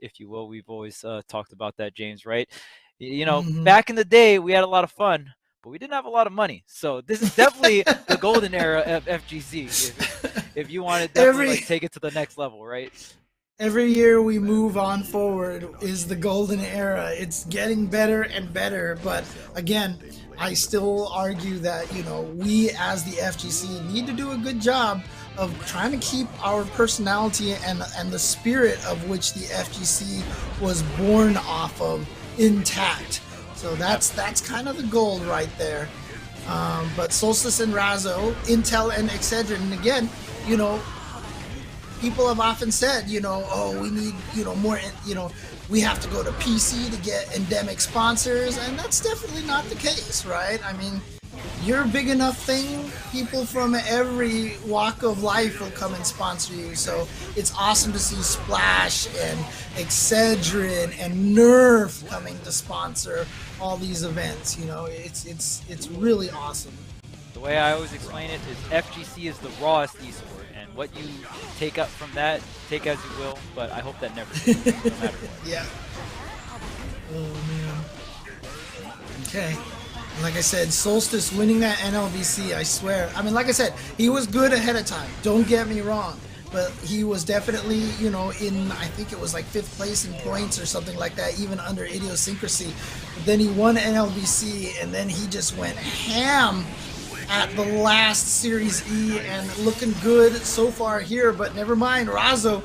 if you will. We've always talked about that, James, right? Hmm. Back in the day, we had a lot of fun, but we didn't have a lot of money. So this is definitely the golden era of FGC. If you want to definitely every like take it to the next level, right? every year we move on forward is the golden era. It's getting better and better, but again, I still argue that we as the FGC need to do a good job of trying to keep our personality and the spirit of which the FGC was born off of intact. So that's kind of the goal right there. But Solstice and Razo, Intel and Excedrin, and again, you know, people have often said, oh, we need, more, we have to go to PC to get endemic sponsors, and that's definitely not the case, right? I mean, you're a big enough thing, people from every walk of life will come and sponsor you. So it's awesome to see Splash and Excedrin and Nerf coming to sponsor all these events. It's really awesome. The way I always explain it is FGC is the rawest esport, and what you take up from that, take as you will. But I hope that never changes, no matter what. Yeah. Oh man. Okay. And like I said, Solstice winning that NLBC, I swear. I mean, like I said, he was good ahead of time. Don't get me wrong. But he was definitely, I think it was like fifth place in points or something like that, even under idiosyncrasy. But then he won NLBC, and then he just went ham at the last Series E and looking good so far here. But never mind, Razo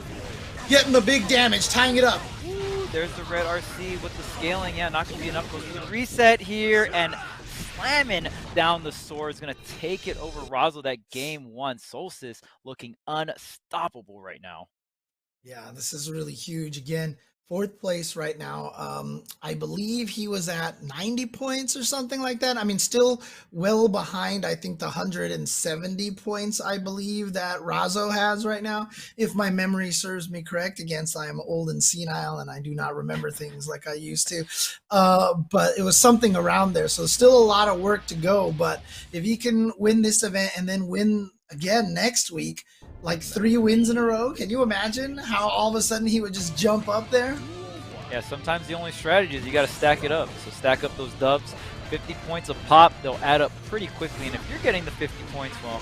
getting the big damage, tying it up. Ooh, there's the red RC with the scaling. Yeah, not going to be enough. Goes to the reset here, and slamming down the sword is going to take it over Rosal. That game one. Solstice looking unstoppable right now. Yeah, this is really huge. Again, fourth place right now. I believe he was at 90 points or something like that. I mean, still well behind, I think, the 170 points, I believe, that Razo has right now. If my memory serves me correct. Again, I am old and senile and I do not remember things like I used to. But it was something around there. So still a lot of work to go. But if he can win this event and then win again next week, like 3 wins in a row. Can you imagine how all of a sudden he would just jump up there? Yeah, sometimes the only strategy is you got to stack it up. So stack up those dubs. 50 points of pop, they'll add up pretty quickly. And if you're getting the 50 points, well,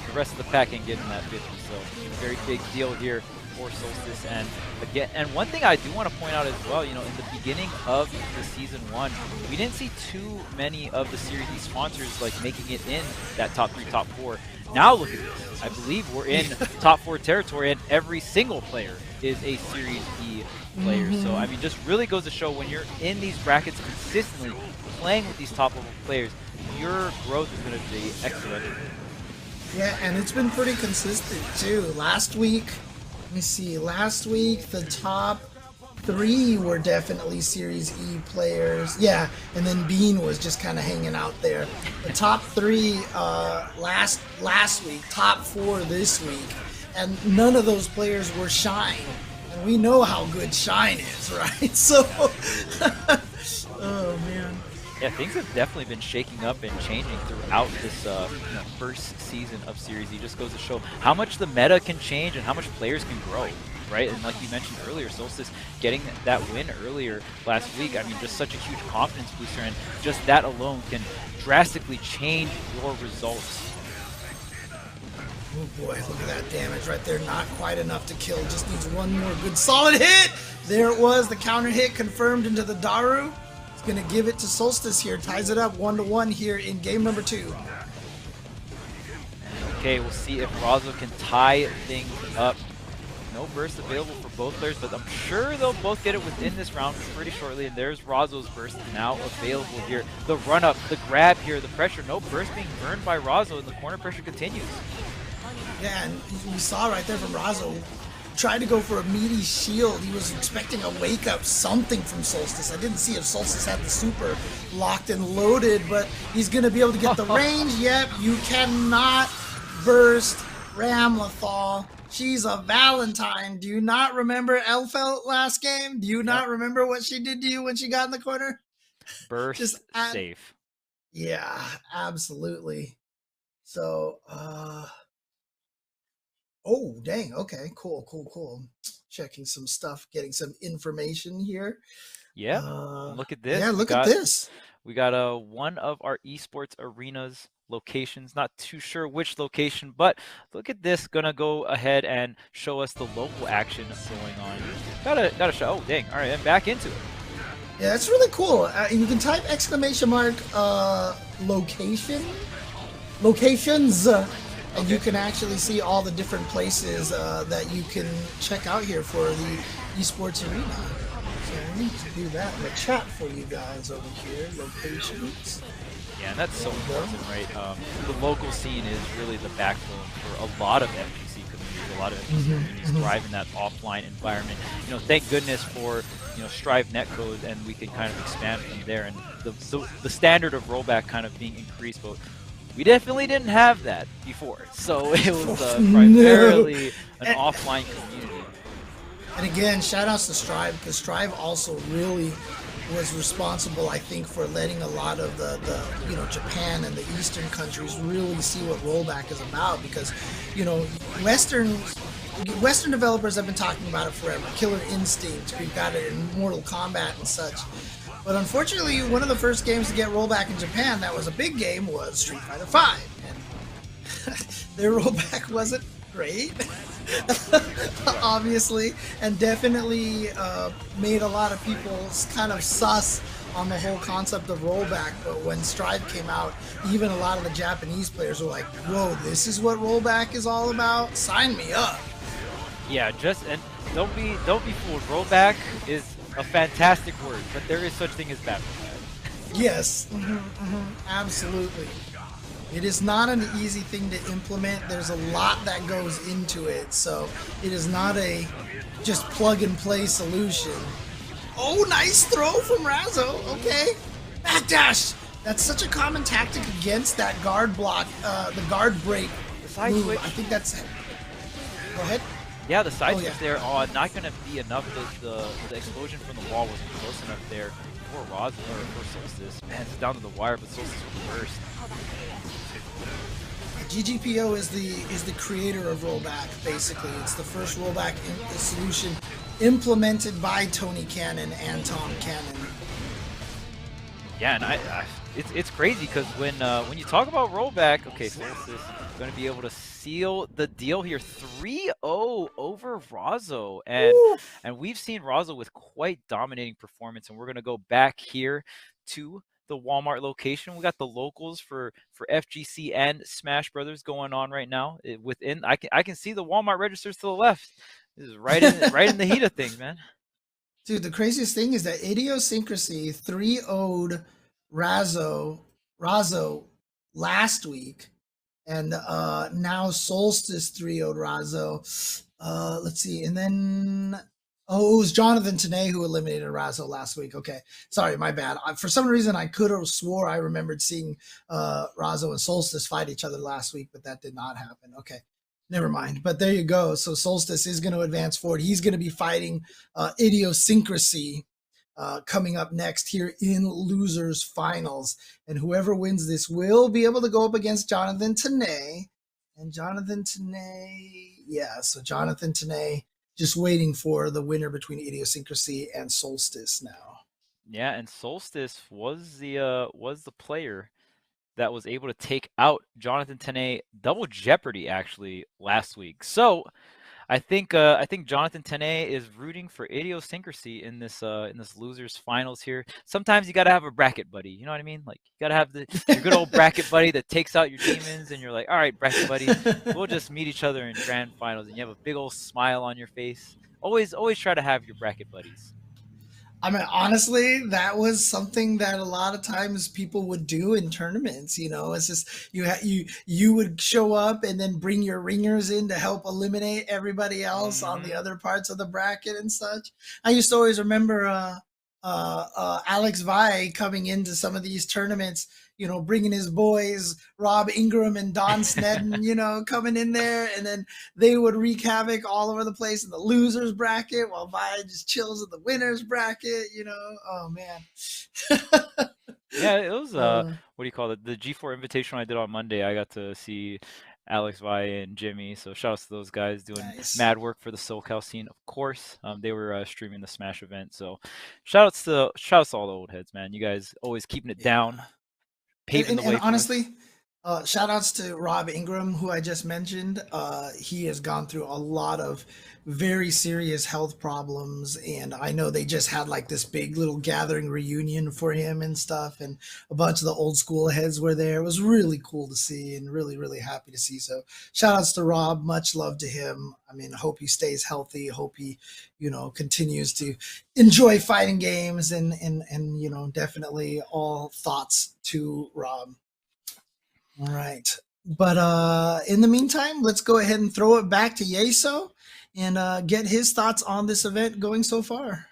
the rest of the pack ain't getting that 50. So very big deal here for Solstice. And again, and one thing I do want to point out as well, in the beginning of the season one, we didn't see too many of the Series E sponsors like making it in that top 3, top 4. Now look at this. I believe we're in top 4 territory, and every single player is a Series E player. So, I mean, just really goes to show when you're in these brackets consistently, playing with these top level players, your growth is going to be exponential. Yeah, and it's been pretty consistent too. Last week, let me see, last week the top 3 were definitely Series E players. Yeah, and then Bean was just kind of hanging out there. The top 3 last week, top 4 this week, and none of those players were Shine. And we know how good Shine is, right? So, oh man. Yeah, things have definitely been shaking up and changing throughout this first season of Series E. Just goes to show how much the meta can change and how much players can grow, right? And like you mentioned earlier, Solstice getting that win earlier last week, I mean, just such a huge confidence booster, and just that alone can drastically change your results. Oh boy, look at that damage right there. Not quite enough to kill. Just needs one more good solid hit. There it was. The counter hit confirmed into the Daru. It's going to give it to Solstice here. Ties it up 1-1 here in game number 2. Okay, we'll see if Razo can tie things up. No burst available for both players, but I'm sure they'll both get it within this round pretty shortly. And there's Razo's burst now available here. The run up, the grab here, the pressure. No burst being burned by Razo, and the corner pressure continues. Yeah, and we saw right there from Razo. Tried to go for a meaty shield. He was expecting a wake up something from Solstice. I didn't see if Solstice had the super locked and loaded, but he's going to be able to get the range. Yep, you cannot burst Ramlethal. She's a Valentine. Do you not remember Elfelt last game? Do you not remember what she did to you when she got in the corner? Burst safe. Yeah, absolutely. So, oh, dang. Okay, cool. checking some stuff, getting some information here. Yeah, and look at Yeah, this. We look at got this. we got one of our esports arenas locations. Not too sure which location, but look at this. Gonna go ahead and show us the local action going on here. Gotta show. Oh dang! All right, and back into it. Yeah, it's really cool. You can type exclamation mark location locations, and you Okay. can actually see all the different places that you can check out here for the esports arena. So I need to do that in the chat for you guys over here. Locations. Yeah, and that's so There we go. important, right? The local scene is really the backbone for a lot of FGC communities. A lot of FGC communities thrive in that offline environment. Thank goodness for Strive netcode, and we can kind of expand from there. And the standard of rollback kind of being increased, but we definitely didn't have that before. So it was No. primarily an And, offline community. and again, shout outs to Strive because Strive also really was responsible, I think, for letting a lot of the Japan and the Eastern countries really see what rollback is about because Western Western developers have been talking about it forever. Killer Instinct, we've got it in Mortal Kombat and such. But unfortunately, one of the first games to get rollback in Japan that was a big game was Street Fighter V. And their rollback wasn't great, obviously, and definitely made a lot of people kind of sus on the whole concept of rollback. But when Strive came out, even a lot of the Japanese players were like, "Whoa, this is what rollback is all about? Sign me up!" Yeah, and don't be fooled. Rollback is a fantastic word, but there is such thing as bad rollback. Yes, absolutely. It is not an easy thing to implement. There's a lot that goes into it, so it is not a just plug and play solution. Oh, nice throw from Razzo. Okay, backdash. That's such a common tactic against that guard block, the guard break The side move. switch. I think that's. Go ahead. Yeah, the side Oh switch yeah. there, not going to be enough. The explosion from the wall wasn't close enough there for Roz or for Solstice. Man, it's down to the wire, but Solstice was first. GGPO is the creator of rollback. Basically, it's the first rollback solution implemented by Tony Cannon and Tom Cannon. Yeah, and it's crazy because when you talk about rollback, okay, Solstice going to be able to seal the deal here, 3-0 over Razo, and we've seen Razo with quite dominating performance, and we're going to go back here to the Walmart location. We got the locals for FGC and Smash Brothers going on right now. I can see the Walmart registers to the left. This is right in the heat of things, man. Dude, the craziest thing is that Idiosyncrasy 3-0'd Razzo last week, and now Solstice 3-0'd Razzo. Let's see, and then it was Jonathan Tanay who eliminated Razzo last week. Okay, sorry, my bad. For some reason, I could have swore I remembered seeing Razzo and Solstice fight each other last week, but that did not happen. Okay, never mind. But there you go. So Solstice is going to advance forward. He's going to be fighting Idiosyncrasy coming up next here in losers finals, and whoever wins this will be able to go up against Jonathan Tanay. And Jonathan Tanay, yeah. So Jonathan Tanay just waiting for the winner between Idiosyncrasy and Solstice now. Yeah, and Solstice was the player that was able to take out Jonathan Tanay double jeopardy actually last week. So I think Jonathan Tanay is rooting for Idiosyncrasy in this losers finals here. Sometimes you gotta have a bracket buddy, you know what I mean? Like you gotta have your good old bracket buddy that takes out your demons, and you're like, all right, bracket buddy, we'll just meet each other in grand finals, and you have a big old smile on your face. Always try to have your bracket buddies. I mean, honestly, that was something that a lot of times people would do in tournaments. It's just you would show up and then bring your ringers in to help eliminate everybody else on the Hmm. other parts of the bracket and such. I used to always remember Alex Vi coming into some of these tournaments, bringing his boys, Rob Ingram and Don Snedden, coming in there, and then they would wreak havoc all over the place in the losers bracket while Vi just chills in the winners bracket. Oh man. Yeah, it was uh, what do you call it? The G4 Invitational I did on Monday. I got to see Alex Valle and Jimmy. So shout outs to those guys doing Nice. mad work for the SoCal scene, of course. They were streaming the Smash event. So shout outs to all the old heads, man. You guys always keeping it Yeah. down, And, paving and, the and way for us. honestly, shout outs to Rob Ingram, who I just mentioned. He has gone through a lot of very serious health problems, and I know they just had like this big little gathering reunion for him and stuff, and a bunch of the old school heads were there. It was really cool to see, and really, really happy to see. So, shout outs to Rob. Much love to him. I mean, hope he stays healthy. Hope he, continues to enjoy fighting games, and definitely all thoughts to Rob. All right. But in the meantime, let's go ahead and throw it back to Yeso and get his thoughts on this event going so far.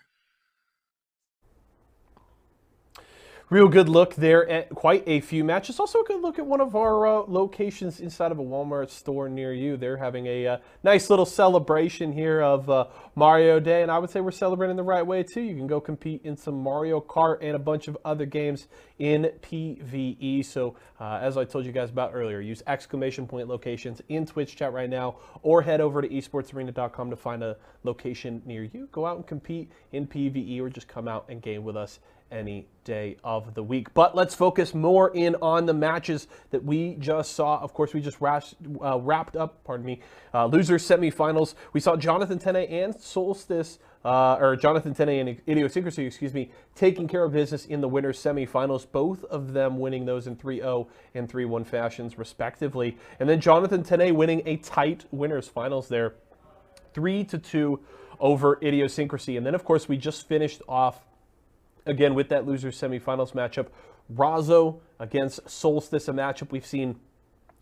Real good look there at quite a few matches. Also a good look at one of our locations inside of a Walmart store near you. They're having a nice little celebration here of Mario Day, and I would say we're celebrating the right way too. You can go compete in some Mario Kart and a bunch of other games in PvE. So as I told you guys about earlier, use exclamation point locations in Twitch chat right now, or head over to esportsarena.com to find a location near you. Go out and compete in PvE, or just come out and game with us any day of the week. But let's focus more in on the matches that we just saw. Of course, we just wrapped up, losers semifinals. We saw Jonathan Tene and Solstice, or Jonathan Tene and Idiosyncrasy, taking care of business in the winners semifinals, both of them winning those in 3-0 and 3-1 fashions, respectively. And then Jonathan Tene winning a tight winners finals there, 3-2 over Idiosyncrasy. And then, of course, we just finished off again with that losers semifinals matchup, Razo against Solstice, a matchup we've seen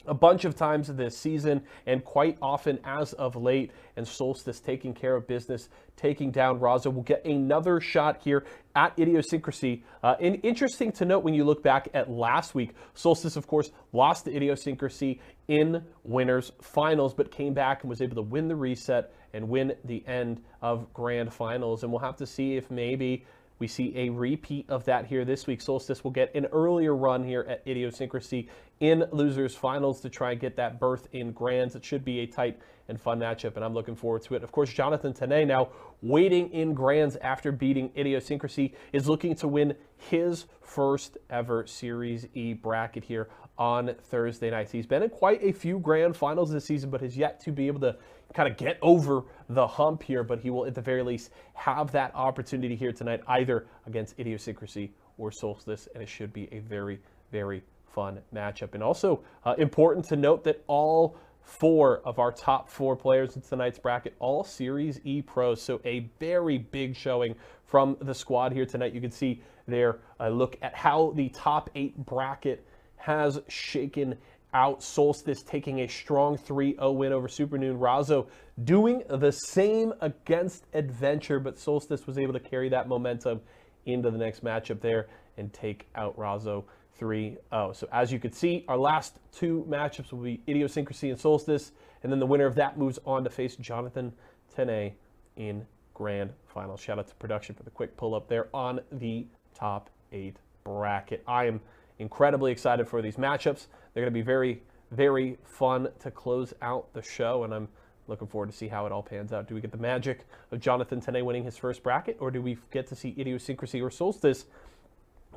a bunch of times this season and quite often as of late, and Solstice taking care of business, taking down Razo. We'll get another shot here at Idiosyncrasy. And interesting to note, when you look back at last week, Solstice, of course, lost to Idiosyncrasy in winners finals, but came back and was able to win the reset and win the end of grand finals. And we'll have to see if maybe we see a repeat of that here this week. Solstice will get an earlier run here at Idiosyncrasy in losers finals to try and get that berth in grands. It should be a tight and fun matchup, and I'm looking forward to it. Of course, Jonathan Tene, now waiting in grands after beating Idiosyncrasy, is looking to win his first ever Series E bracket here on Thursday nights. He's been in quite a few grand finals this season, but has yet to be able to kind of get over the hump here, but he will at the very least have that opportunity here tonight, either against Idiosyncrasy or Solstice, and it should be a very, very fun matchup. And also important to note that all 4 of our top 4 players in tonight's bracket, all Series E pros, so a very big showing from the squad here tonight. You can see there a look at how the top 8 bracket has shaken out. Solstice taking a strong 3-0 win over Supernoon. Razo doing the same against Adventure, but Solstice was able to carry that momentum into the next matchup there and take out Razo 3-0. So as you can see, our last 2 matchups will be Idiosyncrasy and Solstice, and then the winner of that moves on to face Jonathan Tene in grand final. Shout out to production for the quick pull up there on the top 8 bracket. I am incredibly excited for these matchups. They're going to be very, very fun to close out the show, and I'm looking forward to see how it all pans out. Do we get the magic of Jonathan Tene winning his first bracket, or do we get to see Idiosyncrasy or Solstice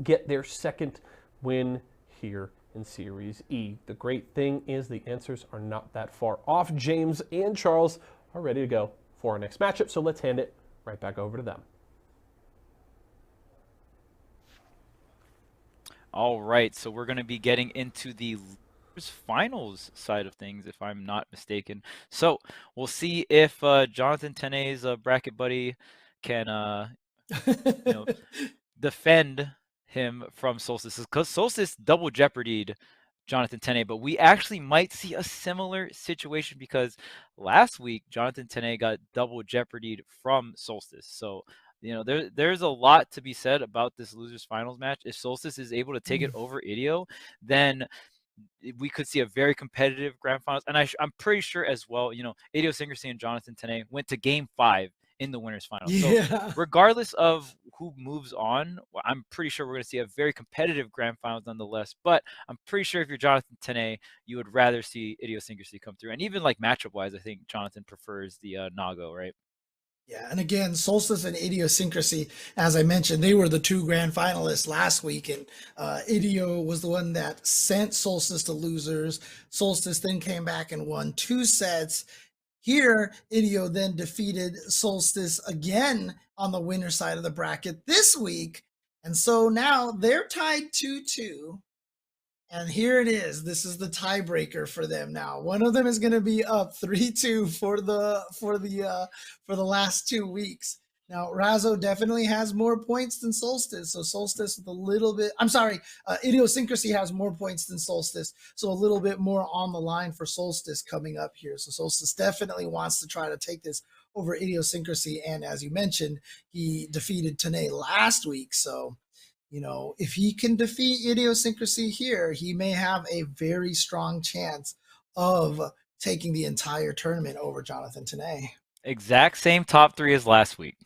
get their second win here in Series E? The great thing is the answers are not that far off. James and Charles are ready to go for our next matchup, so let's hand it right back over to them. All right, so we're going to be getting into the finals side of things, if I'm not mistaken. So we'll see if Jonathan Tene's bracket buddy can, defend him from Solstice, because Solstice double jeopardied Jonathan Tene, but we actually might see a similar situation because last week Jonathan Tene got double jeopardied from Solstice. So there's a lot to be said about this losers finals match. If Solstice is able to take it over Idio, then we could see a very competitive grand finals. And I'm pretty sure as well, Idiosyncrasy and Jonathan Tene went to game 5 in the winners finals. Yeah. So regardless of who moves on, well, I'm pretty sure we're going to see a very competitive grand finals nonetheless. But I'm pretty sure if you're Jonathan Tene, you would rather see Idiosyncrasy come through. And even like matchup wise, I think Jonathan prefers the Nago, right? Yeah, and again, Solstice and Idiosyncrasy, as I mentioned, they were the two grand finalists last week, and Idio was the one that sent Solstice to losers. Solstice then came back and won 2 sets. Here, Idio then defeated Solstice again on the winner side of the bracket this week, and so now they're tied 2-2. And here it is. This is the tiebreaker for them now. One of them is going to be up 3-2 for the last 2 weeks. Now, Razzo definitely has more points than Solstice. So Solstice with a little bit, I'm sorry, Idiosyncrasy has more points than Solstice. So a little bit more on the line for Solstice coming up here. So Solstice definitely wants to try to take this over Idiosyncrasy. And as you mentioned, he defeated Tane last week. So, you know, if he can defeat Idiosyncrasy here, he may have a very strong chance of taking the entire tournament over Jonathan Tane. Exact same top 3 as last week.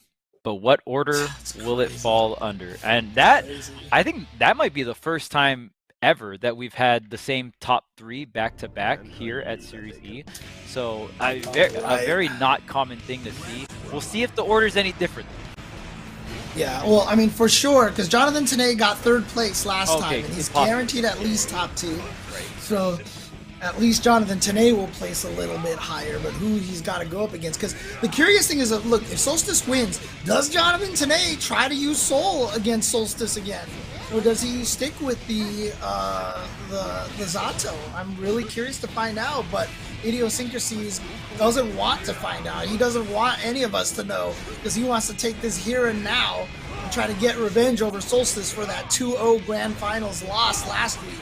But what order will it fall under? And that, I think that might be the first time ever that we've had the same top 3 back-to-back here at Series E. So a very not common thing to see. We'll see if the order's any different. Yeah, well, I mean, for sure, because Jonathan Tane got 3rd place last time, and he's guaranteed at least top 2. Right. So at least Jonathan Tane will place a little bit higher, but who he's got to go up against. Because the curious thing is, look, if Solstice wins, does Jonathan Tane try to use Soul against Solstice again? Or does he stick with the Zato? I'm really curious to find out, but Idiosyncrasy doesn't want to find out. He doesn't want any of us to know, because he wants to take this here and now and try to get revenge over Solstice for that 2-0 Grand Finals loss last week.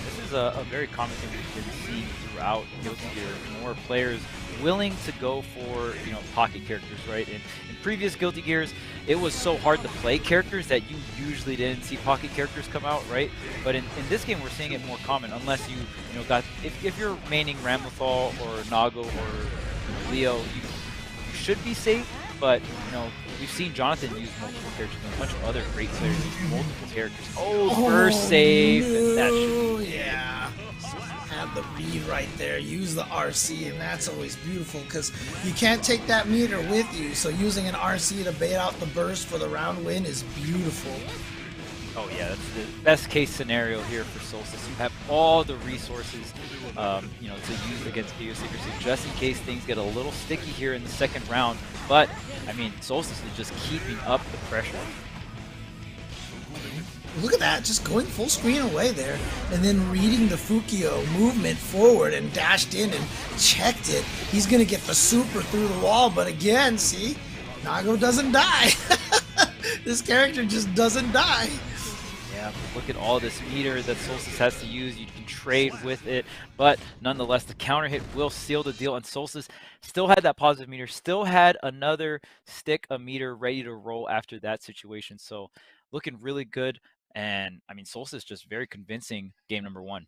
This is a very common thing we've been seeing throughout Guilty Gear. More players willing to go for, you know, pocket characters, right? In previous Guilty Gears, it was so hard to play characters that you usually didn't see pocket characters come out, right? But in this game, we're seeing it more common, unless you know, got, if you're maining Ramlethal or Nago or Leo, you should be safe. But you know, we've seen Jonathan use multiple characters, and a bunch of other great players use multiple characters. Oh, first save, and that should, yeah. Have the read right there, use the RC, and that's always beautiful because you can't take that meter with you, so using an RC to bait out the burst for the round win is beautiful. Oh yeah, that's the best case scenario here for Solstice. You have all the resources, you know, to use against Idiosyncrasy, just in case things get a little sticky here in the second round. But I mean, Solstice is just keeping up the pressure. Look at that, just going full screen away there, and then reading the Fukio movement forward and dashed in and checked it. He's going to get the super through the wall, but again, see, Nago doesn't die. This character just doesn't die. Yeah, look at all this meter that Solstice has to use. You can trade with it, but nonetheless, the counter hit will seal the deal, and Solstice still had that positive meter, still had another stick of meter ready to roll after that situation. So looking really good. And I mean, Solstice just very convincing game number 1.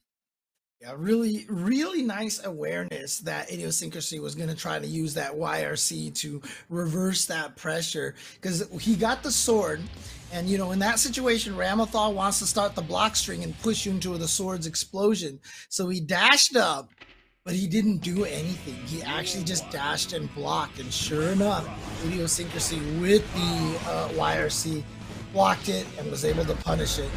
Yeah, really, really nice awareness that Idiosyncrasy was going to try to use that YRC to reverse that pressure, because he got the sword. And, you know, in that situation, Ramlethal wants to start the block string and push you into the sword's explosion. So he dashed up, but he didn't do anything. He actually just dashed and blocked. And sure enough, Idiosyncrasy with the YRC blocked it and was able to punish it.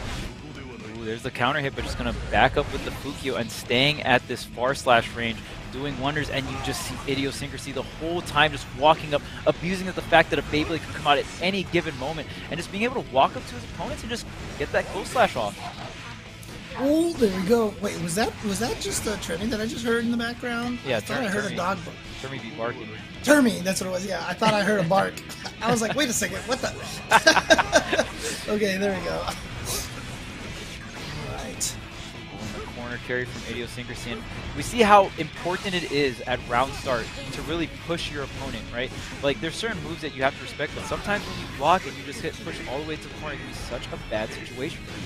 Ooh, there's the counter hit, but just going to back up with the Fukio and staying at this far slash range, doing wonders. And you just see Idiosyncrasy the whole time just walking up, abusing the fact that a Beyblade could come out at any given moment, and just being able to walk up to his opponents and just get that close slash off. Oh, there we go. Wait, was that just the trending that I just heard in the background? Yeah, I thought I heard a dog bark. Termy be barking. Termy, that's what it was. Yeah, I thought I heard a bark. I was like, wait a second, what the? Okay, there we go. All right. The corner carry from Idiosyncrasy, and we see how important it is at round start to really push your opponent, right? Like, there's certain moves that you have to respect, but sometimes when you block and you just hit push all the way to the corner, it can be such a bad situation for you.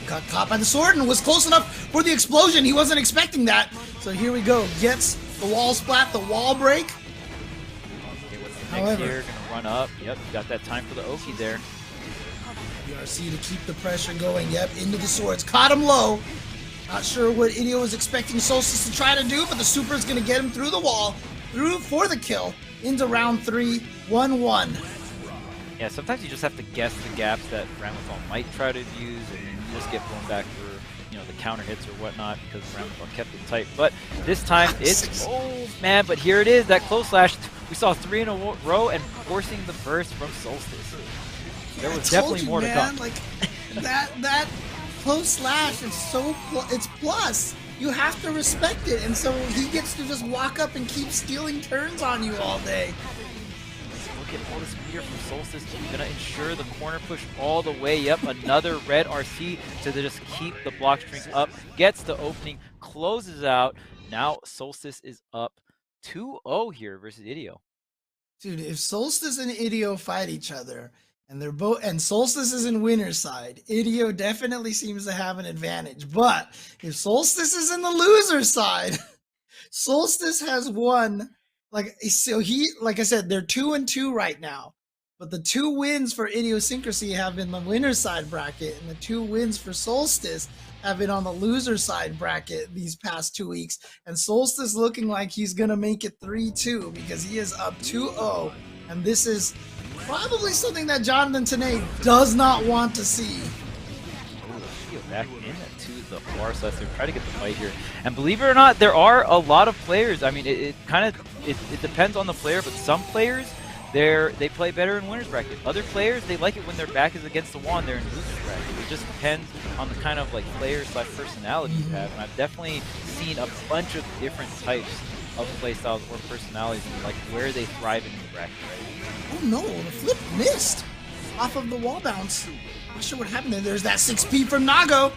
Got caught by the sword and was close enough for the explosion. He wasn't expecting that. So here we go. Gets the wall splat, the wall break. Okay, what's the Mix However, here, gonna run up. Yep, got that time for the Oki there. BRC to keep the pressure going. Yep, into the swords. Caught him low. Not sure what Idio was expecting Solstice to try to do, but the super is going to get him through the wall, through for the kill, into round 3, 1-1. Yeah, sometimes you just have to guess the gaps that Ramazan might try to use, and you just get blown back for, the counter hits or whatnot because Ramazan kept it tight. But this time it's, oh man, but here it is, that close slash. We saw 3 in a row and forcing the burst from Solstice. There was definitely more to come. Like that close slash is it's plus. You have to respect it, and so he gets to just walk up and keep stealing turns on you all day. Look at all this meter from Solstice. Gonna ensure the corner push all the way up. Another red RC to just keep the block string up. Gets the opening, closes out. Now Solstice is up 2-0 here versus Idio. Dude, if Solstice and Idio fight each other, and Solstice is in winner's side, Idio definitely seems to have an advantage. But if Solstice is in the loser's side, Solstice has won. Like I said, they're 2-2 right now. But the 2 wins for Idiosyncrasy have been the winner's side bracket, and the 2 wins for Solstice have been on the loser side bracket these past 2 weeks. And Solstice looking like he's going to make it 3-2 because he is up 2-0. And this is probably something that Jonathan Tanay does not want to see. Back in to the far side, so try to get the fight here. And believe it or not, there are a lot of players. I mean, it depends on the player, but some players, they play better in winner's bracket. Other players, they like it when their back is against the wall and they're in loser's bracket. It just depends on the kind of player/personality you have. And I've definitely seen a bunch of different types of playstyles or personalities and like where they thrive in the bracket. Oh no, the flip missed off of the wall bounce. Not sure what happened there. There's that 6P from Nago.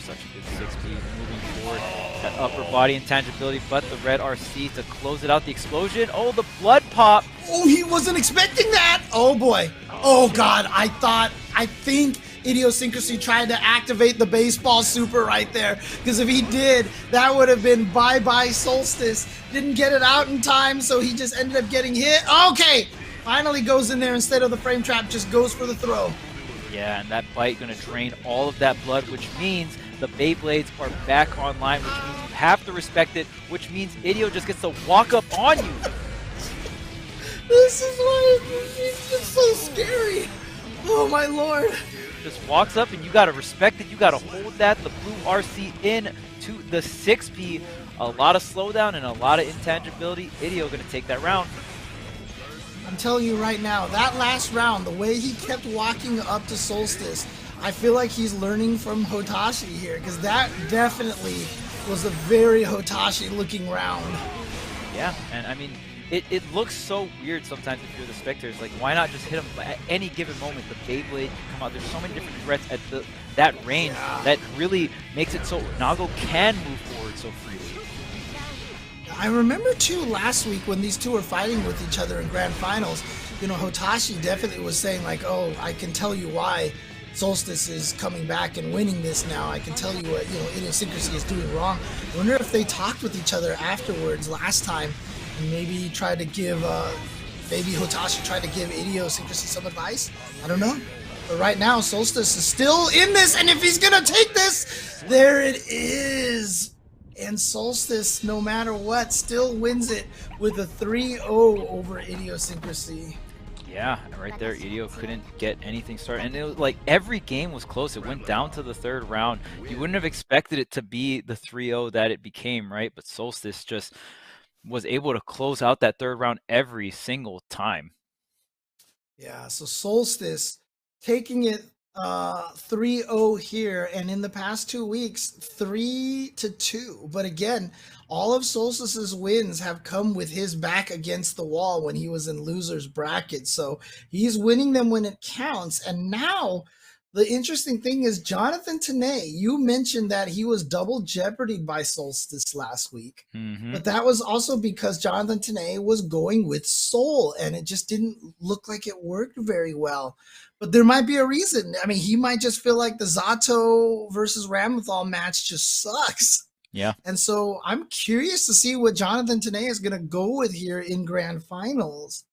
Such a good 6P moving forward. That upper body intangibility, but the red RC to close it out. The explosion. Oh, the blood pop. Oh, he wasn't expecting that. Oh boy. Oh god, I think Idiosyncrasy tried to activate the baseball super right there. Because if he did, that would have been bye-bye Solstice. Didn't get it out in time, so he just ended up getting hit. Okay. Finally goes in there instead of the frame trap, just goes for the throw. Yeah, and that bite going to drain all of that blood, which means the Beyblades are back online, which means you have to respect it, which means Idio just gets to walk up on you. This is why it's just so scary. Oh my lord. Just walks up and you got to respect it. You got to hold that, the blue RC in to the 6P. A lot of slowdown and a lot of intangibility. Idio going to take that round. I'm telling you right now, that last round, the way he kept walking up to Solstice, I feel like he's learning from Hotashi here, because that definitely was a very Hotashi-looking round. Yeah, and I mean, it looks so weird sometimes if you're the spectators. Like, why not just hit him at any given moment? The Beyblade can come out. There's so many different threats at that range that really makes it so Nago can move forward so freely. I remember too last week when these two were fighting with each other in grand finals, Hotashi definitely was saying like, oh, I can tell you why Solstice is coming back and winning this now. I can tell you what, Idiosyncrasy is doing wrong. I wonder if they talked with each other afterwards last time and maybe tried to give, maybe Hotashi tried to give Idiosyncrasy some advice. I don't know. But right now, Solstice is still in this, and if he's gonna take this, there it is. And Solstice, no matter what, still wins it with a 3-0 over Idiosyncrasy. Yeah, right there, Idio couldn't get anything started. And it was like every game was close. It went down to the 3rd round. You wouldn't have expected it to be the 3-0 that it became, right? But Solstice just was able to close out that 3rd round every single time. Yeah, so Solstice taking it 3-0 here, and in the past 2 weeks 3-2. But again, all of Solstice's wins have come with his back against the wall when he was in losers bracket, so he's winning them when it counts. And now the interesting thing is Jonathan Tanay, you mentioned that he was double jeopardied by Solstice last week, but that was also because Jonathan Tanay was going with Soul, and it just didn't look like it worked very well. But there might be a reason. I mean, he might just feel like the Zato versus Ramathal match just sucks. Yeah. And so I'm curious to see what Jonathan Tanay is going to go with here in grand finals.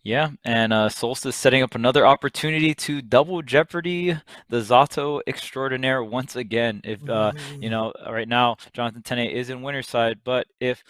Yeah, and Solstice setting up another opportunity to double jeopardy the Zato extraordinaire once again. If right now Jonathan Tene is in winner's side, but if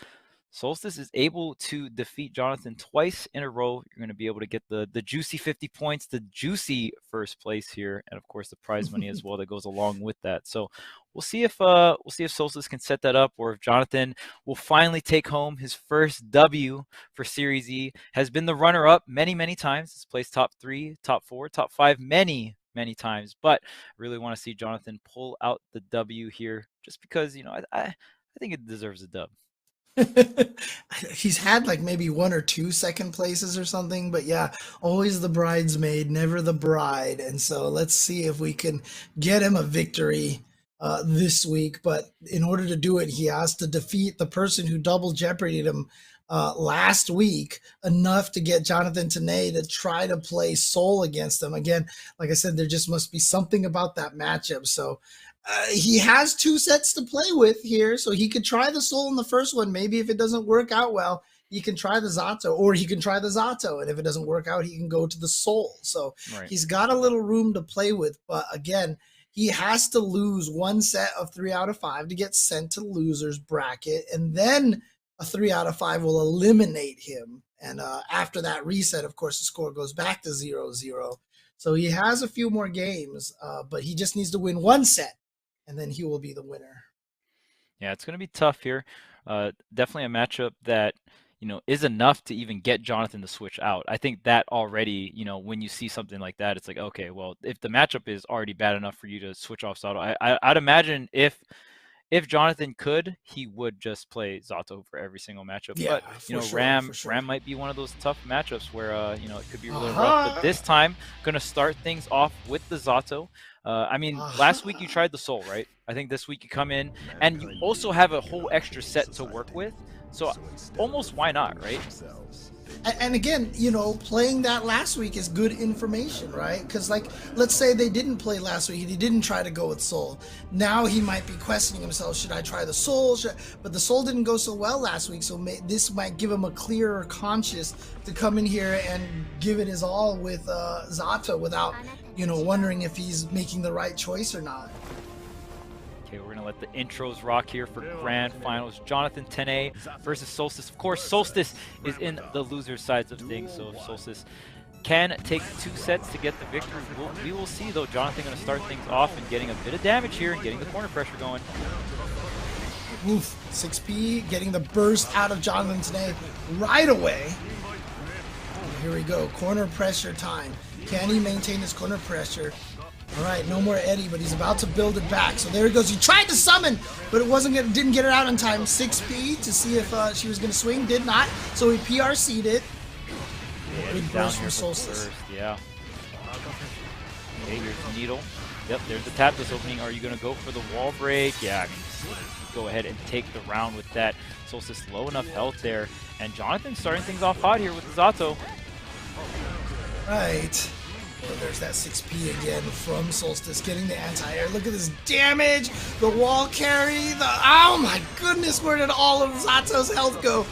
Solstice is able to defeat Jonathan twice in a row, you're going to be able to get the juicy 50 points, the juicy first place here, and of course the prize money as well that goes along with that. So we'll see if Solstice can set that up, or if Jonathan will finally take home his first W for Series E. Has been the runner-up many times. Has placed top 3, top 4, top 5 many times. But I really want to see Jonathan pull out the W here, just because I think it deserves a dub. He's had like maybe 1 or 2 second places or something, but yeah, always the bridesmaid, never the bride. And so let's see if we can get him a victory this week. But in order to do it, he has to defeat the person who double jeopardied him last week enough to get Jonathan Tene to try to play Soul against him. Again, like I said, there just must be something about that matchup. So he has 2 sets to play with here, so he could try the Soul in the first one. Maybe if it doesn't work out well, he can try the Zato, or he can try the Zato, and if it doesn't work out, he can go to the Soul. So he's got a little room to play with, but again, he has to lose 1 set of 3 out of 5 to get sent to loser's bracket, and then a 3 out of 5 will eliminate him. And after that reset, of course, the score goes back to 0-0. So he has a few more games, but he just needs to win 1 set, and then he will be the winner. Yeah, it's going to be tough here. Definitely a matchup that is enough to even get Jonathan to switch out. I think that already, when you see something like that, it's like, okay, well, if the matchup is already bad enough for you to switch off Zato, I'd imagine if Jonathan could, he would just play Zato for every single matchup. Yeah, but Ram might be one of those tough matchups where it could be really rough. But this time, gonna start things off with the Zato. Last week you tried the Soul, right? I think this week you come in and you also have a whole extra set to work with. So almost why not, right? And again, playing that last week is good information, right? Because, like, let's say they didn't play last week and he didn't try to go with Soul. Now he might be questioning himself, should I try the Soul? But the Soul didn't go so well last week, so this might give him a clearer conscience to come in here and give it his all with Zato without, wondering if he's making the right choice or not. Okay, we're going to let the intros rock here for Grand Finals. Jonathan Tene versus Solstice. Of course, Solstice is in the loser sides of things, so if Solstice can take 2 sets to get the victory, we will see, though. Jonathan going to start things off and getting a bit of damage here and getting the corner pressure going. Oof, 6P getting the burst out of Jonathan Tene right away. Here we go, corner pressure time. Can he maintain his corner pressure? All right, no more Eddie, but he's about to build it back. So there he goes. He tried to summon, but didn't get it out in time. 6P to see if she was going to swing. Did not. So he PRC'd it. Good burst from Solstice. Yeah. Okay, here's the needle. Yep, there's the tap that's opening. Are you going to go for the wall break? Yeah, go ahead and take the round with that. Solstice low enough health there. And Jonathan starting things off hot here with the Zato. Right. Well, there's that 6P again from Solstice getting the anti-air. Look at this damage. The wall carry. Oh my goodness, where did all of Zato's health go?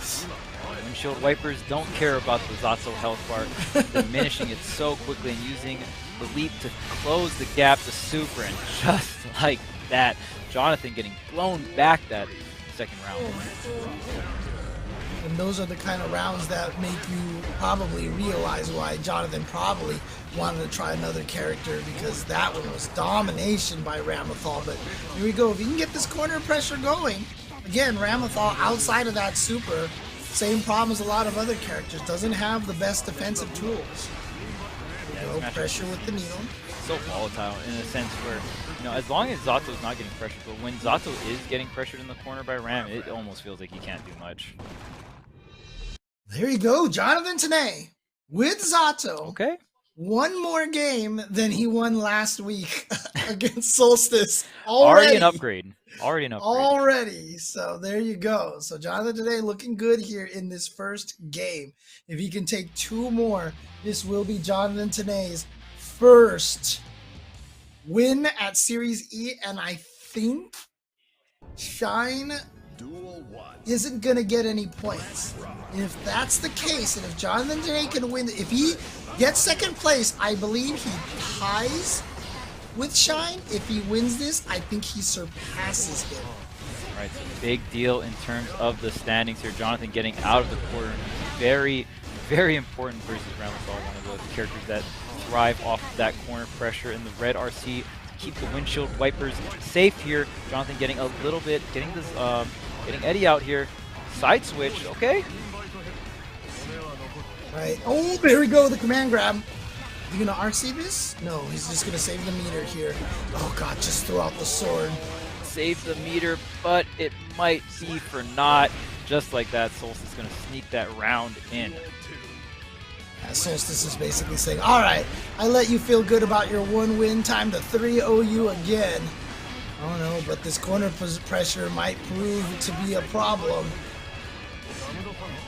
Windshield wipers don't care about the Zato health bar, diminishing it so quickly and using the leap to close the gap to super, and just like that, Jonathan getting blown back that second round. And those are the kind of rounds that make you probably realize why Jonathan probably wanted to try another character, because that one was domination by Ramathal. But here we go. If you can get this corner pressure going, again, Ramathal outside of that super, same problem as a lot of other characters, doesn't have the best defensive tools. Here we go, pressure with the needle. So volatile in a sense where, as long as Zato's not getting pressured, but when Zato is getting pressured in the corner by Ram, it almost feels like he can't do much. There you go, Jonathan Tene with Zato. Okay. 1 more game than he won last week against Solstice. Already an upgrade. Already. So there you go. So Jonathan Tene looking good here in this first game. If he can take 2 more, this will be Jonathan Tene's first win at Series E, and I think Shine isn't going to get any points. And if that's the case, and if Jonathan Janae can win, if he gets second place, I believe he ties with Shine. If he wins this, I think he surpasses him. All right, so big deal in terms of the standings here. Jonathan getting out of the corner. Very, very important versus Ramazal, one of the characters that thrive off of that corner pressure in the red RC to keep the windshield wipers safe here. Jonathan getting a little bit, getting this, getting Eddie out here. Side switch, okay. Right. Oh, there we go, the command grab. Is he gonna RC this? No, he's just gonna save the meter here. Oh god, just throw out the sword. Save the meter, but it might be for naught. Just like that, Solstice gonna sneak that round in. Yeah, Solstice is basically saying, alright, I let you feel good about your one win, time to 3-0 you again. Oh no, but this corner pressure might prove to be a problem.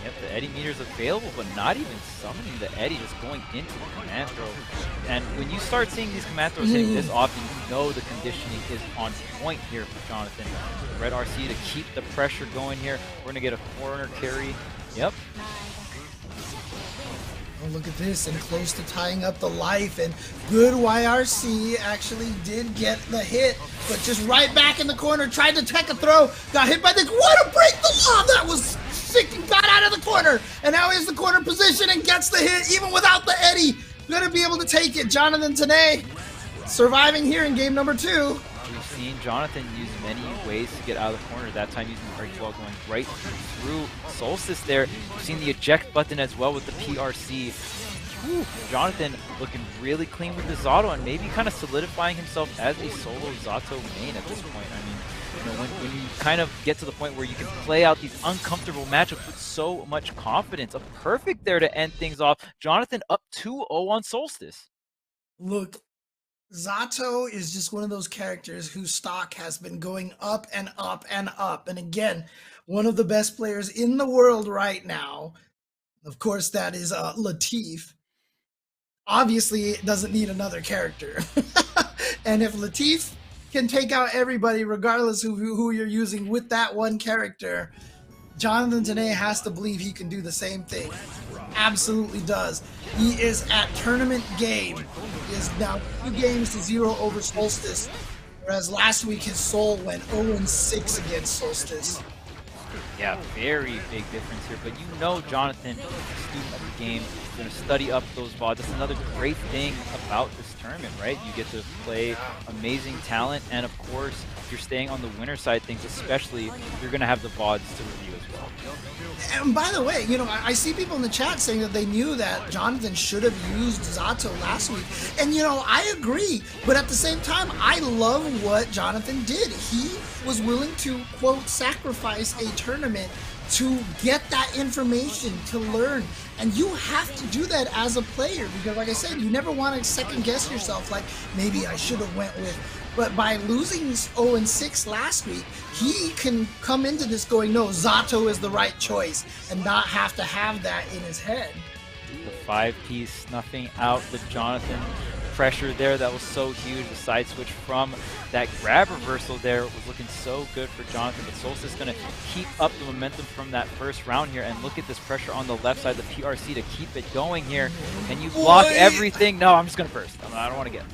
Yep, the Eddie meter's available, but not even summoning the Eddie, just going into the command throw. And when you start seeing these command throws hitting this often, you know the conditioning is on point here for Jonathan. The red RC to keep the pressure going here. We're going to get a corner carry. Yep. Oh, look at this, and close to tying up the life, and good YRC actually did get the hit, but just right back in the corner, tried to take a throw, got hit by the, what a break the law, that was sick, and got out of the corner, and now he's the corner position and gets the hit, even without the Eddie, gonna be able to take it. Jonathan Tanay surviving here in game number 2. We've seen Jonathan use many ways to get out of the corner, that time using the break ball going right through Solstice there. We've seen the eject button as well with the PRC. Whew. Jonathan looking really clean with the Zato and maybe kind of solidifying himself as a solo Zato main at this point. I mean, you know, when you kind of get to the point where you can play out these uncomfortable matchups with so much confidence, a perfect there to end things off. Jonathan up 2-0 on Solstice. Look, Zato is just one of those characters whose stock has been going up and up and up. And again, one of the best players in the world right now. Of course, that is Latif. Obviously, it doesn't need another character. And if Latif can take out everybody, regardless of who you're using with that one character, Jonathan Tanay has to believe he can do the same thing. Absolutely does. He is at tournament game. He is now 2 games to 0 over Solstice, whereas last week his soul went 0-6 against Solstice. Yeah, very big difference here. But you know Jonathan, student of the game, is going to study up those VODs. That's another great thing about this tournament, right? You get to play amazing talent, and of course, if you're staying on the winner side things, especially, you're going to have the VODs to review as well. And by the way, you know, I see people in the chat saying that they knew that Jonathan should have used Zato last week. And, you know, I agree. But at the same time, I love what Jonathan did. He was willing to, quote, sacrifice a tournament to get that information, to learn. And you have to do that as a player because, like I said, you never want to second guess yourself like, maybe I should have went with. But by losing 0-6 last week, he can come into this going, no, Zato is the right choice, and not have to have that in his head. The 5-piece snuffing out the Jonathan pressure there. That was so huge. The side switch from that grab reversal there was looking so good for Jonathan. But Solstice is going to keep up the momentum from that first round here. And look at this pressure on the left side, the PRC to keep it going here. And you block everything. No, I'm just going to burst. I don't want to get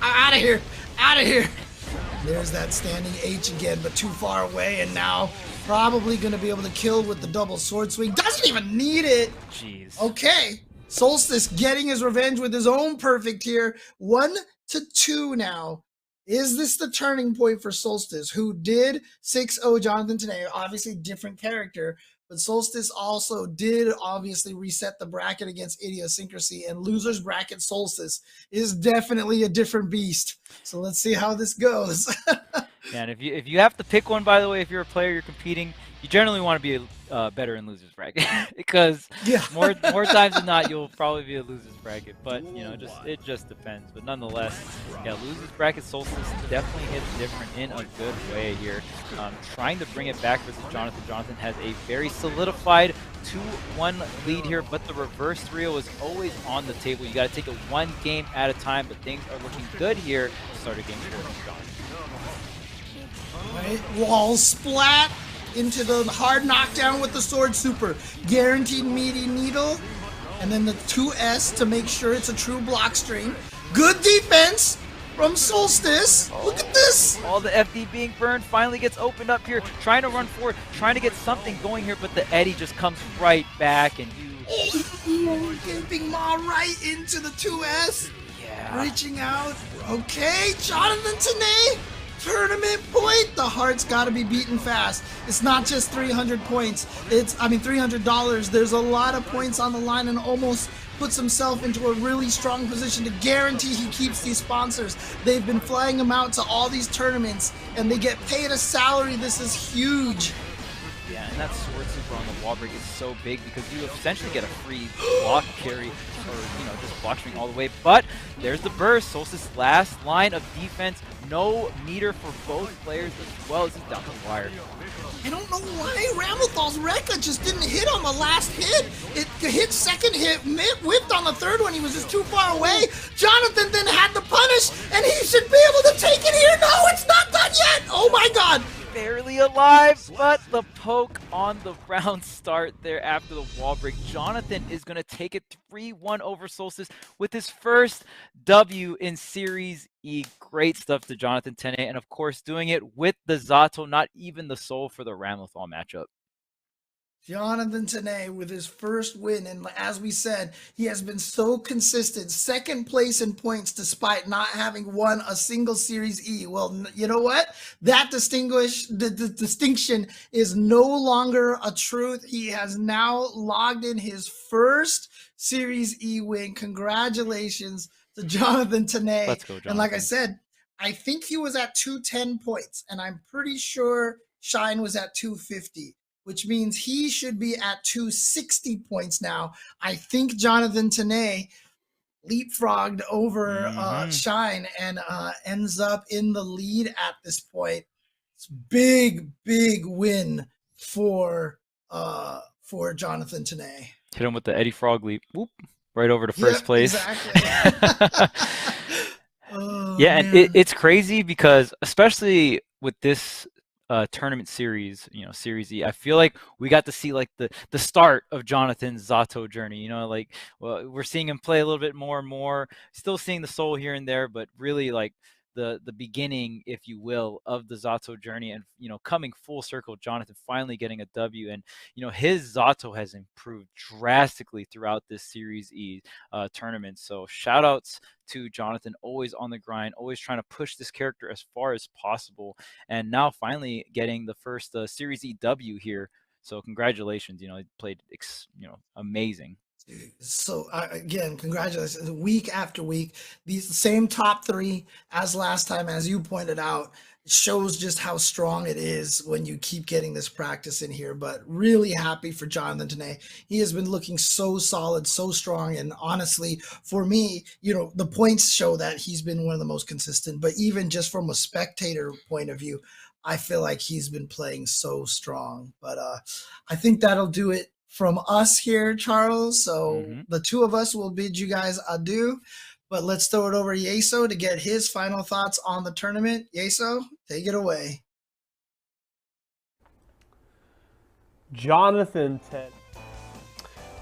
out of here. Out of here. There's that standing H again, but too far away. And now probably going to be able to kill with the double sword swing. Doesn't even need it. Jeez. Okay. Solstice getting his revenge with his own perfect here. 1-2 now. Is this the turning point for Solstice, who did 6-0 Jonathan Tanay? Obviously different character, but Solstice also did obviously reset the bracket against Idiosyncrasy, and loser's bracket Solstice is definitely a different beast. So let's see how this goes. Yeah, and if you have to pick one, by the way, if you're a player, you're competing, you generally want to be better in losers bracket because more times than not you'll probably be a losers bracket. But you know, it just depends. But nonetheless, yeah, losers bracket Solstice definitely hits different in a good way here. Trying to bring it back versus Jonathan. Jonathan has a very solidified 2-1 lead here, but the reverse 3-0 is always on the table. You got to take it one game at a time, but things are looking good here to start a game for Jonathan. Right, wall splat. into the hard knockdown with the sword super. Guaranteed meaty needle. And then the 2S to make sure it's a true block string. Good defense from Solstice. Look at this. All the FD being burned, finally gets opened up here, trying to run forward, trying to get something going here, but the Eddie just comes right back and Gaping maw right into the 2S. Yeah. Reaching out. Okay, Jonathan Tanay. Tournament point. The heart's got to be beaten fast. It's not just 300 points. $300. There's a lot of points on the line, and almost puts himself into a really strong position to guarantee he keeps these sponsors. They've been flying him out to all these tournaments, and they get paid a salary. This is huge. Yeah, and that sword super on the wall break is so big because you essentially get a free block carry, or just block string all the way. But there's the burst. Solstice's last line of defense. No meter for both players as well as he's down the wire. I don't know why Ramothal's Rekka just didn't hit on the last hit. It hit second hit, whipped on the third one. He was just too far away. Jonathan then had to punish, and he should be able to take it here. No, it's not done yet. Oh my God. Barely alive, but the poke on the round start there after the wall break. Jonathan is going to take it 3-1 over Solstice with his first W in Series E. Great stuff to Jonathan Tene, and of course doing it with the Zato, not even the soul for the Ramlethal matchup. Jonathan Tanay with his first win, and as we said, he has been so consistent. Second place in points despite not having won a single Series E. Well, you know what? That the distinction is no longer a truth. He has now logged in his first Series E win. Congratulations to Jonathan Tanay. Let's go, Jonathan. And like I said, I think he was at 210 points, and I'm pretty sure Shine was at 250. Which means he should be at 260 points now. I think Jonathan Tanay leapfrogged over Shine and ends up in the lead at this point. It's big win for Jonathan Tanay. Hit him with the Eddie Frog leap. Whoop, right over to first place. Exactly. Yeah, and it's crazy because especially with this tournament series, Series E, I feel like we got to see like the start of Jonathan's Zato journey. We're seeing him play a little bit more and more, still seeing the soul here and there, but really like the beginning, if you will, of the Zato journey, and coming full circle, Jonathan finally getting a W, and his Zato has improved drastically throughout this Series E tournament. So shout outs to Jonathan, always on the grind, always trying to push this character as far as possible, and now finally getting the first Series E W here. So congratulations, he played amazing. So again, congratulations. Week after week, these same top three as last time, as you pointed out. It shows just how strong it is when you keep getting this practice in here. But really happy for Jonathan Tanay. He has been looking so solid, so strong, and honestly, for me, the points show that he's been one of the most consistent. But even just from a spectator point of view, I feel like he's been playing so strong. But I think that'll do it from us here, Charles. So the two of us will bid you guys adieu, but let's throw it over to Yeso to get his final thoughts on the tournament. Yeso, take it away. Jonathan Ted.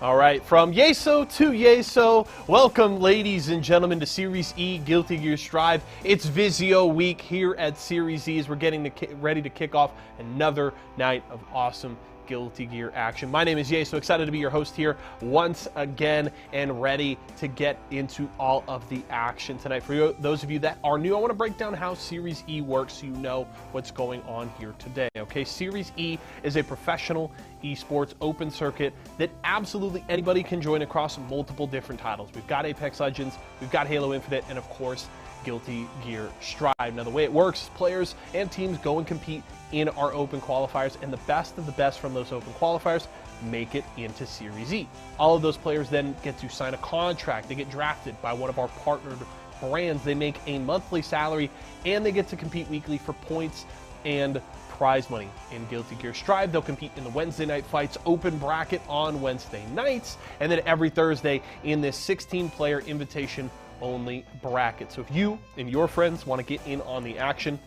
All right, from Yeso to Yeso, welcome, ladies and gentlemen, to Series E Guilty Gear Strive. It's Vizio week here at Series E as we're getting ready to kick off another night of awesome Guilty Gear action. My name is Ye, so excited to be your host here once again and ready to get into all of the action tonight. For those of you that are new, I want to break down how Series E works so you know what's going on here today. Okay, Series E is a professional esports open circuit that absolutely anybody can join across multiple different titles. We've got Apex Legends, we've got Halo Infinite, and of course Guilty Gear Strive. Now the way it works is players and teams go and compete in our open qualifiers, and the best of the best from those open qualifiers make it into Series E. All of those players then get to sign a contract. They get drafted by one of our partnered brands. They make a monthly salary, and they get to compete weekly for points and prize money. In Guilty Gear Strive, they'll compete in the Wednesday night fights open bracket on Wednesday nights, and then every Thursday in this 16-player invitation only bracket. So if you and your friends want to get in on the action,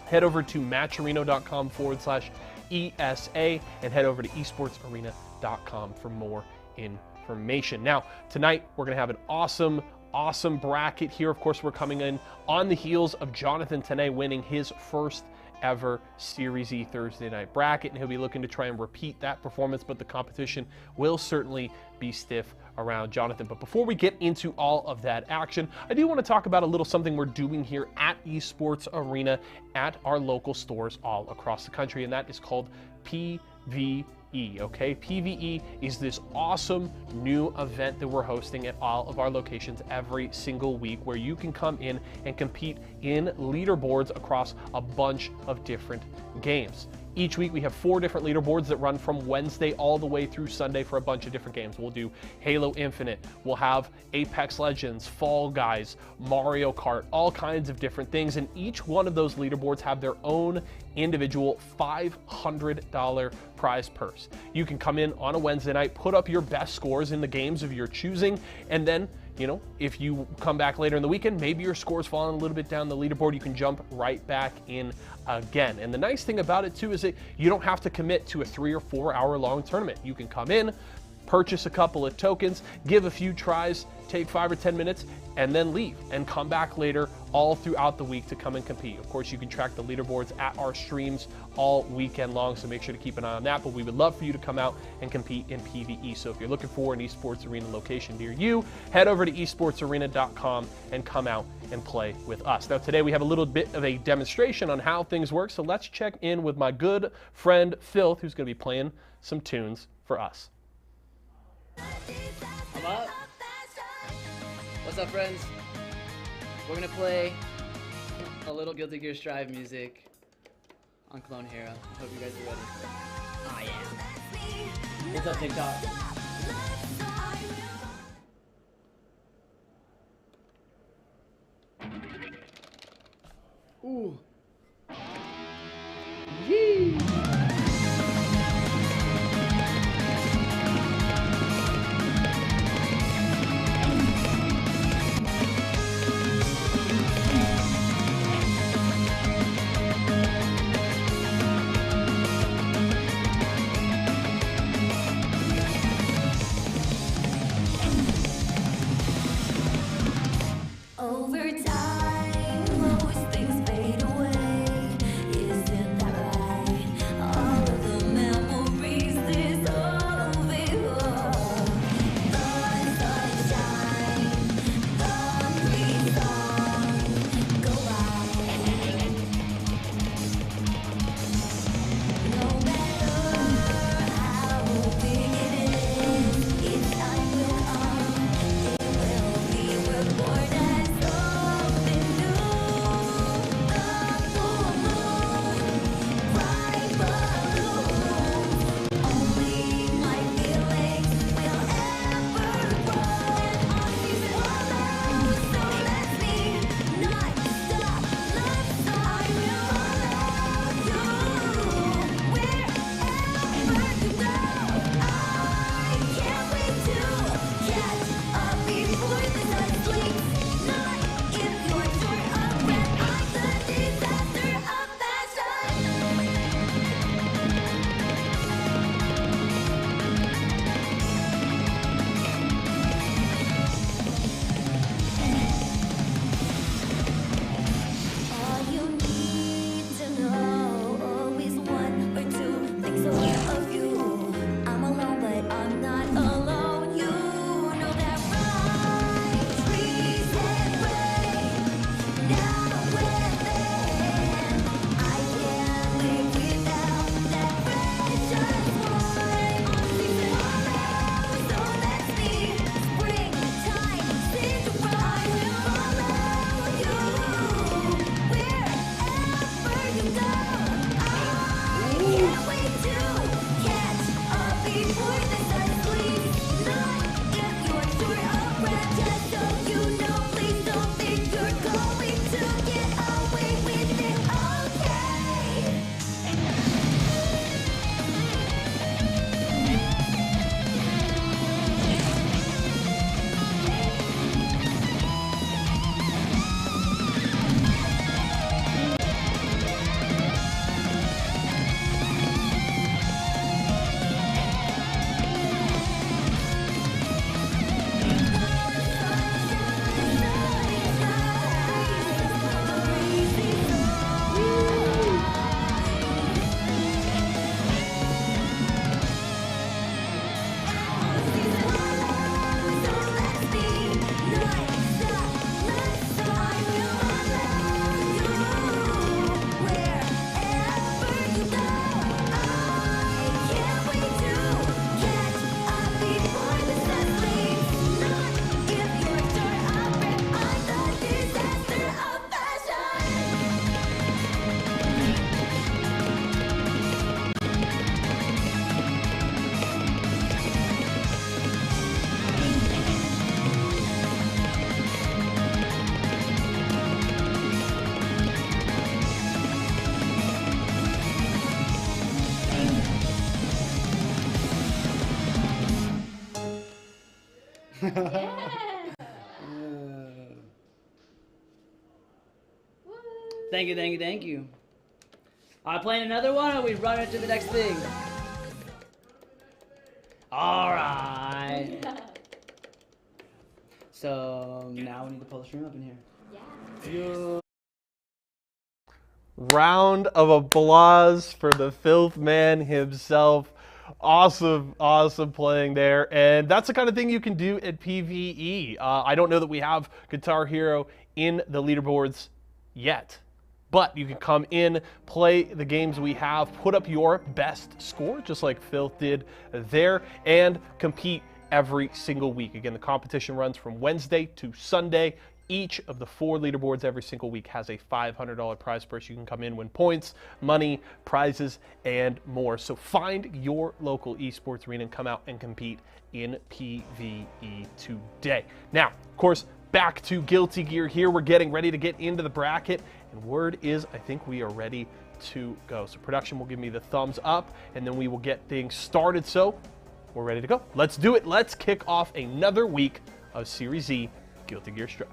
head over to matcherino.com/ ESA, and head over to esportsarena.com for more information. Now, tonight we're going to have an awesome bracket here. Of course, we're coming in on the heels of Jonathan Tanay winning his first ever Series E Thursday night bracket, and he'll be looking to try and repeat that performance, but the competition will certainly be stiff around Jonathan. But before we get into all of that action, I do want to talk about a little something we're doing here at Esports Arena at our local stores all across the country, and that is called PvE. Okay, PvE is this awesome new event that we're hosting at all of our locations every single week, where you can come in and compete in leaderboards across a bunch of different games. Each week we have 4 different leaderboards that run from Wednesday all the way through Sunday for a bunch of different games. We'll do Halo Infinite, we'll have Apex Legends, Fall Guys, Mario Kart, all kinds of different things, and each one of those leaderboards have their own individual $500 prize purse. You can come in on a Wednesday night, put up your best scores in the games of your choosing, and then, you know, if you come back later in the weekend, maybe your score's fallen a little bit down the leaderboard, you can jump right back in again. And the nice thing about it too is that you don't have to commit to a 3 or 4 hour long tournament. You can come in, purchase a couple of tokens, give a few tries, take 5 or 10 minutes, and then leave and come back later all throughout the week to come and compete. Of course, you can track the leaderboards at our streams all weekend long, so make sure to keep an eye on that. But we would love for you to come out and compete in PvE. So if you're looking for an Esports Arena location near you, head over to esportsarena.com and come out and play with us. Now, today we have a little bit of a demonstration on how things work, so let's check in with my good friend Filth, who's going to be playing some tunes for us. I'm up. What's up, friends? We're gonna play a little Guilty Gear Strive music on Clone Hero. Hope you guys are ready. I am. What's up, TikTok? Ooh. Yee. Over time, most things fade away. Thank you, thank you, thank you. Playing another one, or we run into the next thing? Alright. So now we need to pull the stream up in here. Yeah. Round of applause for the Filth Man himself. Awesome, awesome playing there. And that's the kind of thing you can do at PvE. I don't know that we have Guitar Hero in the leaderboards yet. But you can come in, play the games we have, put up your best score, just like Filth did there, and compete every single week. Again, the competition runs from Wednesday to Sunday. Each of the 4 leaderboards every single week has a $500 prize purse. You can come in, win points, money, prizes, and more. So find your local esports arena and come out and compete in PvE today. Now, of course, back to Guilty Gear here. We're getting ready to get into the bracket, and word is I think we are ready to go. So production will give me the thumbs up, and then we will get things started. So we're ready to go. Let's do it. Let's kick off another week of Series E Guilty Gear Strive.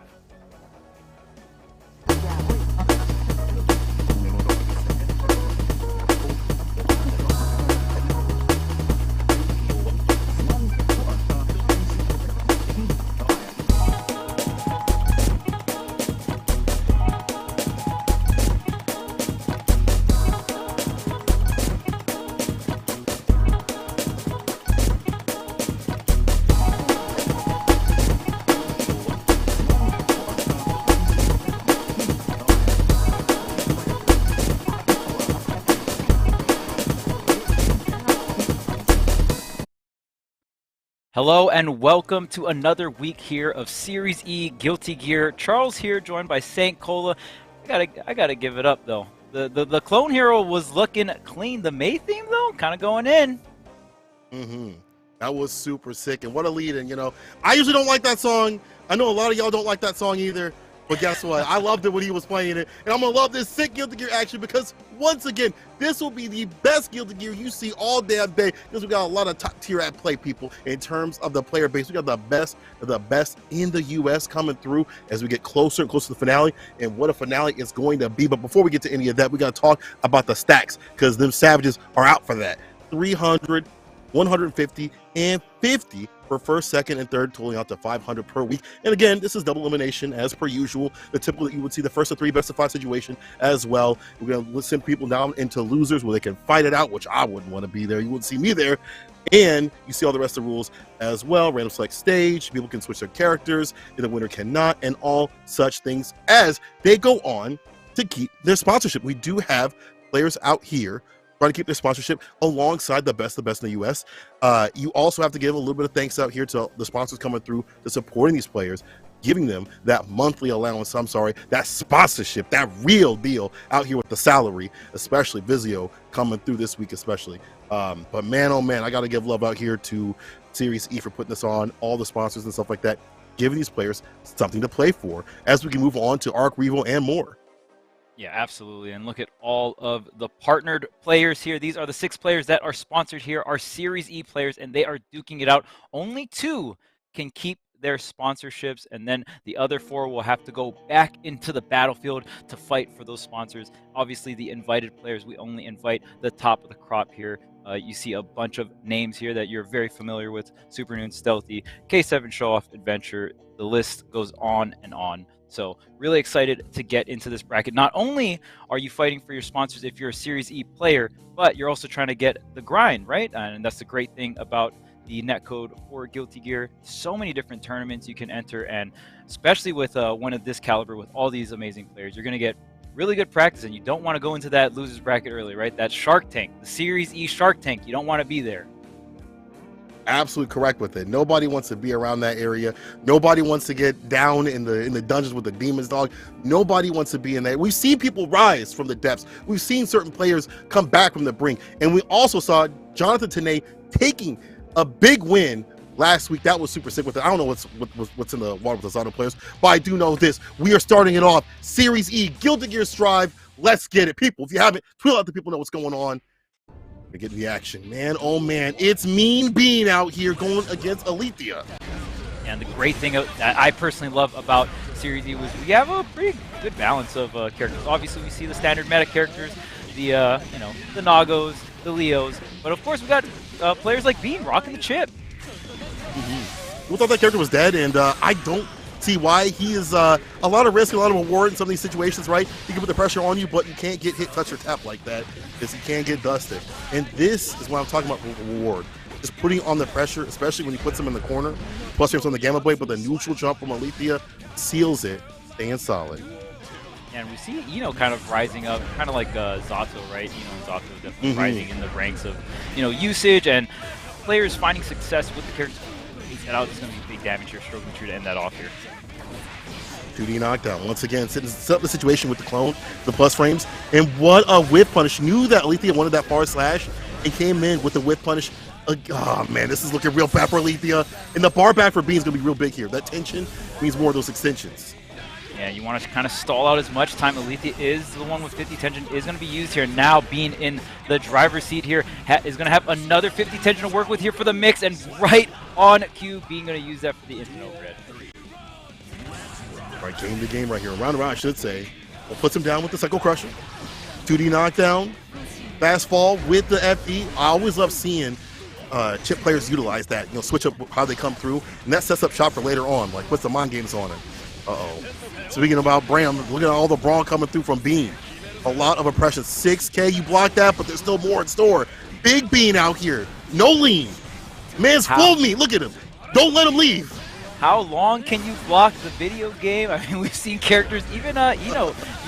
Hello and welcome to another week here of Series E Guilty Gear. Charles here, joined by Saint Cola. I gotta give it up though. The clone hero was looking clean. The May theme though, kind of going in. That was super sick, and what a lead-in. You know, I usually don't like that song. I know a lot of y'all don't like that song either. But guess what? I loved it when he was playing it, and I'm gonna love this sick Guilty Gear action because once again, this will be the best Guilty Gear you see all damn day because we got a lot of top tier at play, people. In terms of the player base, we got the best of the best in the U.S. coming through as we get closer and closer to the finale, and what a finale is going to be. But before we get to any of that, we got to talk about the stacks because them savages are out for that. 300, 150, and 50 for first, second, and third, totaling out to 500 per week. And again, this is double elimination as per usual. The typical that you would see the first of 3 best of 5 situation as well. We're going to send people down into losers where they can fight it out, which I wouldn't want to be there. You wouldn't see me there. And you see all the rest of the rules as well. Random select stage, people can switch their characters, and the winner cannot, and all such things as they go on to keep their sponsorship. We do have players out here trying to keep their sponsorship alongside the best in the U.S. You also have to give a little bit of thanks out here to the sponsors coming through to supporting these players, giving them that monthly allowance, that sponsorship, that real deal out here with the salary, especially Vizio coming through this week especially. But man, oh man, I got to give love out here to Series E for putting this on, all the sponsors and stuff like that, giving these players something to play for as we can move on to Arc, Revo, and more. Yeah, absolutely. And look at all of the partnered players here. These are the 6 players that are sponsored here, are Series E players, and they are duking it out. Only 2 can keep their sponsorships, and then the other 4 will have to go back into the battlefield to fight for those sponsors. Obviously, the invited players, we only invite the top of the crop here. You see a bunch of names here that you're very familiar with: Supernoon, Stealthy, K7 Show Off, Adventure. The list goes on and on. So really excited to get into this bracket. Not only are you fighting for your sponsors if you're a Series E player, but you're also trying to get the grind, right? And that's the great thing about the netcode for Guilty Gear. So many different tournaments you can enter, and especially with one of this caliber, with all these amazing players, you're going to get really good practice, and you don't want to go into that losers bracket early, right? That Shark Tank, the Series E Shark Tank, you don't want to be there. Absolutely correct with it. Nobody wants to be around that area. Nobody wants to get down in the dungeons with the demons, dog. Nobody wants to be in there. We've seen people rise from the depths. We've seen certain players come back from the brink, and we also saw Jonathan Tanay taking a big win last week. That was super sick with it. I don't know what's in the water with the Zano players, but I do know this: we are starting it off. Series E Guilty Gear Strive. Let's get it, people. If you haven't, tweet out the people know what's going on. Get the action, man. Oh man, it's Mean Bean out here going against Alethea. And the great thing that I personally love about Series E was we have a pretty good balance of characters. Obviously, we see the standard meta characters, the you know, the Nagos, the Leos, but of course we got players like Bean rocking the chip. We thought that character was dead, and I don't see why. He is a lot of risk, a lot of reward in some of these situations, right? He can put the pressure on you, but you can't get hit, touch, or tap like that because he can get dusted. And this is what I'm talking about for reward. Just putting on the pressure, especially when he puts him in the corner. Plus, he on the Gamma Blade, but the neutral jump from Alethea seals it, staying solid. And we see Eno kind of rising up, kind of like Zato, right? Zato is definitely rising in the ranks of, usage and players finding success with the characters. And out is going to be big damage here, struggling through to end that off here. 2D knockdown. Once again, sets up the situation with the clone, the plus frames. And what a whip punish. Knew that Alethea wanted that far slash and came in with the whip punish. Oh, man, this is looking real bad for Alethea. And the bar back for Bean is going to be real big here. That tension means more of those extensions. Yeah, you want to kind of stall out as much time. Alethea is the one with 50 tension, is going to be used here. Now Bean in the driver's seat here is going to have another 50 tension to work with here for the mix, and right on cue, Bean going to use that for the instant overhead. Right, game to game right here. Round to round, I should say. Well, puts him down with the Psycho Crusher. 2D knockdown. Fast fall with the FE. I always love seeing chip players utilize that, switch up how they come through, and that sets up shop for later on, like puts the mind games on it. Uh-oh. Speaking about Bram, look at all the brawn coming through from Bean. A lot of oppression. 6K, you block that, but there's still more in store. Big Bean out here. No lean. Man's fooled me. Look at him. Don't let him leave. How long can you block the video game? I mean, we've seen characters, even,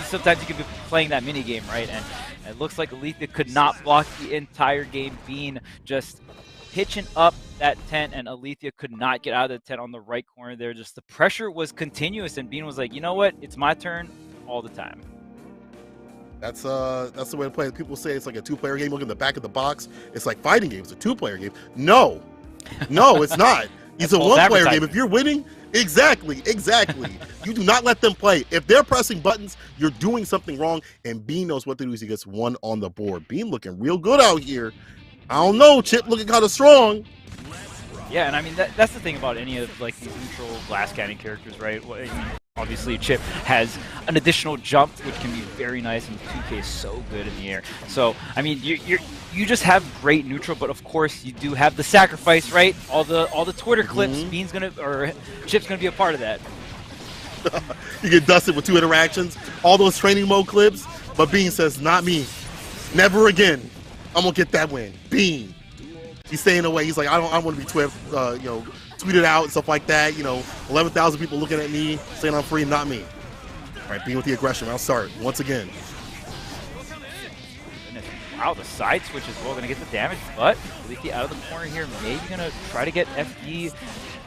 sometimes you could be playing that mini game, right? And it looks like Alethea could not block the entire game. Bean just hitching up that tent, and Alethea could not get out of the tent on the right corner there. Just the pressure was continuous, and Bean was like, you know what? It's my turn all the time. That's the way to play it. People say it's like a two-player game. Look in the back of the box. It's like fighting games. It's a two-player game. No, it's not. It's a one-player game. If you're winning, exactly. You do not let them play. If they're pressing buttons, you're doing something wrong, and Bean knows what to do as he gets one on the board. Bean looking real good out here. I don't know, Chip looking kind of strong. Yeah, and I mean, that's the thing about any of like these neutral glass cannon characters, right? Well, I mean, obviously, Chip has an additional jump, which can be very nice, and 2K is so good in the air. So, I mean, you just have great neutral, but of course, you do have the sacrifice, right? All the Twitter clips, Chip's gonna be a part of that. You get dusted with 2 interactions, all those training mode clips, but Bean says, not me, never again. I'm gonna get that win. Bean. He's staying away. He's like, I want to be tweeted out and stuff like that. 11,000 people looking at me, saying I'm free, not me. All right, Bean with the aggression. I'll start once again. Wow, the side switch as well, gonna get the damage, but Alethea out of the corner here, maybe gonna try to get FD.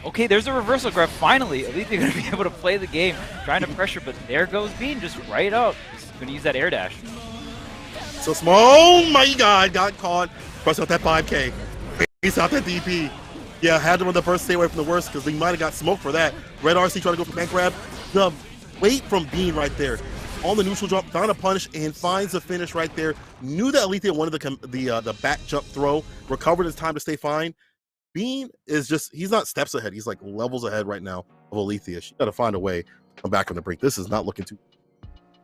Okay, there's a reversal grab. Finally, Alethea gonna be able to play the game, trying to pressure, but there goes Bean, just right up. He's gonna use that air dash. So small, oh my God, got caught. Press out that 5K. Face out that DP. Yeah, had to run the first, stay away from the worst, because they might have got smoked for that. Red RC trying to go for bank grab. The weight from Bean right there. On the neutral jump, found a punish, and finds the finish right there. Knew that Alethea wanted the back jump throw. Recovered his time to stay fine. Bean is just, he's not steps ahead. He's like levels ahead right now of Alethea. She got to find a way to come back from the brink. This is not looking too.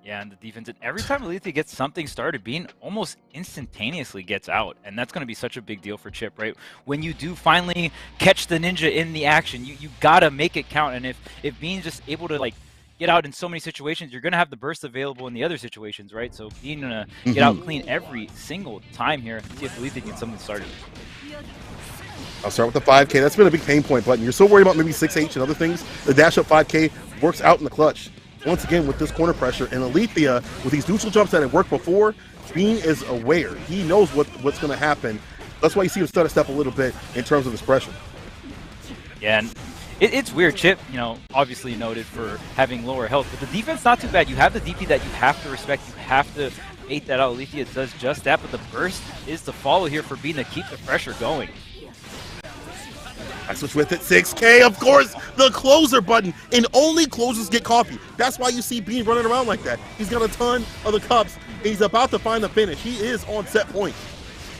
Yeah, and the defense, and every time Alethea gets something started, Bean almost instantaneously gets out, and that's going to be such a big deal for Chip, right? When you do finally catch the ninja in the action, you got to make it count, and if Bean's just able to, like, get out in so many situations, you're going to have the burst available in the other situations, right? So Bean going to get out clean every single time here, see if Alethea gets something started. I'll start with the 5K. That's been a big pain point button. You're so worried about maybe 6H and other things. The dash up 5K works out in the clutch. Once again, with this corner pressure, and Alethea, with these neutral jumps that had worked before, Bean is aware. He knows what's going to happen. That's why you see him stutter step a little bit in terms of his pressure. Yeah, and it's weird. Chip, obviously noted for having lower health, but the defense not too bad. You have the DP that you have to respect. You have to bait that out. Alethea does just that, but the burst is the follow here for Bean to keep the pressure going. I switch with it. 6K, of course, the closer button, and only closers get coffee. That's why you see Bean running around like that. He's got a ton of the cups, and he's about to find the finish. He is on set point.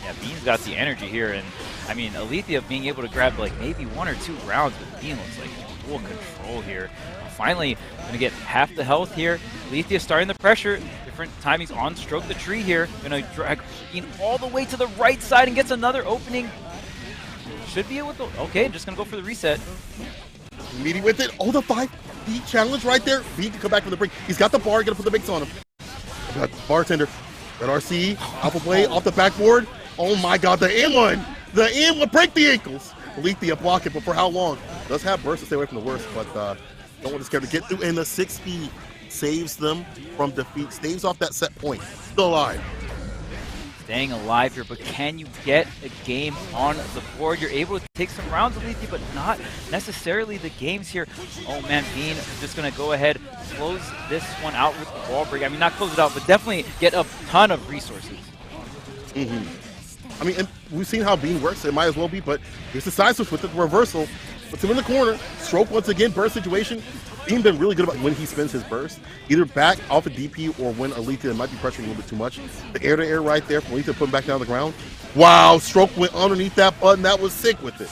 Yeah, Bean's got the energy here, and I mean, Alethea being able to grab like maybe 1 or 2 rounds, but Bean looks like full control here. Finally, gonna get half the health here. Alethea starting the pressure. Different timings on Stroke the Tree here. Gonna drag Bean all the way to the right side and gets another opening. Should be able to. Okay, just gonna go for the reset. Meeting with it. Oh, the 5D challenge right there. Bean can come back from the break. He's got the bar. Gonna put the mix on him. Got bartender. Red RC. Alpha play off the backboard. Oh my God, the in-one. The in-one. Break the ankles. Alethea block it, but for how long? Does have burst to stay away from the worst, but don't want this character to get through. And the 6 speed saves them from defeat. Staves off that set point. Still alive. Staying alive here, but can you get a game on the board? You're able to take some rounds, Alethea, but not necessarily the games here. Oh man, Bean is just gonna go ahead, close this one out with the wall break. I mean, not close it out, but definitely get a ton of resources. I mean, and we've seen how Bean works. It might as well be, but here's the side switch with the reversal. Puts him in the corner. Stroke once again, burst situation. Bean been really good about when he spins his burst, either back off a DP or when Alethea might be pressuring a little bit too much. The air-to-air right there from Alethea putting back down the ground. Wow, Stroke went underneath that button. That was sick with it.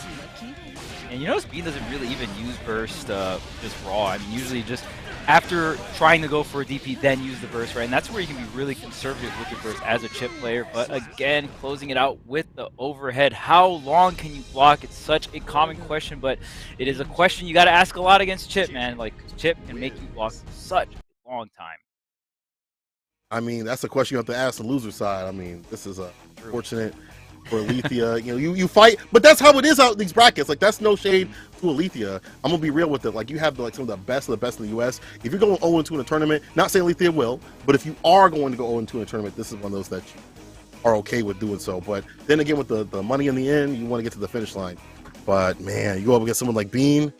And you notice Bean doesn't really even use burst just raw. I mean, usually just after trying to go for a DP, then use the burst, right? And that's where you can be really conservative with your burst as a chip player. But again, closing it out with the overhead. How long can you block? It's such a common question, but it is a question you got to ask a lot against Chip, man. Like, Chip can make you block such a long time. I mean, that's a question you have to ask the loser side. I mean, this is unfortunate for Alethea. You know, you fight, but that's how it is out in these brackets. Like, that's no shade to Alethea. I'm gonna be real with it. Like, you have like some of the best in the US. If you're going 0-2 in a tournament, not saying Alethea will, but if you are going to go 0-2 in a tournament, this is one of those that you are okay with doing so. But then again, with the money in the end, you want to get to the finish line. But man, you go up against someone like Bean,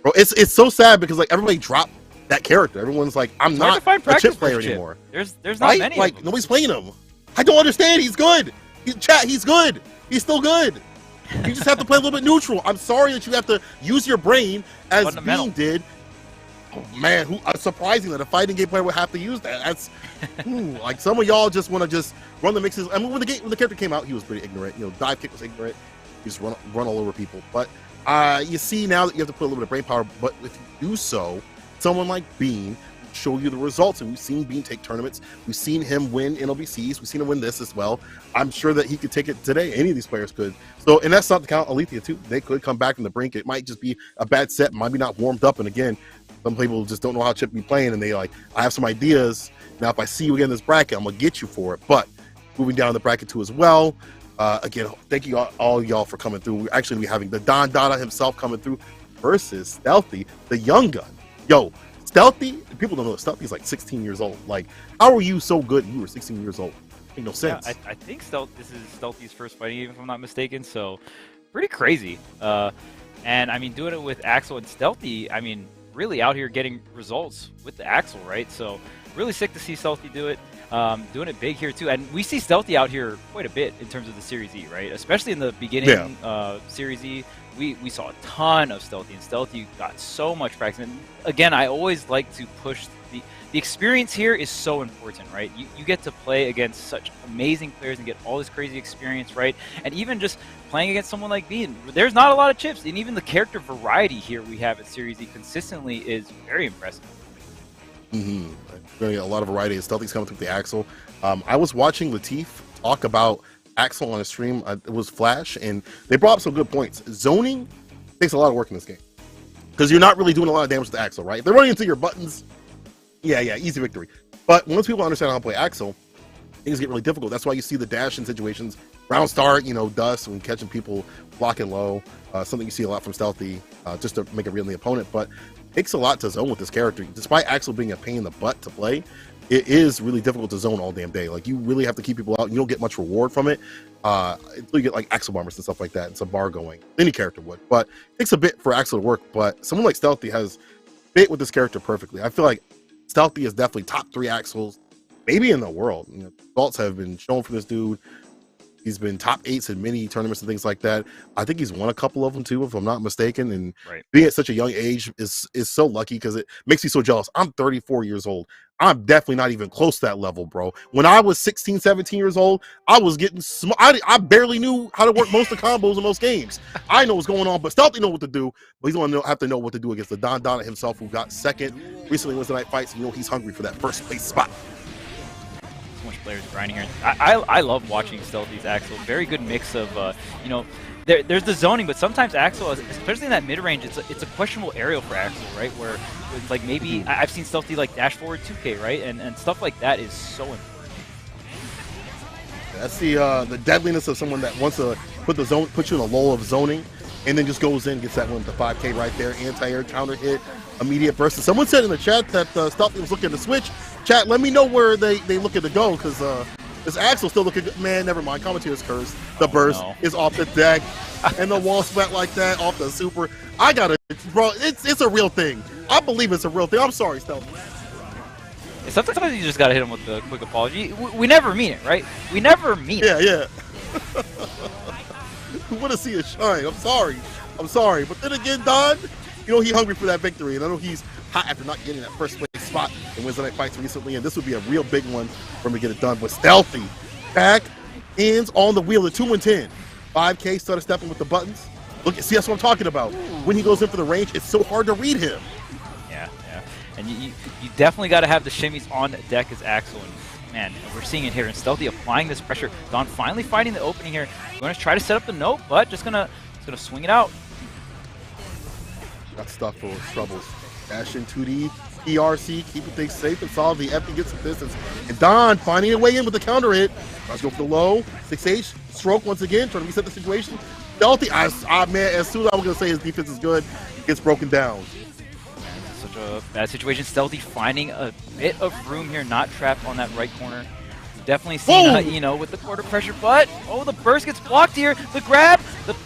bro. It's so sad because like everybody dropped that character. Everyone's like, I'm not a chip player anymore. There's not many. Like nobody's playing him. I don't understand. He's good. He's good. He's still good. You just have to play a little bit neutral. I'm sorry that you have to use your brain as Bean did. Oh man, surprising that a fighting game player would have to use that. That's like some of y'all just want to just run the mixes. I mean, when the character came out, he was pretty ignorant. You know, dive kick was ignorant. He just run all over people. But you see now that you have to put a little bit of brain power. But if you do so, someone like Bean show you the results, and we've seen Bean take tournaments. We've seen him win NLBCs. We've seen him win this as well. I'm sure that he could take it today. Any of these players could. So, and that's not to count Alethea too. They could come back from the brink. It might just be a bad set, might be not warmed up. And again, some people just don't know how Chip be playing, and they like, I have some ideas. Now, if I see you again in this bracket, I'm gonna get you for it. But moving down the bracket too as well. Again, thank you all y'all for coming through. We're actually having the Don Dada himself coming through versus Stealthy, the young gun. Yo, Stealthy, people don't know Stealthy's like 16 years old. Like, how are you so good? You were 16 years old. Make no sense. Yeah, I think this is Stealthy's first fighting game, if I'm not mistaken. So, pretty crazy. And I mean, doing it with Axel and Stealthy, I mean, really out here getting results with the Axel, right? So, really sick to see Stealthy do it. Doing it big here too, and we see Stealthy out here quite a bit in terms of the Series E, right? Especially in the beginning Series E, we saw a ton of Stealthy, and Stealthy got so much practice. And again, I always like to push the experience here is so important, right? You get to play against such amazing players and get all this crazy experience, right? And even just playing against someone like Bean, there's not a lot of chips, and even the character variety here we have at Series E consistently is very impressive. A lot of variety. Stealthy's coming through the Axel. I was watching Latif talk about Axel on a stream. It was Flash, and they brought up some good points. Zoning takes a lot of work in this game because you're not really doing a lot of damage to the Axel, right? If they're running into your buttons, yeah, easy victory. But once people understand how to play Axel, things get really difficult. That's why you see the dash in situations, round start, dust when catching people blocking low. Something you see a lot from Stealthy, just to make it real in the opponent. But it takes a lot to zone with this character. Despite Axel being a pain in the butt to play, it is really difficult to zone all damn day. Like, you really have to keep people out. You don't get much reward from it until you get like Axel bombers and stuff like that and some bar going. Any character would, but it takes a bit for Axel to work. But someone like Stealthy has fit with this character perfectly. I feel like Stealthy is definitely top 3 Axels, maybe in the world. Results have been shown for this dude. He's been top 8s in many tournaments and things like that. I think he's won a couple of them too, if I'm not mistaken. And being at such a young age is so lucky because it makes me so jealous. I'm 34 years old. I'm definitely not even close to that level, bro. When I was 16, 17 years old, I was getting I barely knew how to work most of the combos in most games. I know what's going on, but Stealthy know what to do. But he's going to have to know what to do against the Don Donna himself, who got second recently Wednesday night fights. You know he's hungry for that first place spot. So much players grinding here. I love watching Stealthy's Axel. Very good mix of you know. There's the zoning, but sometimes Axel, especially in that mid-range, it's a questionable aerial for Axel, right? Where it's like maybe I've seen Stealthy like dash forward 2K, right? And stuff like that is so important. That's the deadliness of someone that wants to put you in a lull of zoning, and then just goes in, gets that one with the 5K right there, anti-air counter hit, immediate burst. And someone said in the chat that Stealthy was looking to switch. Chat, let me know where they looking to go, because this Axel still looking good. Man, never mind. Commentator's curse. The burst is off the deck, and the wall sweat like that off the super. I gotta, bro. It's a real thing. I believe it's a real thing. I'm sorry, Stealthy. Sometimes you just gotta hit him with the quick apology. We never mean it, right? We never mean it. Yeah. Who want to see it shine? I'm sorry. But then again, Don, you know he's hungry for that victory, and I know he's hot after not getting that first place spot in Wednesday night fights recently, and this would be a real big one for him to get it done. But Stealthy back ends on the wheel, the 2 and 10. 5K started stepping with the buttons. Look, see, that's what I'm talking about. When he goes in for the range, it's so hard to read him. Yeah. And you definitely got to have the shimmies on deck as Axel. And man, we're seeing it here. And Stealthy applying this pressure. Don finally finding the opening here. Going to try to set up the note, but just gonna swing it out. Got stuff for troubles. Dash in 2D, PRC, keeping things safe and solid. The FD gets some distance. And Don finding a way in with the counter hit. Let's go for the low. 6H, stroke once again, trying to reset the situation. Stealthy, man, as soon as I was going to say his defense is good, gets broken down. Such a bad situation. Stealthy finding a bit of room here, not trapped on that right corner. Definitely seen, you know, with the quarter pressure, but the burst gets blocked here. The grab,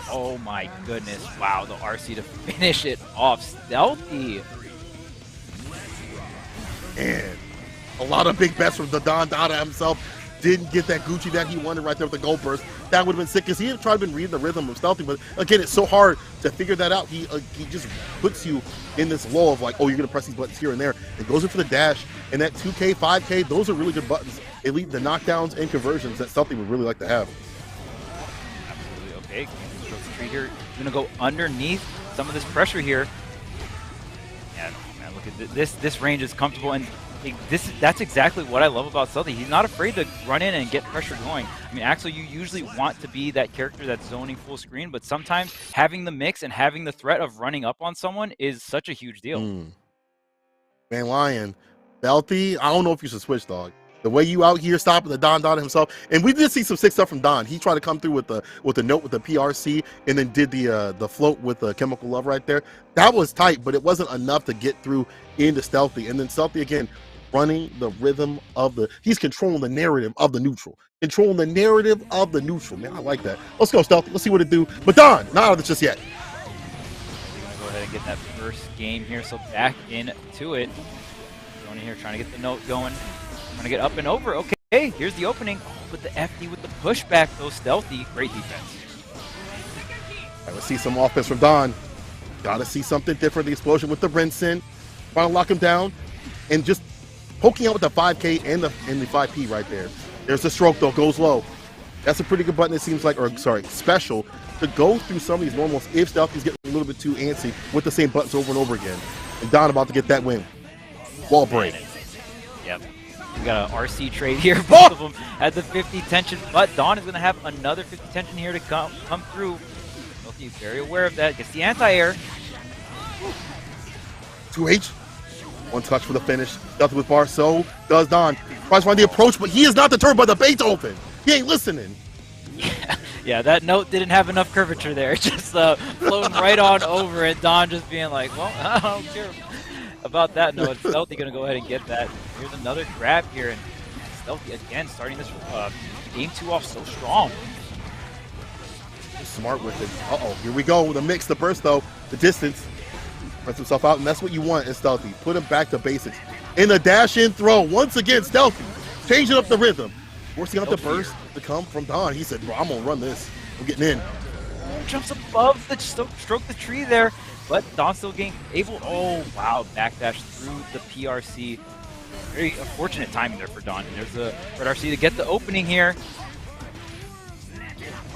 oh my goodness, wow, the RC to finish it off. Stealthy. And a lot of big bets from the Don Dada himself. Didn't get that Gucci that he wanted right there with the gold burst. That would have been sick because he had tried to read the rhythm of Stealthy, but again, it's so hard to figure that out. He just puts you in this lull of like, oh, you're going to press these buttons here and there. It goes in for the dash, and that 2K, 5K, those are really good buttons. They lead the knockdowns and conversions that Stealthy would really like to have. Absolutely. Okay, straight here. He's going to go underneath some of this pressure here. Yeah, man, look at this. This range is comfortable, and that's exactly what I love about Stealthy. He's not afraid to run in and get pressure going. I mean, Axel, you usually want to be that character that's zoning full screen, but sometimes having the mix and having the threat of running up on someone is such a huge deal. Man, Lion, Stealthy, I don't know if you should switch, dog. The way you out here stopping the Don Dada himself, and we did see some sick stuff from Don. He tried to come through with the note with the PRC, and then did the float with the Chemical Love right there. That was tight, but it wasn't enough to get through into Stealthy. And then Stealthy again, running the rhythm of he's controlling the narrative of the neutral. Controlling the narrative of the neutral. Man, I like that. Let's go, Stealthy. Let's see what it do. But Don, not out of it just yet. He's going to go ahead and get that first game here, so back into it. Going in here, trying to get the note going. Trying to get up and over. Okay, here's the opening. With the FD with the pushback, though, Stealthy. Great defense. All right, let's see some offense from Don. Got to see something different. The explosion with the Rinsen. Trying to lock him down. And just poking out with the 5K and the 5P right there. There's the stroke, though. Goes low. That's a pretty good button, it seems like, or sorry, special, to go through some of these normals if Stealthy's getting a little bit too antsy with the same buttons over and over again. And Don about to get that win. Wall break. Yep. We got an RC trade here. Both of them at the 50 tension, but Don is going to have another 50 tension here to come through. Stealthy is very aware of that. Gets the anti-air. 2H. One touch for the finish. Stealthy with bar. So does Don. Tries to find the approach, but he is not deterred by the Beethoven. He ain't listening. Yeah, that note didn't have enough curvature there. Just floating right on over it. Don just being like, well, I don't care about that note. Stealthy going to go ahead and get that. Here's another grab here. And Stealthy again starting this game 2 off so strong. Smart with it. Uh-oh, here we go. The mix, the burst, though. The distance. Press himself out, and that's what you want in Stealthy. Put him back to basics. In the dash-in throw, once again, Stealthy. Changing up the rhythm. forcing out the burst to come from Don. He said, bro, I'm going to run this. I'm getting in. Jumps above the stroke the tree there, but Don still able. Oh wow, backdash through the PRC. Very unfortunate timing there for Don. There's the Red RC to get the opening here.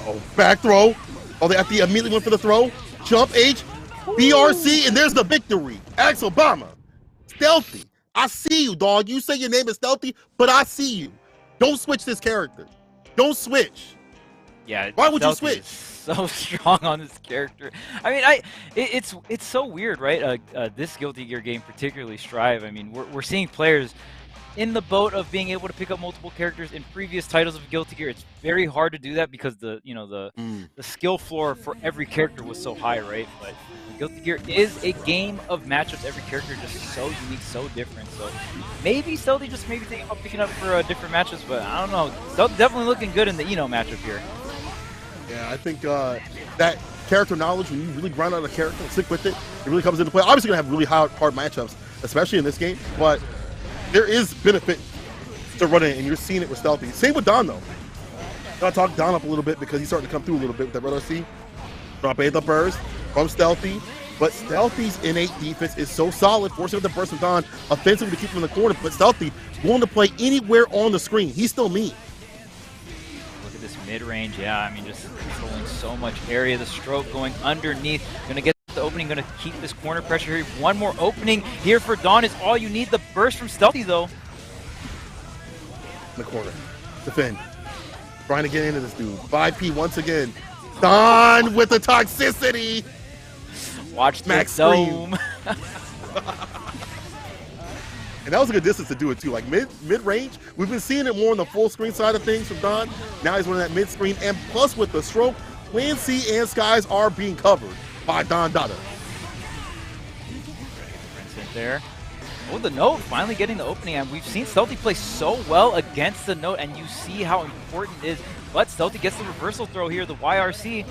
Oh, back throw. Oh, they immediately went for the throw. Jump H, BRC, and there's the victory. Axe Obama, Stealthy. I see you, dog. You say your name is Stealthy, but I see you. Don't switch this character. Don't switch. Yeah. Why would you Stealthy switch? So strong on this character. I mean, it's so weird, right? This Guilty Gear game, particularly Strive. I mean, we're seeing players in the boat of being able to pick up multiple characters. In previous titles of Guilty Gear, it's very hard to do that because the skill floor for every character was so high, right? But Guilty Gear is a game of matchups. Every character just so unique, so different. So maybe Stealthy just maybe thinking about picking up for different matches, but I don't know. Stealthy definitely looking good in the matchup here. Yeah, I think that character knowledge, when you really grind out a character and stick with it, it really comes into play. Obviously, going to have really hard matchups, especially in this game, but there is benefit to running it, and you're seeing it with Stealthy. Same with Don, though. Gotta talk Don up a little bit because he's starting to come through a little bit with that Red RC. Drop A the burst from Stealthy, but Stealthy's innate defense is so solid, forcing up the burst from Don offensively to keep him in the corner, but Stealthy willing to play anywhere on the screen. He's still mean. Look at this mid-range, yeah, I mean, just controlling so much area. The stroke going underneath, gonna get the opening, gonna keep this corner pressure here. One more opening here for Don is all you need. The burst from Stealthy, though. In the corner, defend. Trying to get into this dude. 5P once again. Don with the toxicity. Watch Max the dome. And that was a good distance to do it too. Like mid-range, we've been seeing it more on the full screen side of things from Don. Now he's running that mid-screen, and plus with the stroke, Land, Sea, and Skies are being covered by Don Dada. Vincent there. Oh, the note finally getting the opening, and we've seen Stealthy play so well against the note, and you see how important it is. But Stealthy gets the reversal throw here, the YRC.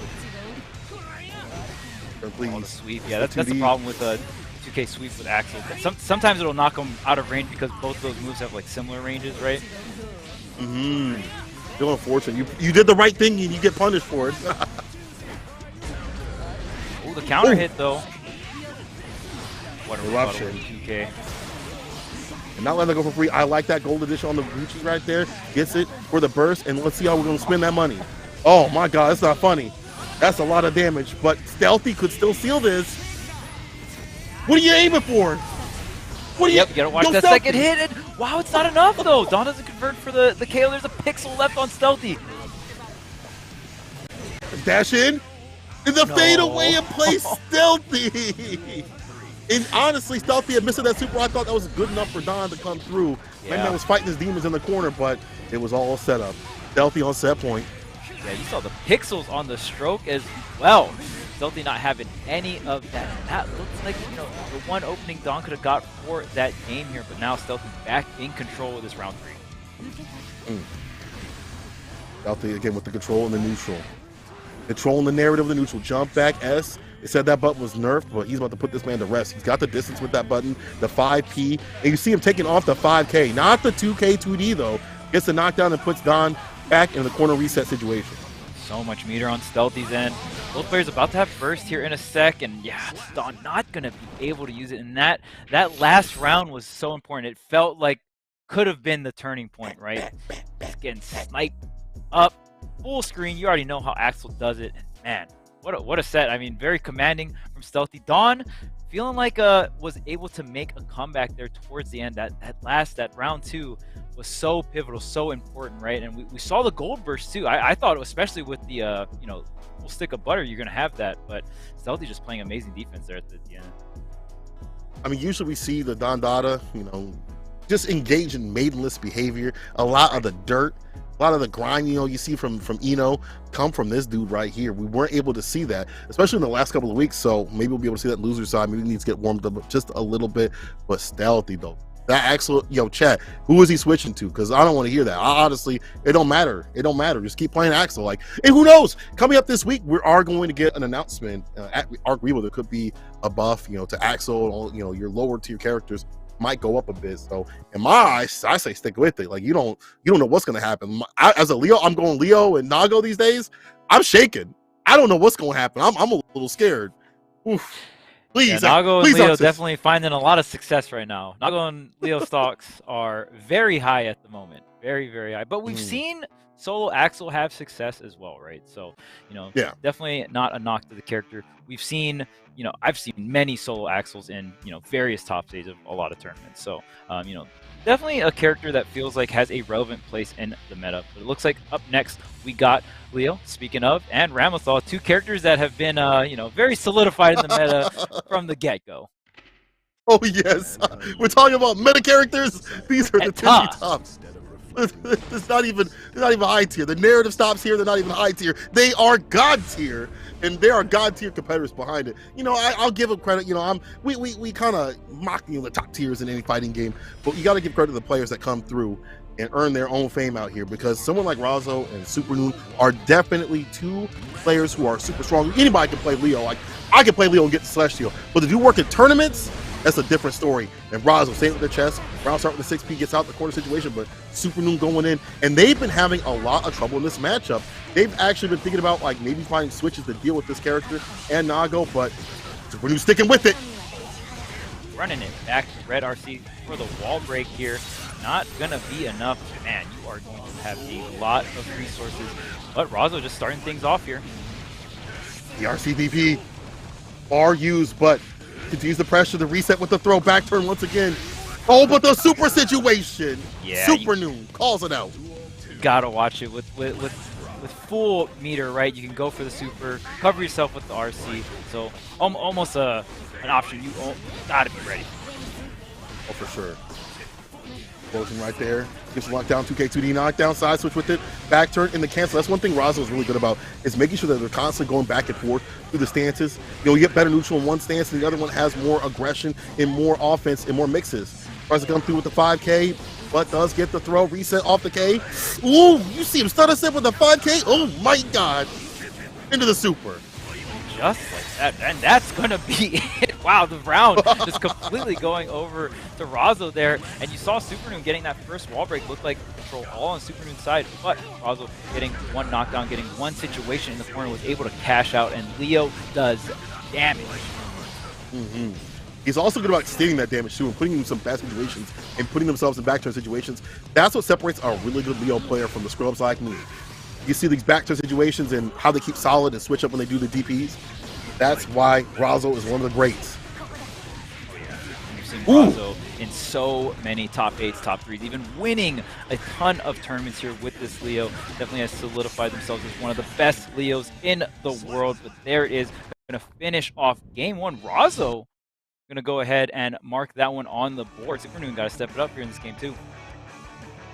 Please. Oh, the sweep. Yeah, that's the problem with a 2K sweep with Axel. Sometimes it'll knock him out of range because both those moves have like similar ranges, right? Mm-hmm. Still unfortunate. You did the right thing and you get punished for it. Oh, the counter hit though. What a eruption. 2K. And not letting it go for free. I like that gold edition on the Gucci right there. Gets it for the burst, and let's see how we're going to spend that money. Oh my God, that's not funny. That's a lot of damage, but Stealthy could still seal this. What are you aiming for? What are you? Yep, you gotta watch that Stealthy. second hit. And, wow, it's not enough though. Don doesn't convert for the KO. There's a pixel left on Stealthy. Dash in. And the fade away and play Stealthy. And honestly, Stealthy had missed that super. I thought that was good enough for Don to come through. Yeah. Man was fighting his demons in the corner, but it was all set up. Stealthy on set point. Yeah, you saw the pixels on the stroke as well. Stealthy not having any of that. That looks like, the one opening Don could have got for that game here, but now Stealthy back in control of this round 3. Stealthy again with the control and the neutral. Controlling the narrative of the neutral. Jump back S. They said that button was nerfed, but he's about to put this man to rest. He's got the distance with that button, the 5P, and you see him taking off the 5K. Not the 2K 2D though. Gets the knockdown and puts Don back in the corner reset situation. So much meter on Stealthy's end. Both players about to have burst here in a sec, and yeah, Don not gonna be able to use it. And that last round was so important. It felt like could have been the turning point, right? Just getting sniped up, full screen. You already know how Axel does it. And man, what a set. I mean, very commanding from Stealthy. Don feeling like was able to make a comeback there towards the end. That round 2 was so pivotal, so important, right? And we saw the gold burst too. I thought, especially with the full stick of butter, you're gonna have that, but Stealthy just playing amazing defense there at the end. I mean, usually we see the Don Dada, just engage in maidenless behavior. A lot of the dirt, a lot of the grind, you see from Eno come from this dude right here. We weren't able to see that, especially in the last couple of weeks. So maybe we'll be able to see that loser side. Maybe he needs to get warmed up just a little bit, but Stealthy though. That Axel, chat, who is he switching to? Because I don't want to hear that. Honestly, it don't matter. It don't matter. Just keep playing Axel. And who knows? Coming up this week, we are going to get an announcement at Arc Revo. There could be a buff, to Axel. Your lower tier characters might go up a bit. So in my eyes, I say stick with it. Like you don't know what's gonna happen. As a Leo, I'm going Leo and Nago these days. I'm shaking. I don't know what's gonna happen. I'm a little scared. Oof. Please, yeah, Nago please and Leo Arceus. definitely finding a lot of success right now. Nago and Leo stocks are very high at the moment. Very, very high. But we've seen Solo Axel have success as well, right? So, Yeah. definitely not a knock to the character. We've seen, I've seen many Solo Axels in, various top stages of a lot of tournaments. So, definitely a character that feels like has a relevant place in the meta. But it looks like up next we got Leo, speaking of, and Ramothal, two characters that have been, very solidified in the meta from the get-go. Oh yes, we're talking about meta characters. These are the tippy tops. It's not even high tier. The narrative stops here. They're not even high tier. They are god tier, and there are god tier competitors behind it. I'll give them credit. We kind of mock the top tiers in any fighting game, but you got to give credit to the players that come through and earn their own fame out here, because someone like Razo and Super Noon are definitely two players who are super strong. Anybody can play Leo. Like I can play Leo and get the Celestial, but to do work in tournaments, that's a different story. And Razo, same with the chest. Round start with the 6P, gets out the corner situation, but Super Noon going in. And they've been having a lot of trouble in this matchup. They've actually been thinking about like maybe finding switches to deal with this character and Nago, but Super Noon sticking with it. Running it back to Red RC for the wall break here. Not gonna be enough. Man, you are going to have a lot of resources. But Razo just starting things off here. The RCVP are used, but continues the pressure, the reset with the throw, back turn once again. Oh, but the super situation. Yeah, Super Noon calls it out. Gotta watch it with full meter, right? You can go for the super, cover yourself with the RC. So almost an option you gotta be ready. Oh, for sure. Closing right there. Gets locked down, 2K2D knockdown, side switch with it, back turn in the cancel. That's one thing Razo is really good about, is making sure that they're constantly going back and forth through the stances. You get better neutral in one stance, and the other one has more aggression and more offense and more mixes. Tries to come through with the 5K, but does get the throw, reset off the K. Ooh, you see him stutter step with the 5K? Oh my God. Into the super. Just like that, and that's gonna be it. Wow, the round just completely going over to Razo there, and you saw Super Noon getting that first wall break. Looked like control all on Super Noon's side, but Razo getting one knockdown, getting one situation in the corner, was able to cash out, and Leo does damage. He's also good about extending that damage too, and putting him in some bad situations and putting themselves in back turn situations. That's what separates a really good Leo player from the scrubs like me. You see these back turn situations and how they keep solid and switch up when they do the DPs. That's why Razo is one of the greats. You've seen Razo in so many top 8s, top 3s, even winning a ton of tournaments here with this Leo. Definitely has solidified themselves as one of the best Leos in the world. But there it is, going to finish off game 1. Razo going to go ahead and mark that one on the board. Super Noon got to step it up here in this game too.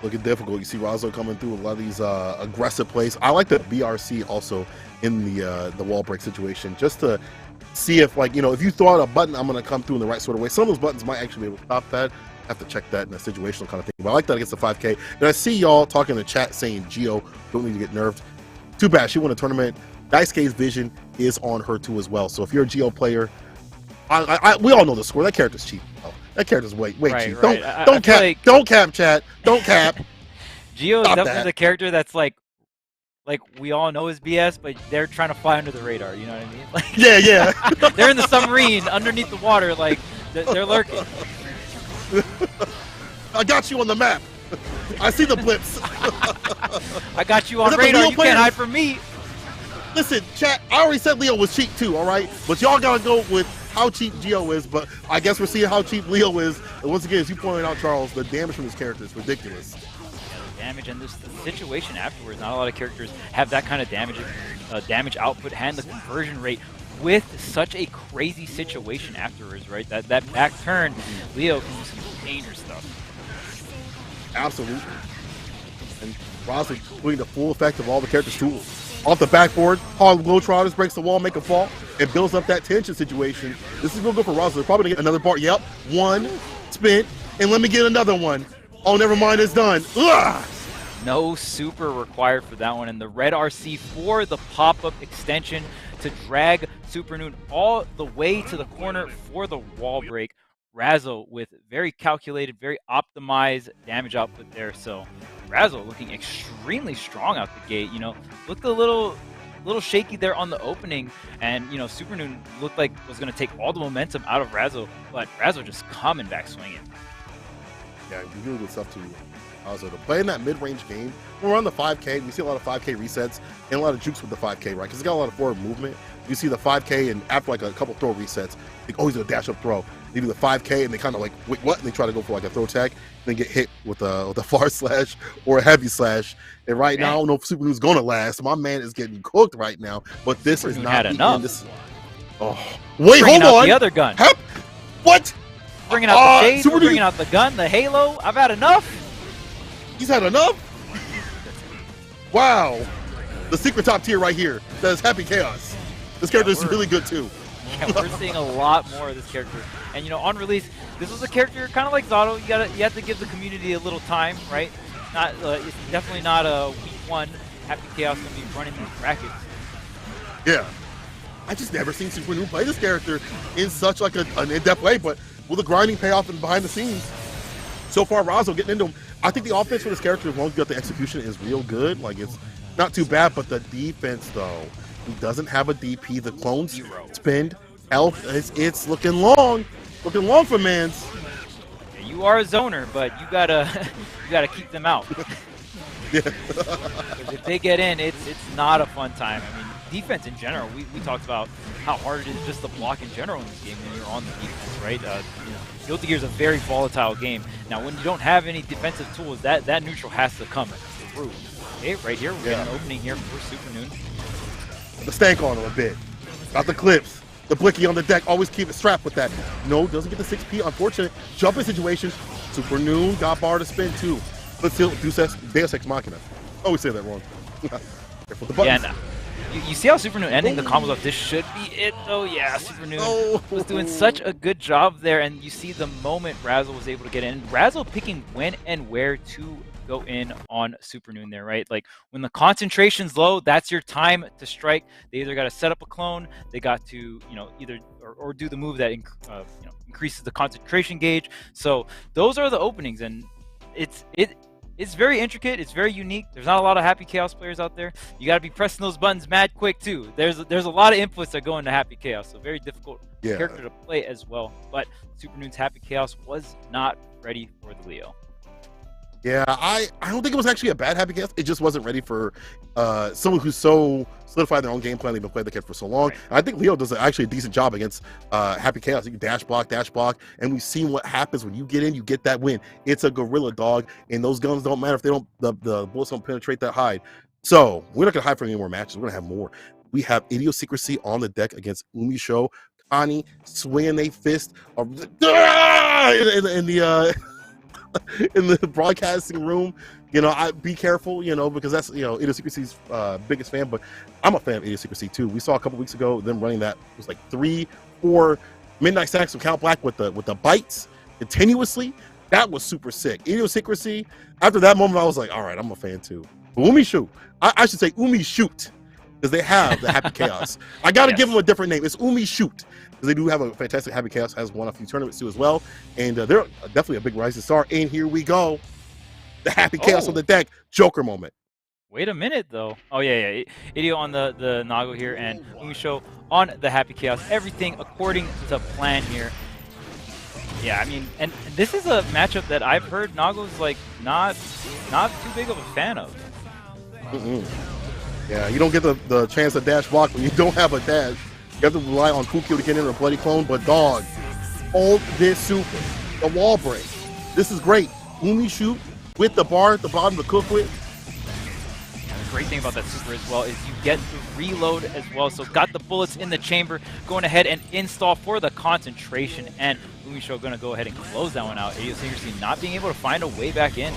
Looking difficult. You see Razo coming through with a lot of these aggressive plays. I like the BRC also in the wall break situation, just to see if, like, if you throw out a button, I'm going to come through in the right sort of way. Some of those buttons might actually be able to stop that. I have to check that in a situational kind of thing. But I like that against the 5K. And I see y'all talking in the chat saying Geo don't need to get nerfed. Too bad. She won a tournament. Daisuke's vision is on her too as well. So if you're a Geo player, we all know the score. That character's cheap. Oh, that character's way cheap. Right. Don't cap. Don't cap, chat. Don't cap. Geo is definitely the character that's like we all know is BS, but they're trying to fly under the radar. You know what I mean? Like, yeah. They're in the submarine underneath the water, like they're lurking. I got you on the map. I see the blips. I got you on radar. You can't hide from me. Listen, chat. I already said Leo was cheap too. All right, but y'all gotta go with how cheap Geo is. But I guess we're seeing how cheap Leo is. And once again, as you pointed out, Charles, the damage from this character is ridiculous. Damage and the situation afterwards. Not a lot of characters have that kind of damage output and the conversion rate with such a crazy situation afterwards, right? That back turn, Leo can do some dangerous stuff. Absolutely. And Razo doing the full effect of all the characters' tools. Off the backboard, hard Globetrotters breaks the wall, make a fall, and builds up that tension situation. This is real good for Razo. They're probably gonna get another part. Yep, one spent, and let me get another one. Oh, never mind, it's done. Ugh! No super required for that one, and the red RC for the pop-up extension to drag Super Noon all the way to the corner for the wall break. Razzle with very calculated, very optimized damage output there. So Razzle looking extremely strong out the gate. You know, looked a little shaky there on the opening, and you know, Supernoon looked like was going to take all the momentum out of Razzle, but Razzle just coming back swinging. Yeah, really good stuff too. So to play in that mid-range game, when we're on the 5K, we see a lot of 5K resets and a lot of jukes with the 5K, right? Because it's got a lot of forward movement. You see the 5K, and after like a couple throw resets, they always do a dash-up throw. They do the 5K, and they kind of like, wait, what? And they try to go for like a throw tag, and then get hit with a far slash or a heavy slash. And right now, I don't know if Supernoon's going to last. My man is getting cooked right now, but this is not had enough. Oh, wait, Bringing hold out on. the other gun. What? Bringing out the shades, bringing out the gun, the halo. I've had enough. He's had enough? Wow. The secret top tier right here. That is Happy Chaos. This character is really good too. Yeah, we're seeing a lot more of this character. And you know, on release, this was a character kind of like Zato. You have to give the community a little time, right? Not it's definitely not a week one. Happy Chaos gonna be running these brackets. Yeah. I just never seen Supernoon play this character in such like an in-depth way, but will the grinding pay off in behind the scenes? So far, Razo getting into him. I think the offense for this character, as long as you got the execution, is real good. Like, it's not too bad, but the defense, though, he doesn't have a DP. The clones spend health. It's looking long. Looking long for Mans. Yeah, you are a zoner, but you gotta keep them out. Yeah. If they get in, it's not a fun time. I mean, defense in general, we talked about how hard it is just to block in general in this game when you're on the defense, right? You know, Guilty Gear is a very volatile game. Now, when you don't have any defensive tools, that neutral has to come through. Okay, right here, we're getting an opening here for Supernoon. The stank on him a bit. Got the clips. The blicky on the deck. Always keep it strapped with that. No, doesn't get the 6P. Unfortunate. Jumping situation. Supernoon got bar to spin too. But still, Deus Ex Machina. Always say that wrong. Careful with the buttons. Yeah, no. You see how Supernoon ending the combos off? This should be it, though. Yeah, Supernoon was doing such a good job there, and you see the moment Razzle was able to get in. Razzle picking when and where to go in on Supernoon there, right? Like, when the concentration's low, that's your time to strike. They either got to set up a clone, they got to, you know, either or do the move that increases the concentration gauge. So those are the openings, and it's very intricate. It's very unique. There's not a lot of Happy Chaos players out there. You got to be pressing those buttons mad quick too. There's a lot of inputs that go into Happy Chaos, so very difficult character to play as well. But Supernoon's Happy Chaos was not ready for the Leo. Yeah, I don't think it was actually a bad Happy Chaos. It just wasn't ready for someone who's so solidified their own game plan. They've been playing the character for so long. Right. I think Leo does actually a decent job against Happy Chaos. You can dash block, and we've seen what happens when you get in. You get that win. It's a gorilla dog, and those guns don't matter if they don't. The bullets don't penetrate that hide. So we're not gonna hide for any more matches. We're gonna have more. We have Idiosyncrasy on the deck against Umisho. Connie swinging a fist in the in the broadcasting room. You know, I be careful, you know, because that's, you know, Idiosyncrasy's biggest fan, but I'm a fan of Idiosyncrasy too. We saw a couple weeks ago them running that, it was like 3-4 Midnight Stacks of Count Black with the bites continuously. That was super sick. Idiosyncrasy, after that moment, I was like, all right, I'm a fan too. But Umi Shoot, I should say Umi Shoot, because they have the Happy Chaos. I got to give them a different name. It's Umi Shoot, because they do have a fantastic Happy Chaos, has won a few tournaments too as well, and they're definitely a big rising star. And here we go, the Happy Chaos on the deck, Joker moment. Wait a minute though. Oh yeah. Idio on the Nago here, and Umisho on the Happy Chaos. Everything according to plan here. Yeah, I mean, and this is a matchup that I've heard Nago's like not too big of a fan of. Yeah, you don't get the chance to dash block when you don't have a dash. You have to rely on Kukio to get in or a bloody clone, but dog, hold this super. The wall break. This is great. Umi Shoot with the bar at the bottom to cook with. The great thing about that super as well is you get to reload as well. So got the bullets in the chamber, going ahead and install for the concentration, and Umisho going to go ahead and close that one out. Idiosyncrasy not being able to find a way back in.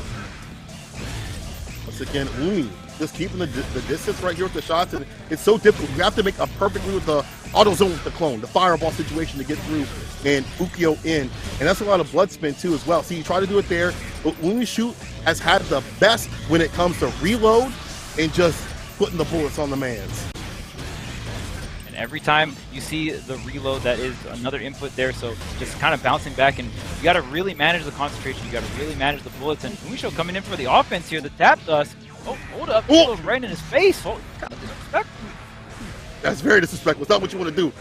Once again, Umi just keeping the distance right here with the shots, and it's so difficult. You have to make a perfect move with the auto zone with the clone, the fireball situation to get through, and Ukio in, and that's a lot of blood spin too as well. See, you try to do it there, but Umi Shoot has had the best when it comes to reload and just putting the bullets on the mans. And every time you see the reload, that is another input there. So just kind of bouncing back, and you got to really manage the concentration. You got to really manage the bullets. And Umisho coming in for the offense here. The tap dust. Oh, hold up! Oh. Right in his face. Oh, kind of disrespectful. That's very disrespectful. It's not what you want to do.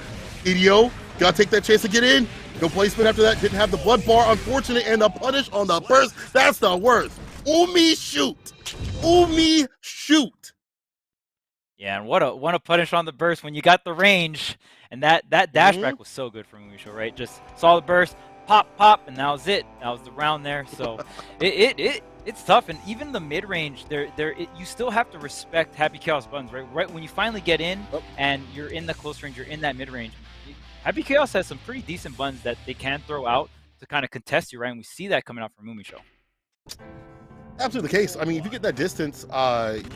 Idio, gotta take that chance to get in. No placement after that. Didn't have the blood bar, unfortunate, and the punish on the burst. That's the worst. Umi shoot. Umi shoot. Yeah, and what a punish on the burst when you got the range, and that dash back was so good from Umisho, right? Just saw the burst, pop, pop, and that was it. That was the round there. So it's tough, and even the mid range, you still have to respect Happy Chaos buttons, right? Right when you finally get in and you're in the close range, you're in that mid range. Happy Chaos has some pretty decent buttons that they can throw out to kind of contest you, right? And we see that coming out from Umisho. Absolutely the case. I mean, if you get that distance,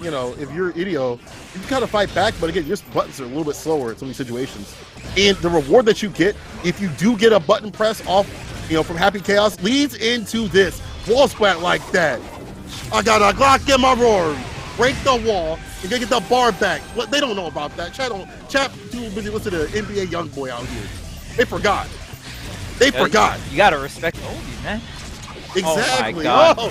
you know, if you're Idio, you can kind of fight back, but again, your buttons are a little bit slower in some of these situations. And the reward that you get, if you do get a button press off, you know, from Happy Chaos, leads into this wall splat like that. I got a Glock in my roar, break the wall, and get the bar back. What they don't know about that. Chat too busy listening to NBA YoungBoy out here. They forgot. They forgot. You gotta respect the oldies, man. Exactly. Oh my God. Oh.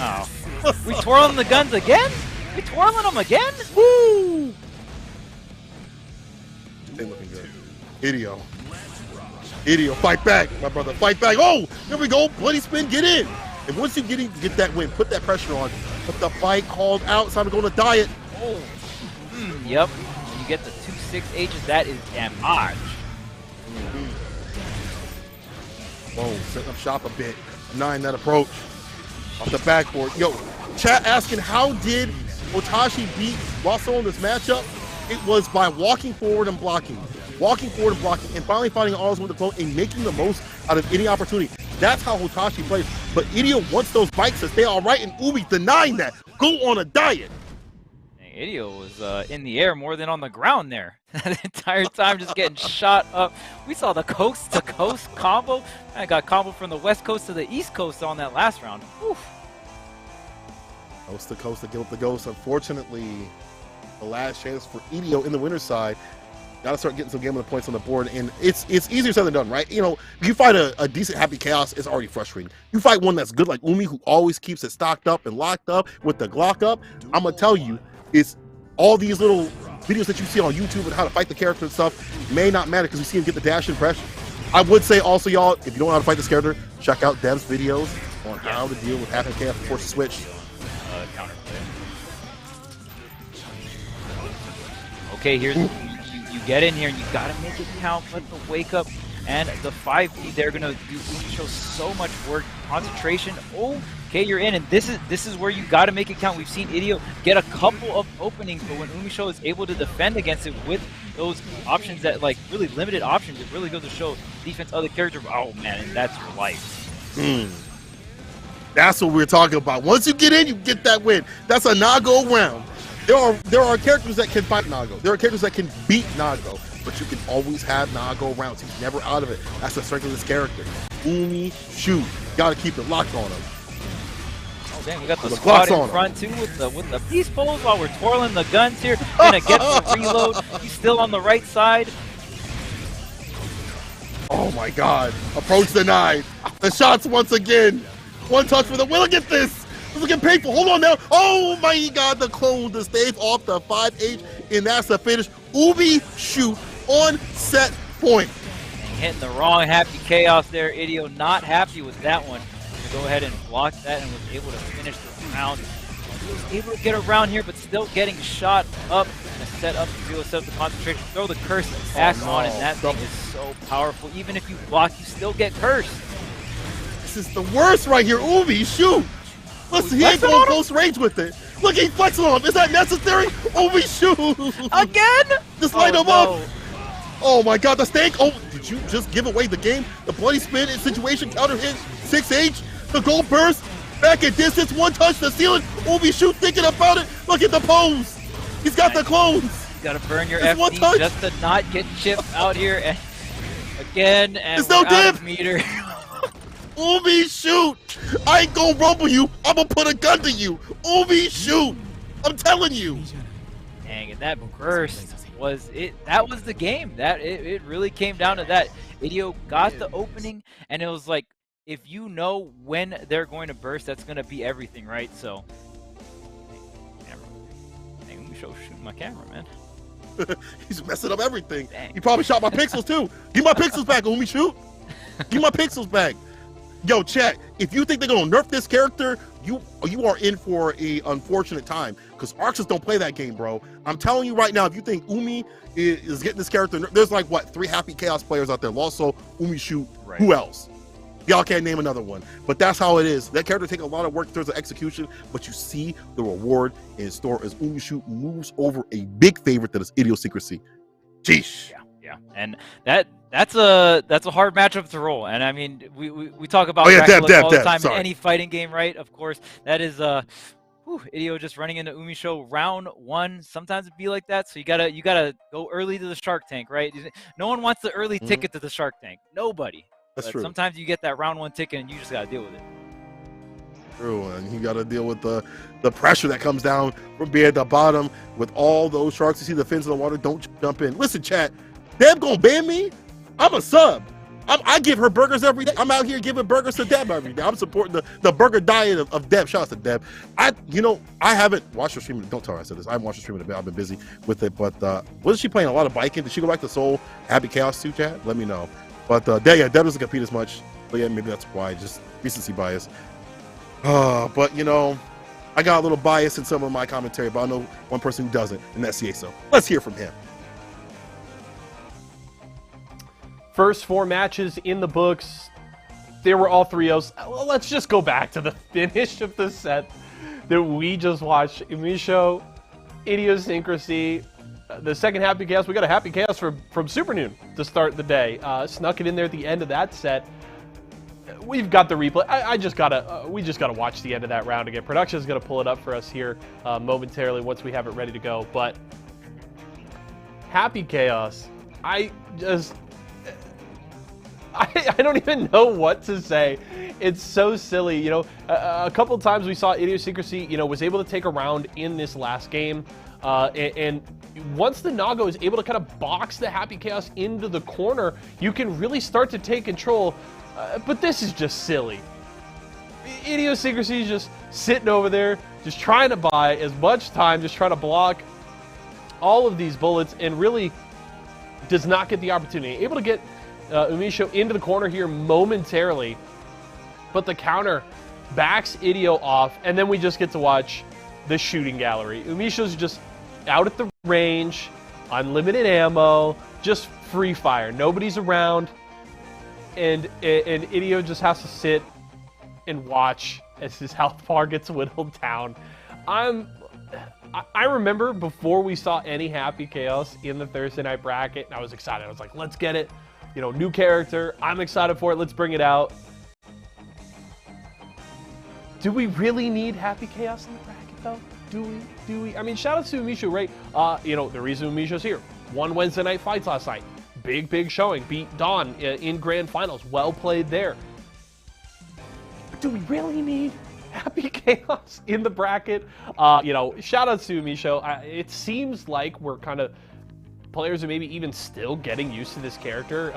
No. We twirling the guns again? We twirling them again? Woo! Ain't looking good. Idio, fight back, my brother, fight back. Oh, there we go. Bloody spin, get in. And once you get that win, put that pressure on. Put the fight called out. It's time to go on a diet. Oh. Yep. When you get the 2-6H's, that is damage. Whoa, setting up shop a bit. 9 that approach. Off the backboard. Yo, chat asking how did Otashi beat Russell in this matchup? It was by walking forward and blocking. Walking forward and blocking, and finally finding all with the flow and making the most out of any opportunity. That's how Hotashi plays. But Idio wants those bikes to stay all right, and Ubi denying that. Go on a diet. Idio was in the air more than on the ground there. That entire time just getting shot up. We saw the coast-to-coast combo. I got combo from the west coast to the east coast on that last round. Whew. Coast to coast to give up the ghost. Unfortunately, the last chance for Idio in the winner's side. Got to start getting some game of the points on the board, and it's easier said than done, right? You know, if you fight a decent Happy Chaos, it's already frustrating. You fight one that's good like Umi, who always keeps it stocked up and locked up with the Glock up. I'm gonna tell you, it's all these little videos that you see on YouTube and how to fight the character and stuff may not matter because you see him get the dash impression. I would say also, y'all, if you don't know how to fight this character, check out Dev's videos on how to deal with Happy Chaos before switch. Counter. Okay, here's you get in here and you gotta make it count. Let the wake up and the 5D, they're gonna show so much work, concentration. Okay, you're in, and this is where you gotta make it count. We've seen Idio get a couple of openings, but when Umisho is able to defend against it with those options, that like really limited options, it really goes to show defense of the character. Oh man, and that's your life. That's what we're talking about. Once you get in, you get that win. That's a Nago round. There are characters that can fight Nago. There are characters that can beat Nago, but you can always have Nago rounds. He's never out of it. That's the strength of this character. Umi, shoot. Gotta keep it locked on him. Oh dang, we got the squad in front too with the peace poles while we're twirling the guns here. Gonna get the reload. He's still on the right side. Oh my God. Approach denied. The shots once again. One touch for the win. Look at this. This is getting painful. Hold on now. Oh my God. The clone to stave off the 5H, and that's the finish. Ubi shoot on set point. And hitting the wrong Happy Chaos there. Idio not happy with that one. To go ahead and block that and was able to finish the round. He was able to get around here, but still getting shot up. And set up to really set up the concentration. Throw the curse back on, and that thing is so powerful. Even if you block, you still get cursed. This is the worst right here. Ubi shoot. Listen, he ain't going close range with it. Look, he's flexing on him. Is that necessary? Ubi shoot. Again? Just light him up. Oh my God, the stake. Oh, did you just give away the game? The bloody spin in situation, counter hit, 6H, the gold burst, back at distance, one touch, the ceiling. Ubi shoot, thinking about it. Look at the pose. He's got the clones. You gotta burn your FD just to not get chipped out here. And again, and we're out of meter. Ubi shoot. I ain't gonna rumble you. I'm gonna put a gun to you. Ubi shoot. I'm telling you. Dang, and that burst was it. That was the game. That it really came down to that. Idio got the opening, and it was like, if you know when they're going to burst, that's going to be everything, right? So, camera. Hey, let me shoot my camera, man. He's messing up everything. Dang. He probably shot my pixels too. Give my pixels back, Umi shoot. Give my pixels back. Yo, chat, if you think they're gonna nerf this character, you are in for a unfortunate time, because Arxus don't play that game, bro. I'm telling you right now, if you think Umi is getting this character, there's like what, 3 Happy Chaos players out there. Loso, Umi shoot, Right. who else? Y'all can't name another one, but that's how it is. That character takes a lot of work in terms of execution, but you see the reward in store as Umishu moves over a big favorite that is Idiosyncrasy. Jeesh. Yeah, and that's a hard matchup to roll. And I mean, we talk about Deb, all the time sorry. in any fighting game, right? Of course, that is Idio just running into Umisho round 1. Sometimes it be like that, so you gotta go early to the Shark Tank, right? No one wants the early ticket to the Shark Tank. Nobody. That's But true. sometimes you get that round 1 ticket and you just gotta deal with it. True, and you got to deal with the pressure that comes down from being at the bottom with all those sharks. You see the fins in the water, don't jump in. Listen, chat, Deb gonna ban me? I'm a sub. I give her burgers every day. I'm out here giving burgers to Deb every day. I'm supporting the burger diet of Deb. Shout out to Deb. I haven't watched her stream. Don't tell her I said this. I haven't watched her stream in a bit. I've been busy with it. But wasn't she playing a lot of biking? Did she go back to Seoul Happy Chaos too, chat? Let me know. But Deb doesn't compete as much. But yeah, maybe that's why. Just recency bias. But I got a little bias in some of my commentary, but I know one person who doesn't, and that's Cieso. Let's hear from him. First 4 matches in the books, they were all 3-0s. Well, let's just go back to the finish of the set that we just watched. Umisho, Idiosyncrasy, the second Happy Chaos. We got a Happy Chaos from Super Noon to start the day. Snuck it in there at the end of that set. We've got the replay. We just gotta watch the end of that round again. Production's gonna pull it up for us here momentarily once we have it ready to go. But Happy Chaos, I don't even know what to say. It's so silly. A couple of times we saw Idiosyncrasy, was able to take a round in this last game. And once the Nago is able to kind of box the Happy Chaos into the corner, you can really start to take control. But this is just silly. Idiosyncrasy is just sitting over there, just trying to buy as much time, just trying to block all of these bullets, and really does not get the opportunity. Able to get Umisho into the corner here momentarily, but the counter backs Idio off, and then we just get to watch the shooting gallery. Umisho's just out at the range, unlimited ammo, just free fire. Nobody's around, and Idio just has to sit and watch as his health bar gets whittled down. I remember before we saw any Happy Chaos in the Thursday night bracket, and I was excited. I was like, let's get it. New character. I'm excited for it. Let's bring it out. Do we really need Happy Chaos in the bracket, though? Do we? I mean, shout out to Umisho, right? The reason Umisho's here. Won Wednesday night fights last night. Big showing. Beat Dawn in grand finals. Well played there. But do we really need Happy Chaos in the bracket? Shout out to Umisho. It seems like we're kind of players are maybe even still getting used to this character.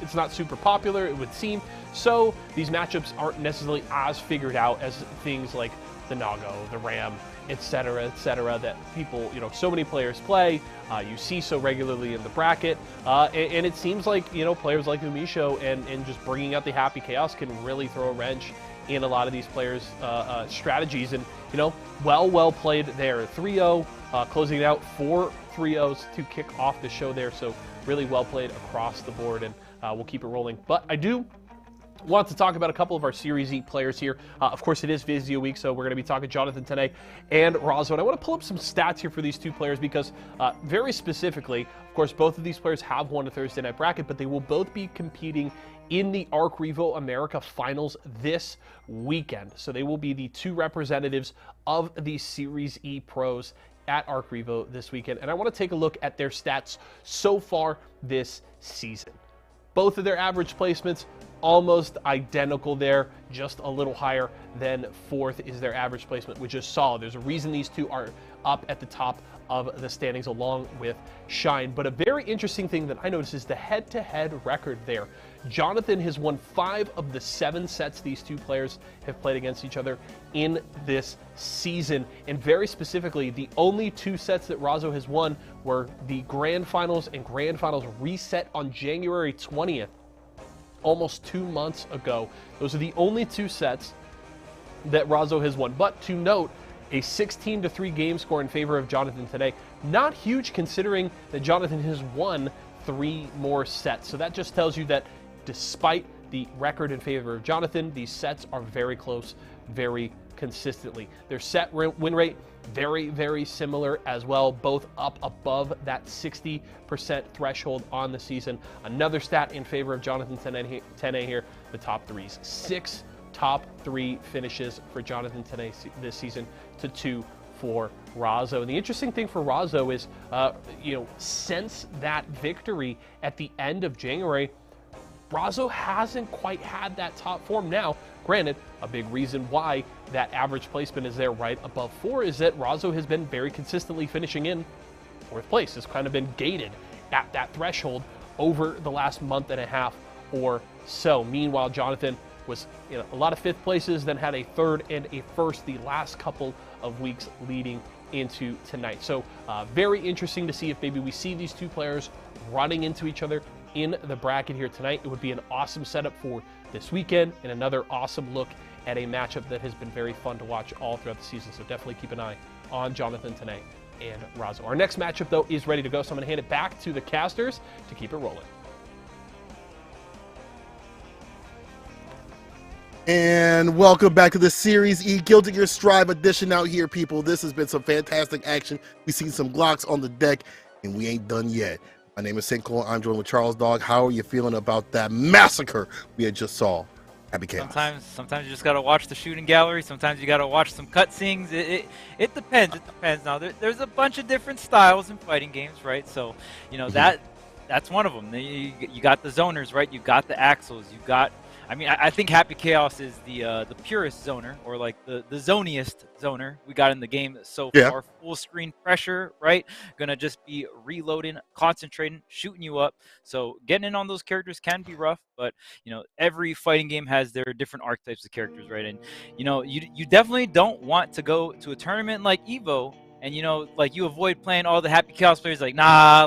It's not super popular, it would seem. So these matchups aren't necessarily as figured out as things like the Nago, the Ram, etc., that people, so many players play. You see so regularly in the bracket, and it seems like players like Umisho and just bringing out the Happy Chaos can really throw a wrench in a lot of these players' strategies. And well played there. 3-0, closing it out 4 3-0s to kick off the show there. So really well played across the board, and we'll keep it rolling. But I do want to talk about a couple of our Series E players here. Of course, it is Vizio week, so we're going to be talking Jonathan Tene and Razo. And I want to pull up some stats here for these two players because very specifically, of course, both of these players have won a Thursday night bracket, but they will both be competing in the Arc Revo America Finals this weekend. So they will be the 2 representatives of the Series E pros at Arc Revo this weekend. And I want to take a look at their stats so far this season. Both of their average placements almost identical there, just a little higher than 4th is their average placement, which is solid. There's a reason these two are up at the top of the standings along with Shine. But a very interesting thing that I noticed is the head-to-head record there. Jonathan has won 5 of the 7 sets these two players have played against each other in this season. And very specifically, the only 2 sets that Razo has won were the Grand Finals and Grand Finals reset on January 20th, almost 2 months ago. Those are the only 2 sets that Razo has won. But to note, a 16-3 game score in favor of Jonathan today. Not huge considering that Jonathan has won 3 more sets. So that just tells you that despite the record in favor of Jonathan, these sets are very close, very consistently. Their set win rate, very, very similar as well, both up above that 60% threshold on the season. Another stat in favor of Jonathan 10A here, the top 3s. 6 top 3 finishes for Jonathan 10A this season to 2 for Razo. And the interesting thing for Razo is, since that victory at the end of January, Razo hasn't quite had that top form. Now, granted, a big reason why that average placement is there right above 4 is that Razo has been very consistently finishing in 4th place. It's kind of been gated at that threshold over the last month and a half or so. Meanwhile, Jonathan was a lot of 5th places, then had a 3rd and a 1st the last couple of weeks leading into tonight. So very interesting to see if maybe we see these two players running into each other in the bracket here tonight. It would be an awesome setup for this weekend and another awesome look at a matchup that has been very fun to watch all throughout the season. So definitely keep an eye on Jonathan tonight and Razo. Our next matchup, though, is ready to go, so I'm going to hand it back to the casters to keep it rolling. And welcome back to the Series E Guilty Gear Strive edition out here, people. This has been some fantastic action. We've seen some Glocks on the deck, and we ain't done yet. My name is Sinclair. I'm joined with Charles Dog. How are you feeling about that massacre we had just saw? Happy chaos. Sometimes you just gotta watch the shooting gallery. Sometimes you gotta watch some cutscenes. It depends. It depends. Now there's a bunch of different styles in fighting games, right? So that's one of them. You got the zoners, right? You got the axles. You got. I think Happy Chaos is the purest zoner, or like the zoniest zoner we got in the game so far. Full screen pressure, right? Gonna just be reloading, concentrating, shooting you up. So getting in on those characters can be rough, but every fighting game has their different archetypes of characters, right? And you definitely don't want to go to a tournament like Evo and you avoid playing all the Happy Chaos players. Like, nah,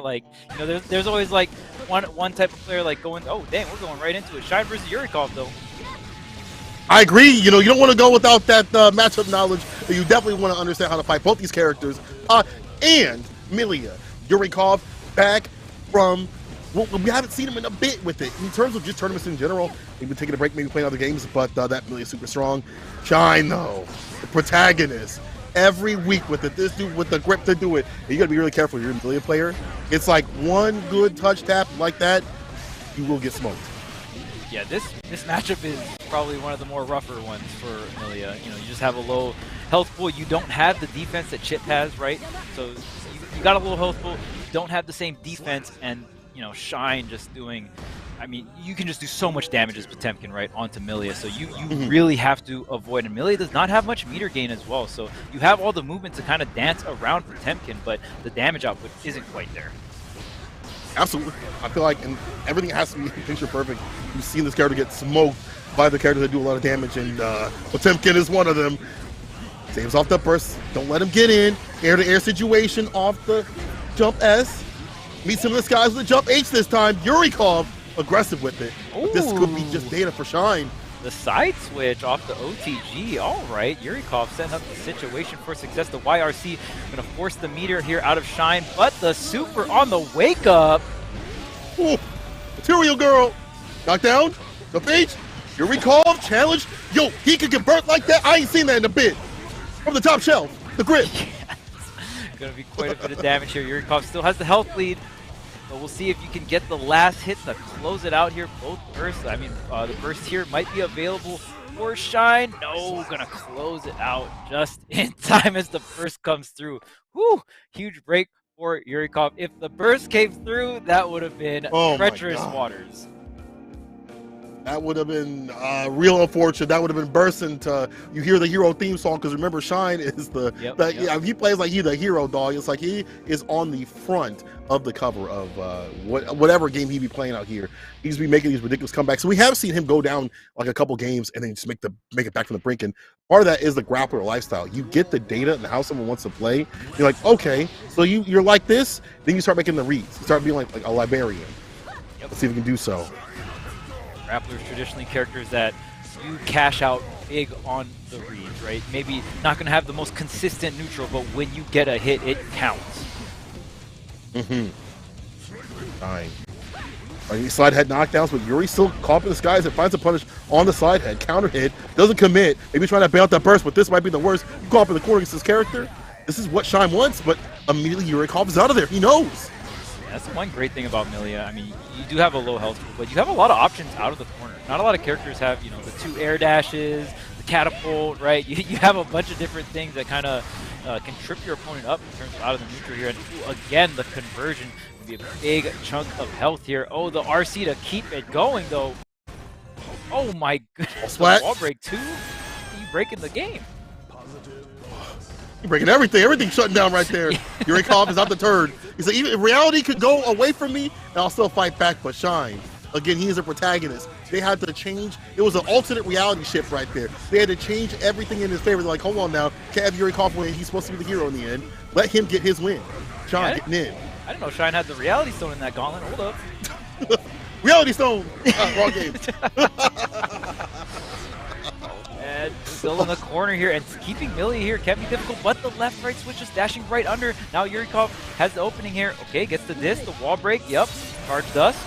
there's always like one type of player like going, oh dang, we're going right into it. Shine versus Yurikov though. I agree. You don't want to go without that matchup knowledge. But you definitely want to understand how to fight both these characters. And Milia Yurikov back from. Well, we haven't seen him in a bit with it. In terms of just tournaments in general, we've been taking a break, maybe playing other games, but that Milia is super strong. Shine though, the protagonist. Every week with it, this dude with the grip to do it. And you gotta be really careful. You're a Milia player. It's like one good touch tap like that, you will get smoked. Yeah, this matchup is probably one of the more rougher ones for Milia. You just have a low health pool. You don't have the defense that Chip has, right? So you got a low health pool. You don't have the same defense, and Shine just doing. You can just do so much damage as Potemkin, right, onto Milia. So you really have to avoid. And Milia does not have much meter gain as well. So you have all the movement to kind of dance around Potemkin, but the damage output isn't quite there. Absolutely. I feel like everything has to be picture perfect. We've seen this character get smoked by the characters that do a lot of damage, and Potemkin is one of them. Saves off the burst. Don't let him get in. Air-to-air situation off the jump S. Meets some of this guys with a jump H this time. Yurikov aggressive with it. This could be just data for Shine. The side switch off the OTG. All right, Yurikov setting up the situation for success. The YRC going to force the meter here out of Shine, but the super on the wake up. Ooh, Material Girl. Knockdown. Jump H. Yurikov challenge. Yo, he could get burnt like that. I ain't seen that in a bit. From the top shelf. The grip. Going to be quite a bit of damage here. Yurikov still has the health lead. But we'll see if you can get the last hit to close it out here. Both bursts. The burst here might be available for Shine. No, gonna close it out just in time as the burst comes through. Whew, huge break for Yurikov. If the burst came through, that would have been treacherous waters. That would have been real unfortunate. That would have been bursting to you hear the hero theme song, because remember Shine is Yep. yeah, he plays like he's the hero, dog. It's like he is on the front of the cover of whatever game he be playing out here. He's be making these ridiculous comebacks. So we have seen him go down like a couple games and then just make it back from the brink. And part of that is the grappler lifestyle. You get the data and how someone wants to play. You're like, okay, so you're like this. Then you start making the reads. You start being like a librarian. Yep. Let's see if we can do so. Grapplers traditionally characters that you cash out big on the reads, right? Maybe not going to have the most consistent neutral, but when you get a hit, it counts. Fine. Slide head knockdowns, but Yuri still caught in the skies and finds a punish on the slide head. Counter hit, doesn't commit. Maybe trying to bail out that burst, but this might be the worst. You caught up in the corner against this character. This is what Shine wants, but immediately Yurikov is out of there. He knows. That's one great thing about Milia. I mean, you do have a low health pool, but you have a lot of options out of the corner. Not a lot of characters have, you know, the 2 air dashes, the catapult, right? You have a bunch of different things that kind of can trip your opponent up in terms of out of the neutral here. And again, the conversion would be a big chunk of health here. Oh, the RC to keep it going, though. Oh my goodness, the wall break too? You breaking the game. You're breaking everything. Everything's shutting down right there. Yurikov is out the turd. He's like, even if reality could go away from me, and I'll still fight back. But Shine, again, he is a protagonist. They had to change. It was an alternate reality shift right there. They had to change everything in his favor. They're like, hold on now. Can't have Yurikov win. He's supposed to be the hero in the end. Let him get his win. Shine getting in. I didn't know Shine had the reality stone in that gauntlet. Hold up. Reality stone. Wrong game. And still in the corner here, and keeping Millie here can be difficult, but the left-right switch is dashing right under. Now Yurikov has the opening here. Okay, gets the disc, the wall break. Yep, charge dust.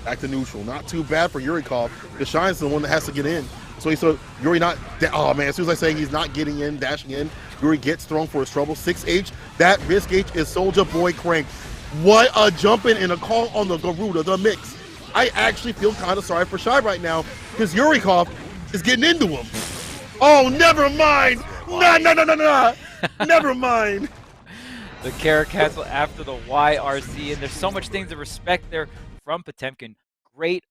Back to neutral. Not too bad for Yurikov. The Shine's the one that has to get in. So Yuri not, oh man, as soon as I say he's not getting in, dashing in, Yuri gets thrown for his trouble. 6H, that risk H is Soldier Boy cranked. What a jumping and a call on the Garuda, the mix. I actually feel kind of sorry for Shai right now because Yurikov is getting into him. Oh, never mind. No. Never mind. The carry cancel after the YRC, and there's so much things to respect there from Potemkin. Great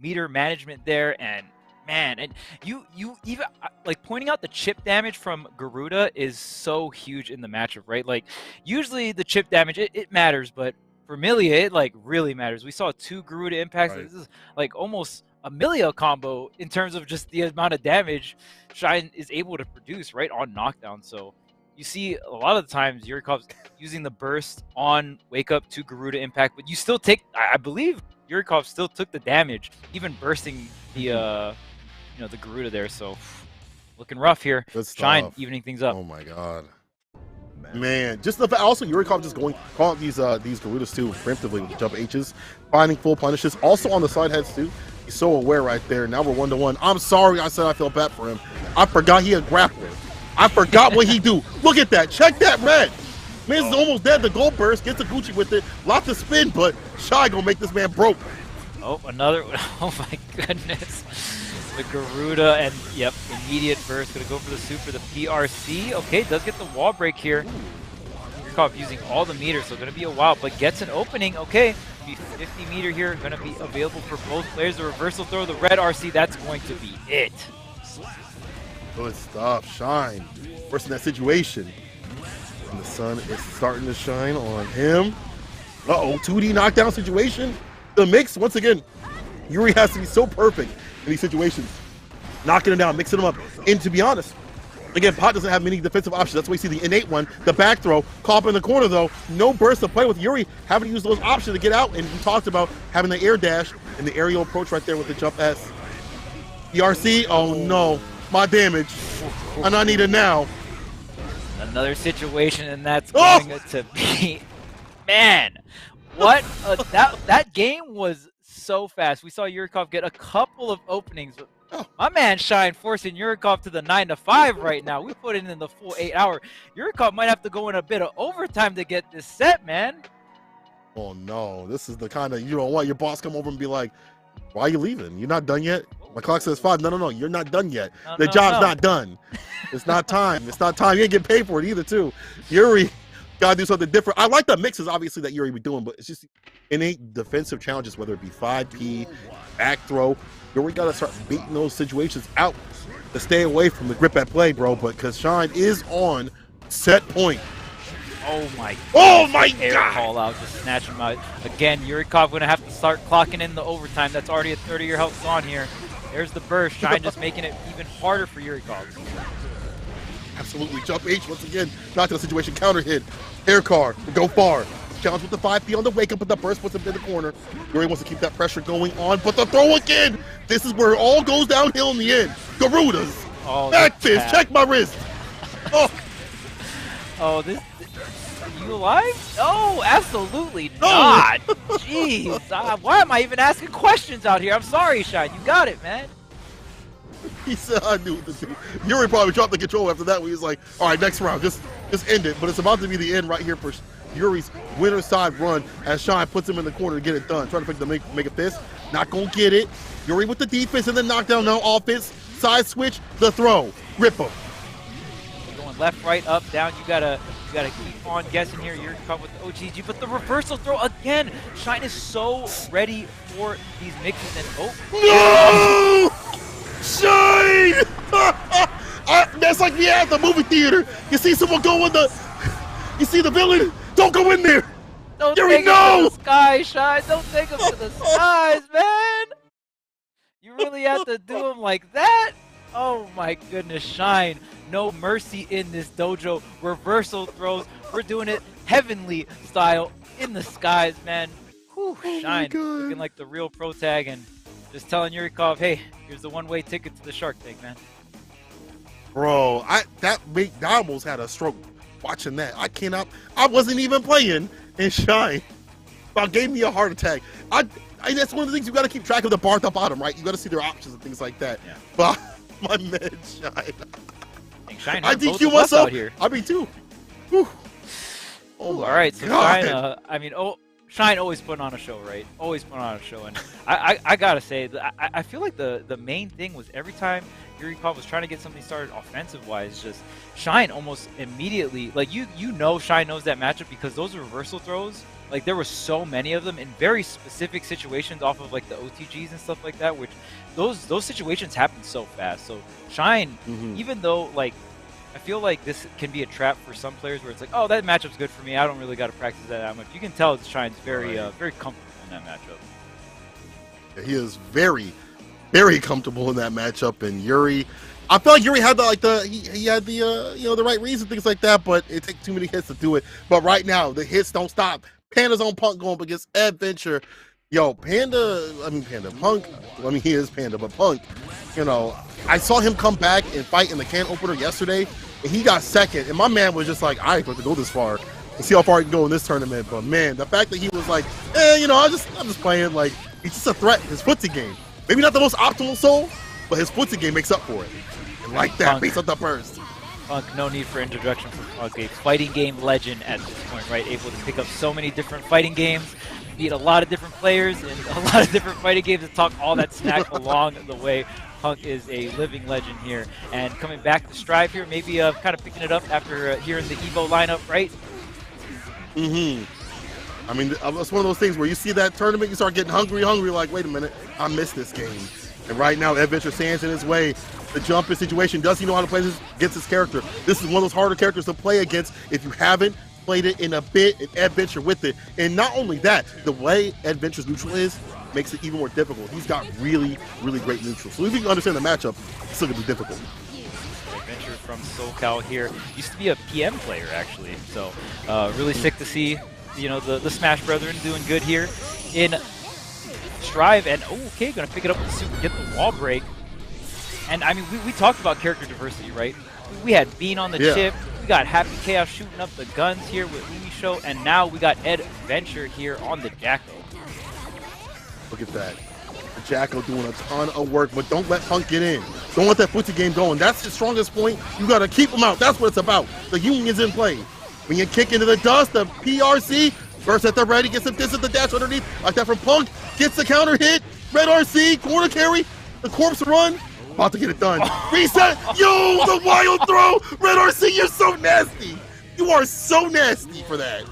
meter management there, and man, and you even like pointing out the chip damage from Garuda is so huge in the matchup, right? Like usually the chip damage it matters, but for Milia it like really matters. We saw 2 Garuda impacts. Right. This is like almost a Milia combo in terms of just the amount of damage Shine is able to produce right on knockdown. So you see a lot of the times Yurikov's using the burst on wake up to Garuda impact, but you still take, I believe Yurikov still took the damage, even bursting the you know, the Garuda there. So looking rough here. Shine evening things up. Oh my god. Man, just the also Yurikov just calling out these Garudas too preemptively with the jump H's, finding full punishes. Also on the side heads too. He's so aware right there. Now we're 1-1. I'm sorry I said I felt bad for him. I forgot he had grappler. I forgot what he do. Look at that. Check that red. Man's almost dead. The gold burst gets a Gucci with it. Lots of spin, but Shai gonna make this man broke. Oh, another. Oh my goodness. The Garuda and yep, immediate burst. Gonna go for the super, the PRC. Okay, does get the wall break here. Yurikov using all the meters, so gonna be a while, but gets an opening. Okay, be 50 meter here. Gonna be available for both players. The reversal throw, the red RC. That's going to be it. Good stuff, Shine. Worse in that situation. And the sun is starting to shine on him. Uh-oh, 2D knockdown situation. The mix, once again, Yuri has to be so perfect in these situations. Knocking him down, mixing him up. And to be honest, again, Pot doesn't have many defensive options. That's why you see the innate one, the back throw. Caught up in the corner, though. No burst to play with. Yuri having to use those options to get out. And we talked about having the air dash and the aerial approach right there with the jump S. ERC, oh no. My damage, and I need it now. Another situation, and that's going to be, man, what that game was so fast. We saw Yurikov get a couple of openings, but my man Shine forcing Yurikov to the 9-5 right now. We put it in the full 8 hour. Yurikov might have to go in a bit of overtime to get this set, man. Oh no, this is the kind of, you don't want your boss come over and be like, why are you leaving? You're not done yet? My clock says 5. No, you're not done yet. The job's not done. It's not time. It's not time. You ain't getting paid for it either, too. Yuri Gotta do something different. I like the mixes, obviously, that Yuri be doing, but it's just innate defensive challenges, whether it be 5P, back throw. Yuri gotta start beating those situations out to stay away from the grip at play, bro. But because Shine is on set point. Oh my Air God. Call out, just snatch him out. Again, Yurikov gonna have to start clocking in the overtime. That's already a third of your health gone here. There's the burst. Shine just making it even harder for Yurikov. Absolutely. Jump H once again. Not to the situation. Counter hit. Air car. Go far. Challenge with the 5P on the wake up, but the burst puts him in the corner. Yuri wants to keep that pressure going on, but the throw again. This is where it all goes downhill in the end. Garudas. Oh, back fist. Check my wrist. Oh. Oh, this. Are you alive? No, absolutely not. Jeez. Why am I even asking questions out here? I'm sorry, Shine. You got it, man. He said, I knew what to do. Yuri probably dropped the control after that when he was like, all right, next round, just end it. But it's about to be the end right here for Yuri's winner side run as Shine puts him in the corner to get it done. Trying to make a fist. Not going to get it. Yuri with the defense and the knockdown, now offense. Side switch, the throw. Rip him. Going left, right, up, down. You gotta keep on guessing here. You're caught with the OGG, but the reversal throw again. Shine is so ready for these mixes and no! Shine! That's like me at the movie theater. You see someone go in you see the villain. Don't go in there. Don't Yuri, take no! him to the sky, Shine. Don't take him to the skies, man. You really have to do him like that? Oh my goodness, Shine. No mercy in this dojo. Reversal throws. We're doing it heavenly style in the skies, man. Whew, Shine. Looking like the real pro tag and just telling Yurikov, hey, here's the one-way ticket to the Shark Tank, man. Bro, I almost had a stroke watching that. I wasn't even playing, and Shine about gave me a heart attack. That's one of the things you got to keep track of the bar at the bottom, right? You got to see their options and things like that. Yeah. But my man, Shine. I DQ myself. Out here. I mean, too. Whew. Oh, all right. So God. Shine, Shine always putting on a show, right? Always putting on a show. And I gotta say, I feel like the main thing was every time Yurikov was trying to get something started offensive-wise, just Shine almost immediately, like you know Shine knows that matchup because those reversal throws, like there were so many of them in very specific situations off of like the OTGs and stuff like that, which those situations happen so fast. So Shine, even though like I feel like this can be a trap for some players where it's like, oh, that matchup's good for me. I don't really got to practice that much. You can tell Shine's very comfortable in that matchup. Yeah, he is very, very comfortable in that matchup. And Yuri, I feel like Yuri had he had the right reason, things like that. But it takes too many hits to do it. But right now, the hits don't stop. Panda's on Punk going up against Adventure. Yo, Punk. He is Panda, but Punk. You know, I saw him come back and fight in the can opener yesterday, and he got second. And my man was just like, I ain't supposed to go this far and see how far he can go in this tournament. But man, the fact that he was like, I'm just playing. Like, he's just a threat. His footsie game, maybe not the most optimal soul, but his footsie game makes up for it. And like that, based on the burst. Punk, no need for introduction for Punk, a fighting game legend at this point, right? Able to pick up so many different fighting games, beat a lot of different players and a lot of different fighting games and talk all that snack along the way. Punk is a living legend here. And coming back to Strive here, maybe kind of picking it up after hearing the Evo lineup, right? I mean, it's one of those things where you see that tournament, you start getting hungry, like, wait a minute, I missed this game. And right now, Adventure stands in his way. The jumper situation, does he know how to play this against his character? This is one of those harder characters to play against if you haven't played it in a bit, and Adventure with it. And not only that, the way Adventure's neutral is makes it even more difficult. He's got really, really great neutral. So if you can understand the matchup, it's still gonna be difficult. Adventure from SoCal here. Used to be a PM player, actually. So really sick to see, the Smash Brethren doing good here in Strive. And okay, gonna pick it up with the super, get the wall break. And I mean, we talked about character diversity, right? We had Bean on the chip. We got Happy Chaos shooting up the guns here with Unisho, and now we got Adventure here on the Jacko. Look at that. The Jacko doing a ton of work, but don't let Punk get in. Don't let that footsie game going. That's the strongest point. You got to keep him out. That's what it's about. The union's in play. When you kick into the dust, the PRC, first at the ready, gets some distance, the dash underneath, like that from Punk, gets the counter hit, red RC, corner carry, the corpse run, about to get it done. Reset, yo, the wild throw, red RC, you're so nasty. You are so nasty for that.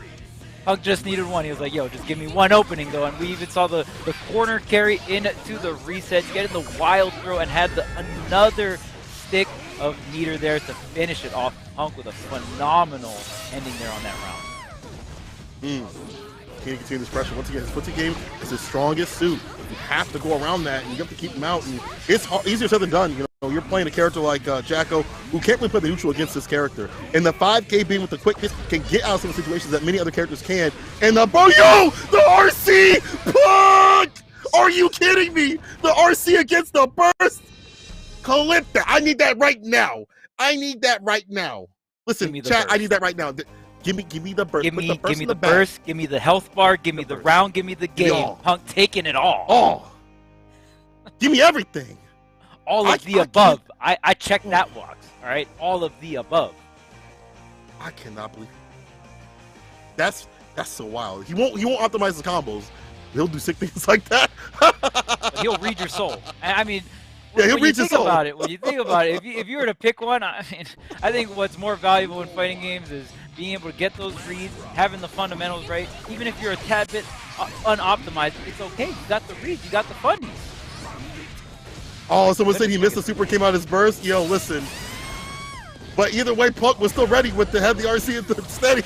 Punk just needed one. He was like, yo, just give me one opening, though. And we even saw the corner carry into the reset, getting the wild throw, and had another stick of meter there to finish it off. Punk with a phenomenal ending there on that round. Can continue this pressure? Once again, his footsie game is his strongest suit. You have to go around that, and you have to keep him out. And it's easier said than done. You know, you're playing a character like Jacko, who can't really play the neutral against this character. And the 5K beam with the quickness can get out of some situations that many other characters can. And the RC Punk! Are you kidding me? The RC against the burst. Clip that. I need that right now. I need that right now. Listen, chat. Burst. I need that right now. Give me the burst. Give me the back. burst. Give me the health bar. Give me the round. Give me the game. Punk taking it all. Oh. Give me everything. All of the above. I checked that box. All right. All of the above. I cannot believe it. That's so wild. He won't optimize the combos. He'll do sick things like that. He'll read your soul. I mean. Yeah, he'll read your soul. When you think about it, if you were to pick one, I mean, I think what's more valuable in fighting games is being able to get those reads, having the fundamentals right. Even if you're a tad bit unoptimized, it's okay. You got the reads, you got the fundies. Oh, someone said he missed the super, came out his burst. Yo, listen. But either way, Punk was still ready with the heavy RC and the steady.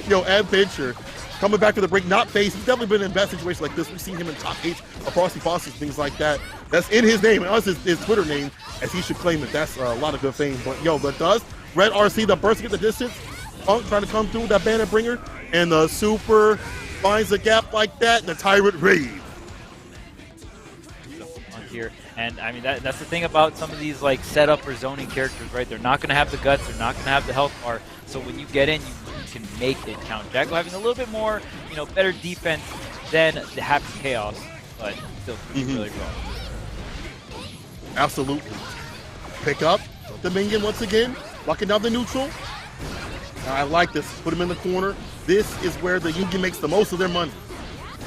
Yo, Adventure coming back to the break, not face. He's definitely been in bad situations like this. We've seen him in top 8 of Frosty Fosters, things like that. That's in his name, and us his Twitter name, as he should claim it. That's a lot of good fame. But yo, but does Red RC the burst to get the distance? Punk trying to come through with that banner bringer, and the super finds a gap like that, and the Tyrant Rave. Here. And I mean that's the thing about some of these like setup or zoning characters, right? They're not going to have the guts, they're not going to have the health bar. So when you get in, you can make it count. Jacko having a little bit more, better defense than the Happy Chaos, but still really well. Absolutely. Pick up the minion once again, locking down the neutral. I like this. Put him in the corner. This is where the Yugi makes the most of their money.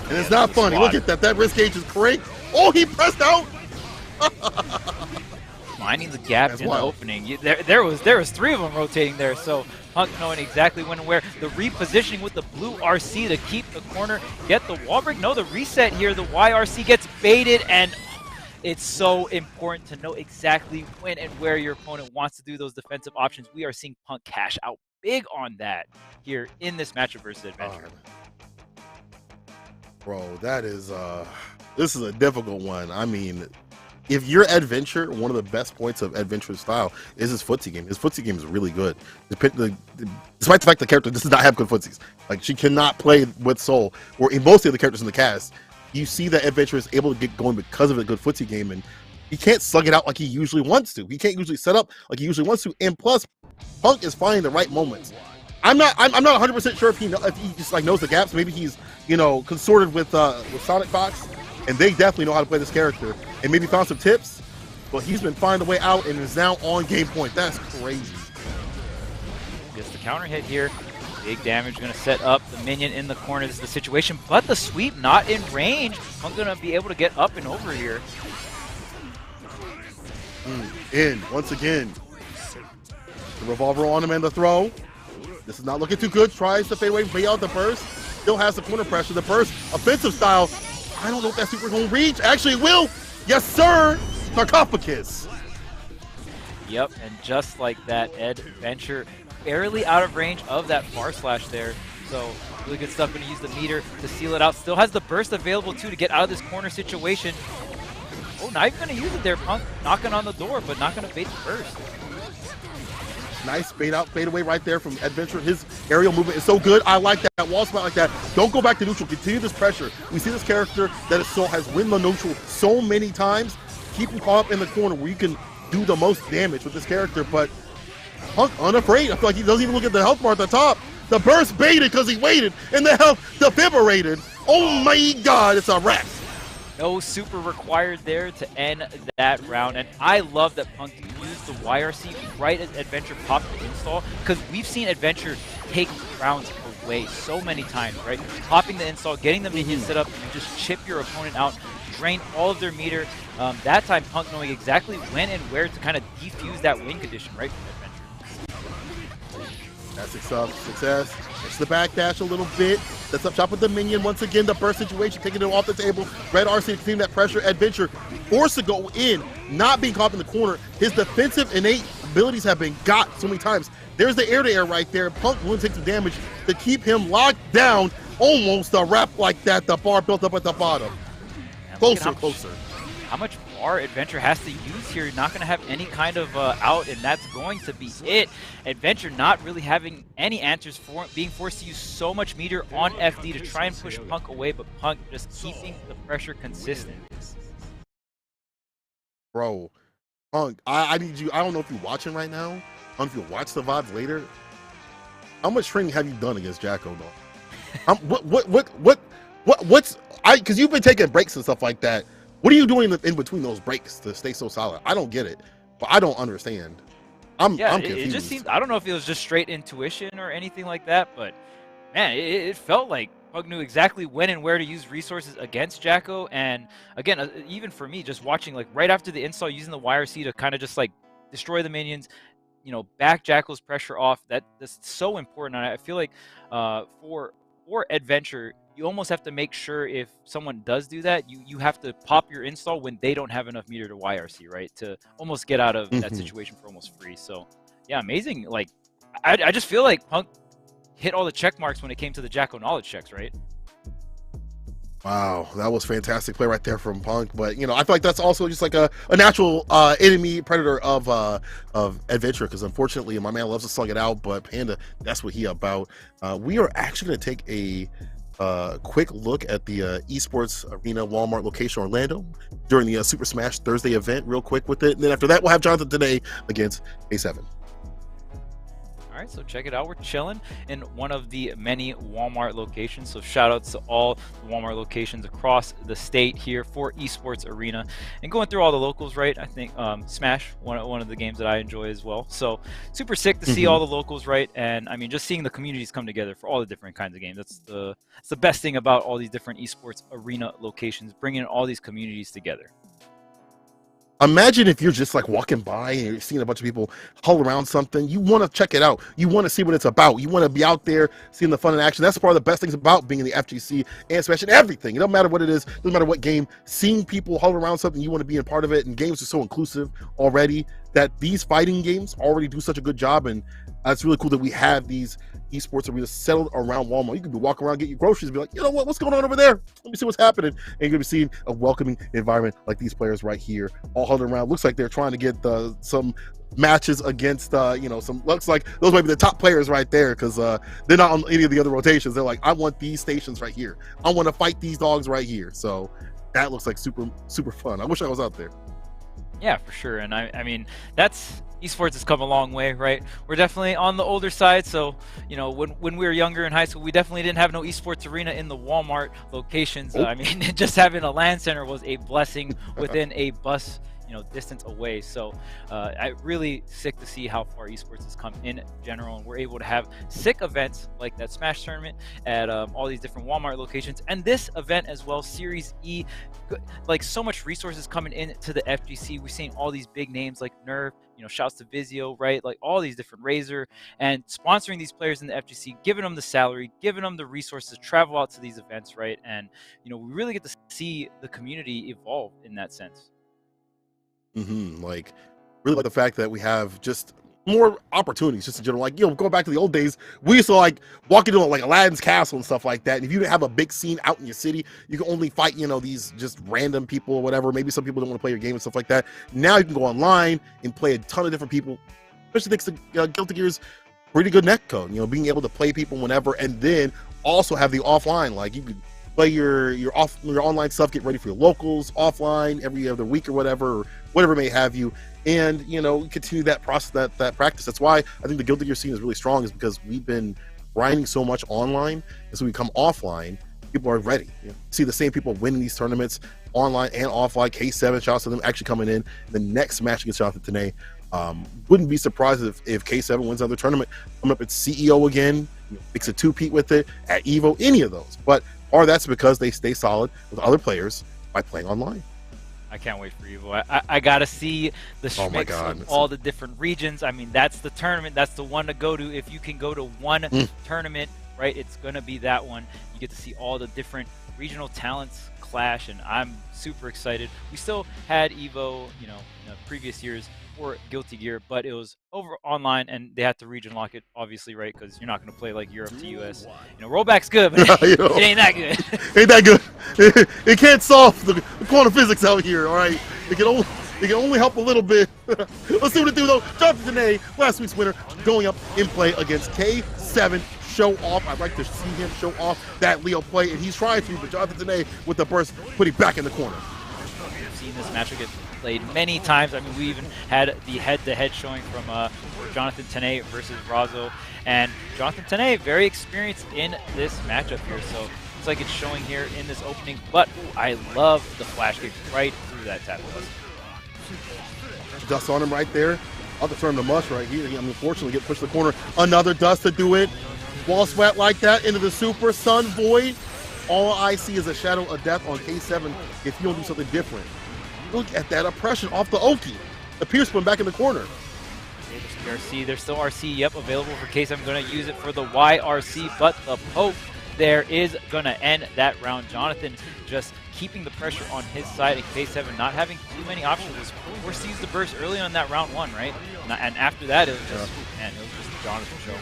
And it's not funny. Look at that. That risk gauge is great. Oh, he pressed out. Finding the gap in the opening. There was 3 of them rotating there, so Punk knowing exactly when and where. The repositioning with the blue RC to keep the corner, get the wall break. No, the reset here. The YRC gets baited, and it's so important to know exactly when and where your opponent wants to do those defensive options. We are seeing Punk cash out big on that here in this matchup versus Adventure. Bro, that is this is a difficult one. I mean, if you're Adventure, one of the best points of Adventure's style is his footsie game. His footsie game is really good. Despite the fact the character does not have good footsies. Like, she cannot play with Soul, or in most of the characters in the cast, you see that Adventure is able to get going because of a good footsie game, and he can't slug it out like he usually wants to. He can't usually set up like he usually wants to, and plus, Punk is finding the right moments. I'm not 100% sure if he just like knows the gaps. Maybe he's consorted with Sonic Fox, and they definitely know how to play this character, and maybe found some tips. But he's been finding a way out and is now on game point. That's crazy. Gets the counter hit here. Big damage going to set up the minion in the corner. This is the situation, but the sweep not in range. Punk going to be able to get up and over here. In once again. The revolver on him and the throw. This is not looking too good. Tries to fade away, bait out the burst. Still has the corner pressure. The burst, offensive style. I don't know if that super going to reach. Actually, it will. Yes, sir. Sarcophagus. Yep, and just like that, Adventure barely out of range of that far slash there. So really good stuff. Going to use the meter to seal it out. Still has the burst available too to get out of this corner situation. Oh, not even going to use it there, Punk. Knocking on the door, but not going to bait the burst. Nice fade out, fade away right there from Adventure. His aerial movement is so good. I like that wall spot like that. Don't go back to neutral. Continue this pressure. We see this character that has win the neutral so many times. Keep him caught up in the corner where you can do the most damage with this character. But Punk unafraid. I feel like he doesn't even look at the health bar at the top. The burst baited because he waited, and the health defibrillated. Oh my God, it's a wrap. No super required there to end that round, and I love that Punk used the YRC right as Adventure popped the install, because we've seen Adventure take rounds away so many times, right? Popping the install, getting the minion set up, and just chip your opponent out, drain all of their meter. That time, Punk knowing exactly when and where to kind of defuse that win condition, right, from Adventure. That's success. It's the backdash a little bit. Sets up shop with the minion. Once again, the burst situation, taking it off the table. Red RC continuing that pressure. Adventure forced to go in, not being caught in the corner. His defensive innate abilities have been got so many times. There's the air-to-air right there. Punk will take some damage to keep him locked down. Almost a wrap like that. The bar built up at the bottom. Closer. How much bar Adventure has to use here? You're not going to have any kind of out, and that's going to be it. Adventure not really having any answers, for being forced to use so much meter on FD to try and push Punk away, but Punk just keeping the pressure consistent. Bro, Punk, I need you. I don't know if you're watching right now. I don't know if you'll watch the VODs later. How much training have you done against Jacko, though? Because you've been taking breaks and stuff like that. What are you doing in between those breaks to stay so solid? I don't get it, but I don't understand. I'm confused. It just seemed, I don't know if it was just straight intuition or anything like that, but man, it felt like Pug knew exactly when and where to use resources against Jacko. And again, even for me, just watching like right after the install, using the YRC to kind of just like destroy the minions, you know, back Jacko's pressure off. That's so important. And I feel like for Adventure, you almost have to make sure if someone does do that, you have to pop your install when they don't have enough meter to YRC, right? To almost get out of that situation for almost free. So yeah, amazing. Like I just feel like Punk hit all the check marks when it came to the Jacko knowledge checks, right? Wow, that was fantastic play right there from Punk. But you know, I feel like that's also just like a natural enemy predator of Adventure, because unfortunately my man loves to slug it out, but Panda, that's what he about. We are actually going to take a quick look at the Esports Arena Walmart location Orlando during the Super Smash Thursday event real quick with it, and then after that we'll have Jonathan today against K7. All right, so check it out. We're chilling in one of the many Walmart locations. So shout outs to all the Walmart locations across the state here for Esports Arena, and going through all the locals, right? I think Smash, one of the games that I enjoy as well. So super sick to see all the locals, right? And I mean, just seeing the communities come together for all the different kinds of games. That's the best thing about all these different Esports Arena locations, bringing all these communities together. Imagine if you're just like walking by and you're seeing a bunch of people huddle around something. You want to check it out. You want to see what it's about. You want to be out there seeing the fun in action. That's part of the best things about being in the FGC and Smash and everything. It doesn't matter what it is. Doesn't matter what game. Seeing people huddle around something, you want to be a part of it. And games are so inclusive already that these fighting games already do such a good job. And it's really cool that we have these Esports arenas settled around Walmart. You can be walking around, get your groceries, and be like, you know what, what's going on over there? Let me see what's happening. And you're gonna be seeing a welcoming environment like these players right here, all huddled around. Looks like they're trying to get some matches against, looks like those might be the top players right there, because they're not on any of the other rotations. They're like, I want these stations right here. I want to fight these dogs right here. So that looks like super, super fun. I wish I was out there. Yeah, for sure. And I mean, Esports has come a long way, right? We're definitely on the older side. So, you know, when we were younger in high school, we definitely didn't have no Esports Arena in the Walmart locations. I mean, just having a LAN center was a blessing within a bus, distance away. So I really sick to see how far Esports has come in general, and we're able to have sick events like that Smash tournament at all these different Walmart locations, and this event as well, Series E. Like, so much resources coming into the FGC. We're seeing all these big names like Nerve, shouts to Vizio, right? Like all these different Razer, and sponsoring these players in the FGC, giving them the salary, giving them the resources to travel out to these events, right? And we really get to see the community evolve in that sense. Like, really like the fact that we have just more opportunities, just in general. Like, going back to the old days, we used to like walk into like Aladdin's castle and stuff like that. And if you didn't have a big scene out in your city, you can only fight, these just random people or whatever. Maybe some people don't want to play your game and stuff like that. Now you can go online and play a ton of different people, especially thanks to Guilty Gear's pretty good netcode. Being able to play people whenever, and then also have the offline. Like, you could play your online stuff, get ready for your locals offline every other week or whatever may have you, and continue that process, that practice. That's why I think the Guilty Gear scene is really strong, is because we've been grinding so much online, and so we come offline, people are ready. See the same people winning these tournaments online and offline. K7, shout out to them actually coming in the next match against Jonathan today. Wouldn't be surprised if K7 wins another tournament, coming up at CEO again, makes a two-peat with it at Evo, any of those. But that's because they stay solid with other players by playing online. I can't wait for Evo. I gotta see the Oh my schmicks God. of all the different regions. I mean, that's the tournament. That's the one to go to. If you can go to one tournament, right, it's gonna be that one. You get to see all the different regional talents clash, and I'm super excited. We still had Evo, you know, in the previous years for Guilty Gear, but it was over online, and they had to region lock it, obviously, right? Because you're not gonna play like Europe to US. You know, rollback's good, but You know. it ain't that good. Ain't that good? It can't solve the quantum physics out here, all right? It can only help a little bit. Let's see what it do, though. Jonathan Tanae, last week's winner, going up in play against K7. Show off. I'd like to see him show off that Leo play, and he's trying to, but Jonathan Tanae with the burst, put him back in the corner. We've seen this matchup get played many times. I mean, we even had the head-to-head showing from Jonathan Tanae versus Razo, and Jonathan Tanae very experienced in this matchup here, so looks like it's showing here in this opening. But ooh, I love the flash kick right through that tap. Dust on him right there. I'll have to turn the mush right here. He, unfortunately, get pushed to the corner. Another dust to do it. Wall sweat like that into the super sun void. All I see is a shadow of death on K7 if you don't do something different. Look at that oppression off the Oki. The Pierce put him back in the corner. Okay, there's RC. There's still RC. Yep, available for K7. I'm going to use it for the YRC, but the poke there is going to end that round. Jonathan just keeping the pressure on his side, and K7 not having too many options. Was forced to use the burst early on that round one, right? And after that, it was just, man, it was just a Jonathan show.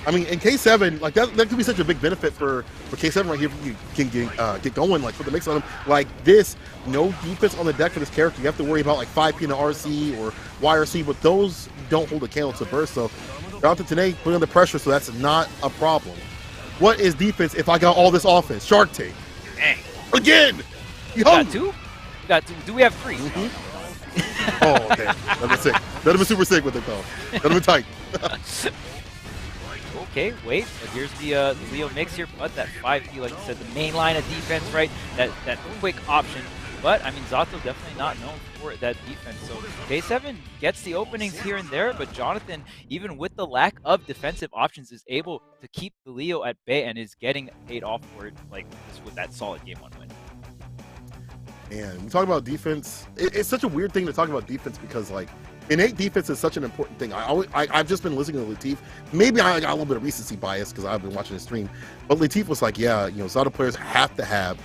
I mean, in K7, like that could be such a big benefit for K7 right here. If you can get going, like put the mix on him like this. No defense on the deck for this character. You have to worry about like 5P and RC or YRC, but those don't hold a candle to burst. So Jonathan Tanae putting under pressure, so that's not a problem. What is defense if I got all this offense? Shark Tank. Dang. Again. You got two? We got two. Do we have three? Oh, okay. That'd been sick. That'd have been super sick with it though. That'd have been tight. Okay, wait. But here's the Leo mix here, but that 5P, like you said, the main line of defense, right? That quick option. But I mean, Zato definitely not known for that defense. So K7 gets the openings here and there, but Jonathan, even with the lack of defensive options, is able to keep the Leo at bay and is getting paid off for it, like with that solid game one win. And we talk about defense. It's such a weird thing to talk about defense because like innate defense is such an important thing. I've just been listening to Latif. Maybe I got a little bit of recency bias because I've been watching his stream, but Latif was like, yeah, you know, Zato players have to have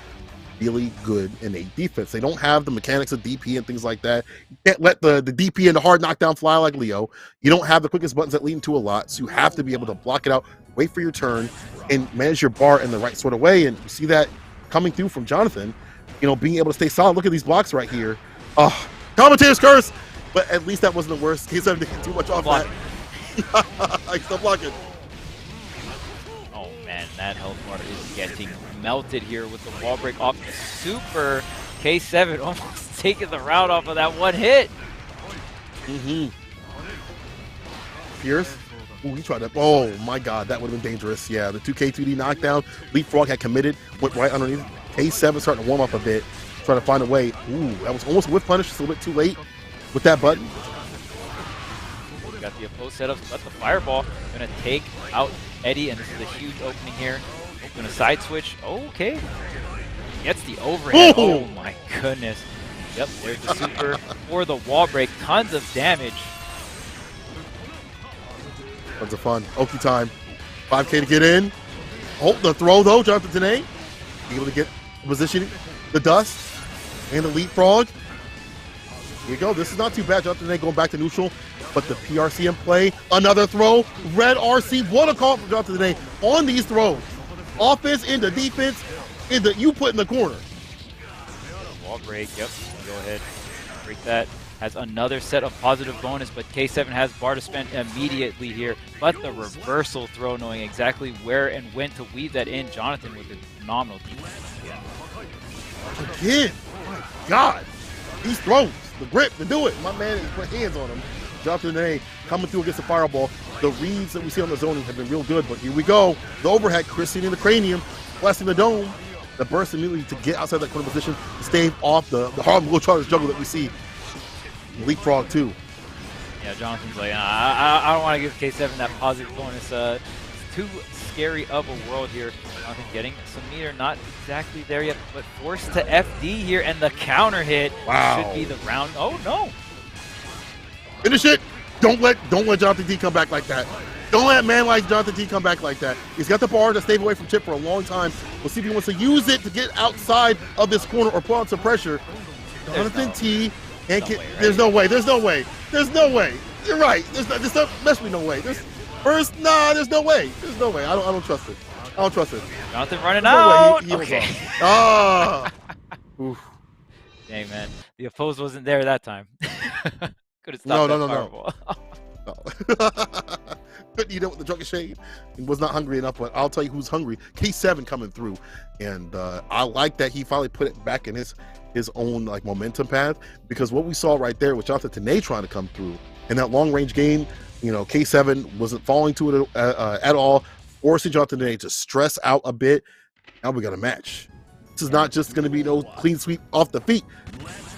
really good innate defense. They don't have the mechanics of DP and things like that. You can't let the DP and the hard knockdown fly like Leo. You don't have the quickest buttons that lead into a lot, so you have to be able to block it out, wait for your turn, and manage your bar in the right sort of way. And you see that coming through from Jonathan, you know, being able to stay solid. Look at these blocks right here. Oh, commentator's curse! But at least that wasn't the worst. He's having to get too much off that. I still blocking. Oh man, that health bar is getting melted here with the wall break off the super. K7 almost taking the round off of that one hit. Pierce. Ooh, he tried to. Oh my God, that would have been dangerous. Yeah, the 2K2D knockdown. Leapfrog had committed, went right underneath. K7 starting to warm up a bit, trying to find a way. Ooh, that was almost a whiff punish, just a little bit too late with that button. Got the opposed setup, but the fireball gonna take out Eddie, and this is a huge opening here. Gonna side switch. Okay. Gets the overhead. Oh my goodness. Yep, there's the super for the wall break. Tons of damage. Tons of fun. Oki time. 5K to get in. Oh, the throw though, Jonathan Tanae. Be able to get positioning, the dust, and the leapfrog. Here we go. This is not too bad. Jonathan Tanae going back to neutral, but the PRC in play. Another throw. Red RC. What a call from Jonathan Tanae on these throws. Offense into defense, into you put in the corner. Wall break. Yep. Go ahead. Break that. Has another set of positive bonus, but K7 has bar to spend immediately here. But the reversal throw, knowing exactly where and when to weave that in. Jonathan with a phenomenal defense. Again, my God, these throws, the grip to do it. My man put hands on him. Jonathan Tanae coming through against the fireball. The reads that we see on the zoning have been real good, but here we go. The overhead, Christine in the cranium, blessing the dome. The burst immediately to get outside that corner position, to stave off the Harlem Globetrotters juggle that we see. Leapfrog too. Yeah, Jonathan's like, I don't want to give K7 that positive bonus. It's too scary of a world here. Jonathan getting some meter, not exactly there yet, but forced to FD here, and the counter hit should be the round. Oh no! Finish it. Don't let Jonathan D come back like that. Don't let a man like Jonathan D come back like that. He's got the bar to stay away from Chip for a long time. We'll see if he wants to use it to get outside of this corner or put on some pressure. Jonathan T and there's no way. There's no way. There's no way. You're right. There's no way. There's no way. There's no way. I don't trust it. I don't trust it. Jonathan running out. He okay. Ah. Oof. Dang, man. The oppose wasn't there that time. Could have stopped that fireball. Couldn't eat it with the drunken shade. He was not hungry enough, but I'll tell you who's hungry. K7 coming through. And I like that he finally put it back in his own like momentum path, because what we saw right there with Jonathan Tene trying to come through in that long range game, you know, K7 wasn't falling to it at all, forcing Jonathan Tene to stress out a bit. Now we got a match. This is not just going to be no clean sweep off the feet.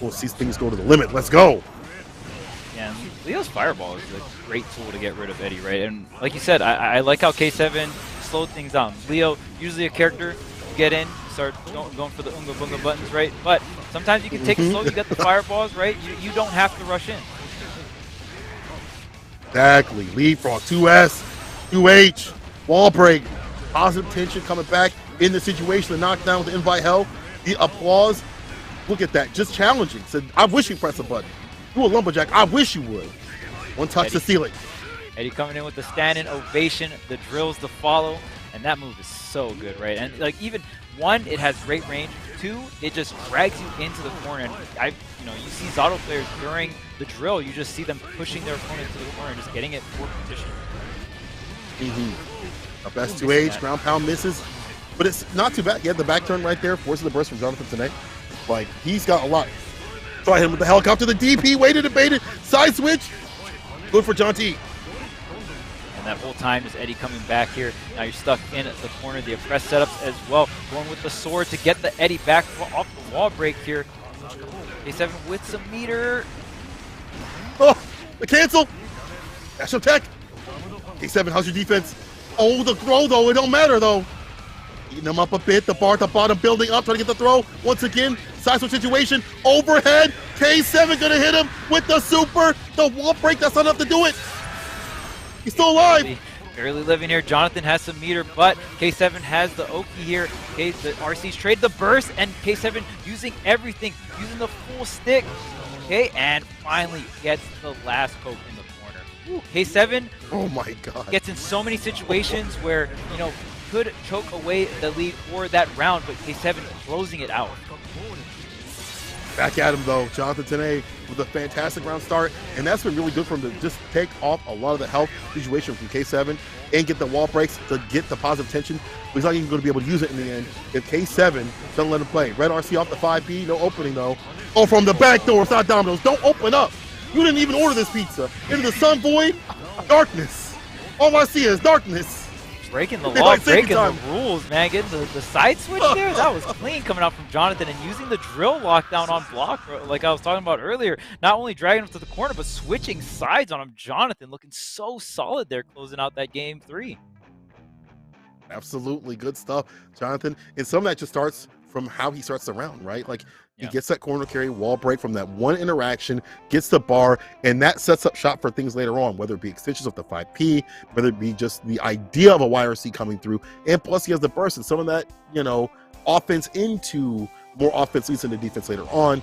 We'll see things go to the limit. Let's go. Yeah, Leo's fireball is a great tool to get rid of Eddie, right? And like you said, I like how K7 slowed things down. Leo, usually a character, you get in, start going for the unga bunga buttons, right? But sometimes you can take it slow. You got the fireballs, right? You don't have to rush in. Exactly. Leapfrog, 2S, 2H, wall break, positive tension coming back in the situation. The knockdown with the invite hell, the applause. Look at that, just challenging. Said, I wish you press a button. Do a lumberjack. I wish you would. One touch to seal it. Eddie coming in with the standing ovation, the drills to follow, and that move is so good, right? And like even one, it has great range. Two, it just drags you into the corner. And you see Zato players during the drill, you just see them pushing their opponent to the corner, just getting it for position. A best 2H, ground pound misses, but it's not too bad. He had the back turn right there, forces the burst from Jonathan Tene. Like, he's got a lot. Try him with the helicopter, the DP, waited and baited, side switch. Good for John T. And that whole time is Eddie coming back here. Now you're stuck in at the corner, the oppressed setups as well. Going with the sword to get the Eddie back off the wall break here. K7 with some meter. Oh, the cancel. Dash up tech. K7, how's your defense? Oh, the throw though, it don't matter though. Eating him up a bit, the bar at the bottom building up, trying to get the throw. Once again, side switch situation, overhead. K7 gonna hit him with the super. The wall break, that's not enough to do it. He's still alive. Barely living here. Jonathan has some meter, but K7 has the Oki here. The RC's trade the burst, and K7 using everything, using the full stick. Okay, and finally gets the last poke in the corner. K7, oh my god, gets in so many situations where, could choke away the lead for that round, but K7 closing it out. Back at him though, Jonathan Tene with a fantastic round start, and that's been really good for him to just take off a lot of the health situation from K7 and get the wall breaks to get the positive tension. But he's not even going to be able to use it in the end if K7 doesn't let him play. Red RC off the 5B, no opening though. Oh, from the back door, it's not Domino's. Don't open up. You didn't even order this pizza. Into the sun void, darkness. All I see is darkness. Breaking the law, breaking the rules, man. Getting the side switch there, that was clean coming out from Jonathan, and using the drill lockdown on block, like I was talking about earlier. Not only dragging him to the corner, but switching sides on him. Jonathan looking so solid there, closing out that game 3. Absolutely good stuff, Jonathan. And some of that just starts from how he starts the round, right? Like, he gets that corner carry, wall break from that one interaction, gets the bar, and that sets up shop for things later on, whether it be extensions of the 5P, whether it be just the idea of a YRC coming through, and plus he has the burst and some of that, offense into more offense leads into defense later on.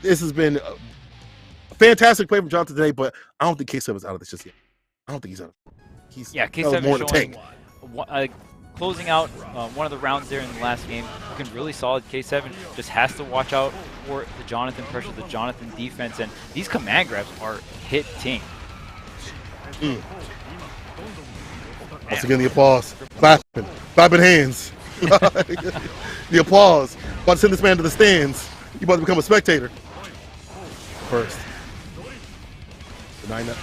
This has been a fantastic play from Jonathan today, but I don't think K7 is out of this just yet. I don't think he's out of it. K7 more showing tank. Closing out one of the rounds there in the last game, looking really solid. K7 just has to watch out for the Jonathan pressure, the Jonathan defense, and these command grabs are hitting. Once again, the applause. Clapping hands. The applause. About to send this man to the stands. You about to become a spectator. First. Denying that.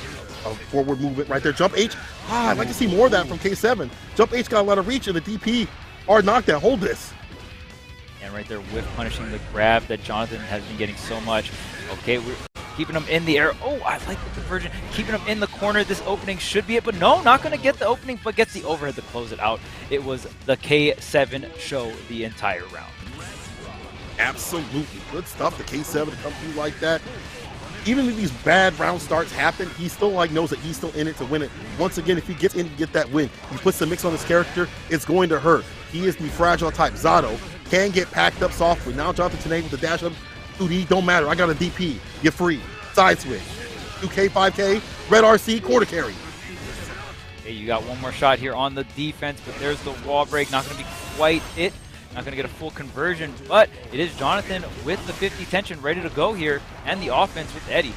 Forward movement right there. Jump H. I'd like to see more of that from K7. Jump H got a lot of reach in the DP. Hard knockdown. Hold this. And right there, whiff punishing the grab that Jonathan has been getting so much. Okay, keeping him in the air. Oh, I like the conversion. Keeping him in the corner. This opening should be it, but no, not going to get the opening, but gets the overhead to close it out. It was the K7 show the entire round. Absolutely. Good stuff. The K7 to come through like that. Even if these bad round starts happen, he still knows that he's still in it to win it. Once again, if he gets in to get that win, he puts the mix on his character, it's going to hurt. He is the fragile type. Zato can get packed up softly. Now Jonathan Tanay with the dash up. 2D, don't matter. I got a DP. You're free. Side switch. 2K, 5K, red RC, quarter carry. Okay, you got one more shot here on the defense, but there's the wall break. Not going to be quite it. Not going to get a full conversion, but it is Jonathan with the 50 tension ready to go here, and the offense with Eddie.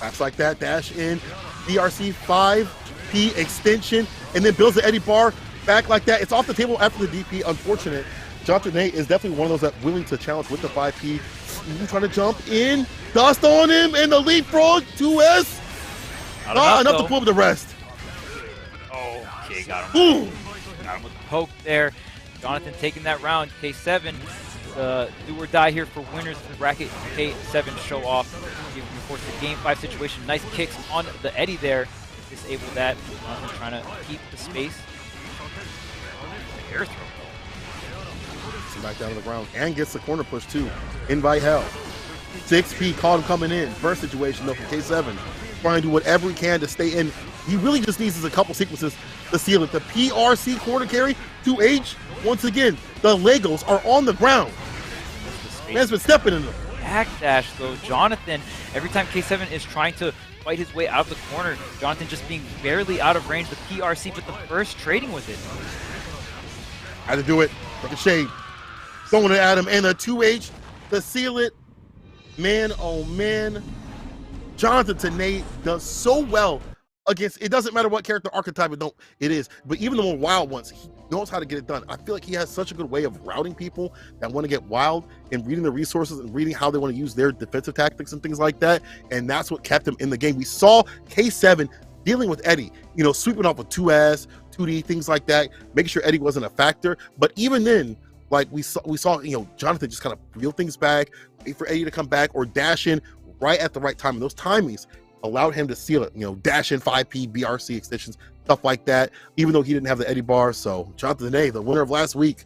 Laps like that, dash in, DRC 5P extension, and then builds the Eddie bar back like that. It's off the table after the DP. Unfortunate. Jonathan Nate is definitely one of those that willing to challenge with the 5P. Trying to jump in, dust on him, and the leapfrog 2S. Not enough to pull up the rest. Okay, got him. Boom. Got him with the poke there. Jonathan taking that round. K7, do or die here for winners of the bracket. K7 show off. Of course, the game 5 situation. Nice kicks on the Eddie there. Disable that. Jonathan trying to keep the space. Air throw. Back down to the ground and gets the corner push too. Invite hell. 6P caught him coming in. First situation though for K7. Trying to do whatever he can to stay in. He really just needs a couple sequences to seal it. The PRC quarter carry 2H. Once again, the Legos are on the ground. Man's been stepping in them. Backdash though, Jonathan, every time K7 is trying to fight his way out of the corner, Jonathan just being barely out of range. The PRC, but the first trading with it. Had to do it. Take a shade. Throwing it at him, and a 2H to seal it. Man, oh man. Jonathan Tanay does so well against, it doesn't matter what character archetype it is, but even the more wild ones, he knows how to get it done. I feel like he has such a good way of routing people that want to get wild and reading the resources and reading how they want to use their defensive tactics and things like that, and that's what kept him in the game. We saw K7 dealing with Eddie, sweeping off with 2S, 2D, things like that, making sure Eddie wasn't a factor, but even then, like we saw, Jonathan just kind of reel things back, wait for Eddie to come back, or dash in right at the right time. And those timings allowed him to seal it. Dash in 5P, BRC extensions, stuff like that. Even though he didn't have the Eddie bar, so Jonathan Tanay, the winner of last week,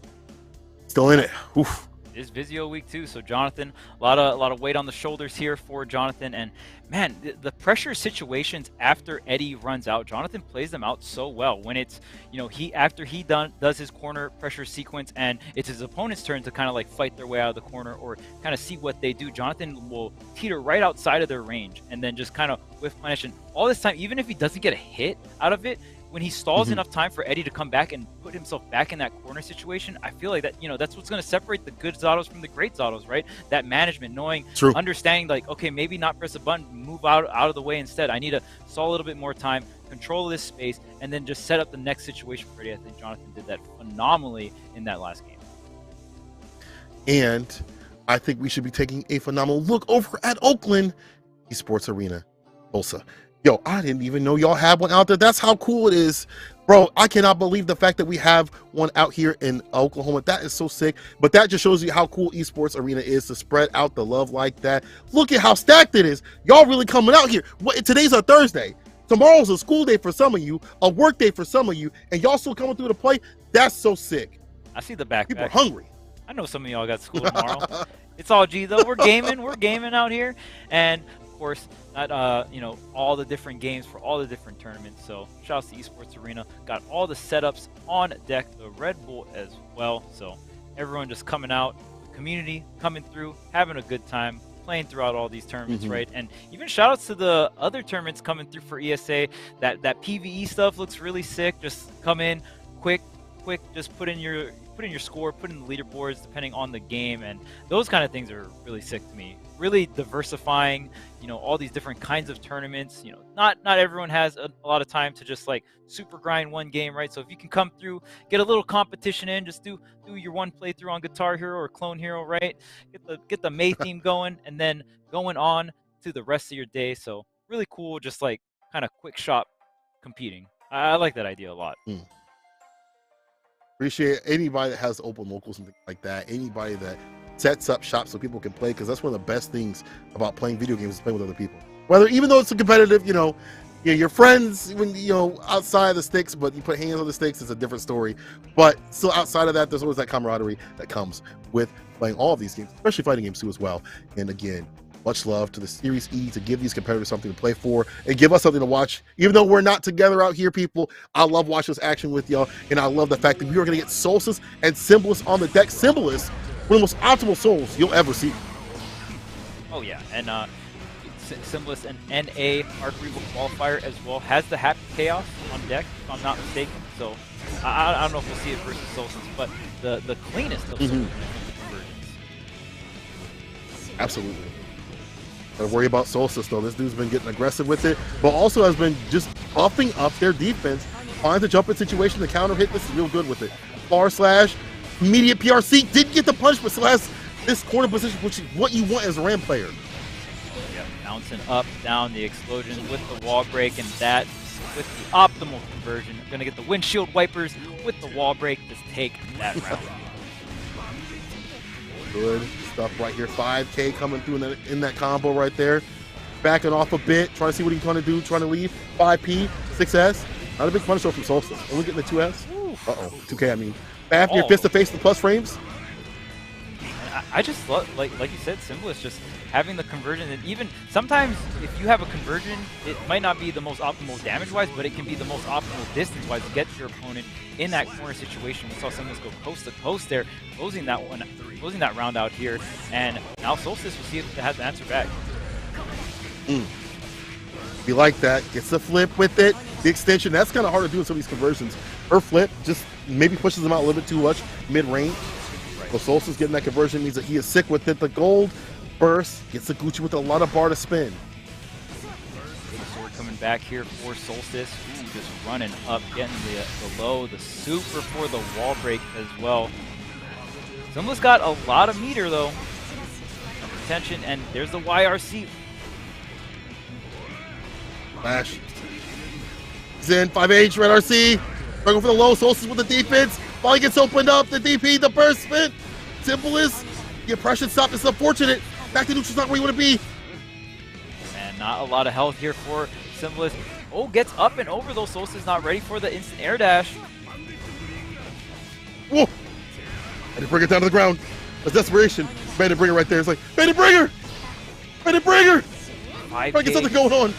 still in it. Oof. It's Vizio week 2, so Jonathan, a lot of weight on the shoulders here for Jonathan, and man, the pressure situations after Eddie runs out, Jonathan plays them out so well. When it's after he does his corner pressure sequence, and it's his opponent's turn to kind of like fight their way out of the corner or kind of see what they do, Jonathan will teeter right outside of their range and then just kind of whiff punish. And all this time, even if he doesn't get a hit out of it, when he stalls enough time for Eddie to come back and put himself back in that corner situation, I feel like that, that's what's going to separate the good Zatos from the great Zatos, right? That management, knowing, understanding, like, okay, maybe not press a button, move out of the way instead. I need to stall a little bit more time, control this space, and then just set up the next situation for Eddie. I think Jonathan did that phenomenally in that last game. And I think we should be taking a phenomenal look over at Oakland Esports Arena, Tulsa. Yo, I didn't even know y'all had one out there. That's how cool it is. Bro, I cannot believe the fact that we have one out here in Oklahoma. That is so sick. But that just shows you how cool Esports Arena is to spread out the love like that. Look at how stacked it is. Y'all really coming out here. Today's a Thursday. Tomorrow's a school day for some of you, a work day for some of you, and y'all still coming through to play. That's so sick. I see the backpack. People are hungry. I know some of y'all got school tomorrow. It's all G though. We're gaming. We're gaming out here. And course, not all the different games for all the different tournaments. So shout out to Esports Arena, got all the setups on deck, the Red Bull as well. So everyone just coming out, the community coming through, having a good time, playing throughout all these tournaments, right? And even shout outs to the other tournaments coming through for ESA. That PvE stuff looks really sick. Just come in quick, just put in your score, put in the leaderboards depending on the game, and those kind of things are really sick to me. Really diversifying, all these different kinds of tournaments. Not everyone has a lot of time to just like super grind one game, right? So if you can come through, get a little competition in, just do your one playthrough on Guitar Hero or Clone Hero, right? Get the May theme going, and then going on to the rest of your day. So really cool, just like kind of quick shop competing. I like that idea a lot. Appreciate anybody that has open locals and things like that. Anybody that sets up shop so people can play, because that's one of the best things about playing video games is playing with other people. Whether, even though it's a competitive, your friends when outside the sticks, but you put hands on the sticks, it's a different story. But still, outside of that, there's always that camaraderie that comes with playing all of these games, especially fighting games too as well. And again, much love to the Series E to give these competitors something to play for and give us something to watch. Even though we're not together out here, people, I love watching this action with y'all, and I love the fact that we are going to get Solstice and Symbolist on the deck. Symbolist, one of the most optimal souls you'll ever see. Oh yeah, and Symbolist and NA Arc Regal Qualifier as well has the Happy Chaos on deck, if I'm not mistaken. So I don't know if we'll see it versus Solstice, but the cleanest of conversions. Absolutely. Gotta worry about Solstice though. This dude's been getting aggressive with it, but also has been just buffing up their defense. Finds a jump in situation, the counter hit. This is real good with it. Far slash, immediate PRC, didn't get the punch, but still has this corner position, which is what you want as a Ram player. Yep, bouncing up, down, the explosion with the wall break, and that with the optimal conversion. Gonna get the windshield wipers with the wall break. Just take that round. Good stuff right here. 5K coming through in that combo right there. Backing off a bit, trying to see what he's trying to do, trying to leave. 5P, 6S. Not a big punish from Solstice. Only getting the 2S. Uh-oh, 2K I mean. After your fist to face the plus frames. I just love, like you said, Symbolist just having the conversion, and even sometimes if you have a conversion, it might not be the most optimal damage-wise, but it can be the most optimal distance-wise to get your opponent in that corner situation. We saw Symbolist go coast to coast there, closing that round out here, and now Solstice will see if it has the answer back. Be like that, gets the flip with it, the extension. That's kind of hard to do in some of these conversions. Her flip just maybe pushes them out a little bit too much mid-range. So Solstice getting that conversion means that he is sick with it. The gold burst gets the Gucci with a lot of bar to spin. Sword coming back here for Solstice. Ooh, just running up, getting the low, the super for the wall break as well. Someone's got a lot of meter though. Attention, and there's the YRC. Flash. Zen 5H, Red RC. Struggle for the low. Solstice with the defense. Finally gets opened up. The DP, the burst spin. Symbolist. The oppression stop. It's unfortunate. Back to neutral's not where you want to be. And not a lot of health here for Symbolist. Oh, gets up and over though. Solstice not ready for the instant air dash. Whoa. And to bring it down to the ground. That's desperation. Bandit Bringer right there. It's like, Bandit Bringer! Bandit Bringer! Try to get something going on.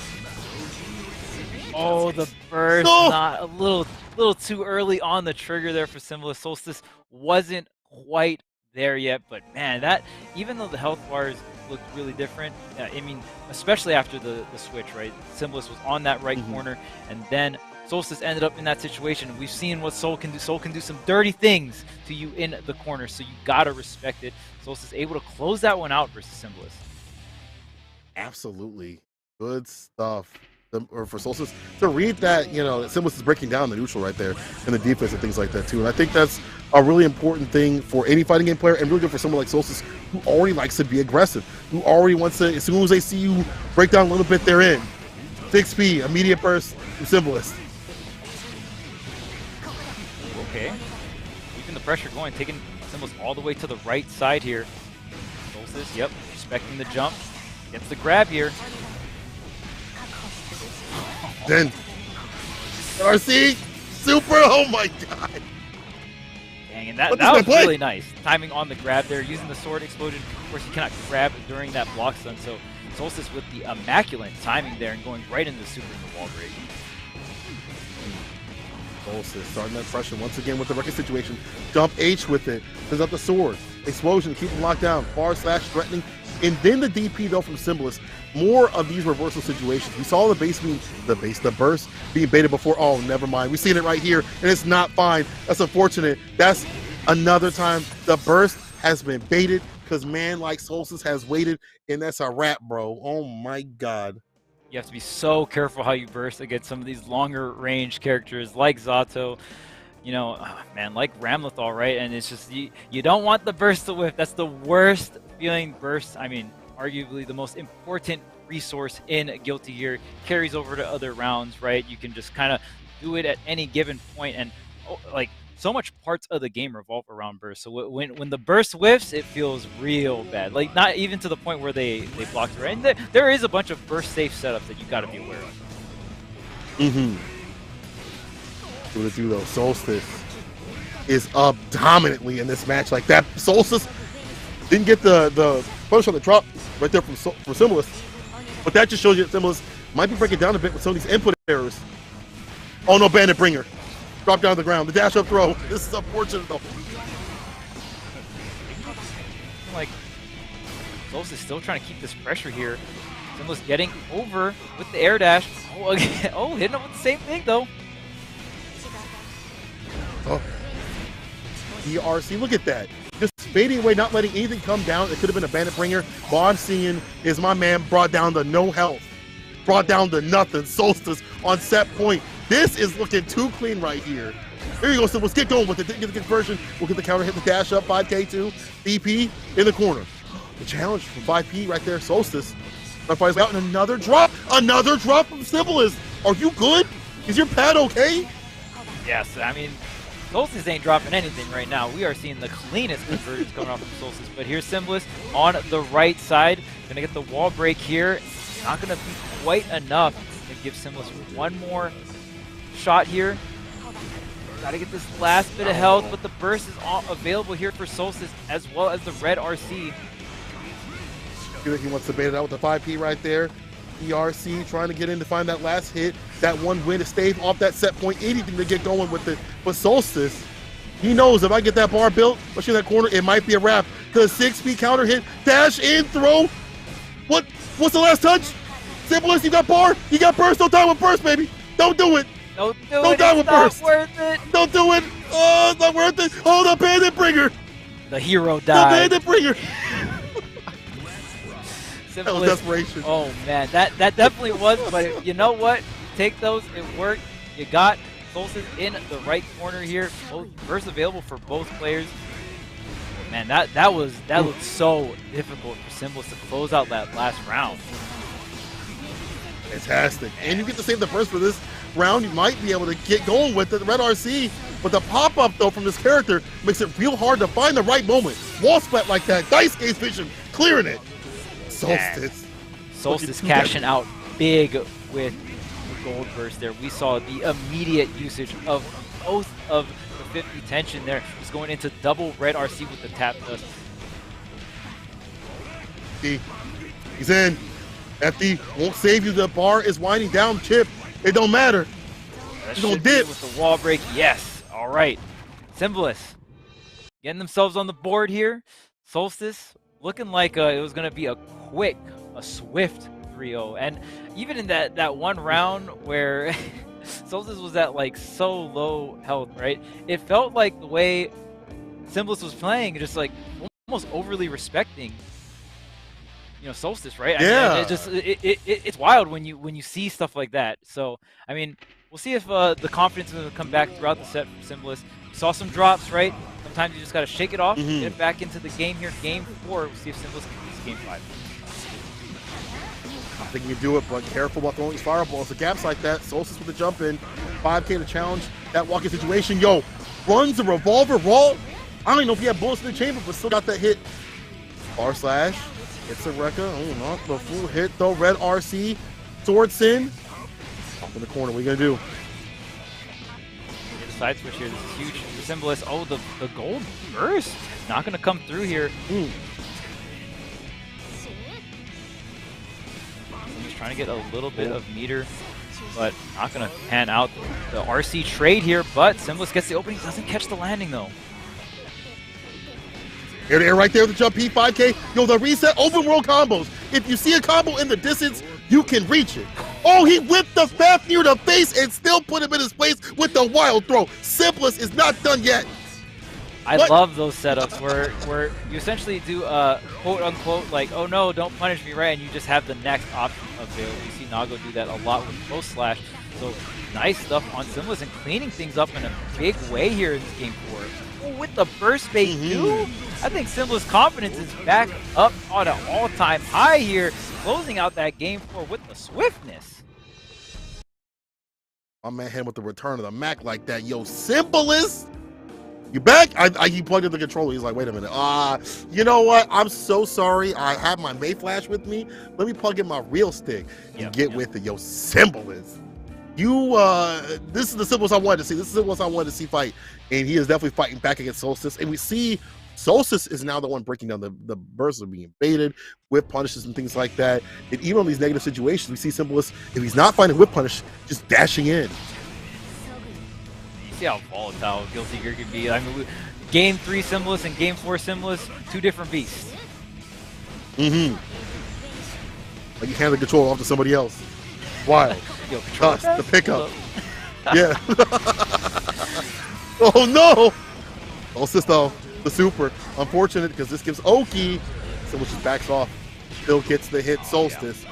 Oh, the burst. No! Not a little too early on the trigger there for Symbolist. Solstice wasn't quite there yet, but man, that, even though the health bars looked really different, I mean, especially after the switch, right? Symbolist was on that right corner, and then Solstice ended up in that situation. We've seen what Soul can do. Soul can do some dirty things to you in the corner, so you gotta respect it. Solstice able to close that one out versus Symbolist. Absolutely. Good stuff. Or for Solstice to read that, Symbolist is breaking down the neutral right there and the defense and things like that too. And I think that's a really important thing for any fighting game player, and really good for someone like Solstice who already likes to be aggressive, who already wants to, as soon as they see you break down a little bit, they're in. 6P, immediate burst from Symbolist. Okay. Keeping the pressure going, taking Symbolist all the way to the right side here. Solstice, yep, respecting the jump. Gets the grab here. Then RC super, oh my god. Dang, and that was really nice. Timing on the grab there, using the sword explosion. Of course, you cannot grab during that block stun, so Solstice with the immaculate timing there and going right into the super in the wall break. Solstice starting that pressure once again with the record situation. Jump H with it, sends up the sword. Explosion, keep him locked down. Far slash threatening. And then the DP though from Symbolist. More of these reversal situations. We saw the burst being baited before. Oh, never mind. We've seen it right here, and it's not fine. That's unfortunate. That's another time the burst has been baited because man like Solstice has waited, and that's a wrap, bro. Oh my god. You have to be so careful how you burst against some of these longer range characters like Zato, man, like Ramlethal, right? And it's just, you don't want the burst to whiff. That's the worst feeling burst. I mean, arguably the most important resource in Guilty Gear, carries over to other rounds, right? You can just kind of do it at any given point, and like so much parts of the game revolve around burst. So when the burst whiffs, it feels real bad. Like not even to the point where they blocked it. And there is a bunch of burst safe setups that you got to be aware of. What to do though? Solstice is up dominantly in this match. Like that, Solstice didn't get the punish on the drop right there for Symbolist, but that just shows you that Symbolist might be breaking down a bit with some of these input errors. Oh no, Bandit Bringer. Drop down to the ground. The dash up throw. This is unfortunate though. Like, Solstice still trying to keep this pressure here. Symbolist getting over with the air dash. Oh, again. Oh, hitting him with the same thing though. Oh. DRC, look at that. Just fading away, not letting anything come down. It could have been a Bandit Bringer. All I'm seeing is my man brought down to no health. Brought down to nothing. Solstice on set point. This is looking too clean right here. Here you go, Symbolist. Get going with it. Didn't get the conversion. We'll get the counter, hit the dash up, 5K2. BP in the corner. The challenge from 5P right there, Solstice. Fights out and another drop. Another drop from Symbolist. Are you good? Is your pad okay? Yes, I mean, Solstice ain't dropping anything right now. We are seeing the cleanest conversions coming off from Solstice. But here's Symbolist on the right side. Gonna get the wall break here. Not gonna be quite enough to give Symbolist one more shot here. Gotta get this last bit of health, but the burst is all available here for Solstice as well as the red RC. I feel like he wants to bait it out with the 5P right there. ERC trying to get in to find that last hit, that one win to stave off that set point, anything to get going with it. But Solstice, he knows if I get that bar built, especially in that corner, it might be a wrap. The 6P counter hit, dash in, throw. What's the last touch? Symbolist, you got bar, you got burst, don't die with burst, baby. Don't do it. Don't die with burst. Worth it. Don't do it. Oh, it's not worth it. Oh, the Bandit Bringer. The hero died. The Bandit Bringer. That was Symbolist. desperation. Oh man, that definitely was. But you know what? Take those. It worked. You got Solstice in the right corner here. Both bursts available for both players. Man, that looked so difficult for Symbolist to close out that last round. Fantastic. And you get to save the burst for this round. You might be able to get going with the red RC. But the pop-up, though, from this character makes it real hard to find the right moment. Wall splat like that. Dice Gaze Vision, clearing it. Solstice. Solstice cashing out big with the gold burst there. We saw the immediate usage of both of the 50 tension there. Just going into double red RC with the tap dust. He's in. FD won't save you. The bar is winding down. Chip, it don't matter. He's gonna dip with the wall break. Yes. All right. Symbolist getting themselves on the board here. Solstice looking like it was gonna be a swift 3-0. And even in that one round where Solstice was at like so low health, right? It felt like the way Symbolist was playing, just like almost overly respecting, Solstice, right? Yeah. I mean, it's wild when you see stuff like that. So I mean, we'll see if the confidence is going to come back throughout the set from Symbolist. We saw some drops, right? Sometimes you just got to shake it off, get it back into the game here. Game 4, we'll see if Symbolist can beat Game 5. I think you can do it, but careful about throwing these fireballs. The gaps like that, Solstice with the jump in, 5K to challenge that walking situation. Yo, runs the revolver raw. I don't even know if he had bullets in the chamber, but still got that hit. R slash, hits a Rekka. Oh, not the full hit though. Red RC, sword sin. Up in the corner, what are you gonna do? The side switch here, this is huge for Symbolist. Oh, the gold burst, not gonna come through here. Trying to get a little bit of meter, but not going to pan out the RC trade here. But Symbolist gets the opening, doesn't catch the landing though. Air to air right there with the jump P5K. Yo, the reset open world combos. If you see a combo in the distance, you can reach it. Oh, he whipped the Faf near the face and still put him in his place with the wild throw. Symbolist is not done yet. I love those setups where you essentially do quote unquote like, oh no, don't punish me, right? And you just have the next option available. You see Nago do that a lot with post slash. So nice stuff on Symbolist and cleaning things up in a big way here in this Game 4. Oh, with the burst bait too, I think Symbolist's confidence is back up on an all-time high here, closing out that Game 4 with the swiftness. My man hit with the return of the Mac like that. Yo, Symbolist You back? He plugged in the controller. He's like, wait a minute. You know what? I'm so sorry. I have my Mayflash with me. Let me plug in my real stick and get with it. Yo, Symbolist. This is the Symbolist I wanted to see. This is the Symbolist I wanted to see fight. And he is definitely fighting back against Solstice. And we see Solstice is now the one breaking down the bursts of being baited, whip punishes and things like that. And even on these negative situations, we see Symbolist, if he's not finding whip punish, just dashing in. You see how volatile Guilty Gear can be. I mean, Game 3 Symbolist and Game 4 Symbolist, two different beasts. Mm-hmm. Like you hand the controller off to somebody else. Wild. Yo, Trust the pickup. Yeah. Oh no! Solstice though, the super. Unfortunate because this gives Oki, so which just backs off. Still gets the hit Solstice.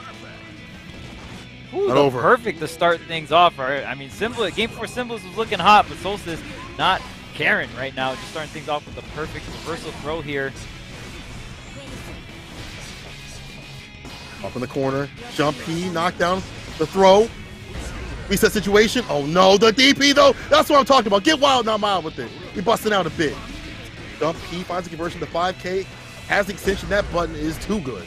Ooh, over. Perfect to start things off. Right? I mean, Game 4 Symbolist was looking hot, but Solstice not caring right now. Just starting things off with the perfect reversal throw here. Up in the corner, jump P, knock down the throw. Reset situation. Oh no, the DP though. That's what I'm talking about. Get wild, not mild with it. He busting out a bit. Jump P finds a conversion to 5K. Has the extension. That button is too good.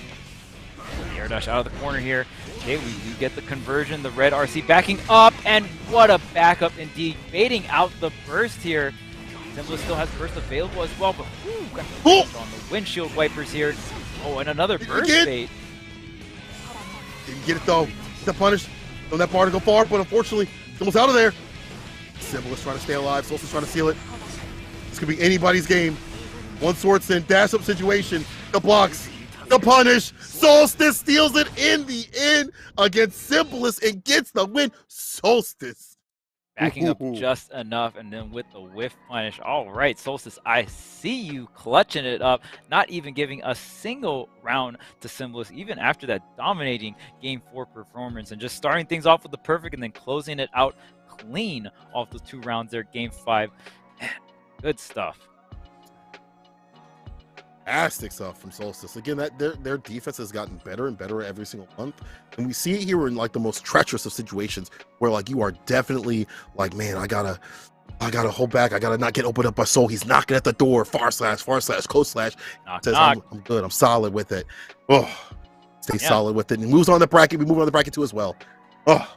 Air dash out of the corner here. Okay, we do get the conversion. The red RC backing up, and what a backup indeed. Baiting out the burst here. Symbolist still has burst available as well, but got the on the windshield wipers here. Oh, and another burst bait. Didn't get it though. The punish. Don't that bar to go far, but unfortunately, almost out of there. Symbolist trying to stay alive. Solstice trying to seal it. This could be anybody's game. One Swordsman, dash up situation. The blocks. The punish. Solstice steals it in the end against Symbolist and gets the win. Solstice. Backing up just enough, and then with the whiff punish. All right, Solstice, I see you clutching it up, not even giving a single round to Symbolist, even after that dominating Game 4 performance, and just starting things off with the perfect and then closing it out clean off the 2 rounds there, Game 5. Man, good stuff. Fantastic stuff from Solstice. Again, that their defense has gotten better and better every single month, and we see it here in like the most treacherous of situations where like you are definitely like, man, I gotta hold back. I gotta not get opened up by Soul. He's knocking at the door. Far slash, close slash. Knock, Says knock. I'm good. I'm solid with it. Oh, stay solid with it. And moves on the bracket. We move on the bracket too as well. Oh,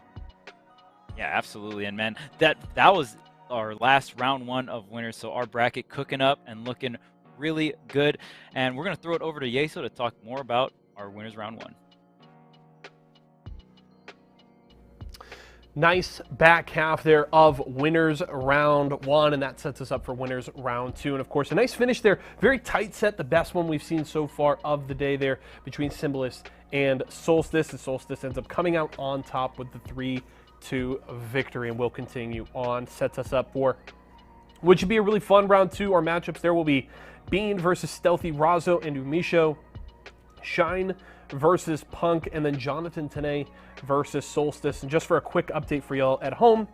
yeah, absolutely. And man, that was our last round 1 of winners. So our bracket cooking up and looking really good, and we're going to throw it over to Yeso to talk more about our winners round 1. Nice back half there of winners round 1, and that sets us up for winners round 2. And of course, a nice finish there. Very tight set, the best one we've seen so far of the day there between Symbolist and Solstice. And Solstice ends up coming out on top with the 3-2 victory, and will continue on. Sets us up for what should be a really fun round 2. Our matchups there will be Bean versus Stealthy Razo and Umisho, Shine versus Punk, and then Jonathan Tanay versus Solstice. And just for a quick update for y'all at home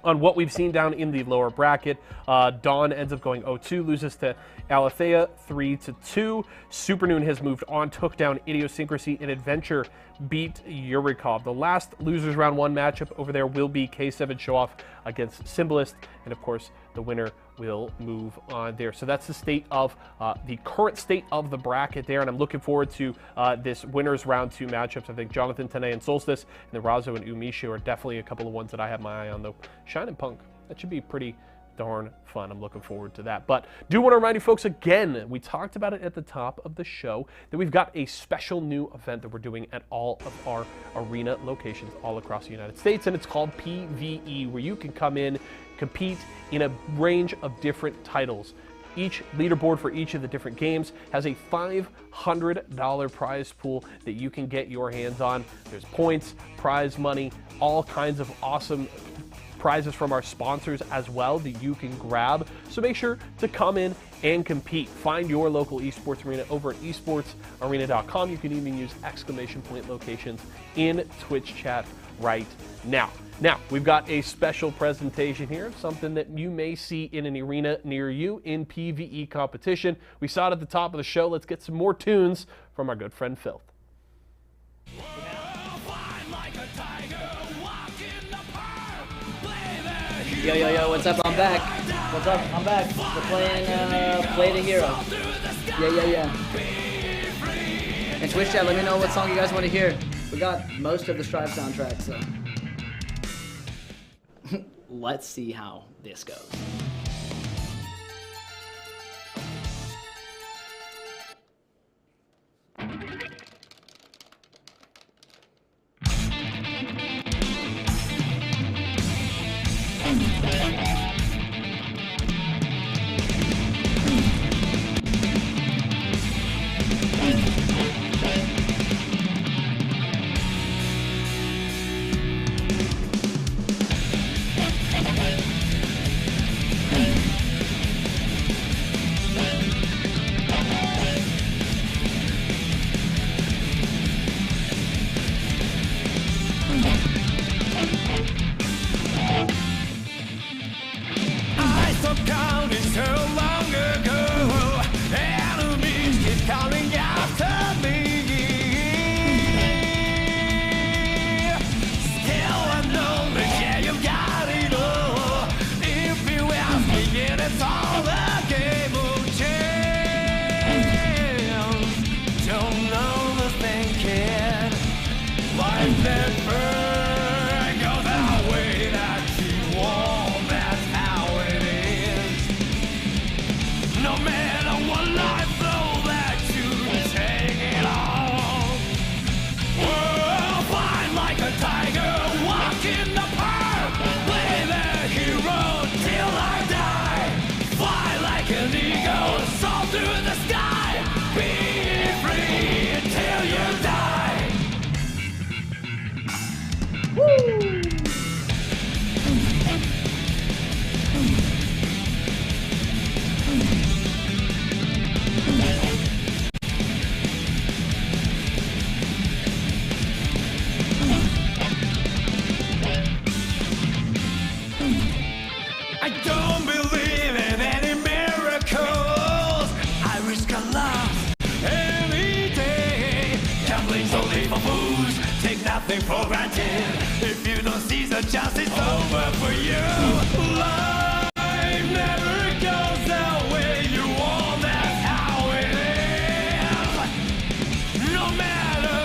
on what we've seen down in the lower bracket, Dawn ends up going 0-2, loses to Alethea 3-2. Supernoon has moved on, took down Idiosyncrasy, and Adventure beat Yurikov. The last losers round 1 matchup over there will be K7 Showoff against Symbolist, and of course the winner will move on there. So that's the state of the current state of the bracket there, and I'm looking forward to this winners round 2 matchups. I think Jonathan Tanay and Solstice, and then Razo and Umisho are definitely a couple of ones that I have my eye on, though. Shine and Punk, that should be pretty darn fun. I'm looking forward to that. But do want to remind you folks again, we talked about it at the top of the show, that we've got a special new event that we're doing at all of our arena locations all across the United States, and it's called PvE, where you can come in, compete in a range of different titles. Each leaderboard for each of the different games has a $500 prize pool that you can get your hands on. There's points, prize money, all kinds of awesome prizes from our sponsors as well that you can grab. So make sure to come in and compete. Find your local esports arena over at esportsarena.com. You can even use exclamation point locations in Twitch chat right now. Now, we've got a special presentation here, something that you may see in an arena near you in PvE competition. We saw it at the top of the show. Let's get some more tunes from our good friend Filth. Yo, what's up? I'm back. What's up? I'm back. We're playing Play the Hero. Yeah. And Twitch chat, let me know what song you guys want to hear. We got most of the Strive soundtrack, so. Let's see how this goes. For granted, if you don't seize the chance, it's over for you. Life never goes the way you want, that's how it is. No matter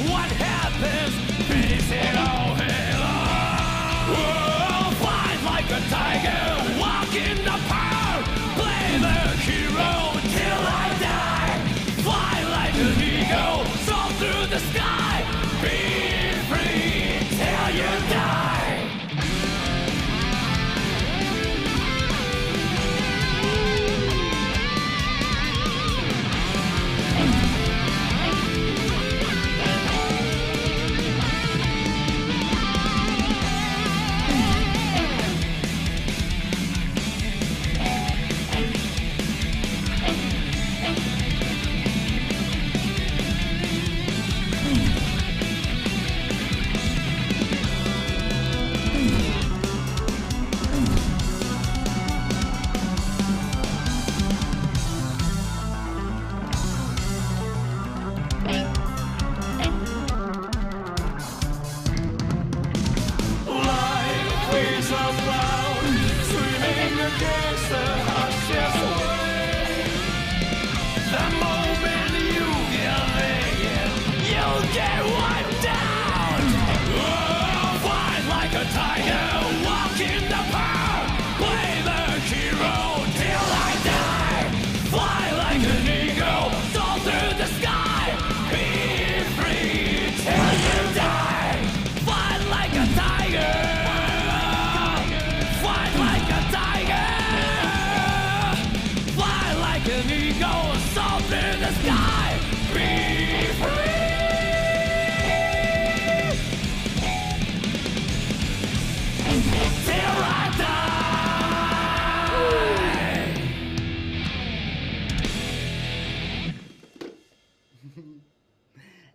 what happens, face it all head on. Whoa, fight like a tiger, walk in the park, play the hero till I die. Fly like an eagle, soar through the sky. Be free till you die.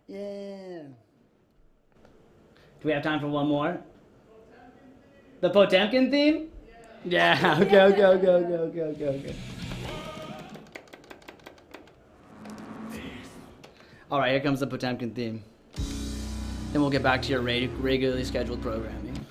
Yeah. Do we have time for one more? The Potemkin theme? Yeah, okay. Alright, here comes the Potemkin theme. Then we'll get back to your regularly scheduled programming.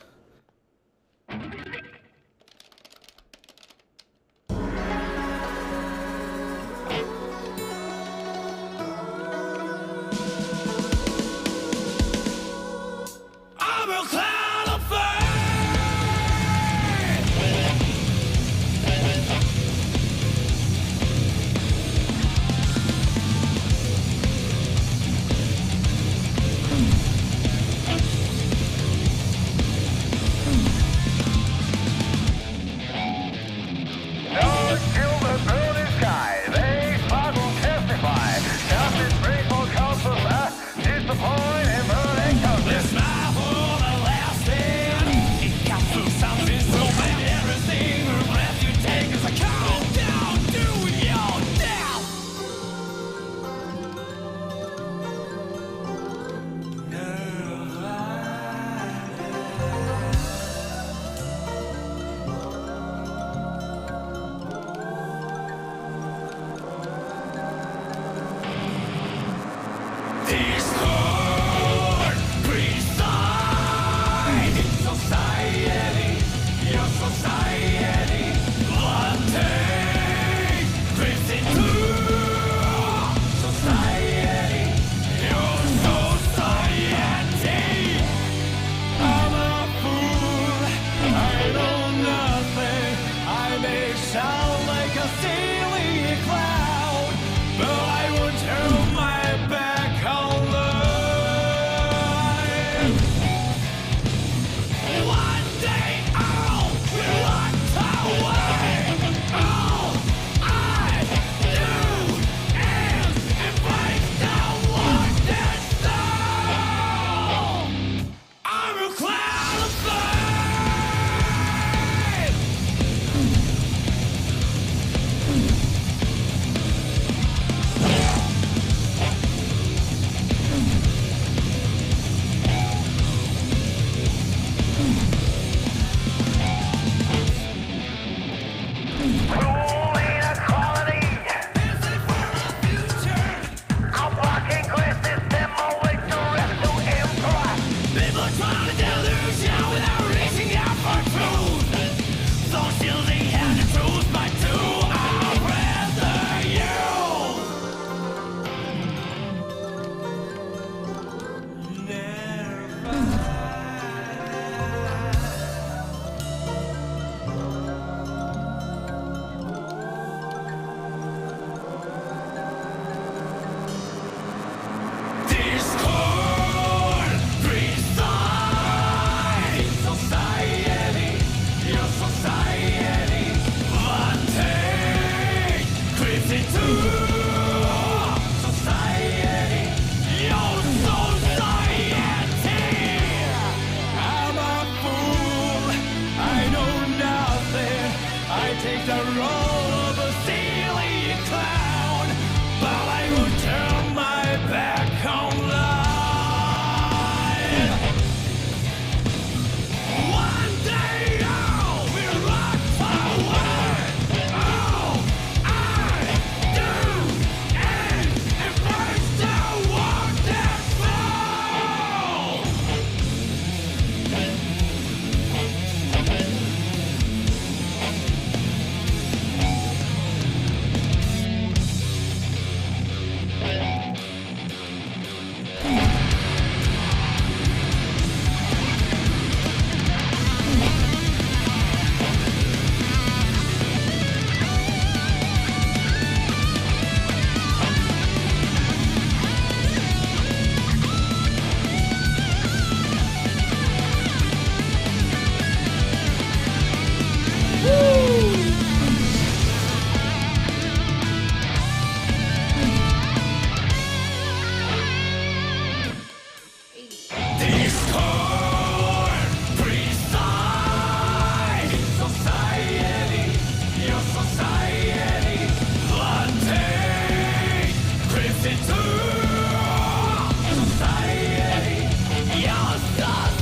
One day all will locked away. All I do is embrace the wounded soul. I'm a cloud of flame. People trying to delusion without reaching out for truth. So shielding and the truth by two I'd rather you. Never. Discord, preside society, your society. One day, creeps into society, your society. I'm a fool, I know nothing. I take the role of a silly clown, but I will turn my back on life. One day all will rock away. All I do is embrace the wounded soul. Discord, preside society, your society. One day, creeps into society, your society.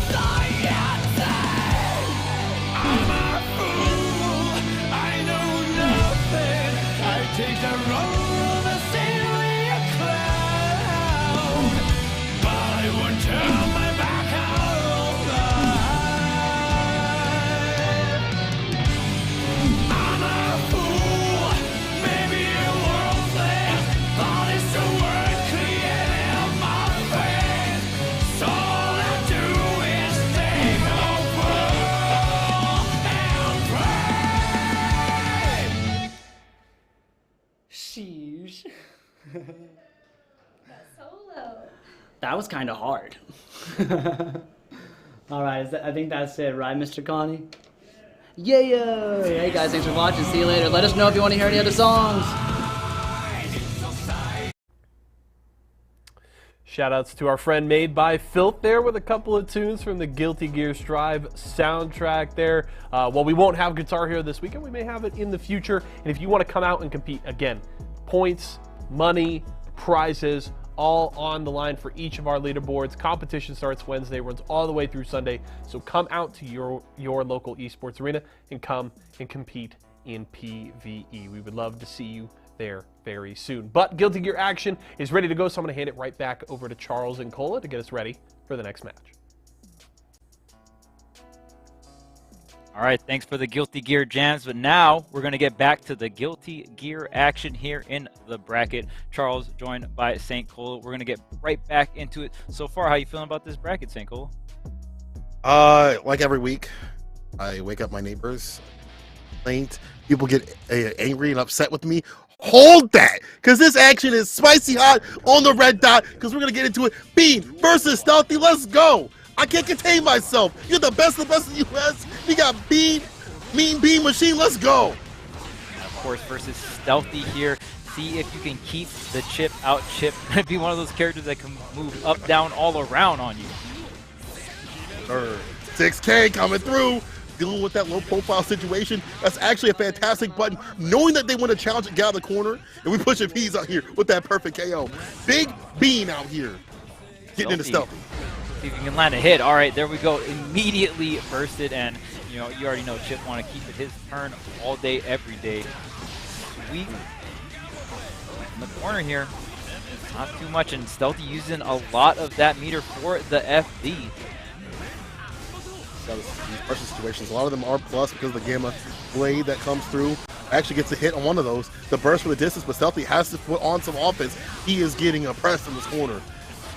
I'm a fool, I know nothing. I take the role of a silly clown, but I would turn my back on life. I'm a fool, maybe worthless, but it's the word created in my face. So all I do is take over and pray. Sheesh. Solo. That was kind of hard. All right, I think that's it, right, Mr. Connie? Yeah. Hey guys, thanks for watching. See you later. Let us know if you want to hear any other songs. Shoutouts to our friend Made by Filth there with a couple of tunes from the Guilty Gear Strive soundtrack there. While we won't have Guitar Hero this weekend, we may have it in the future. And if you want to come out and compete, again, points, money, prizes, all on the line for each of our leaderboards. Competition starts Wednesday, runs all the way through Sunday. So come out to your local esports arena and come and compete in PvE. We would love to see you there very soon. But Guilty Gear action is ready to go, so I'm going to hand it right back over to Charles and Cola to get us ready for the next match. All right, thanks for the Guilty Gear jams, but now we're going to get back to the Guilty Gear action here in the bracket. Charles joined by St. Cola. We're going to get right back into it. So far, how you feeling about this bracket, St. Cola? Like every week, I wake up my neighbors, complaint, people get angry and upset with me. Hold that, because this action is spicy hot on the red dot, because we're going to get into it. Bean versus Stealthy, let's go. I can't contain myself. You're the best of the best in the US. You got Bean, Mean Bean Machine. Let's go. And of course, versus Stealthy here. See if you can keep the chip out. Chip be one of those characters that can move up, down, all around on you. 6K coming through. Dealing with that low profile situation. That's actually a fantastic button. Knowing that they want to challenge and get out of the corner. And we pushing Peas out here with that perfect KO. Big Bean out here. Getting into Stealthy. See if you can land a hit. All right, there we go. Immediately bursted, and you already know Chip want to keep it his turn all day, every day. Sweet. In the corner here. Not too much, and Stealthy using a lot of that meter for the FD. These pressure situations, a lot of them are plus because of the Gamma Blade that comes through. Actually gets a hit on one of those. The burst for the distance, but Stealthy has to put on some offense. He is getting oppressed in this corner.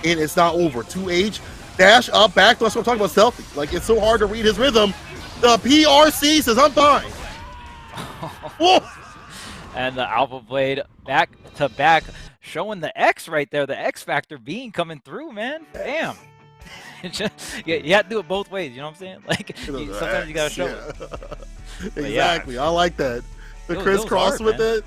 And it's not over. 2H, dash up, back. That's what I'm talking about, Stealthy. Like, it's so hard to read his rhythm. The PRC says, I'm fine. Whoa! And the Alpha Blade back to back, showing the X right there. The X Factor being coming through, man. Damn. You have to do it both ways, you know what I'm saying? Like, sometimes you gotta show it. Exactly, I like that. The crisscross with it.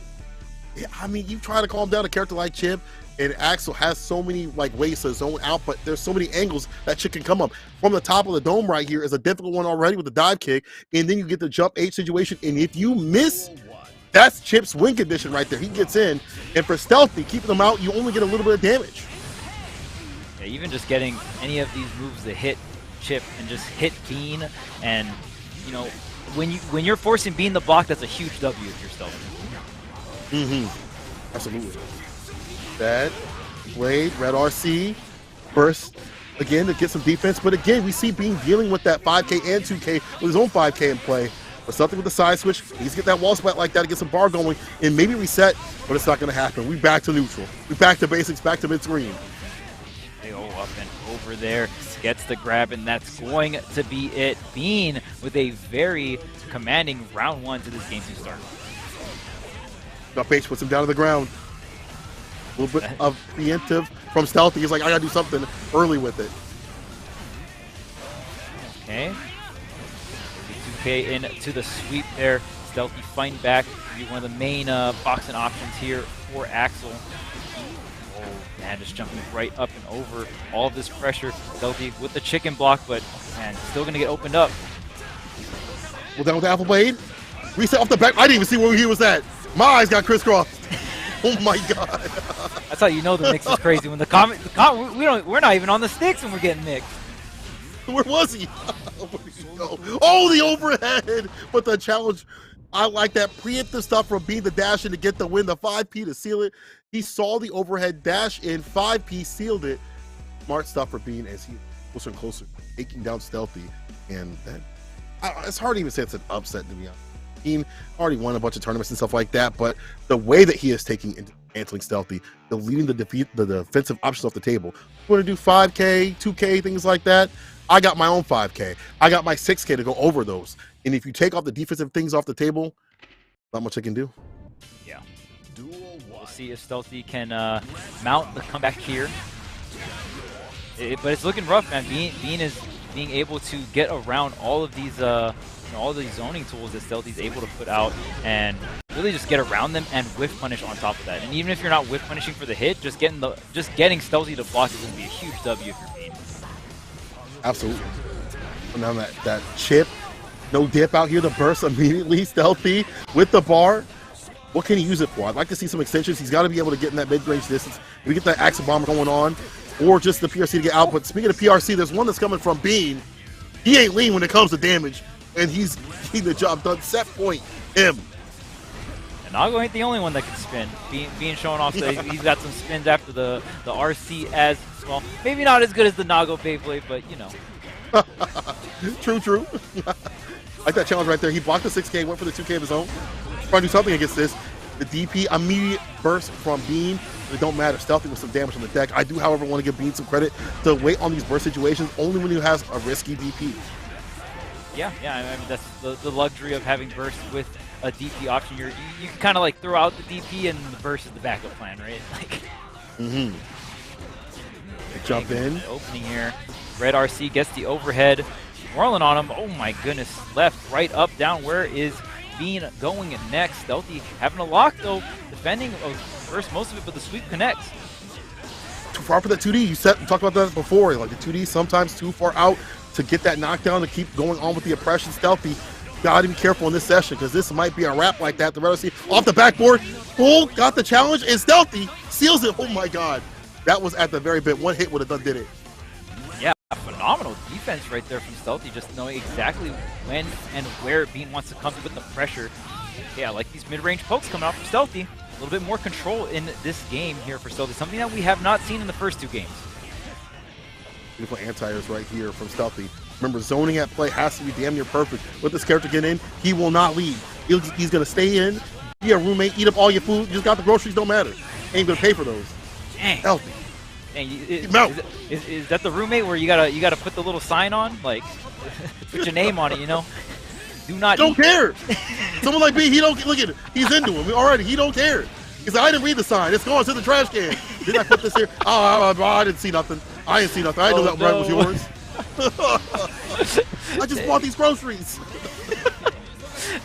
Yeah, I mean, you try to calm down a character like Chip, and Axel has so many like ways to zone out, but there's so many angles that Chip can come up. From the top of the dome right here is a difficult one already with the dive kick, and then you get the jump H situation, and if you miss, that's Chip's win condition right there. He gets in, and for Stealthy, keeping them out, you only get a little bit of damage. Yeah, even just getting any of these moves to hit Chip and just hit Bean, and when you're forcing Bean to block, that's a huge W if you're Stealthy. Absolutely. That Blade, Red RC, burst again to get some defense, but again, we see Bean dealing with that 5K and 2K with his own 5K in play. But something with the side switch, he's to get that wall splat like that to get some bar going and maybe reset, but it's not going to happen. We back to neutral. We back to basics, back to mid-screen. They go up and over there, gets the grab, and that's going to be it. Bean with a very commanding round one to this game to start. Now Page puts him down to the ground. A little bit of preemptive from Stealthy. He's like, I got to do something early with it. Okay. 2K into the sweep there. Stealthy fighting back. Be one of the main boxing options here for Axel. Oh man, just jumping right up and over all of this pressure. Stealthy with the chicken block, but man, still gonna get opened up. Well, down with the Alpha Blade. Reset off the back. I didn't even see where he was at. My eyes got crisscrossed. Oh my god. That's how you know the mix is crazy. When we're not even on the sticks and we're getting mixed. Where was he? Where did he go? Oh, the overhead! But the challenge, I like that preemptive stuff from Bean the dash in to get the win, the 5P to seal it. He saw the overhead dash in, 5P sealed it. Smart stuff for Bean as he closer and closer, taking down Stealthy. And that, it's hard to even say it's an upset, to be honest. Bean already won a bunch of tournaments and stuff like that, but the way that he is taking into canceling Stealthy, deleting the defensive options off the table. We're going to do 5K, 2K, things like that. I got my own 5K. I got my 6K to go over those. And if you take off the defensive things off the table, not much I can do. Yeah. We'll see if Stealthy can mount the comeback here. But it's looking rough, man. Bean is being able to get around all of these zoning tools that Stealthy's able to put out and really just get around them and whiff punish on top of that. And even if you're not whiff punishing for the hit, just getting Stealthy to block is going to be a huge W if you're Bean. Absolutely. And now that chip, no dip out here, the burst immediately, Stealthy with the bar. What can he use it for? I'd like to see some extensions. He's got to be able to get in that mid-range distance. If we get that Axel Bomber going on, or just the PRC to get out. But speaking of PRC, there's one that's coming from Bean. He ain't lean when it comes to damage, and he's getting the job done. Set point, him. And Nago ain't the only one that can spin. Being showing off that he's got some spins after the RC as well. Maybe not as good as the Nago Beyblade, but you know. True. Like that challenge right there. He blocked the 6K, went for the 2K of his own. Trying to do something against this. The DP, immediate burst from Bean. It don't matter. Stealthy with some damage on the deck. I do, however, want to give Bean some credit to wait on these burst situations only when he has a risky DP. Yeah. I mean, that's the luxury of having burst with a DP option. You can kind of like throw out the DP and the burst is the backup plan, right? Like. Jump in. Opening here. Red RC gets the overhead. Whirling on him. Oh my goodness. Left, right, up, down. Where is Bean going next? Stealthy having a lock though. Defending first most of it, but the sweep connects. Too far for the 2D. You talked about that before. Like the 2D sometimes too far out to get that knockdown to keep going on with the oppression. Stealthy. Gotta be careful in this session because this might be a wrap like that. The Red RC off the backboard. Bull got the challenge and Stealthy seals it. Oh my god. That was at the very bit. One hit would have done did it. Yeah, phenomenal defense right there from Stealthy, just knowing exactly when and where Bean wants to come with the pressure. Yeah, like these mid-range pokes coming out from Stealthy. A little bit more control in this game here for Stealthy, something that we have not seen in the first 2 games. Beautiful anti-airs right here from Stealthy. Remember, zoning at play has to be damn near perfect. With this character getting in, he will not leave. He's going to stay in, be a roommate, eat up all your food. You just got the groceries, don't matter. Ain't going to pay for those. Dang. Stealthy. Dang, is that the roommate where you gotta put the little sign on, like put your name on it, you know? Do not. Don't care. Someone like me, he don't look at it. He's into him already. He don't care. He's like, I didn't read the sign. It's going to the trash can. Did I put this here? Oh, I didn't see nothing. I didn't see nothing. I didn't know that bread was yours. I just bought these groceries.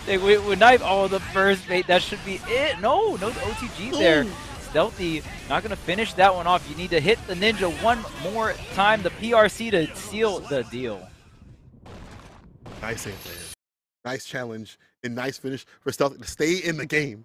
With knife, the first mate, that should be it. No OTG there. Stealthy not going to finish that one off. You need to hit the ninja one more time, the PRC, to seal the deal. Nice save there. Nice challenge and nice finish for Stealthy to stay in the game.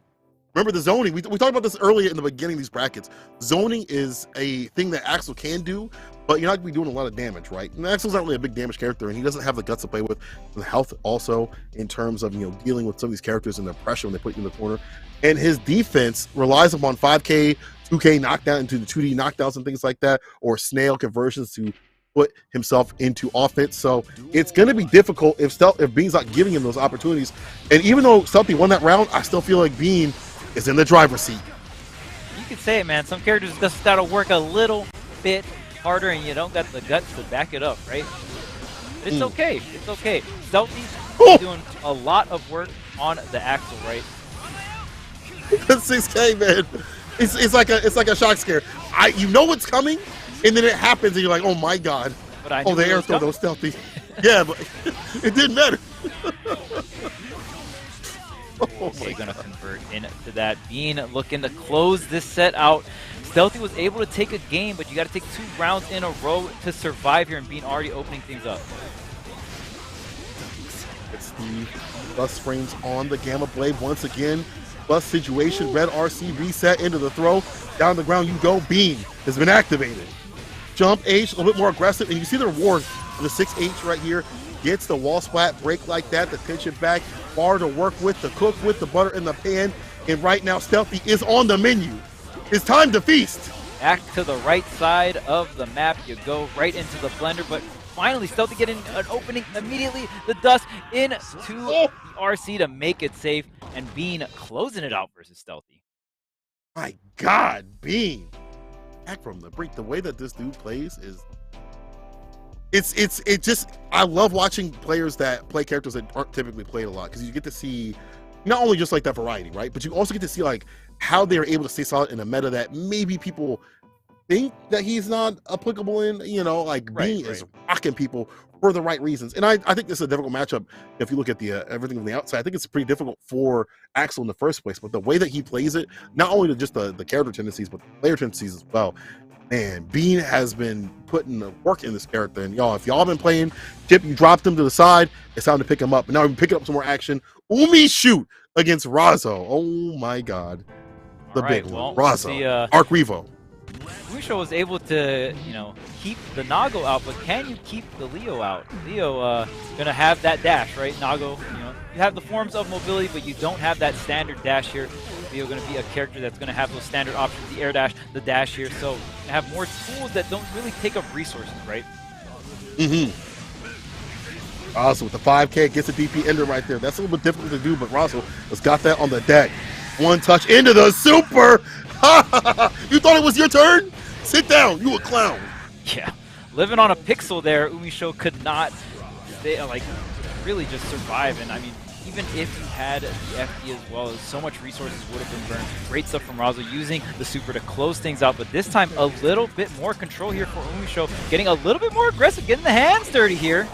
Remember the zoning. We talked about this earlier in the beginning of these brackets. Zoning is a thing that Axel can do, but you're not going to be doing a lot of damage, right? And Axel's not really a big damage character, and he doesn't have the guts to play with. The health also in terms of, dealing with some of these characters and the pressure when they put you in the corner. And his defense relies upon 5K, 2K knockdown into the 2D knockdowns and things like that, or snail conversions to put himself into offense. So it's going to be difficult if Bean's not giving him those opportunities. And even though Stealthy won that round, I still feel like Bean is in the driver's seat. You can say it, man. Some characters just got to work a little bit harder, and you don't got the guts to back it up, right? But it's okay. It's okay. Stealthy's doing a lot of work on the Axel, right? 6K, man. It's like a shock scare. You know what's coming, and then it happens, and you're like, oh my god. But the air throw, those Stealthy. Yeah, but it didn't matter. They're going to convert into that. Bean looking to close this set out. Stealthy was able to take a game, but you got to take 2 rounds in a row to survive here, and Bean already opening things up. It's the bus frames on the Gamma Blade once again. Bus situation, Red RC reset into the throw. Down the ground you go. Bean has been activated. Jump H, a little bit more aggressive, and you see the reward of the 6H right here. Gets the wall splat break like that to pinch it back. Bar to work with, to cook with, the butter in the pan. And right now, Stealthy is on the menu. It's time to feast. Back to the right side of the map. You go right into the blender, but finally, Stealthy getting an opening immediately. The dust into the RC to make it safe, and Bean closing it out versus Stealthy. My God, Bean. Back from the brink. The way that this dude plays is... It just, I love watching players that play characters that aren't typically played a lot, because you get to see not only just like that variety, right? But you also get to see like how they're able to stay solid in a meta that maybe people think that he's not applicable in, Bean is rocking people for the right reasons. And I think this is a difficult matchup. If you look at the everything from the outside, I think it's pretty difficult for Axel in the first place, but the way that he plays it, not only just the character tendencies, but the player tendencies as well. Man, Bean has been putting the work in this character. And y'all, if y'all been playing Chip, you dropped him to the side, it's time to pick him up. And now we're picking up some more action. Umi shoot against Razo. Oh my God. The big one. Razo. Arc Revo. Musho was able to, keep the Nago out, but can you keep the Leo out? Leo gonna have that dash, right? Nago, you have the forms of mobility, but you don't have that standard dash here. Leo gonna be a character that's gonna have those standard options, the air dash, the dash here, so you have more tools that don't really take up resources, right? Also with the 5K, gets a DP ender right there. That's a little bit difficult to do, but Razo has got that on the deck. One touch into the super. You thought it was your turn? Sit down, you a clown. Yeah, living on a pixel there, Umisho could not really just survive. And I mean, he even if you had the FD as well, so much resources would have been burned. Great stuff from Razo using the super to close things out, but this time a little bit more control here for Umisho, getting a little bit more aggressive, getting the hands dirty here.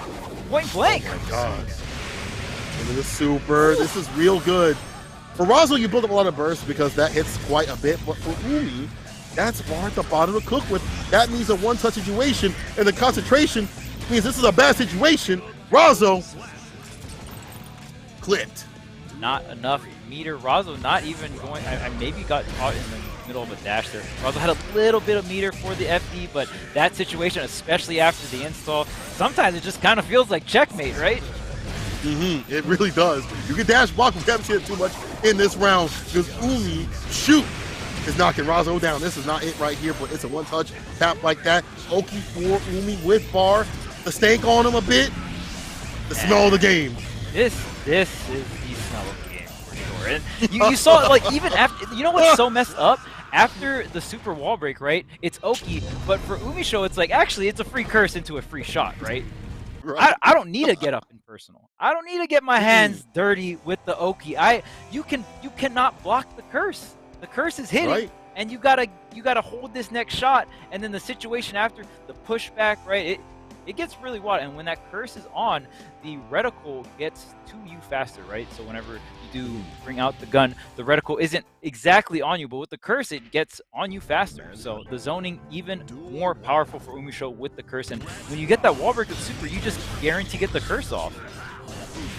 Point blank. Oh my god. Into the super. This is real good. For Razo, you build up a lot of bursts because that hits quite a bit, but for Umi, that's hard to bottom to cook with. That means a one-touch situation, and the concentration means this is a bad situation. Razo clipped. Not enough meter. Razo not even going, I maybe got caught in the middle of a dash there. Razo had a little bit of meter for the FD, but that situation, especially after the install, sometimes it just kind of feels like checkmate, right? It really does. You can dash block, but we haven't seen it too much in this round because Umi, shoot, is knocking Razo down. This is not it right here, but it's a one-touch tap like that. Oki for Umi with bar. The stank on him a bit. The smell of the game. This is the smell of the game for sure. And you saw it, like, even after, you know what's so messed up? After the super wall break, right? It's Oki, but for Umisho, it's like, actually, it's a free curse into a free shot, right? Right. I don't need to get up in personal. I don't need to get my hands dirty with the Oki. You cannot block the curse. The curse is hitting, Right. and you gotta hold this next shot. And then the situation after the pushback, right? It gets really wild. And when that curse is on, the reticle gets to you faster, right? So whenever you do bring out the gun, the reticle isn't exactly on you, but with the curse, it gets on you faster. So the zoning even more powerful for Umisho with the curse. And when you get that wall break with super, you just guarantee get the curse off.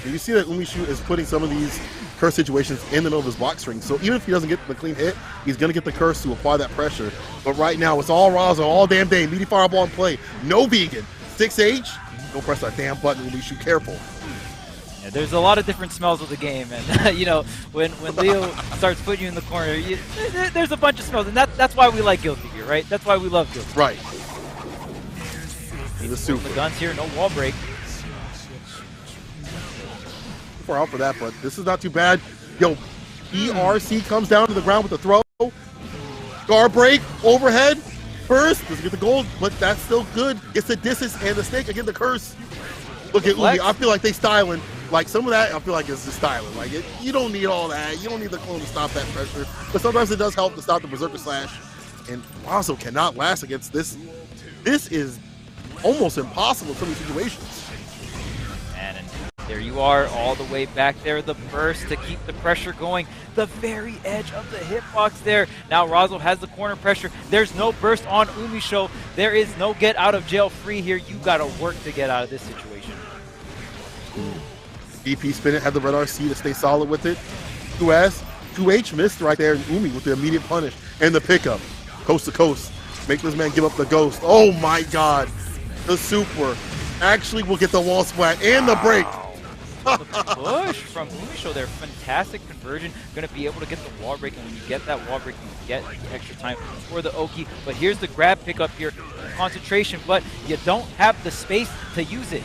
You see that Umishu is putting some of these curse situations in the middle of his block string. So even if he doesn't get the clean hit, he's going to get the curse to apply that pressure. But right now, it's all Razo, all damn day. Meaty fireball in play. No vegan. 6H. Don't press that damn button, Umishu. Careful. Yeah, there's a lot of different smells of the game. And, you know, when Leo starts putting you in the corner, there's a bunch of smells. And that's why we like Guilty Gear, right? That's why we love Guilty Gear. Right. The super. The guns here, no wall break. Far out for that, but this is not too bad. Yo, ERC comes down to the ground with the throw. Guard break, overhead, burst. Doesn't get the gold, but that's still good. Gets the distance and the snake again, the curse. Look at Umi. I feel like they styling. Like some of that, I feel like it's just styling. Like you don't need all that. You don't need the clone to stop that pressure. But sometimes it does help to stop the Berserker Slash. And Razo cannot last against this. This is almost impossible in some of these situations. And there you are, all the way back there, the burst to keep the pressure going. The very edge of the hitbox there. Now Razo has the corner pressure. There's no burst on Umisho. There is no get out of jail free here. You gotta work to get out of this situation. DP spin it, had the red RC to stay solid with it. 2S, 2H missed right there, and Umi with the immediate punish and the pickup. Coast to coast. Make this man give up the ghost. Oh my god. The super actually will get the wall splat and the break. The push from Umisho there, fantastic conversion. Going to be able to get the wall break, and when you get that wall break, you get the extra time for the Oki. But here's the grab pickup here, concentration, but you don't have the space to use it.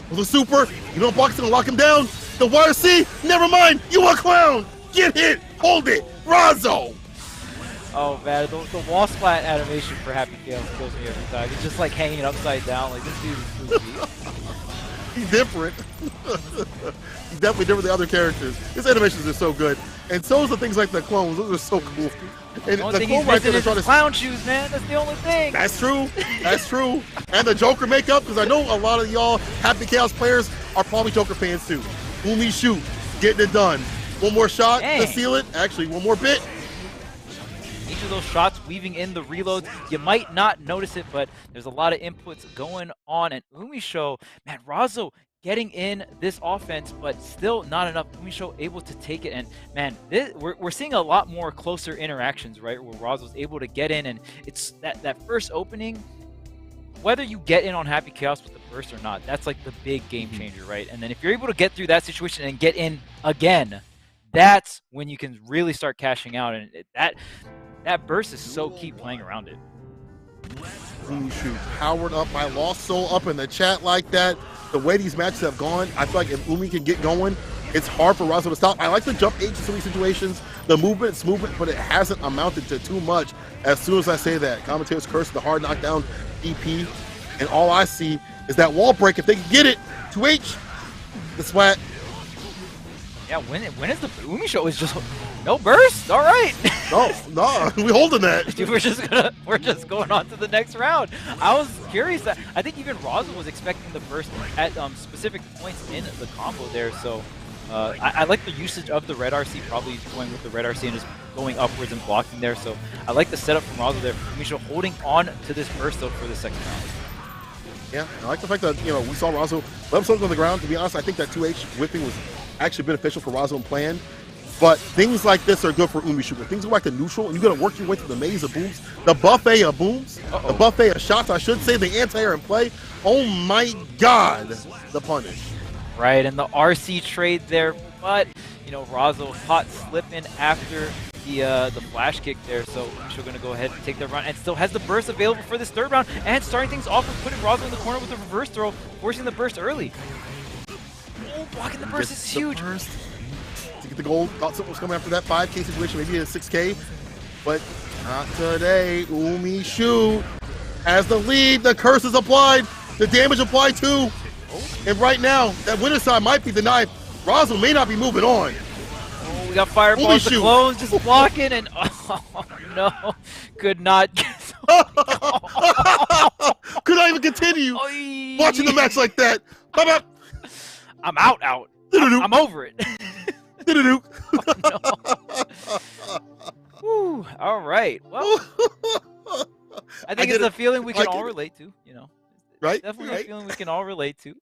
The super, you know, boxing to lock him down. The YRC, never mind, you a clown. Get hit, hold it, Razo. Oh man, the wall splat animation for Happy Chaos kills me every time. He's just like hanging upside down, like this dude is goofy. He's different. He's definitely different than other characters. His animations are so good. And so is the things like the clones, those are so cool. And The only thing he's right missing there is his clown shoes, man. That's the only thing. That's true. That's true. And the Joker makeup, because I know a lot of y'all Happy Chaos players are probably Joker fans too. Umi shoot, getting it done. One more shot to seal it. Actually, one more bit. Each of those shots weaving in the reloads, you might not notice it, but there's a lot of inputs going on. And Umisho, man, Razo getting in this offense, but still not enough. Umisho able to take it, and man, we're seeing a lot more closer interactions, right? Where Razo's able to get in, and it's that first opening. Whether you get in on Happy Chaos with the burst or not, that's like the big game changer, right? And then if you're able to get through that situation and get in again, that's when you can really start cashing out, and that burst is so key playing around it. Shoot, powered up by Lost Soul up in the chat like that. The way these matches have gone, I feel like if Umi can get going, it's hard for Razo to stop. I like the jump H in some of these situations. The movement's movement, but it hasn't amounted to too much. As soon as I say that, commentators curse the hard knockdown DP, and all I see is that wall break. If they can get it, 2H, the splat, Yeah, when is the Umi show? Is just no burst. All right. No, we holding that. Dude, we're just going on to the next round. I was curious that I think even Raza was expecting the burst at specific points in the combo there. So I like the usage of the red RC, probably going with the red RC and just going upwards and blocking there. So I like the setup from Raza there. Misho holding on to this burst though for the second round. Yeah, I like the fact that, you know, we saw Razo let himself on the ground. To be honest, I think that 2H whipping was actually beneficial for Razo and planned. But things like this are good for Umishu. When things go back to neutral and you got to work your way through the maze of booms, the buffet of booms, the buffet of shots, I should say, the anti-air in play. Oh my God, the punish. Right, and the RC trade there, but, you know, Razo caught slipping after the flash kick there, so Umisho going to go ahead and take the run, and still has the burst available for this third round, and starting things off with putting Razo in the corner with the reverse throw, forcing the burst early. Oh, blocking the burst is huge. To get the gold, thought something was coming after that 5K situation, maybe a 6K, but not today. Umishu has the lead, the curse is applied, the damage applied too, and right now, that winner side might be denied. Razo may not be moving on. Oh, we got fireballs, the clones just blocking, and oh no, could not get could not even continue watching the match like that. I'm out. I'm over it. Oh, no. Whew, all right. Well, I think it's a feeling we can all relate to, you know. Right? Definitely a feeling we can all relate to.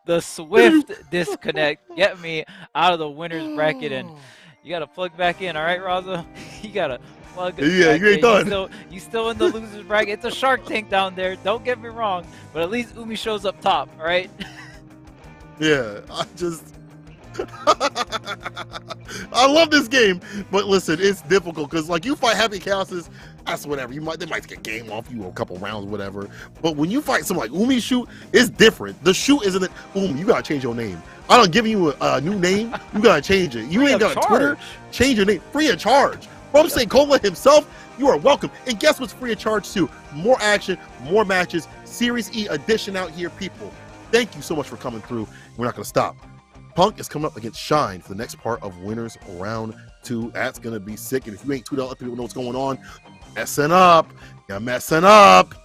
The swift disconnect get me out of the winner's bracket, and you got to plug back in, all right, Raza? You got to plug back you ain't in. done. You still in the loser's bracket. It's a Shark Tank down there. Don't get me wrong, but at least Umi shows up top, all right? Yeah, I love this game, but listen, it's difficult because like you fight Happy Chaoses, that's whatever. They might get game off you a couple rounds, whatever. But when you fight someone like Umi Shoot, it's different. The shoot isn't it. Umi, you gotta change your name. I don't give you a new name. You gotta change it. You ain't got a Twitter. Change your name, free of charge. From Cola himself, you are welcome. And guess what's free of charge too? More action, more matches. Series E edition out here, people. Thank you so much for coming through. We're not gonna stop. Punk is coming up against Shine for the next part of Winners Round 2. That's going to be sick. And if you ain't tuned out, let people know what's going on. Messing up. You're messing up.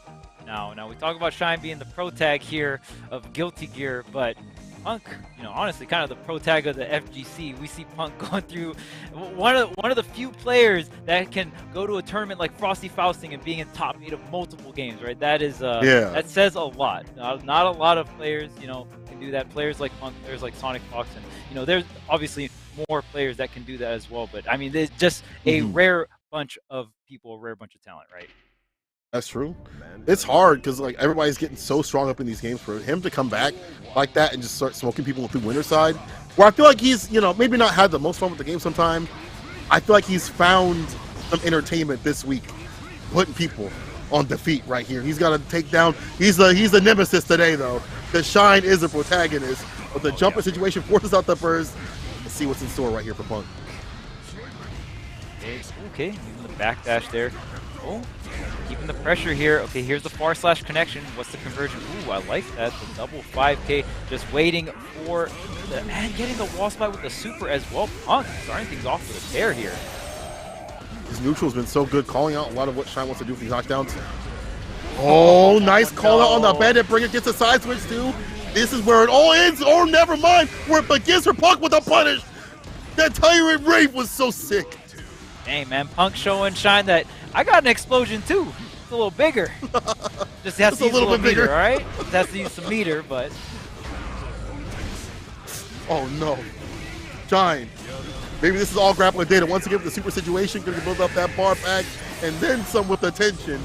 Now we talk about Shine being the pro tag here of Guilty Gear, but Punk, you know, honestly, kind of the pro tag of the FGC. We see Punk going through one of the few players that can go to a tournament like Frosty Fausting and being in top 8 of multiple games, right? That is that says a lot. Not a lot of players, you know, can do that. Players like Punk, players like Sonic Fox, and you know, there's obviously more players that can do that as well. But I mean, there's just a rare bunch of people, a rare bunch of talent, right? That's true. It's hard because like everybody's getting so strong up in these games. For him to come back like that and just start smoking people through winner side, where I feel like he's, you know, maybe not had the most fun with the game sometime. I feel like he's found some entertainment this week, putting people on defeat right here. He's got to take down. He's the nemesis today though. The Shine is a protagonist, but the jumper situation forces out the burst. Let's see what's in store right here for Punk. Okay, using the backdash there. Oh, keeping the pressure here. Okay, here's the far slash connection. What's the conversion? Ooh, I like that. The double 5K. Just waiting for the, and getting the wall spot with the super as well. Punk starting things off with a tear here. His neutral has been so good, calling out a lot of what Shine wants to do for these knockdowns. Oh, nice call out on the bandit. Bring it, gets a side switch too. This is where it all ends. Oh, never mind. Where it begins for Punk with a punish. That Tyrant Rave was so sick. Hey man, Punk showing Shine that I got an explosion too. It's a little bigger. Just has to use a little bit bigger, all right? Just has to use some meter, but. Oh no, Shine. Maybe this is all grappling data. Once again, with the super situation, going to build up that bar pack and then some with the tension.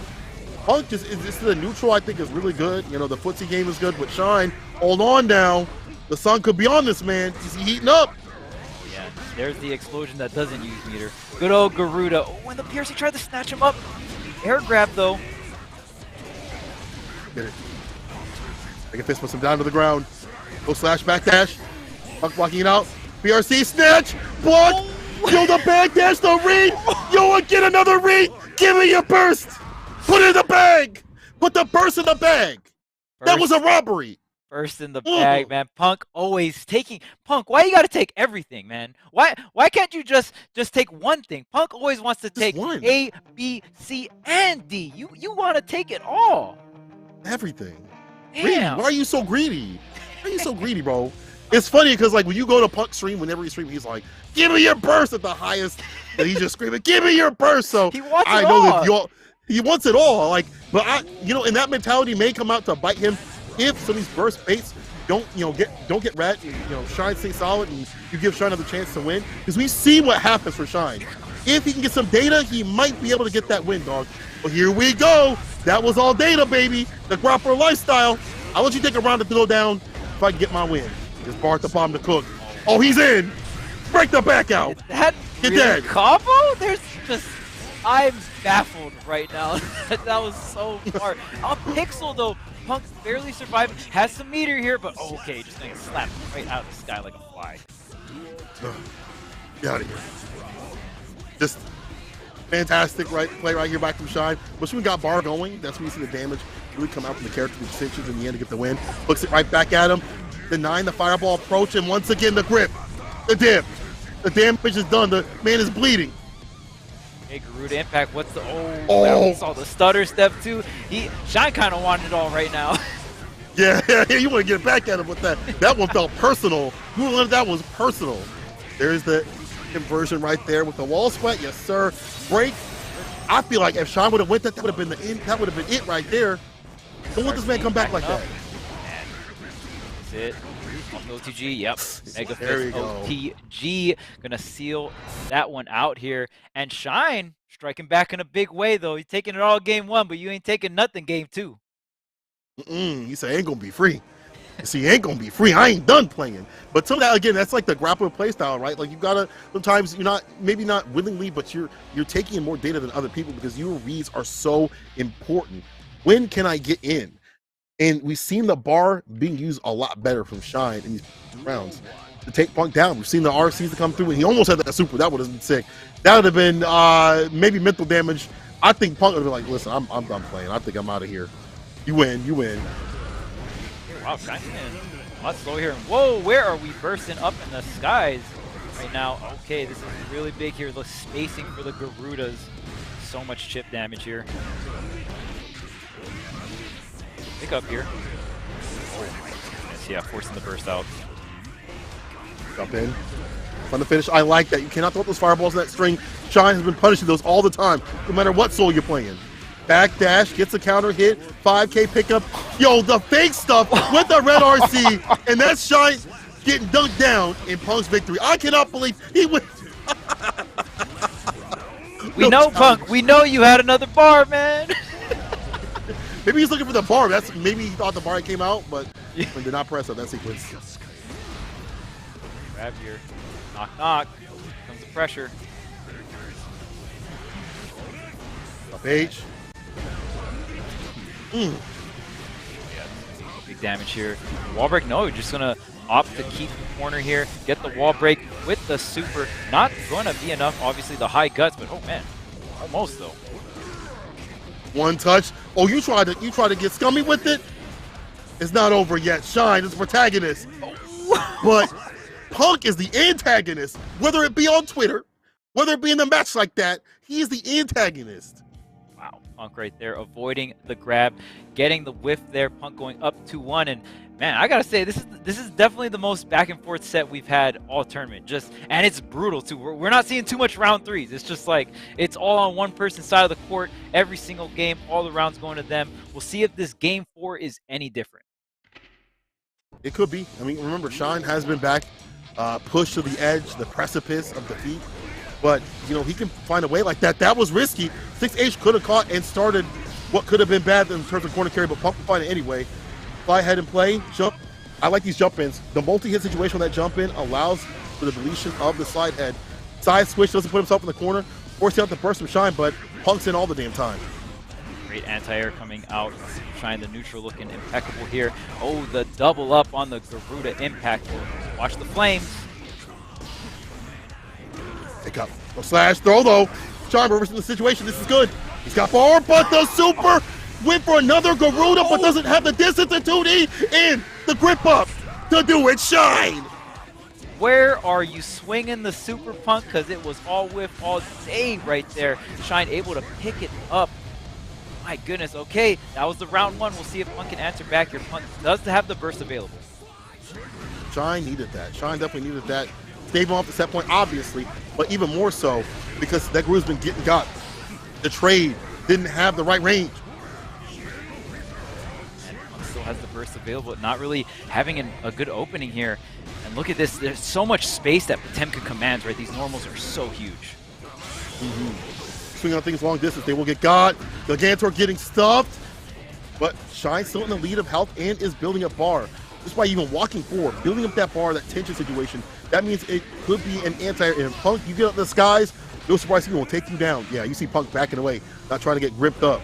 Punk just is the neutral. I think is really good. You know, the footsie game is good, but Shine, hold on now. The sun could be on this man. He's heating up. Yeah, there's the explosion that doesn't use meter. Good old Garuda. Oh, and the Piercy tried to snatch him up. Air grab though. Get it. Make a fist, puts him down to the ground. Go slash backdash. Punk blocking it out. BRC snatch. Block. Yo, the backdash, the read. Yo, get another read. Give me your burst. Put it in the bag. Put the burst in the bag. That was a robbery. First in the bag, man. Punk always taking. Punk, why you gotta take everything, man? Why can't you just take one thing? Punk always wants to take one. A, B, C, and D. You want to take it all. Everything. Damn. Greedy. Why are you so greedy? Why are you so greedy, bro? It's funny because like when you go to Punk stream, whenever he streams, he's like, "Give me your burst" at the highest, and he's just screaming, "Give me your burst!" So He wants I it know all. that y'all. He wants it all. Like, but and that mentality may come out to bite him if some of these burst baits don't get red. Shine stay solid, and you give Shine another chance to win. Because we see what happens for Shine. If he can get some data, he might be able to get that win, dog. But here we go. That was all data, baby. The Grapper lifestyle. I'll let you take a round to go down if I can get my win. Just bar at the bottom to cook. Oh, he's in. Break the back out. That Get really dead. combo? I'm baffled right now. That was so far. A pixel though. Punk barely survived. Has some meter here, but okay, just gonna slap right out of the sky like a fly. Get out of here. Just fantastic play right here back from Shine. Once we got bar going, that's when you see the damage really come out from the character decisions in the end to get the win. Hooks it right back at him. Denying the fireball approach, and once again the grip. The dip. The damage is done. The man is bleeding. Hey, Garuda impact. What's the we saw the stutter step too. Shine kind of wanted it all right now. Yeah, you want to get back at him with that. That one felt personal. That was personal. There's the conversion right there with the wall splat. Yes, sir. Break. I feel like if Shine would have went that would have been the end. That would have been it right there. Don't let this man come back like that. That's it. OTG, yep. Mega There you Fist go. OTG. Gonna seal that one out here. And Shine striking back in a big way, though. He's taking it all game one, but you ain't taking nothing game two. He said, ain't gonna be free. See, ain't gonna be free. I ain't done playing. But some of that, again, that's like the grappler play style, right? Like you gotta, sometimes you're not, maybe not willingly, but you're taking in more data than other people because your reads are so important. When can I get in? And we've seen the bar being used a lot better from Shine in these rounds to take Punk down. We've seen the RCs to come through, and he almost had that super. That would have been sick. That would have been maybe mental damage. I think Punk would have been like, listen, I'm done playing. I think I'm out of here. You win. You win. Wow, Shine's getting a lot slow here. Whoa, where are we bursting up in the skies right now? Okay, this is really big here. The spacing for the Garudas. So much chip damage here. Pick up here. Oh my goodness, yeah, forcing the burst out. Jump in. Fun to finish. I like that. You cannot throw up those fireballs in that string. Shine has been punishing those all the time, no matter what soul you're playing. Back dash, gets a counter hit, 5K pickup. Yo, the fake stuff with the red RC, and that's Shine getting dunked down in Punk's victory. I cannot believe he went. We know, Punk. We know you had another bar, man. Maybe he's looking for the bar. Maybe he thought the bar came out, but did not press up that sequence. Grab here. Knock, knock. Comes the pressure. Up H. Yeah, big damage here. Wall break, no, you're just going to opt to keep the corner here. Get the wall break with the super. Not going to be enough, obviously, the high guts, but oh man, almost though. One touch. Oh, you tried to get scummy with it? It's not over yet. Shine is the protagonist. But Punk is the antagonist. Whether it be on Twitter, whether it be in a match like that, he is the antagonist. Wow, Punk right there, avoiding the grab, getting the whiff there. Punk going up 2-1, and man, I gotta say, this is definitely the most back and forth set we've had all tournament. And it's brutal too. We're not seeing too much round threes. It's just like it's all on one person's side of the court every single game. All the rounds going to them. We'll see if this game 4 is any different. It could be. I mean, remember, Shine has been back, pushed to the edge, the precipice of defeat. But, he can find a way like that. That was risky. 6H could have caught and started what could have been bad in terms of corner carry, but Punk will find it anyway. Fly ahead and play. Jump. I like these jump ins. The multi-hit situation on that jump in allows for the deletion of the slide head. Side switch, doesn't put himself in the corner, forcing out the burst of Shine, but Punk's in all the damn time. Great anti-air coming out. Shine the neutral looking impeccable here. Oh, the double up on the Garuda impact. Watch the flames. Pick up. No slash throw though. Shine reversing the situation. This is good. He's got bar, but the super. went for another Garuda, but doesn't have the distance in 2D and the grip up to do it. Shine. Where are you swinging the Super Punk? Because it was all whiff all day right there. Shine able to pick it up. My goodness, okay, that was the round one. We'll see if Punk can answer back here. Punk does have the burst available. Shine needed that. Shine definitely needed that. Stave him off the set point, obviously, but even more so because that Garuda's been getting got. The trade didn't have the right range. Punk still has the burst available, not really having a good opening here. And look at this, there's so much space that Potemkin commands, right? These normals are so huge. Swinging on things long distance, they will get got. Gigantor getting stuffed, but Shine's still in the lead of health and is building up bar. That's why even walking forward, building up that bar, that tension situation, that means it could be an anti-air. And Punk, you get up in the skies, no surprise, he will take you down. Yeah, you see Punk backing away, not trying to get gripped up.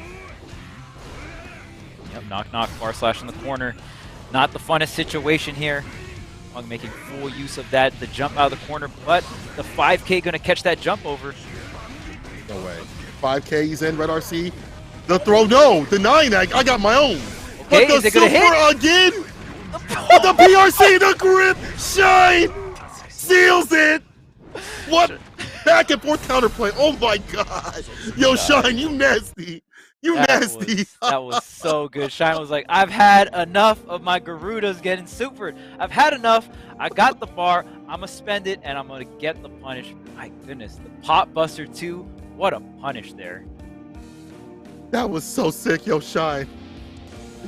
Yep, knock knock, bar slash in the corner. Not the funnest situation here. Punk making full use of that, the jump out of the corner, but the 5K gonna catch that jump over. No way. 5K, he's in, Red RC. The throw, no, denying that. I got my own. Okay, But the is it gonna super again? But the PRC, the grip, Shine seals it. What? Back and forth counterplay. Oh my God. Yo, Shine, you nasty. You nasty. That was so good. Shine was like, I've had enough of my Garudas getting supered. I've had enough. I got the bar. I'm going to spend it, and I'm going to get the punish. My goodness. The Pop Buster 2. What a punish there. That was so sick, yo, Shine.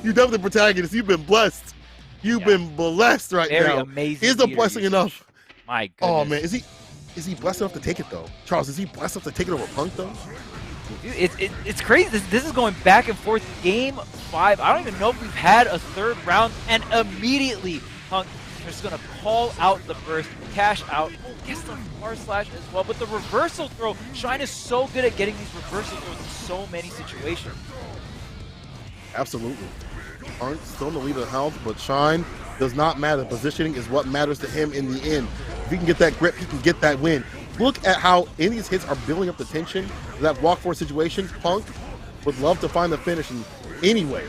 You're definitely the protagonist. You've been blessed. You've been blessed right Very now. amazing. Is the blessing enough? My goodness. Oh, man. Is he blessed enough to take it, though? Charles, is he blessed enough to take it over Punk, though? Dude, it's crazy. This is going back and forth. Game 5. I don't even know if we've had a third round. And immediately, Punk is going to call out the burst, cash out. Oh, gets the bar slash as well. But the reversal throw, Shine is so good at getting these reversal throws in so many situations. Absolutely. Punk still in the lead of health, but Shine does not matter. Positioning is what matters to him in the end. If he can get that grip, he can get that win. Look at how any of these hits are building up the tension. That walk forward situation, Punk would love to find the finish in any way.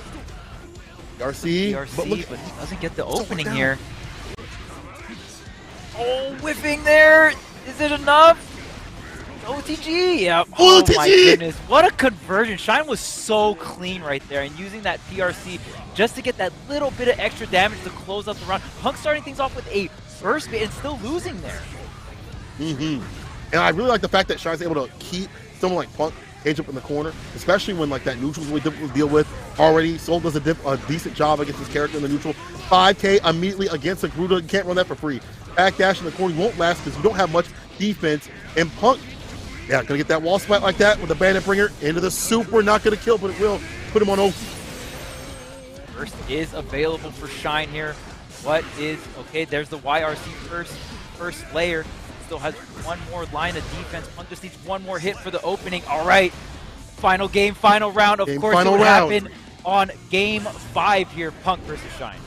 RC, but he doesn't get the opening here. Oh, whiffing there. Is it enough? OTG, yeah. Oh OTG! My goodness, what a conversion. Shine was so clean right there, and using that PRC just to get that little bit of extra damage to close out the round. Punk starting things off with a burst bait and still losing there. And I really like the fact that Shine's able to keep someone like Punk caged up in the corner, especially when like that neutral is really difficult to deal with already. Soul does a decent job against his character in the neutral. 5K immediately against the Garuda. You can't run that for free. Backdash in the corner, you won't last because you don't have much defense. And Punk, yeah, gonna get that wall splat like that with the Bandit Bringer into the super. Not gonna kill, but it will put him on Oki. First is available for Shine here. What is, okay, there's the YRC first layer. Still has one more line of defense. Punk just needs one more hit for the opening. All right, final game, final round. Of course, it would happen on game 5 here, Punk versus Shine.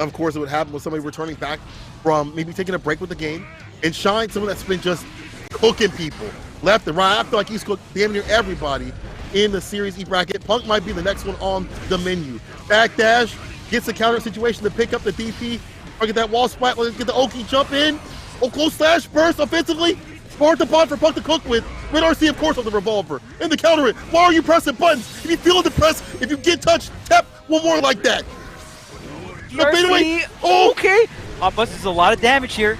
Of course, it would happen with somebody returning back from maybe taking a break with the game. And Shine, someone that's been just cooking people left and right. I feel like he's cooked damn near everybody in the Series E bracket. Punk might be the next one on the menu. Backdash, gets the counter situation to pick up the DP. Or get that wall splat, let's get the Oki jump in. Close slash burst offensively. Smart the pot for Punk to cook with. Red RC, of course, on the revolver. And the counter it. Why are you pressing buttons? If you feel the press, if you get touched, tap one more like that. RC, oh, okay. Pop Bust is a lot of damage here.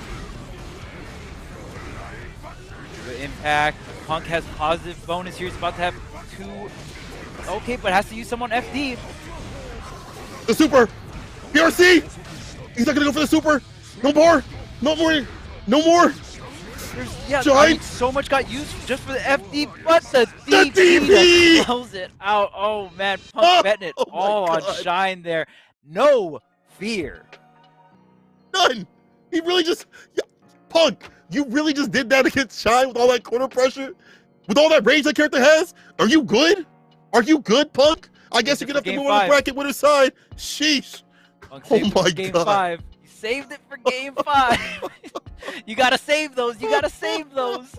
The impact. Punk has positive bonus here. He's about to have 2. Okay, but has to use someone FD. The super. PRC. He's not going to go for the super. No more. No more. No more. Yeah, I mean, so much got used just for the FD, but the DP to close it out. Oh, man. Punk betting it all on Shine there. No fear. None. He really just... Punk, you really just did that against Shine with all that corner pressure? With all that rage that character has? Are you good? Are you good, Punk? I guess you're going to have to move on the bracket with his side. Sheesh. Punk oh my game God. 5. You saved it for game 5. You got to save those. You got to save those.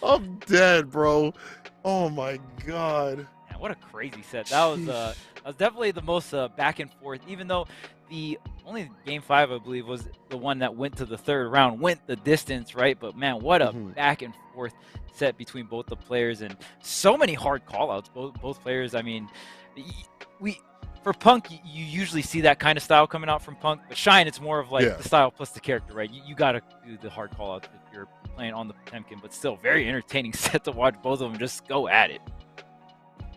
I'm dead, bro. Oh my God. what a crazy set. That was definitely the most back and forth, even though the only game 5, I believe, was the one that went to the 3rd round, went the distance, right? But man, what a back and forth set between both the players, and so many hard callouts. Both players, I mean, for Punk, you usually see that kind of style coming out from Punk, but Shine, it's more of like the style plus the character, right? You got to do the hard callouts if you're playing on the Potemkin, but still very entertaining set to watch both of them just go at it.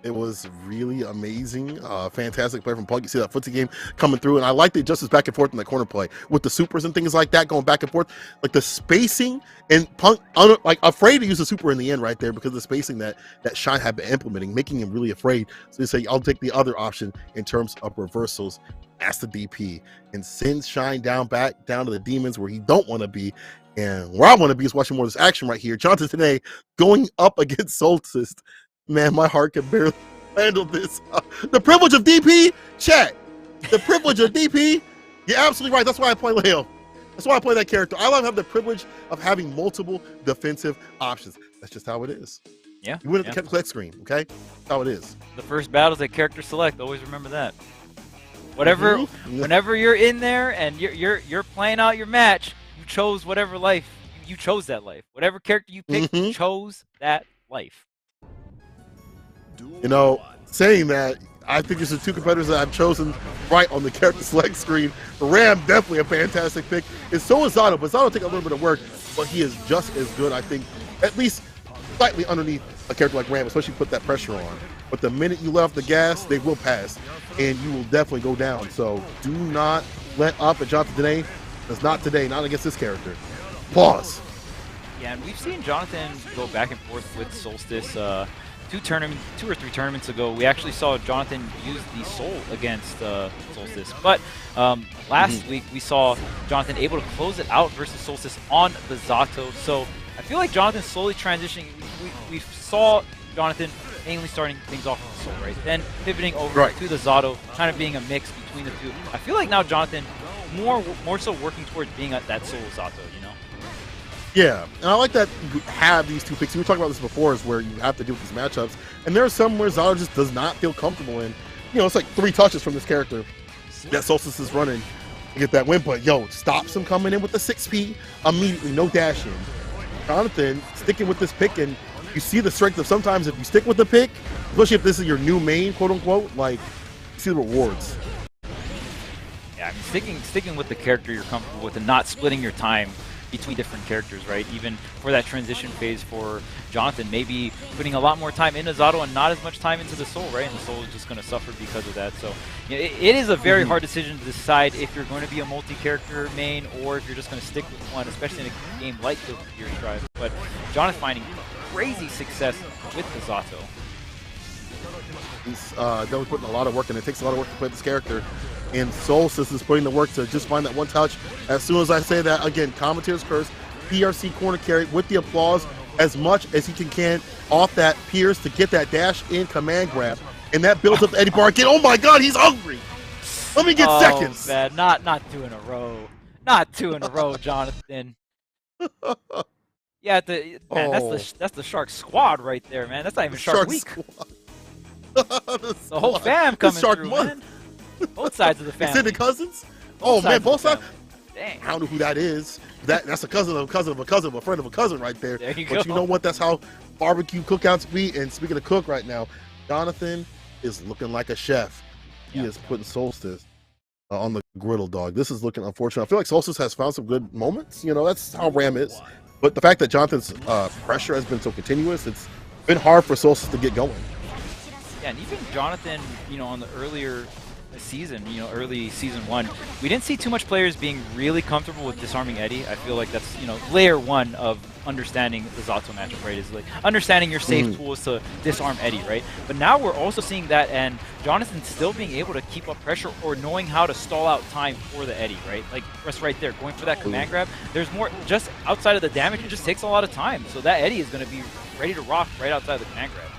It was really amazing. Fantastic play from Punk. You see that footsie game coming through, and I like the adjustments back and forth in the corner play with the supers and things like that, going back and forth, like the spacing, and Punk like afraid to use the super in the end right there because of the spacing that Shine had been implementing, making him really afraid. So they say, I'll take the other option in terms of reversals. That's the DP and sends Shine back down to the demons where he don't want to be. And where I want to be is watching more of this action right here. Jonathan today going up against Solstice. Man, my heart can barely handle this. The privilege of DP, chat. The privilege of DP. You're absolutely right. That's why I play Leo. That's why I play that character. I love having the privilege of having multiple defensive options. That's just how it is. Yeah. You win at the character select screen, okay? That's how it is. The first battle's at character select. Always remember that. Whatever, whenever you're in there and you're playing out your match, you chose whatever life. You chose that life. Whatever character you picked, you chose that life. You know, saying that, I think there's the 2 competitors that I've chosen right on the character select screen. Ram, definitely a fantastic pick. And so is Zato, but Zato take a little bit of work, but he is just as good, I think, at least slightly underneath a character like Ram, especially put that pressure on. But the minute you let off the gas, they will pass, and you will definitely go down. So do not let up at Jonathan today. That's not today, not against this character. Pause. Yeah, and we've seen Jonathan go back and forth with Solstice. 2 or 3 tournaments ago, we actually saw Jonathan use the Soul against Solstice. But last week, we saw Jonathan able to close it out versus Solstice on the Zato. So I feel like Jonathan's slowly transitioning. We saw Jonathan mainly starting things off with the Soul, right? Then pivoting over to the Zato, kind of being a mix between the two. I feel like now Jonathan more so working towards being at that Soul Zato, you know? Yeah, and I like that you have these 2 picks. We were talking about this before, is where you have to deal with these matchups. And there are some where Zato just does not feel comfortable in. You know, it's like 3 touches from this character that Solstice is running to get that win. But yo, stops him coming in with the 6P immediately, no dash in. Jonathan sticking with this pick, and you see the strength of sometimes if you stick with the pick, especially if this is your new main, quote unquote, like, you see the rewards. Yeah, I mean, sticking with the character you're comfortable with and not splitting your time between different characters, right? Even for that transition phase for Jonathan, maybe putting a lot more time into Zato and not as much time into the Soul, right? And the Soul is just going to suffer because of that. So you know, it is a very hard decision to decide if you're going to be a multi-character main or if you're just going to stick with one, especially in a game like Guilty Gear Strive. But Jonathan finding crazy success with the Zato. He's definitely putting a lot of work, and it takes a lot of work to play this character. And Solstice is putting the work to just find that one touch. As soon as I say that, again, commentator's curse, PRC corner carry with the applause as much as he can off that Pierce to get that dash in command grab. And that builds up Eddie Bar again. Oh my God, he's hungry. Let me get seconds. Man, not 2 in a row. Not 2 in a row, Jonathan. Yeah, that's the Shark squad right there, man. That's not even Shark Week. The whole fam coming through, man. Both sides of the family. Extended cousins? Oh man, both sides. Dang. I don't know who that is. That's a cousin of a cousin of a cousin of a friend of a cousin right there. There you but go. You know what? That's how barbecue cookouts be. And speaking of cook right now, Jonathan is looking like a chef. He is putting Solstice on the griddle, dog. This is looking unfortunate. I feel like Solstice has found some good moments. You know, that's how Ram is. But the fact that Jonathan's pressure has been so continuous, it's been hard for Solstice to get going. Yeah, and even Jonathan, you know, on the earlier season, you know, early season 1, we didn't see too much players being really comfortable with disarming Eddie. I feel like that's, you know, layer 1 of understanding the Zato matchup, right? Is like understanding your safe tools to disarm Eddie, right? But now we're also seeing that, and Jonathan still being able to keep up pressure or knowing how to stall out time for the Eddie, right? Like that's right there, going for that command grab. There's more just outside of the damage. It just takes a lot of time, so that Eddie is going to be ready to rock right outside the command grab.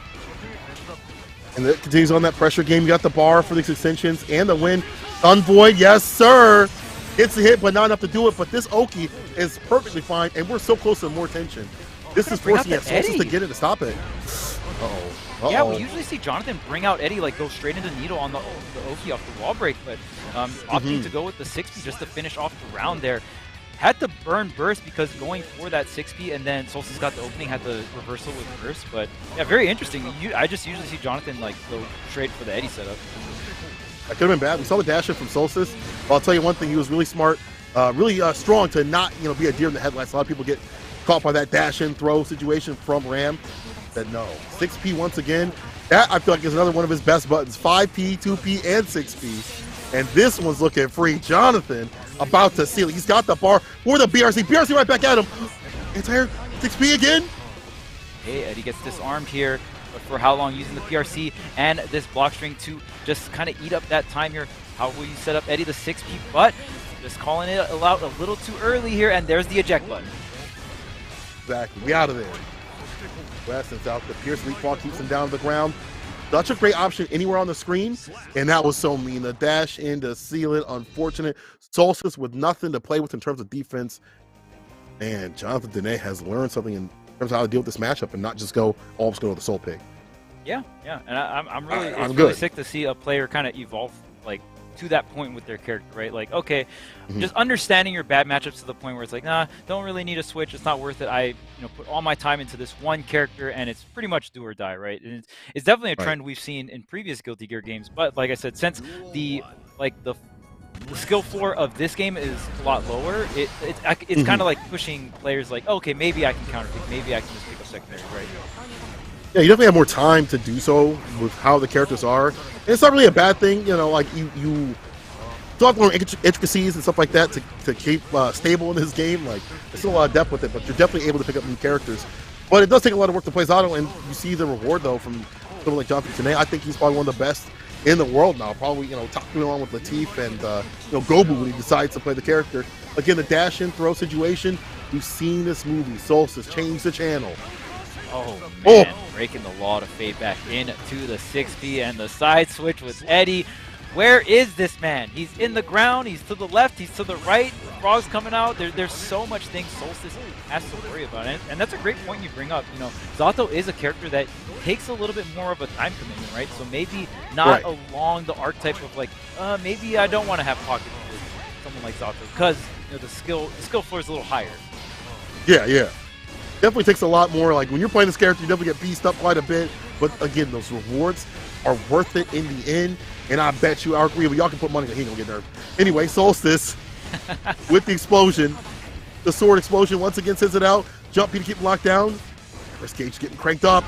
And it continues on that pressure game. You got the bar for these extensions and the win. Unvoid, yes, sir. It's a hit, but not enough to do it. But this Oki is perfectly fine, and we're so close to more tension. This is forcing Solstice to get it to stop it. Uh-oh. Yeah, we usually see Jonathan bring out Eddie, like go straight into Needle on the Oki off the wall break, but opting to go with the 6P just to finish off the round there. Had to burn Burst because going for that 6P and then Solstice got the opening, had the reversal with Burst, but yeah, very interesting. I just usually see Jonathan like go straight for the Eddie setup. That could have been bad. We saw the dash in from Solstice. But I'll tell you one thing, he was really smart, really strong to not be a deer in the headlights. A lot of people get caught by that dash in throw situation from Ram. Said no. 6P once again. That I feel like is another one of his best buttons. 5P, 2P, and 6P. And this one's looking free. Jonathan about to seal it. He's got the bar for the BRC. BRC right back at him. Entire 6P again. Hey, Eddie gets disarmed here, but for how long using the PRC and this block string to just kind of eat up that time here. How will you set up Eddie the 6P? But just calling it out a little too early here, and there's the eject button. Exactly. We out of there. West and South. The Pierce leap ball keeps him down to the ground. Such a great option anywhere on the screen, and that was so mean. The dash in to seal it. Unfortunate. Solstice with nothing to play with in terms of defense. And Jonathan Dene has learned something in terms of how to deal with this matchup and not just go always go to the Soul Pig. Yeah, and I'm really I'm really good. sick to see a player kind of evolve like to that point with their character, right? Like, okay, just understanding your bad matchups to the point where it's like, nah, don't really need a switch. It's not worth it. I put all my time into this one character, and it's pretty much do or die, right? And it's definitely a trend we've seen in previous Guilty Gear games. But like I said, since the skill floor of this game is a lot lower, it's kind of like pushing players like, okay, maybe I can counter pick, maybe I can just pick up secondary, right? Yeah, you definitely have more time to do so with how the characters are. And it's not really a bad thing, like you still have to learn intricacies and stuff like that to keep stable in this game. Like, there's still a lot of depth with it, but you're definitely able to pick up new characters. But it does take a lot of work to play Zato, and you see the reward, though, from someone like Jonathan Tene. I think he's probably one of the best in the world now. Probably, top along with Latif and, Gobu when he decides to play the character. Again, the dash-in throw situation, we've seen this movie, Solstice, change the channel. Oh, man, breaking the law to fade back into the 6P and the side switch with Eddie. Where is this man? He's in the ground, he's to the left, he's to the right, Frog's coming out. There's so much things Solstice has to worry about. And that's a great point you bring up. Zato is a character that takes a little bit more of a time commitment, right? So maybe not along the archetype of like, maybe I don't want to have pocket with someone like Zato because the skill floor is a little higher. Yeah. Definitely takes a lot more. Like, when you're playing this character, you definitely get beast up quite a bit. But again, those rewards are worth it in the end. And I bet you our 3 of y'all can put money on he ain't gonna get nerfed. Anyway, Solstice with the explosion. The sword explosion once again sends it out. Jump P to keep him locked down. First gauge getting cranked up.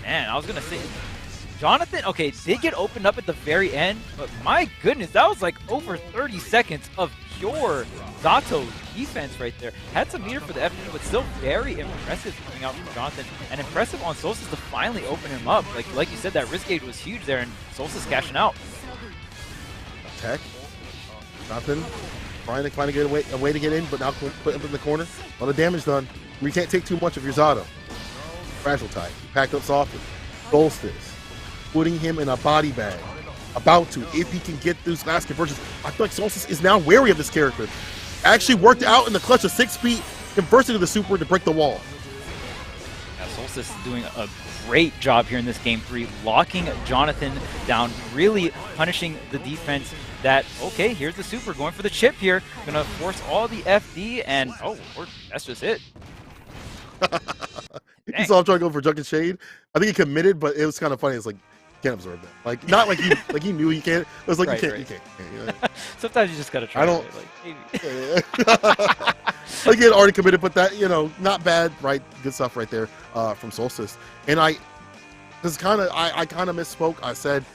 Man, I was gonna say Jonathan, okay, did get opened up at the very end, but my goodness, that was like over 30 seconds of pure Zato defense right there. Had some meter for the FP, but still very impressive coming out from Jonathan, and impressive on Solstice to finally open him up. Like you said, that risk gauge was huge there, and Solstice cashing out. Tech. Jonathan trying to get a way to get in, but now put him in the corner. A lot of damage done. We can't take too much of your Zato. Fragile type. Packed up softly. Solstice. Putting him in a body bag. About to, if he can get those last conversions. I feel like Solstice is now wary of this character. Actually worked out in the clutch of 6 feet, converts into the super to break the wall. Yeah, Solstice is doing a great job here in this game 3, locking Jonathan down, really punishing the defense that, okay, here's the super, going for the chip here, gonna force all the FD, and that's just it. You saw him trying to go for Junk and Shade. I think he committed, but it was kind of funny. It's like, can't absorb that. Like, not like he knew he can't. It was like, you can't. Sometimes you just gotta try. Again, already committed, but that, not bad, right? Good stuff right there from Solstice. And I kind of misspoke. I said,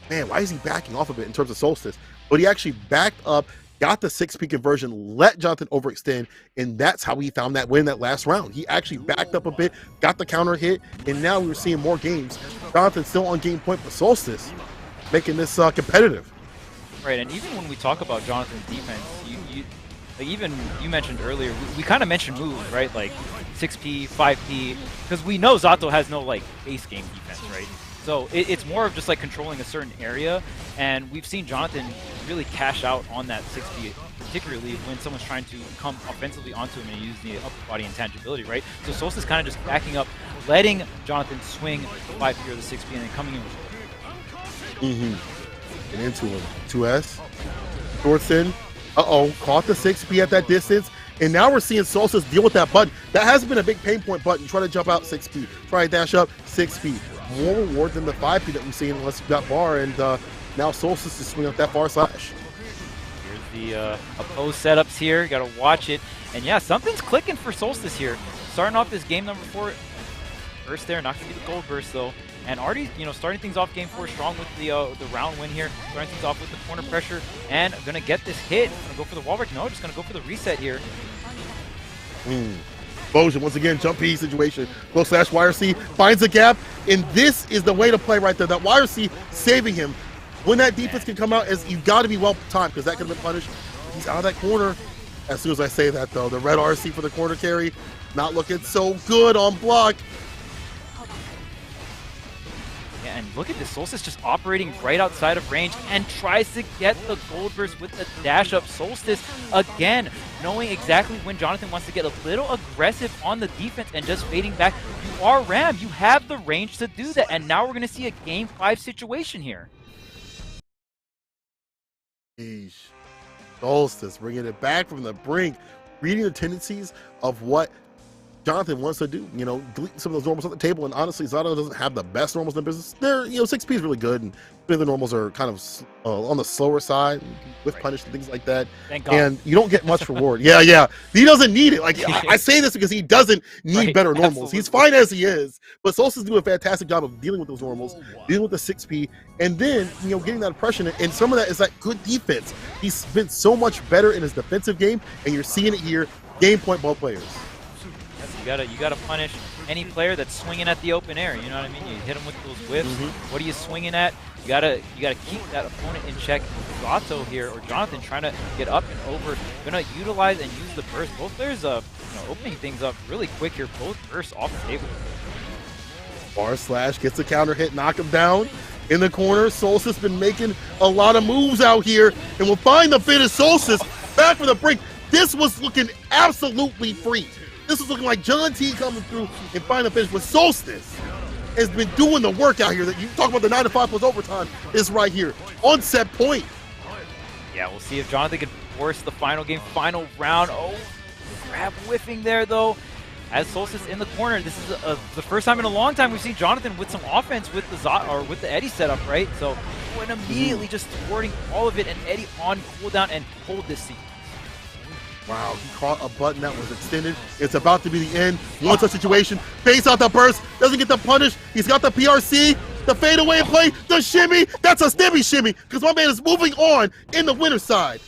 man, why is he backing off a bit in terms of Solstice? But he actually backed up, got the 6P conversion, let Jonathan overextend, and that's how he found that win that last round. He actually backed up a bit, got the counter hit, and now we're seeing more games. Jonathan still on game point, but Solstice making this competitive. Right, and even when we talk about Jonathan's defense, you mentioned earlier, we kind of mentioned moves, right? Like 6P, 5P, because we know Zato has no base game defense, right? So it's more of just controlling a certain area, and we've seen Jonathan really cash out on that 6P particularly when someone's trying to come offensively onto him and use the upper body intangibility, right? So Solstice kind of just backing up, letting Jonathan swing the 5P or the 6P, and then coming in with And into him. 2S. Thorson. Caught the 6P at that distance. And now we're seeing Solstice deal with that button. That has been a big pain point button. Try to jump out 6P. Try to dash up 6P. More reward than the 5P that we've seen unless you got bar. And now Solstice is swinging up that far slash. Here's the opposed setups here. You got to watch it. And yeah, something's clicking for Solstice here. Starting off this game number 4. Burst there. Not going to be the gold burst though. And already, starting things off game 4 strong with the round win here. Starting things off with the corner pressure. And going to get this hit. Going to go for the wall break. No, just going to go for the reset here. Bojan, once again, jump P situation. Go slash YRC, finds a gap, and this is the way to play right there. That YRC saving him. When that defense can come out, you've got to be well timed because that could have been punished. He's out of that corner. As soon as I say that, though, the red RC for the corner carry, not looking so good on block. Yeah, and look at this. Solstice just operating right outside of range and tries to get the gold burst with the dash up. Solstice, again, knowing exactly when Jonathan wants to get a little aggressive on the defense and just fading back. You are Ram. You have the range to do that. And now we're going to see a game 5 situation here. Sheesh. Solstice bringing it back from the brink, reading the tendencies of what Jonathan wants to do, delete some of those normals on the table. And honestly, Zato doesn't have the best normals in the business. They're, 6P is really good, and the normals are kind of on the slower side with punish and things like that. Thank God. And you don't get much reward. Yeah. He doesn't need it. Like, I say this because he doesn't need better normals. Absolutely. He's fine as he is, but Solstice is doing a fantastic job of dealing with those normals, dealing with the 6P, and then, getting that oppression. And some of that is that good defense. He's been so much better in his defensive game, and you're seeing it here. Game point, both players. You gotta punish any player that's swinging at the open air. You know what I mean? You hit them with those whips. What are you swinging at? You gotta keep that opponent in check. Zato here, or Jonathan, trying to get up and over. Gonna utilize and use the burst. Both players, opening things up really quick here. Both bursts off the table. Bar slash gets the counter hit, knock him down. In the corner, Solstice been making a lot of moves out here, and we'll find the finish. Solstice back for the break. This was looking absolutely free. This was looking like John T coming through and finding the finish. But Solstice has been doing the work out here. That you talk about the 9 to 5 plus overtime is right here on set point. Yeah, we'll see if Jonathan can force the final game, final round. Oh, grab whiffing there though. As Solstice in the corner, this is the first time in a long time we've seen Jonathan with some offense with the Eddie setup, right? So went immediately just thwarting all of it, and Eddie on cooldown and hold this seat. Wow, he caught a button that was extended. It's about to be the end. One such situation. Face out the burst. Doesn't get the punish. He's got the PRC. The fadeaway play. The shimmy. That's a stemmy shimmy because my man is moving on in the winner's side.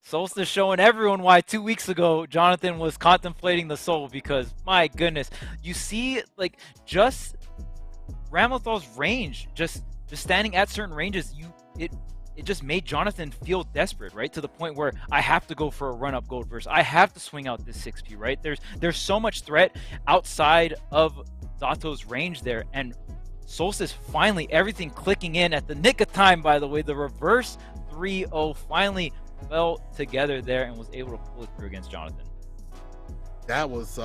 Solstice showing everyone why 2 weeks ago Jonathan was contemplating the soul, because my goodness, you see just Ramlethal's range, just standing at certain ranges, it just made Jonathan feel desperate, right? To the point where I have to go for a run-up gold burst. I have to swing out this 6P, right? There's so much threat outside of Zato's range there. And Solstice finally, everything clicking in at the nick of time, by the way. The reverse 3-0 finally fell together there and was able to pull it through against Jonathan. That was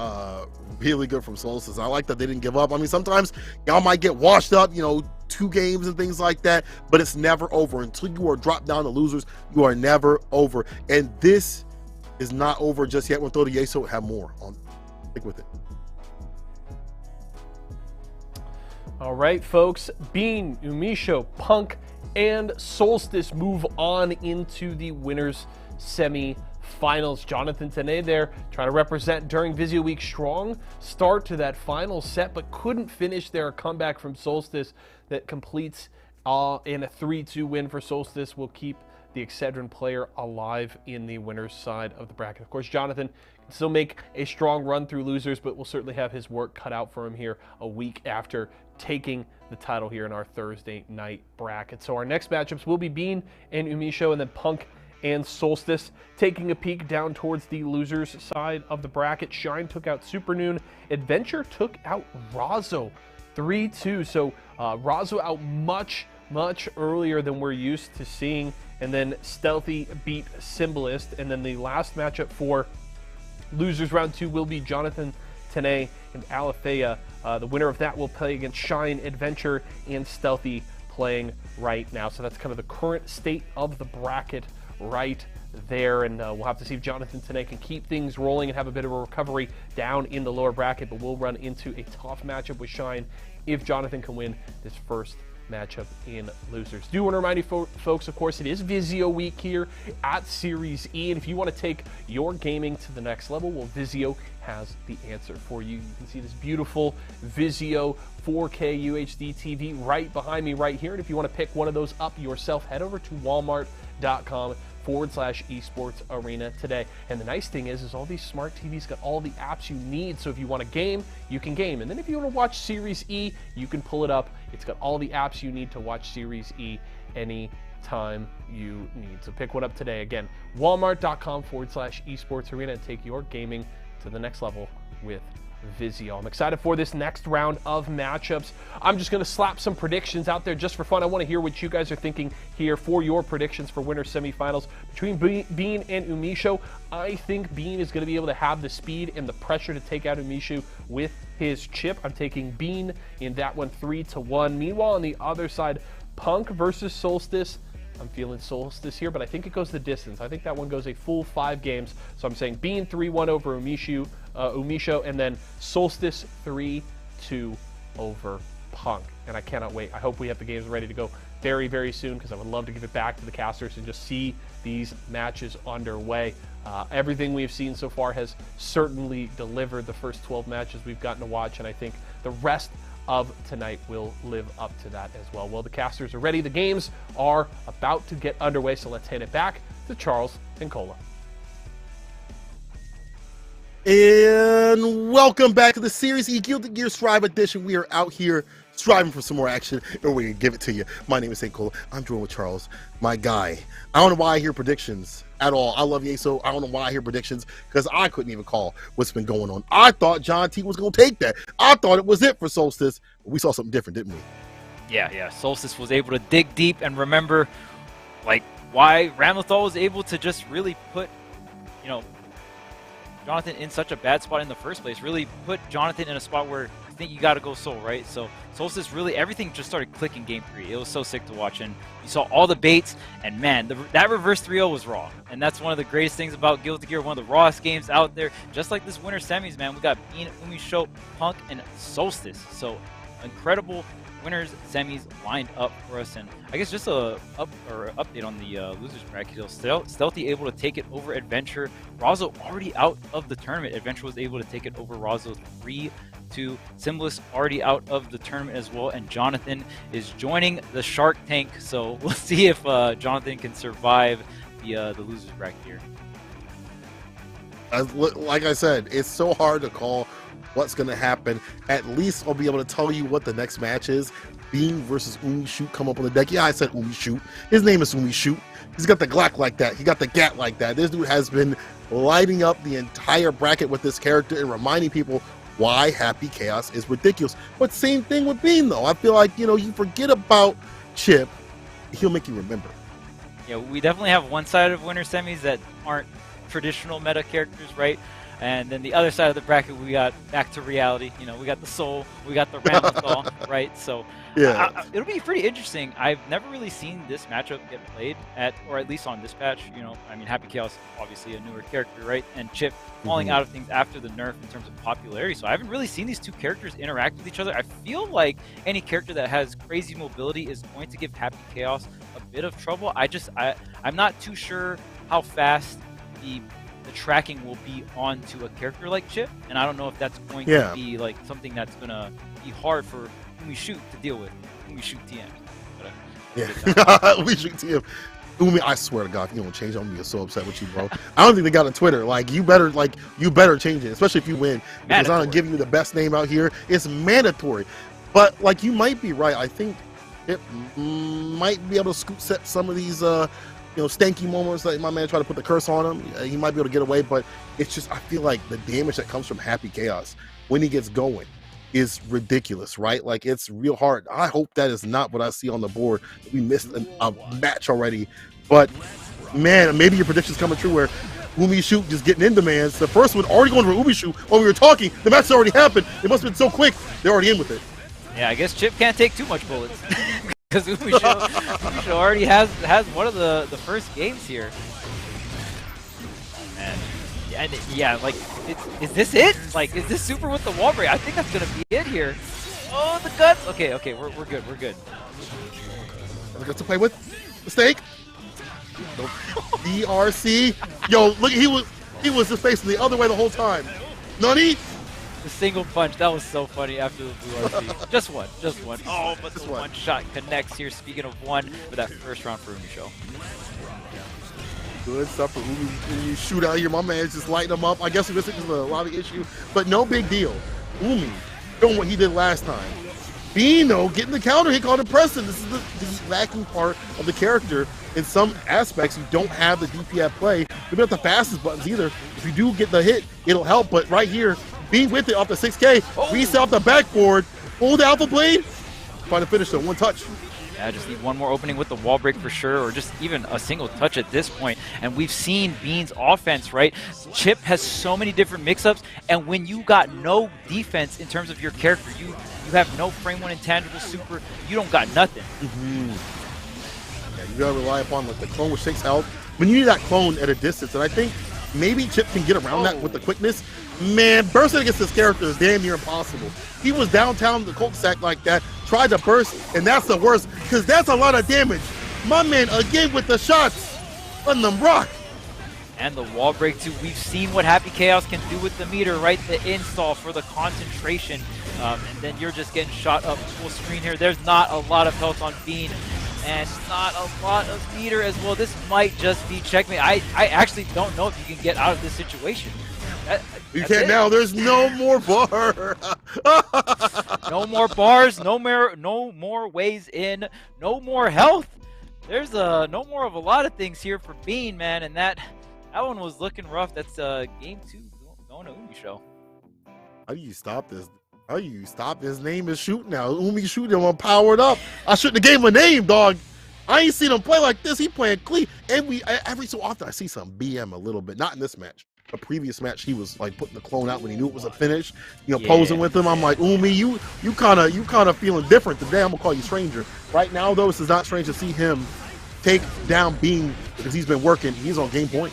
really good from Solstice. I like that they didn't give up. I mean, sometimes y'all might get washed up, 2 games and things like that, but it's never over. Until you are dropped down to losers, you are never over. And this is not over just yet. We'll throw the Yeso, have more on. Stick with it. All right, folks. Bean, Umisho, Punk, and Solstice move on into the winners semi-finals. Jonathan Tene there trying to represent during Visio Week. Strong start to that final set, but couldn't finish there. A comeback from Solstice that completes in a 3-2 win for Solstice will keep the Excedrin player alive in the winner's side of the bracket. Of course, Jonathan can still make a strong run through losers, but will certainly have his work cut out for him here a week after taking the title here in our Thursday night bracket. So our next matchups will be Bean and Umisho, and then Punk and Solstice. Taking a peek down towards the losers side of the bracket, Shine took out Supernoon. Adventure took out Razo 3-2. So Razo out much much earlier than we're used to seeing. And then Stealthy beat Symbolist. And then the last matchup for losers round 2 will be Jonathan Tanay and Alethea. The winner of that will play against Shine, Adventure, and Stealthy playing right now. So that's kind of the current state of the bracket right there, and we'll have to see if Jonathan Tanay can keep things rolling and have a bit of a recovery down in the lower bracket, but we'll run into a tough matchup with Shine if Jonathan can win this first matchup in losers. Do want to remind you folks, of course, it is Vizio week here at Series E, and if you want to take your gaming to the next level, well, Vizio has the answer for you. You can see this beautiful Vizio 4K UHD TV right behind me right here, and if you want to pick one of those up yourself, head over to walmart.com/esports arena today. And the nice thing is all these smart TVs got all the apps you need, so if you want to game, you can game. And then if you want to watch Series E, you can pull it up. It's got all the apps you need to watch Series E anytime you need. So pick one up today. Again, walmart.com/esports arena, and take your gaming to the next level with Vizio. I'm excited for this next round of matchups. I'm just going to slap some predictions out there just for fun. I want to hear what you guys are thinking here for your predictions for winter semifinals between Bean and Umisho. I think Bean is going to be able to have the speed and the pressure to take out Umisho with his chip. I'm taking Bean in that one 3-1. Meanwhile, on the other side, Punk versus Solstice. I'm feeling Solstice here, but I think it goes the distance. I think that one goes a full 5 games. So I'm saying Bean 3-1 over Umisho, and then Solstice 3-2 over Punk. And I cannot wait. I hope we have the games ready to go very, very soon, because I would love to give it back to the casters and just see these matches underway. Everything we've seen so far has certainly delivered the first 12 matches we've gotten to watch, and I think the rest of tonight will live up to that as well. Well, the casters are ready. The games are about to get underway, so let's hand it back to Charles and Cola. And welcome back to the Series E Guilty Gear Strive Edition. We are out here striving for some more action, and we're going to give it to you. My name is St. Cola. I'm joined with Charles, my guy. I don't know why I hear predictions at all. I love Yeso. I don't know why I hear predictions, because I couldn't even call what's been going on. I thought John T was going to take that. I thought it was it for Solstice. But we saw something different, didn't we? Yeah. Solstice was able to dig deep and remember, like, why Ramlethal was able to just really put, Jonathan in such a bad spot in the first place. Really put Jonathan in a spot where I think you got to go Soul, right? So Solstice, really everything just started clicking game 3. It was so sick to watch, and you saw all the baits, and man, that reverse 3-0 was raw. And that's one of the greatest things about Guilty Gear, one of the rawest games out there. Just like this winter semis, man, we got Bean, Umisho, Punk, and Solstice. So incredible winners semis lined up for us, and I guess just a update on the losers bracket. Stealthy able to take it over Adventure. Razo already out of the tournament. Adventure was able to take it over Razo 3-2. Symbolist already out of the tournament as well, and Jonathan is joining the Shark Tank. So we'll see if Jonathan can survive the losers bracket here. Like I said, it's so hard to call what's going to happen. At least I'll be able to tell you what the next match is. Bean versus Umishoot come up on the deck. Yeah, I said Umishoot. His name is Umishoot. He's got the Glock like that. He got the Gat like that. This dude has been lighting up the entire bracket with this character and reminding people why Happy Chaos is ridiculous. But same thing with Bean, though. I feel like, you forget about Chip, he'll make you remember. Yeah, we definitely have one side of winter semis that aren't traditional meta characters, right? And then the other side of the bracket, we got back to reality. We got the Soul, we got the Ramlethal, right? So yeah, it'll be pretty interesting. I've never really seen this matchup get played or at least on Dispatch. Happy Chaos, obviously a newer character, right? And Chip falling out of things after the nerf in terms of popularity. So I haven't really seen these two characters interact with each other. I feel like any character that has crazy mobility is going to give Happy Chaos a bit of trouble. I'm not too sure how fast the tracking will be onto a character like Chip, and I don't know if that's going to be like something that's going to be hard for Umishoot to deal with. Umishoot TM. Umishoot TM. I swear to God, if you don't change, I'm gonna be so upset with you, bro. I don't think they got on Twitter. You better change it, especially if you win. Because I'm giving you the best name out here. It's mandatory. But you might be right. I think it might be able to scoop set some of these stanky moments. Like my man tried to put the curse on him. He might be able to get away, but it's just, I feel like the damage that comes from Happy Chaos when he gets going is ridiculous, right? Like, it's real hard. I hope that is not what I see on the board. We missed a match already, but man, maybe your prediction's coming true where Umi Shoot just getting in demands. The first one already going for Umi Shoot while we were talking. The match already happened. It must have been so quick. They're already in with it. Yeah, I guess Chip can't take too much bullets because Umi Show already has one of the first games here. And yeah, like, is this it? Like, is this super with the wall break? I think that's gonna be it here. Oh, the guts. Okay, we're good. We're good. We got to play with mistake. DRC. Yo, look, he was just facing the other way the whole time. Nani? The single punch, that was so funny after the blue RC. Just one. Oh, but the one shot connects here. Speaking of one, for that first round for Umi Show. Good stuff for Umi. When you shoot out here, my man's just lighting them up. I guess this is a lobby issue, but no big deal. Umi doing what he did last time. Bino getting the counter hit called impressive. This is the lacking part of the character. In some aspects, you don't have the DP at play. Maybe not the fastest buttons either. If you do get the hit, it'll help. But right here, being with it off the 6K, reset off the backboard, pull the Alpha Blade, trying to finish the one touch. Yeah, just need one more opening with the wall break for sure, or just even a single touch at this point. And we've seen Bean's offense, right? Chip has so many different mix-ups, and when you got no defense in terms of your character, you have no frame one intangible super, you don't got nothing. Yeah, you gotta rely upon like the clone with 6 health. When you need that clone at a distance, and I think maybe Chip can get around that with the quickness. Man, bursting against this character is damn near impossible. He was downtown the cul-de-sac like that, tried to burst, and that's the worst, because that's a lot of damage. My man, again with the shots, letting them rock. And the wall break too. We've seen what Happy Chaos can do with the meter, right? The install for the concentration. And then you're just getting shot up full screen here. There's not a lot of health on Bean. And not a lot of meter as well. This might just be checkmate. I actually don't know if you can get out of this situation. You can't now. There's no more bar. No more bars. No more ways in. No more health. There's no more of a lot of things here for Bean, man. And that one was looking rough. That's game 2 going to Umi Show. How do you stop this? How do you stop? His name is Shoot now. Umi Shoot him powered up. I shouldn't have gave him a name, dog. I ain't seen him play like this. He playing clean. And every so often I see some BM a little bit. Not in this match. A previous match, he was like putting the clone out when he knew it was a finish. You know, posing with him. I'm like, Umi, you kind of feeling different today. I'm gonna call you stranger. Right now, though, this is not strange to see him take down Bean because he's been working. He's on game point.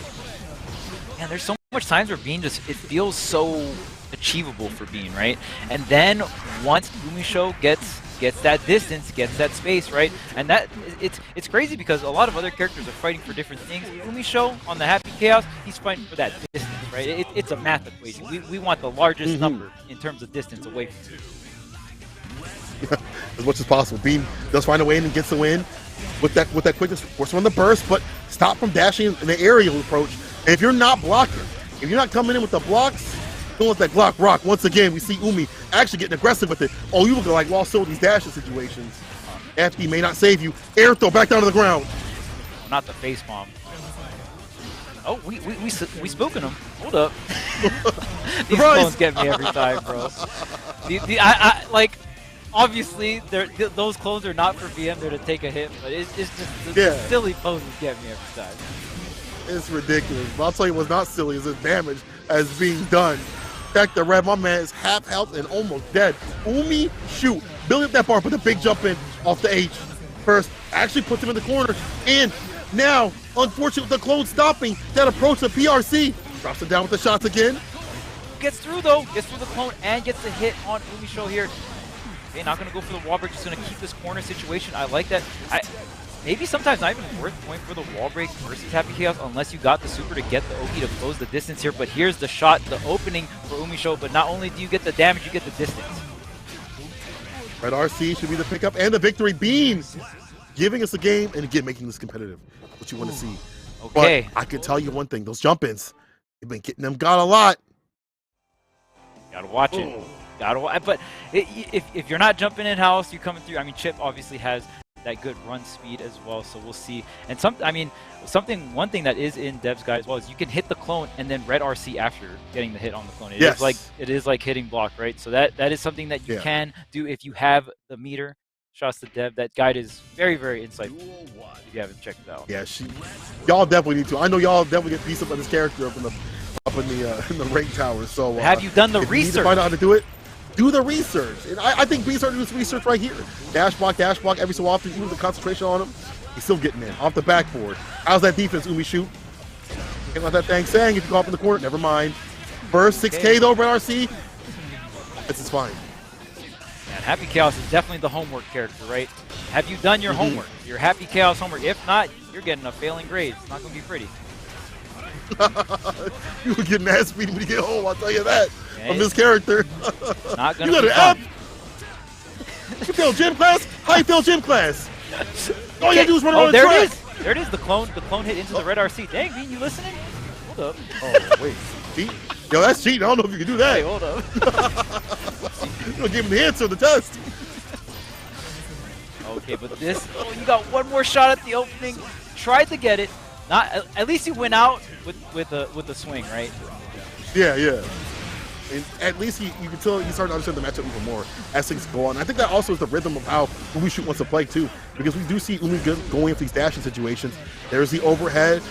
Man, there's so much times where Bean just, it feels so achievable for Bean, right? And then once Umi Show gets that distance, gets that space, right? And that it's crazy because a lot of other characters are fighting for different things. Umi Show on the Happy Chaos, he's fighting for that distance, right? It's a math equation. We want the largest number in terms of distance away from you. As much as possible. Bean does find a way in and gets the win with that quickness, force on the burst, but stop from dashing in the aerial approach. And if you're not blocking, if you're not coming in with the blocks, don't let that Glock rock. Once again, we see Umi actually getting aggressive with it. Oh, you look like Lost Soul in these dashing situations. FD may not save you. Air throw back down to the ground. Not the face bomb. Oh, we spooking him. Hold up. These clones get me every time, bro. I like, obviously, those clones are not for VM. They're to take a hit, but it's just the silly poses get me every time. It's ridiculous. But I'll tell you what's not silly is the damage as being done. Back the red, my man is half health and almost dead. Umi Shoot, building up that bar, put the big jump in off the H. First, actually puts him in the corner. And now, unfortunately, with the clone stopping that approach to PRC. Drops it down with the shots again. Gets through though, gets through the clone and gets the hit on Umi Show here. Okay, not gonna go for the wall break, just gonna keep this corner situation. I like that. Maybe sometimes not even worth going for the wall break versus Happy Chaos unless you got the super to get the Oki to close the distance here. But here's the shot, the opening for Umi Show. But not only do you get the damage, you get the distance. Red RC should be the pickup and the victory. Bean giving us a game and again making this competitive, what you want to see. Okay. But I can tell you one thing, those jump-ins, you've been getting them got a lot. Gotta watch it. Gotta watch. But if you're not jumping in house, you're coming through. I mean, Chip obviously has that good run speed as well. So we'll see. And one thing that is in Dev's guide as well is you can hit the clone and then red RC after getting the hit on the clone. It is like hitting block, right? So that is something that you can do if you have the meter. Shouts to Dev. That guide is very, very insightful if you haven't checked it out. Yeah, y'all definitely need to. I know y'all definitely get pieced up on this character up in the rank tower. So have you done the if research? You need to find out how to do it. Do the research. And I think B started to do this research right here. Dash block every so often, even with the concentration on him. He's still getting in off the backboard. How's that defense, Umi shoot? Can't let that thing sang if you go up in the corner. Never mind. Burst 6K though, Red RC. This is fine. And Happy Chaos is definitely the homework character, right? Have you done your homework? Your Happy Chaos homework. If not, you're getting a failing grade. It's not going to be pretty. You would get mad speed when you get home, I'll tell you that. From this character. Not going to be be fun. You fail gym class? How you fail gym class? All you do is run around the track. There it is. The clone hit into the red RC. Dang, Bean, you listening? Hold up. Oh, wait. Cheat? Yo, that's cheating. I don't know if you can do that. Hey, hold up. You don't give him the answer to the test. Okay, but this, you got one more shot at the opening. Tried to get it. Not at least you went out with the swing, right? Yeah. And at least you can tell you start to understand the matchup even more as things go on. I think that also is the rhythm of how Umi Shoot wants to play too, because we do see Umi going into these dashing situations. There's the overhead,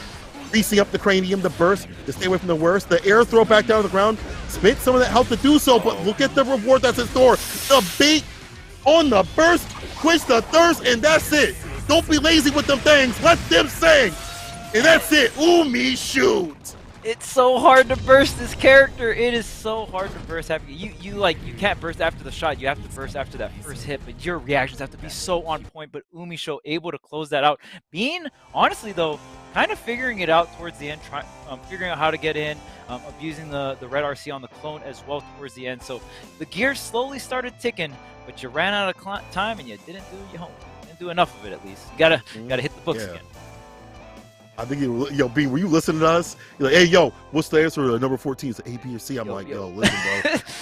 greasing up the cranium, the burst to stay away from the worst, the air throw back down to the ground, spent some of that help to do so, but look at the reward that's in store. The bait on the burst, quench the thirst, and that's it. Don't be lazy with them things. Let them sing. And that's it. Umi Shoot. It's so hard to burst this character. It is so hard to burst after you can't burst after the shot. You have to burst after that first hit, but your reactions have to be so on point. But Umi Show able to close that out. Bean, honestly though, kind of figuring it out towards the end, figuring out how to get in, abusing the red RC on the clone as well towards the end. So the gears slowly started ticking, but you ran out of time and you didn't do your homework. Didn't do enough of it at least. You gotta hit the books again. I think yo, B, were you listening to us? You're like, hey, yo, what's the answer to number 14? Is it A, B, or C? I'm like, yo, listen,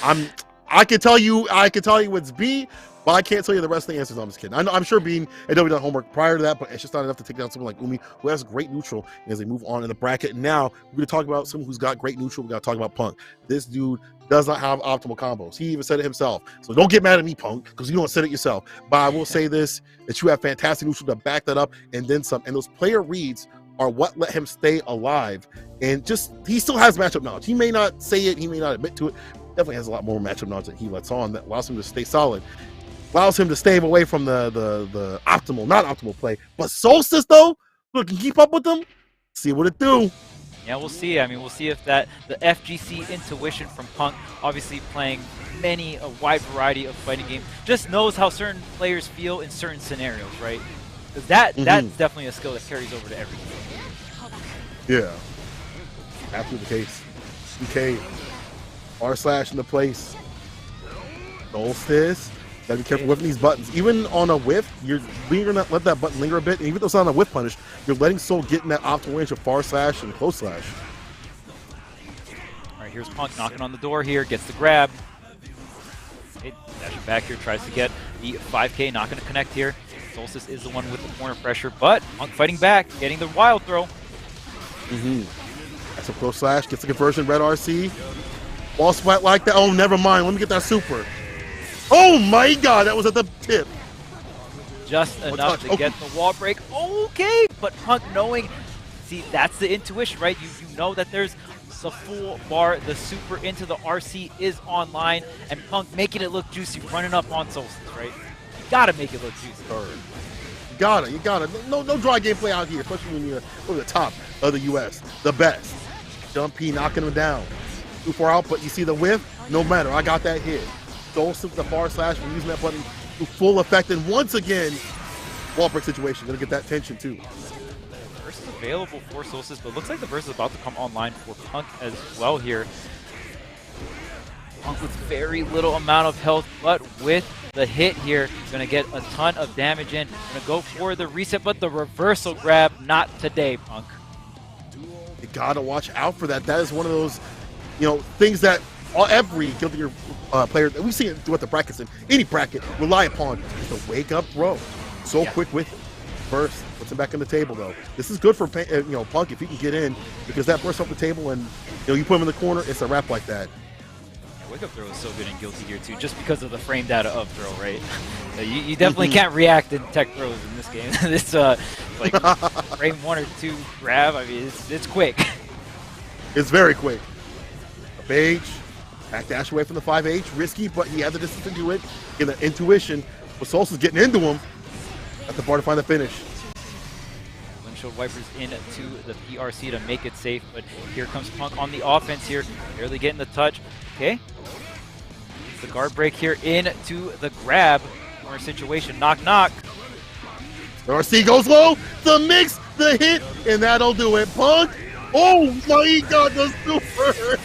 bro. I can tell you it's B, but I can't tell you the rest of the answers. I'm just kidding. I'm sure Bean had done homework prior to that, but it's just not enough to take down someone like Umi, who has great neutral as they move on in the bracket. And now we're going to talk about someone who's got great neutral. We got to talk about Punk. This dude does not have optimal combos. He even said it himself. So don't get mad at me, Punk, because you don't said it yourself. But I will say this, that you have fantastic neutral to back that up and then some. And those player reads are what let him stay alive. And just, he still has matchup knowledge. He may not say it, he may not admit to it. Definitely has a lot more matchup knowledge that he lets on that allows him to stay solid. Allows him to stay away from the optimal, not optimal play. But Solstice, though, look, can keep up with them. See what it do. Yeah, we'll see. I mean, we'll see if the FGC intuition from Punk, obviously playing a wide variety of fighting games, just knows how certain players feel in certain scenarios, right? Because that's definitely a skill that carries over to every game. Yeah, absolutely the case. DK, R/ in the place. Solstice. Gotta be careful whiffing these buttons. Even on a whiff, you're gonna let that button linger a bit. And even though it's not on a whiff punish, you're letting Soul get in that optimal range of far slash and close slash. All right, here's Punk knocking on the door here, gets the grab. Okay, dashing back here, tries to get the 5K, not gonna connect here. Solstice is the one with the corner pressure, but Punk fighting back, getting the wild throw. That's a close slash, gets the conversion, red RC. Wall splat like that. Oh, never mind. Let me get that super. Oh my god, that was at the tip. Just enough to get the wall break. Okay, but Punk knowing, see, that's the intuition, right? You know that there's the full bar, the super into the RC is online, and Punk making it look juicy, running up on Solstice, right? You gotta make it look juicy. You gotta. No dry gameplay out here, especially when you're over the top of the US. The best. Jumpy knocking him down. Too far out, but you see the whiff? No matter, I got that hit. Solstice the far slash, we're using that button to full effect, and once again, wall break situation, gonna get that tension too. Burst is available for Solstice, but looks like the burst is about to come online for Punk as well here. Punk with very little amount of health, but with the hit here, gonna get a ton of damage in. Gonna go for the reset, but the reversal grab, not today, Punk. You gotta watch out for that. That is one of those, things that every Guilty Gear player that we've seen it throughout the brackets in any bracket rely upon is the wake up throw. So quick with it. Burst puts him back on the table though. This is good for Punk if he can get in, because that burst off the table and you put him in the corner, it's a wrap like that. Wake up throw is so good in Guilty Gear 2 just because of the frame data of throw, right? You definitely can't react in tech throws in this game. It's like frame 1 or 2 grab. I mean, it's quick. It's very quick. A Page, back dash away from the 5H, risky, but he had the distance into it. In the intuition, but Solstice getting into him at the bar to find the finish. Windshield wipers into the PRC to make it safe, but here comes Punk on the offense here, barely getting the touch. Okay, the guard break here into the grab. Corner situation, knock knock. RC goes low, the mix, the hit, and that'll do it. Punk, oh my god, the super!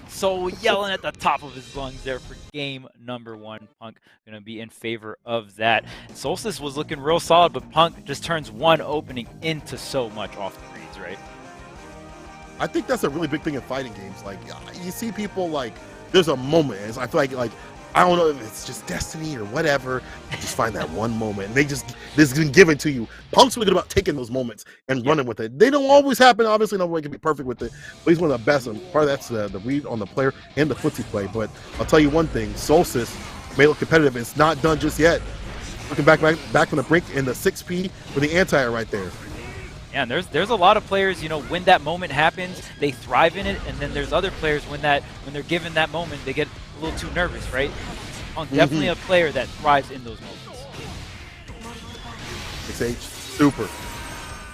So yelling at the top of his lungs there for game number 1. Punk gonna be in favor of that. Solstice was looking real solid, but Punk just turns one opening into so much off the reads, right? I think that's a really big thing in fighting games. Like, you see people like, there's a moment, and I feel like I don't know if it's just destiny or whatever. Just find that one moment, and this has been given to you. Punk's really good about taking those moments and running with it. They don't always happen. Obviously, nobody can be perfect with it, but he's one of the best. And part of that's the read on the player and the footsie play. But I'll tell you one thing: Solstice may look competitive. It's not done just yet. Looking back from the brink in the 6P with the anti-air right there. Yeah, and there's a lot of players, when that moment happens, they thrive in it, and then there's other players when they're given that moment, they get a little too nervous, right? Punk definitely a player that thrives in those moments. 6H, super.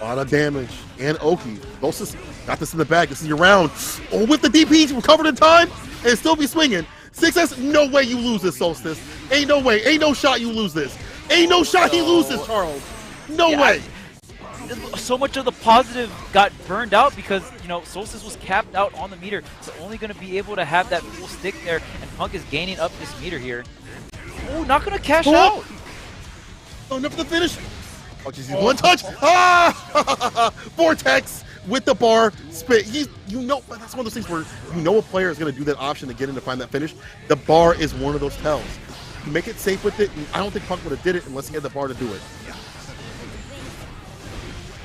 A lot of damage. And Oki. Solstice got this in the bag. This is your round. Oh, with the DP, recovered in time, and still be swinging. 6S, no way you lose this, Solstice. Ain't no way. Ain't no shot you lose this. Ain't no shot he loses, Charles. No way. So much of the positive got burned out because, Solstice was capped out on the meter. So only going to be able to have that full stick there, and Punk is gaining up this meter here. Oh, not going to cash out. Oh, enough for the finish. Oh, jeez, one touch. Ah! Vortex with the bar spit. That's one of those things where a player is going to do that option to get in to find that finish. The bar is one of those tells. You make it safe with it, and I don't think Punk would have did it unless he had the bar to do it.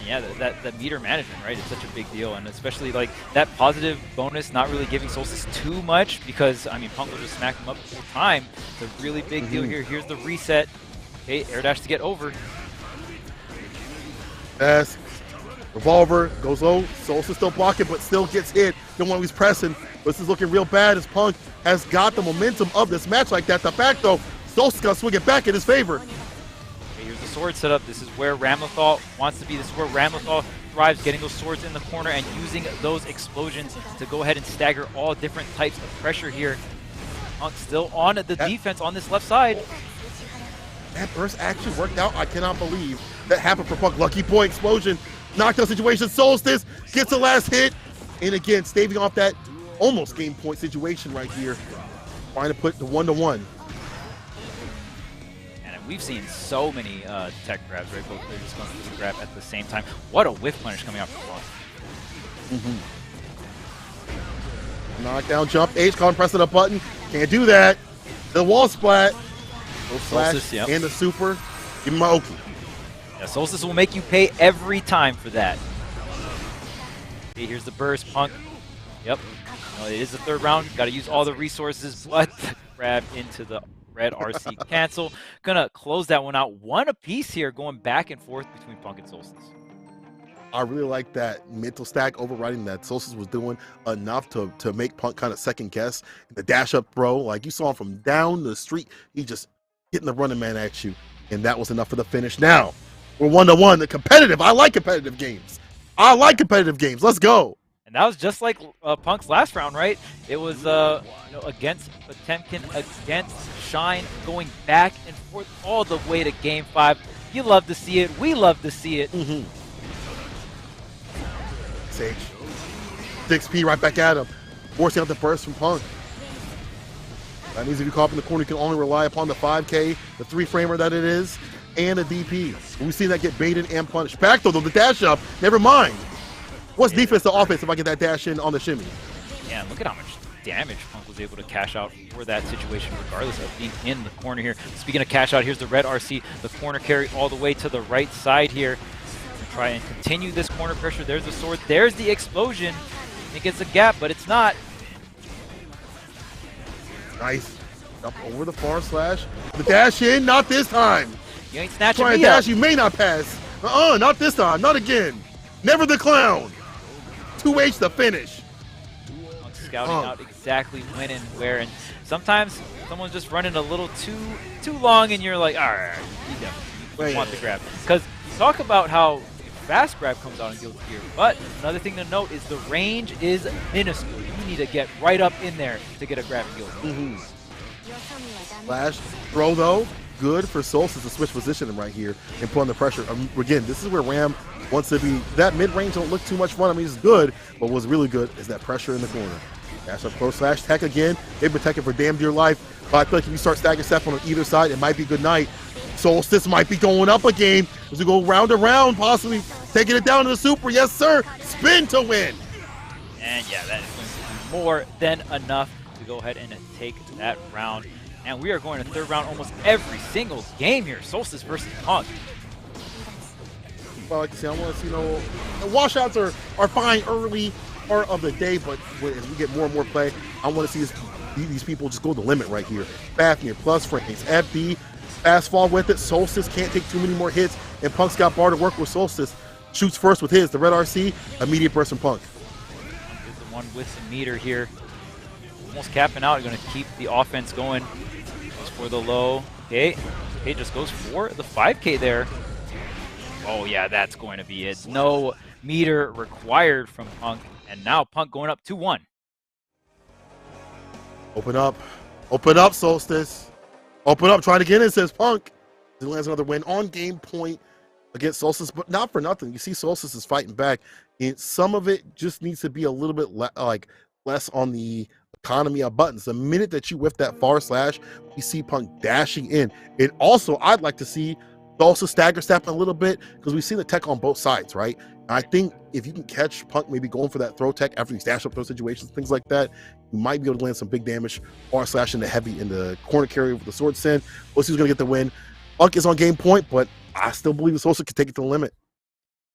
Yeah, that meter management, right? It's such a big deal, and especially like that positive bonus not really giving Solstice too much because, Punk will just smack him up the whole time. It's a really big deal here. Here's the reset. Okay, air dash to get over. Yes. Revolver goes low. Solstice still blocking, but still gets hit. Don't want to be pressing. This is looking real bad as Punk has got the momentum of this match like that. The fact, though, Solstice got to swing it back in his favor. Here's the sword setup. This is where Ramlethal wants to be. This is where Ramlethal thrives, getting those swords in the corner and using those explosions to go ahead and stagger all different types of pressure here. Punk still on the defense on this left side. That burst actually worked out. I cannot believe that happened for Punk. Lucky point explosion. Knockdown situation. Solstice gets the last hit. And again, staving off that almost game point situation right here. Trying to put the 1-1. We've seen so many tech grabs, right? Both players just going for the grab at the same time. What a whiff punish coming out from Punk. Knockdown jump. H-Con pressing a button. Can't do that. The wall splat. No slash. Solstice, and the super. Give me my Oki. Yeah, Solstice will make you pay every time for that. Okay, here's the burst. Punk. Yep. It is the third round. Got to use all the resources, but grab into the red RC cancel. Gonna close that one out. One apiece here, going back and forth between Punk and Solstice. I really like that mental stack overriding that Solstice was doing enough to make Punk kind of second guess. The dash up throw, like you saw him from down the street, he just hitting the running man at you. And that was enough for the finish. Now, we're 1-1. The competitive. I like competitive games. Let's go. And that was just like Punk's last round, right? It was against Potemkin, against Shine, going back and forth all the way to Game 5. You love to see it. We love to see it. Sage. 6P right back at him. Forcing out the burst from Punk. That means if you call up in the corner, you can only rely upon the 5K, the 3-framer that it is, and a DP. We've seen that get baited and punished. Back though, the dash up, never mind. What's defense to offense if I get that dash in on the shimmy? Yeah, look at how much damage Punk was able to cash out for that situation, regardless of being in the corner here. Speaking of cash out, here's the red RC, the corner carry all the way to the right side here. Try and continue this corner pressure. There's the sword. There's the explosion. I think it's a gap, but it's not. Nice. Up over the far slash. The dash in, not this time. You ain't snatching Try me a dash, up. you may not pass. Not this time, not again. Never the clown. 2H the finish. Scouting out exactly when and where, and sometimes someone's just running a little too long, and you're like, all right, you definitely want the grab. Because talk about how fast grab comes out in Guilty Gear, but another thing to note is the range is minuscule. You need to get right up in there to get a grab in Guilty. Flash throw though, good for Solstice to switch position right here and put on the pressure. Again, this is where Ram wants to be. That mid-range don't look too much fun. I mean, it's good, but what's really good is that pressure in the corner. Dash up close slash tech again. They've been teching for damn dear life, but I feel like if you start stacking step on either side, it might be good night. Solstice might be going up a game as we go round and round, possibly taking it down to the super. Yes, sir. Spin to win. And yeah, that is going to be more than enough to go ahead and take that round. And we are going to third round almost every single game here. Solstice versus Punk. Well, like I say, I want to see, the washouts are fine early part of the day, but as we get more and more play, I want to see these people just go the limit right here. Fafnir plus frames, FD, fast fall with it. Solstice can't take too many more hits, and Punk's got bar to work with. Solstice shoots first with his, the red RC, immediate burst from Punk. Is the one with the meter here. Almost capping out, going to keep the offense going. Goes for the low. Okay, just goes for the 5K there. Oh yeah, that's going to be it. No meter required from Punk, and now Punk going up 2-1. Open up, Solstice. Open up, try to get in, says Punk. He lands another win on game point against Solstice, but not for nothing. You see Solstice is fighting back, and some of it just needs to be a little bit less on the economy of buttons. The minute that you whiff that far slash, you see Punk dashing in. And also, I'd like to see also stagger stepping a little bit, because we've seen the tech on both sides, right? And I think if you can catch Punk maybe going for that throw tech after he's dash up those situations, things like that, you might be able to land some big damage or slash in the heavy in the corner carry with the sword send. We'll see who's going to get the win. Punk is on game point, but I still believe the Solstice could take it to the limit.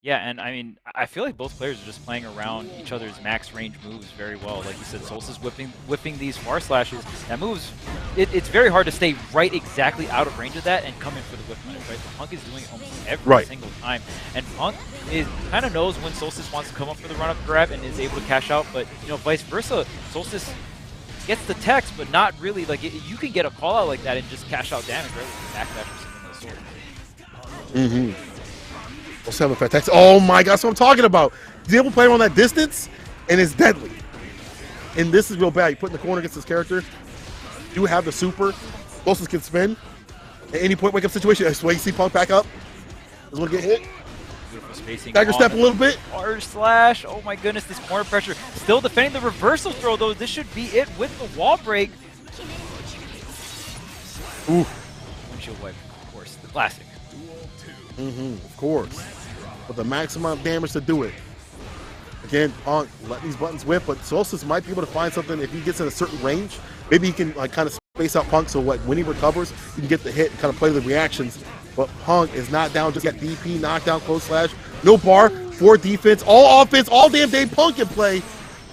Yeah, and I mean, I feel like both players are just playing around each other's max range moves very well. Like you said, Solstice whipping these far slashes. That moves, it's very hard to stay right exactly out of range of that and come in for the whip punish, right? But Punk is doing it almost every single time. And Punk kind of knows when Solstice wants to come up for the run-up grab and is able to cash out, but vice versa. Solstice gets the text, but not really. Like, you can get a call out like that and just cash out damage, right? With the backdash or something of the sword. Oh my god, that's what I'm talking about. He's able to play on that distance, and it's deadly. And this is real bad. You put in the corner against this character, you have the super, Solstice can spin. At any point, wake up situation, that's why you see Punk back up. Doesn't want to get hit. Beautiful spacing. Dagger step a little bit. R slash. Oh my goodness, this corner pressure. Still defending the reversal throw, though. This should be it with the wall break. Ooh. Windshield wipe, of course. The classic. Of course. But the maximum amount of damage to do it. Again, Punk let these buttons whip, but Solstice might be able to find something if he gets in a certain range. Maybe he can kind of space out Punk so when he recovers, you can get the hit and kind of play the reactions. But Punk is not down, just got DP, knockdown, close slash, no bar, 4 defense, all offense, all damn day. Punk in play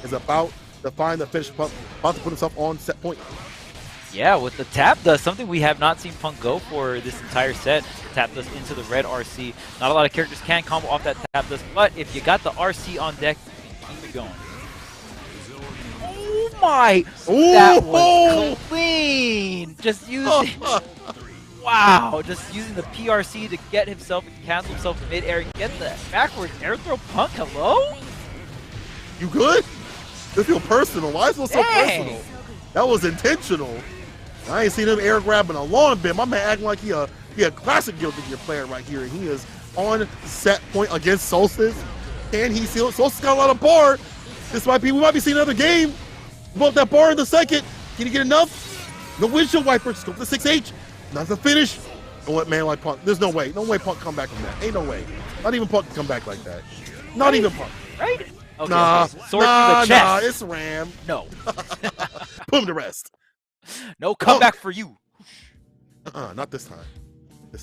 is about to find the finish. Punk about to put himself on set point. Yeah, with the tap dust, something we have not seen Punk go for this entire set. Tap dust into the red RC. Not a lot of characters can combo off that tap dust, but if you got the RC on deck, keep it going. Oh my! Ooh. That was clean! Just using... Wow, just using the PRC to get himself and cancel himself mid-air and get the backwards air throw. Punk, hello? You good? This feel personal. Why is it so personal? That was intentional. I ain't seen him air grabbing a long bit. My man acting like he a classic Guilty Gear player right here. He is on set point against Solstice. Can he seal it? Solstice got a lot of bar. We might be seeing another game. About that bar in the second. Can he get enough? No windshield wiper. Just go for the 6H. Not the finish. Don't let man like Punk. There's no way. No way Punk come back from that. Ain't no way. Not even Punk can come back like that. Not even Punk. Right? Okay, Nah, okay. Sword through the chest. nah, it's Ram. No. Put him to rest. No comeback for you. Not this time.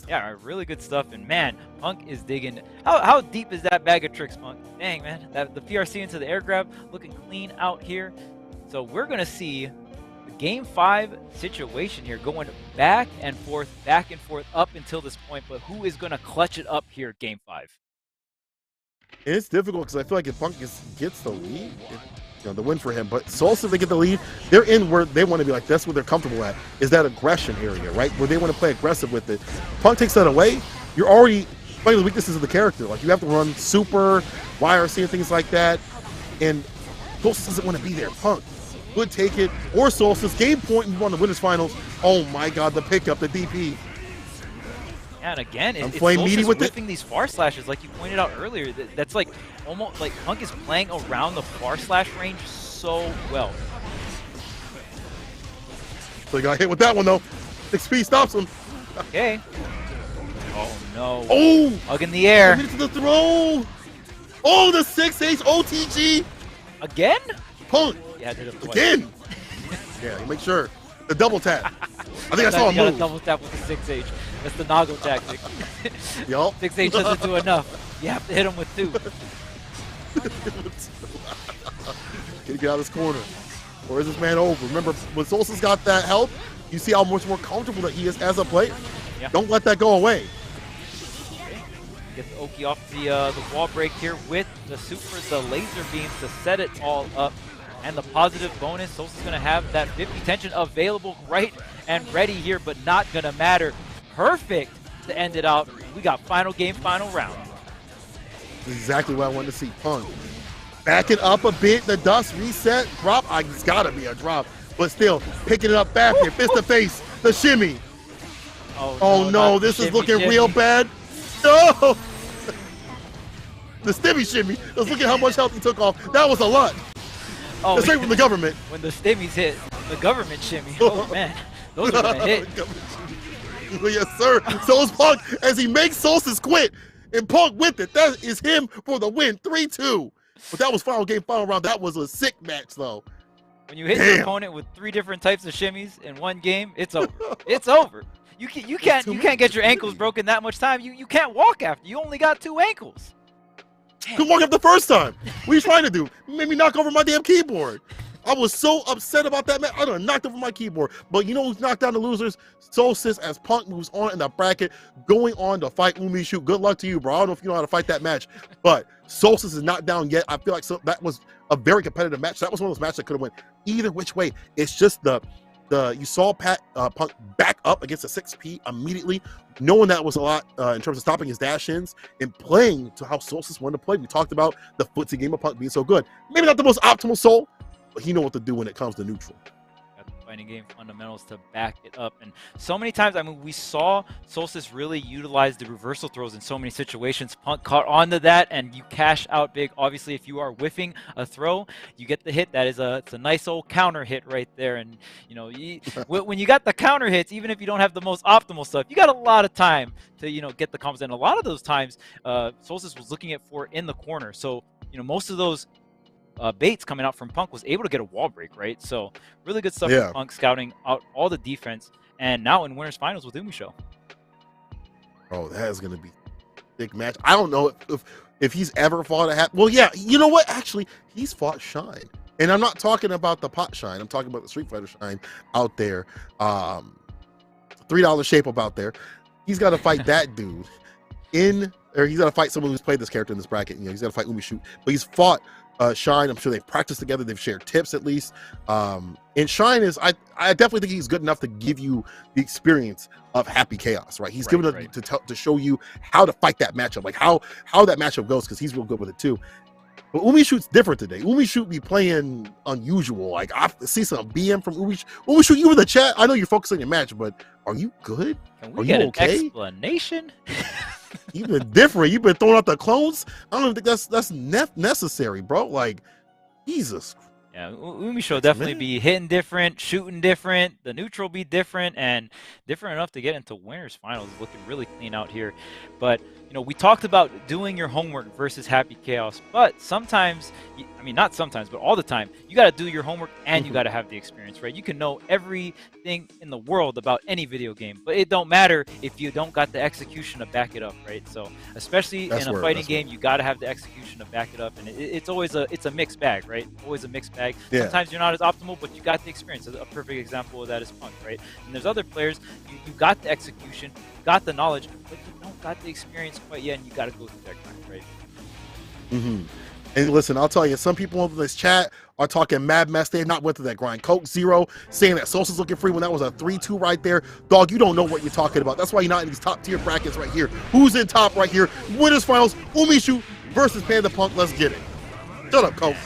Yeah, really good stuff. And man, Punk is digging. How deep is that bag of tricks, Punk? Dang, man. The PRC into the air grab, looking clean out here. So we're going to see the Game 5 situation here going back and forth up until this point. But who is going to clutch it up here, Game 5? And it's difficult because I feel like if Punk gets the lead, the win for him. But Solstice, if they get the lead, they're in where they want to be. Like, that's what they're comfortable at, is that aggression area, right? Where they want to play aggressive with it. Punk takes that away, you're already playing the weaknesses of the character. Like, you have to run super, YRC, and things like that. And Solstice doesn't want to be there. Punk would take it, or Solstice, game point, and move on to winners finals. Oh my God, the pickup, the DP. And again, it's meaty with whipping these far slashes, like you pointed out earlier. That's like almost like Punk is playing around the far slash range so well. So he got hit with that one though. 6P stops him. Okay. Oh no. Oh! Hug in the air. To the throw. Oh, the 6H OTG. Again? Punk. Yeah, did it twice. Again. Yeah, you make sure. The double tap. I think I saw a You gotta move. double tap with the 6H. That's the Nago tactic. Yup. 6H doesn't do enough. You have to hit him with 2. Can he get out of this corner? Or is this man over? Remember, when Solstice got that help, you see how much more comfortable that he is as a player. Yeah. Don't let that go away. Get the Oki off the wall break here with the super, the laser beams to set it all up. And the positive bonus, Solstice is going to have that 50 tension available right and ready here, but not going to matter. Perfect to end it out. We got final game, final round. Exactly what I wanted to see. Punk. Back it up a bit. The dust reset. Drop. It's got to be a drop. But still, picking it up back here. Fist to face. The shimmy. Oh no, this is looking real bad. No! The stimmy shimmy. Let's look at how much health he took off. That was a lot. Oh, That's straight from the government. When the stimmies hit, the government shimmy. Oh man, those are gonna hit. Yes, sir. So is Punk as he makes Solstice quit. And Punk with it. That is him for the win. 3-2. But that was final game, final round. That was a sick match, though. When you hit your opponent with 3 different types of shimmies in one game, it's over. It's over. You can't get your ankles broken that much time. You can't walk after. You only got 2 ankles. Couldn't walk up the first time. What are you trying to do? You made me knock over my damn keyboard. I was so upset about that match. I done knocked over my keyboard. But you know who's knocked down the losers? Solstice, as Punk moves on in the bracket, going on to fight Umishu. Good luck to you, bro. I don't know if you know how to fight that match, but Solstice is not down yet. I feel like that was a very competitive match. That was one of those matches that could have went either which way. It's just you saw Punk back up against a 6P immediately, knowing that was a lot in terms of stopping his dash-ins and playing to how Solstice wanted to play. We talked about the footsie game of Punk being so good. Maybe not the most optimal soul, but he know what to do when it comes to neutral. Got the fighting game fundamentals to back it up. And so many times, I mean, we saw Solstice really utilize the reversal throws in so many situations. Punk caught onto that, and you cash out big. Obviously, if you are whiffing a throw, you get the hit. It's a nice old counter hit right there. And, you know, when you got the counter hits, even if you don't have the most optimal stuff, you got a lot of time to, get the combos. And a lot of those times, Solstice was looking for in the corner. So, most of those baits coming out from Punk was able to get a wall break, right? So really good stuff from Punk, scouting out all the defense, and now in winners finals with Umisho. Oh, that is going to be a big match. I don't know if he's ever fought a well, yeah, you know what? Actually, he's fought Shine. And I'm not talking about the pot Shine. I'm talking about the Street Fighter Shine out there. $3 shape up out there. He's got to fight that dude or he's got to fight someone who's played this character in this bracket. He's got to fight Umishu. But he's fought Shine. I'm sure they've practiced together. They've shared tips at least. And Shine is, I definitely think he's good enough to give you the experience of Happy Chaos, right? He's given it to show you how to fight that matchup, like how that matchup goes, because he's real good with it too. But Umishu's different today. Umishu be playing unusual. Like, I see some BM from Umishu. Umishu, you in the chat. I know you're focused on your match, but are you good? Can we get an explanation? You've been different. You've been throwing out the clones. I don't even think that's necessary, bro. Like, Jesus. Yeah, Umisho definitely be hitting different, shooting different. The neutral be different, and different enough to get into winners finals. Looking really clean out here. But we talked about doing your homework versus Happy Chaos. But sometimes I mean, not sometimes, but all the time, you got to do your homework and you got to have the experience, right? You can know everything in the world about any video game, but it don't matter if you don't got the execution to back it up, right? So, especially in a fighting game, you got to have the execution to back it up, and it's always a mixed bag, right? Always a mixed bag. Yeah. Sometimes you're not as optimal, but you got the experience. A perfect example of that is Punk, right? And there's other players, you got the execution, you got the knowledge, but you don't got the experience quite yet, and you got to go through that grind, right? Mm-hmm. And listen, I'll tell you, some people over this chat are talking mad mess. They're not with that grind. Coke Zero saying that Sosa's looking free when that was a 3-2 right there. Dog, you don't know what you're talking about. That's why you're not in these top tier brackets right here. Who's in top right here? Winners finals, Umishu versus Panda Punk. Let's get it. Shut up, Coke.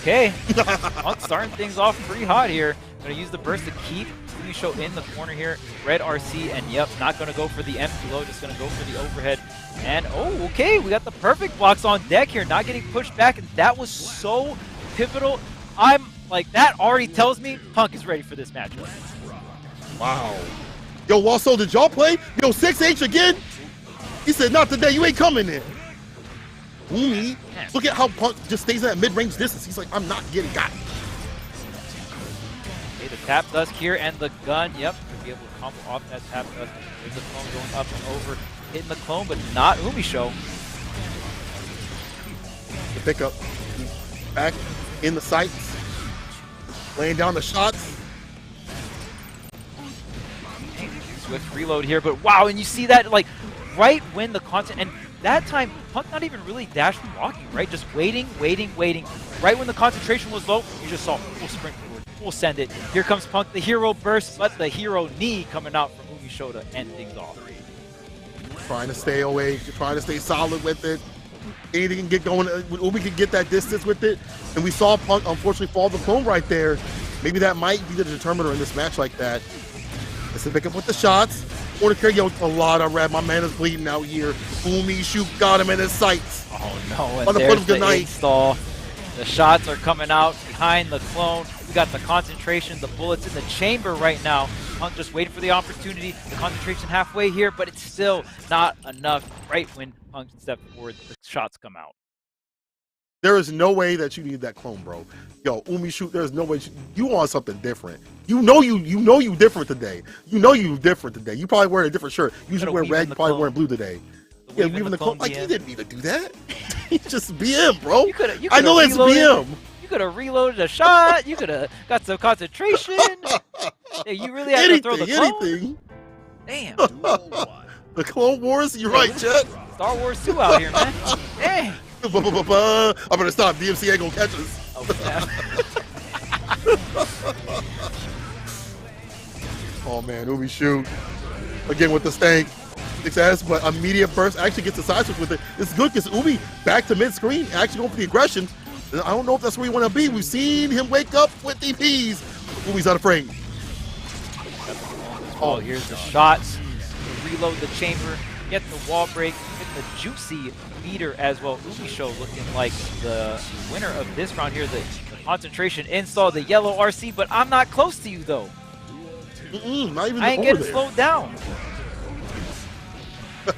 Okay. Punk starting things off pretty hot here. Gonna use the burst to keep Umisho in the corner here. Red RC, and yep, not gonna go for the empty low, just gonna go for the overhead. And oh, okay, we got the perfect blocks on deck here, not getting pushed back, and that was so pivotal. I'm like, that already tells me Punk is ready for this matchup. Wow. Yo, Walso, did y'all play? Yo, 6H again? He said, not today, you ain't coming in. Umi, look at how Punk just stays at mid-range distance. He's like, I'm not getting got. Okay, the tap dust here and the gun, yep, to be able to combo off that tap dust. There's the clone going up and over, hitting the clone, but not Umisho. The pickup. Back in the sights. Laying down the shots. Swift reload here, but wow, and you see that, like, right when the content, and that time, Punk not even really dash blocking, right? Just waiting. Right when the concentration was low, you just saw full sprint forward, full send it. Here comes Punk, the hero burst, but the hero knee coming out from Umisho to end things off. Trying to stay away, trying to stay solid with it. Anything can get going, Umi can get that distance with it. And we saw Punk unfortunately fall the clone right there. Maybe that might be the determiner in this match like that. Let's pick up with the shots. Corner carry, yo, a lot of red. My man is bleeding out here. Umishu got him in his sights. Oh no, and On the there's foot of the the knife. install. The shots are coming out behind the clone. We got the concentration, the bullets in the chamber right now. Punk just waiting for the opportunity. The concentration halfway here, but it's still not enough. Right when Punk steps forward, the shots come out. There is no way that you need that clone, bro. Yo, Umishu, there's no way you want something different. You know you different today. You know you different today. You probably wearing a different shirt. You usually wear red, you probably wearing blue today. Yeah, weaving the clone. Like, he didn't need to do that. He just BM, bro. I know that's BM. You could have reloaded a shot. You could have got some concentration. Yeah, you really had to throw the clone? Anything. Damn. The Clone Wars? You're right, Chet. Star Wars 2 out here, man. Dang. I'm gonna stop. DMC ain't gonna catch us. Oh, yeah. Oh man, Umishu. Again with the stank. 6S, but immediate burst actually gets the side switch with it. It's good because Umi back to mid-screen, actually going for the aggression. I don't know if that's where you want to be. We've seen him wake up with DPs. Umi's not afraid. Oh, here's the shots. Reload the chamber, get the wall break, get the juicy meter as well. Umisho looking like the winner of this round here. The concentration install, the yellow RC, but I'm not close to you though. Not even I ain't over getting there. slowed down.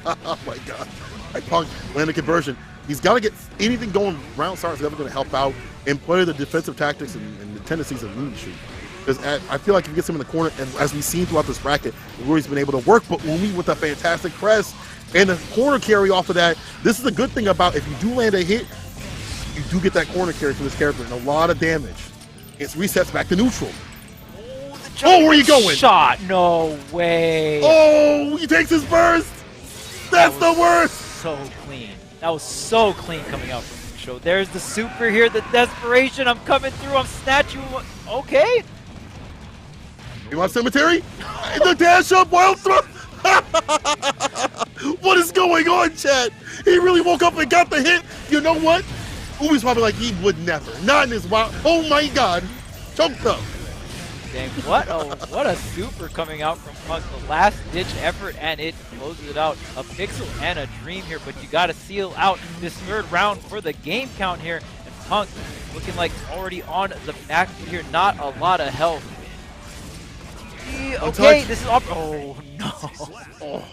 Oh my god. Right, Punk, land the conversion. He's got to get anything going. Round start is never going to help out and play the defensive tactics and the tendencies of Umishu. Because I feel like if he gets him in the corner, and as we've seen throughout this bracket, Rui's been able to work, but Umi with a fantastic press and the corner carry off of that. This is a good thing about if you do land a hit, you do get that corner carry from this character and a lot of damage. It resets back to neutral. Oh, where are you going? Shot, no way. Oh, he takes his burst. That's the worst. So clean. That was so clean coming out from Umisho. There's the super here, the desperation. I'm coming through. I'm snatching. Okay. You want cemetery? The dash up, wild throw. What is going on, Chad? He really woke up and got the hit. You know what? Umi's probably like, he would never. Not in his wild. Oh my god. Choked up. Dang, what a super coming out from Punk. The last ditch effort, and it closes it out. A pixel and a dream here, but you got to seal out this third round for the game count here. And Punk looking like already on the back here. Not a lot of health. Okay, this is up. Oh no.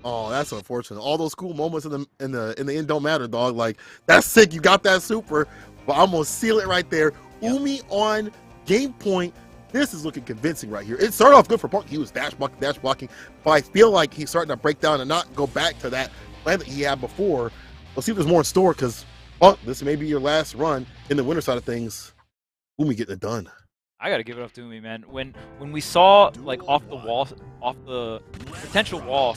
Oh, that's unfortunate. All those cool moments in the end don't matter, dog. Like, that's sick. You got that super, but I'm gonna seal it right there. Yep. Umi on game point. This is looking convincing right here. It started off good for Punk. He was dash blocking, but I feel like he's starting to break down and not go back to that plan that he had before. We'll see if there's more in store, because this may be your last run in the winter side of things. Umi getting it done. I gotta give it up to Umi, man. When we saw like off the potential wall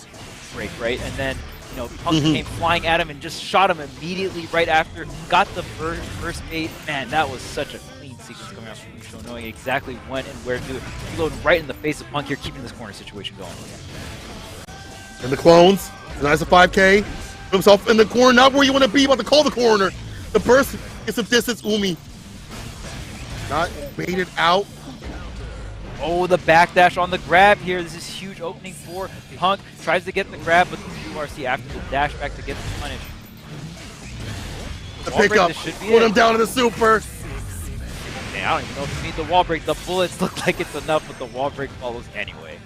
break, right, and then Punk came flying at him and just shot him immediately right after. Got the first bait. Man, that was such a clean sequence coming out from Umi Show, knowing exactly when and where to do it. Reloading right in the face of Punk here, keeping this corner situation going. And the clones, nice a 5K. Put himself in the corner, not where you want to be, about to call the corner. The burst gets some distance. Umi not baited out. Oh, the backdash on the grab here. This is huge opening for Punk. Tries to get the grab, but the URC after the dash back to get the punish. The pickup, put him down to the super. Man, I don't even know if you need the wall break. The bullets look like it's enough, but the wall break follows anyway.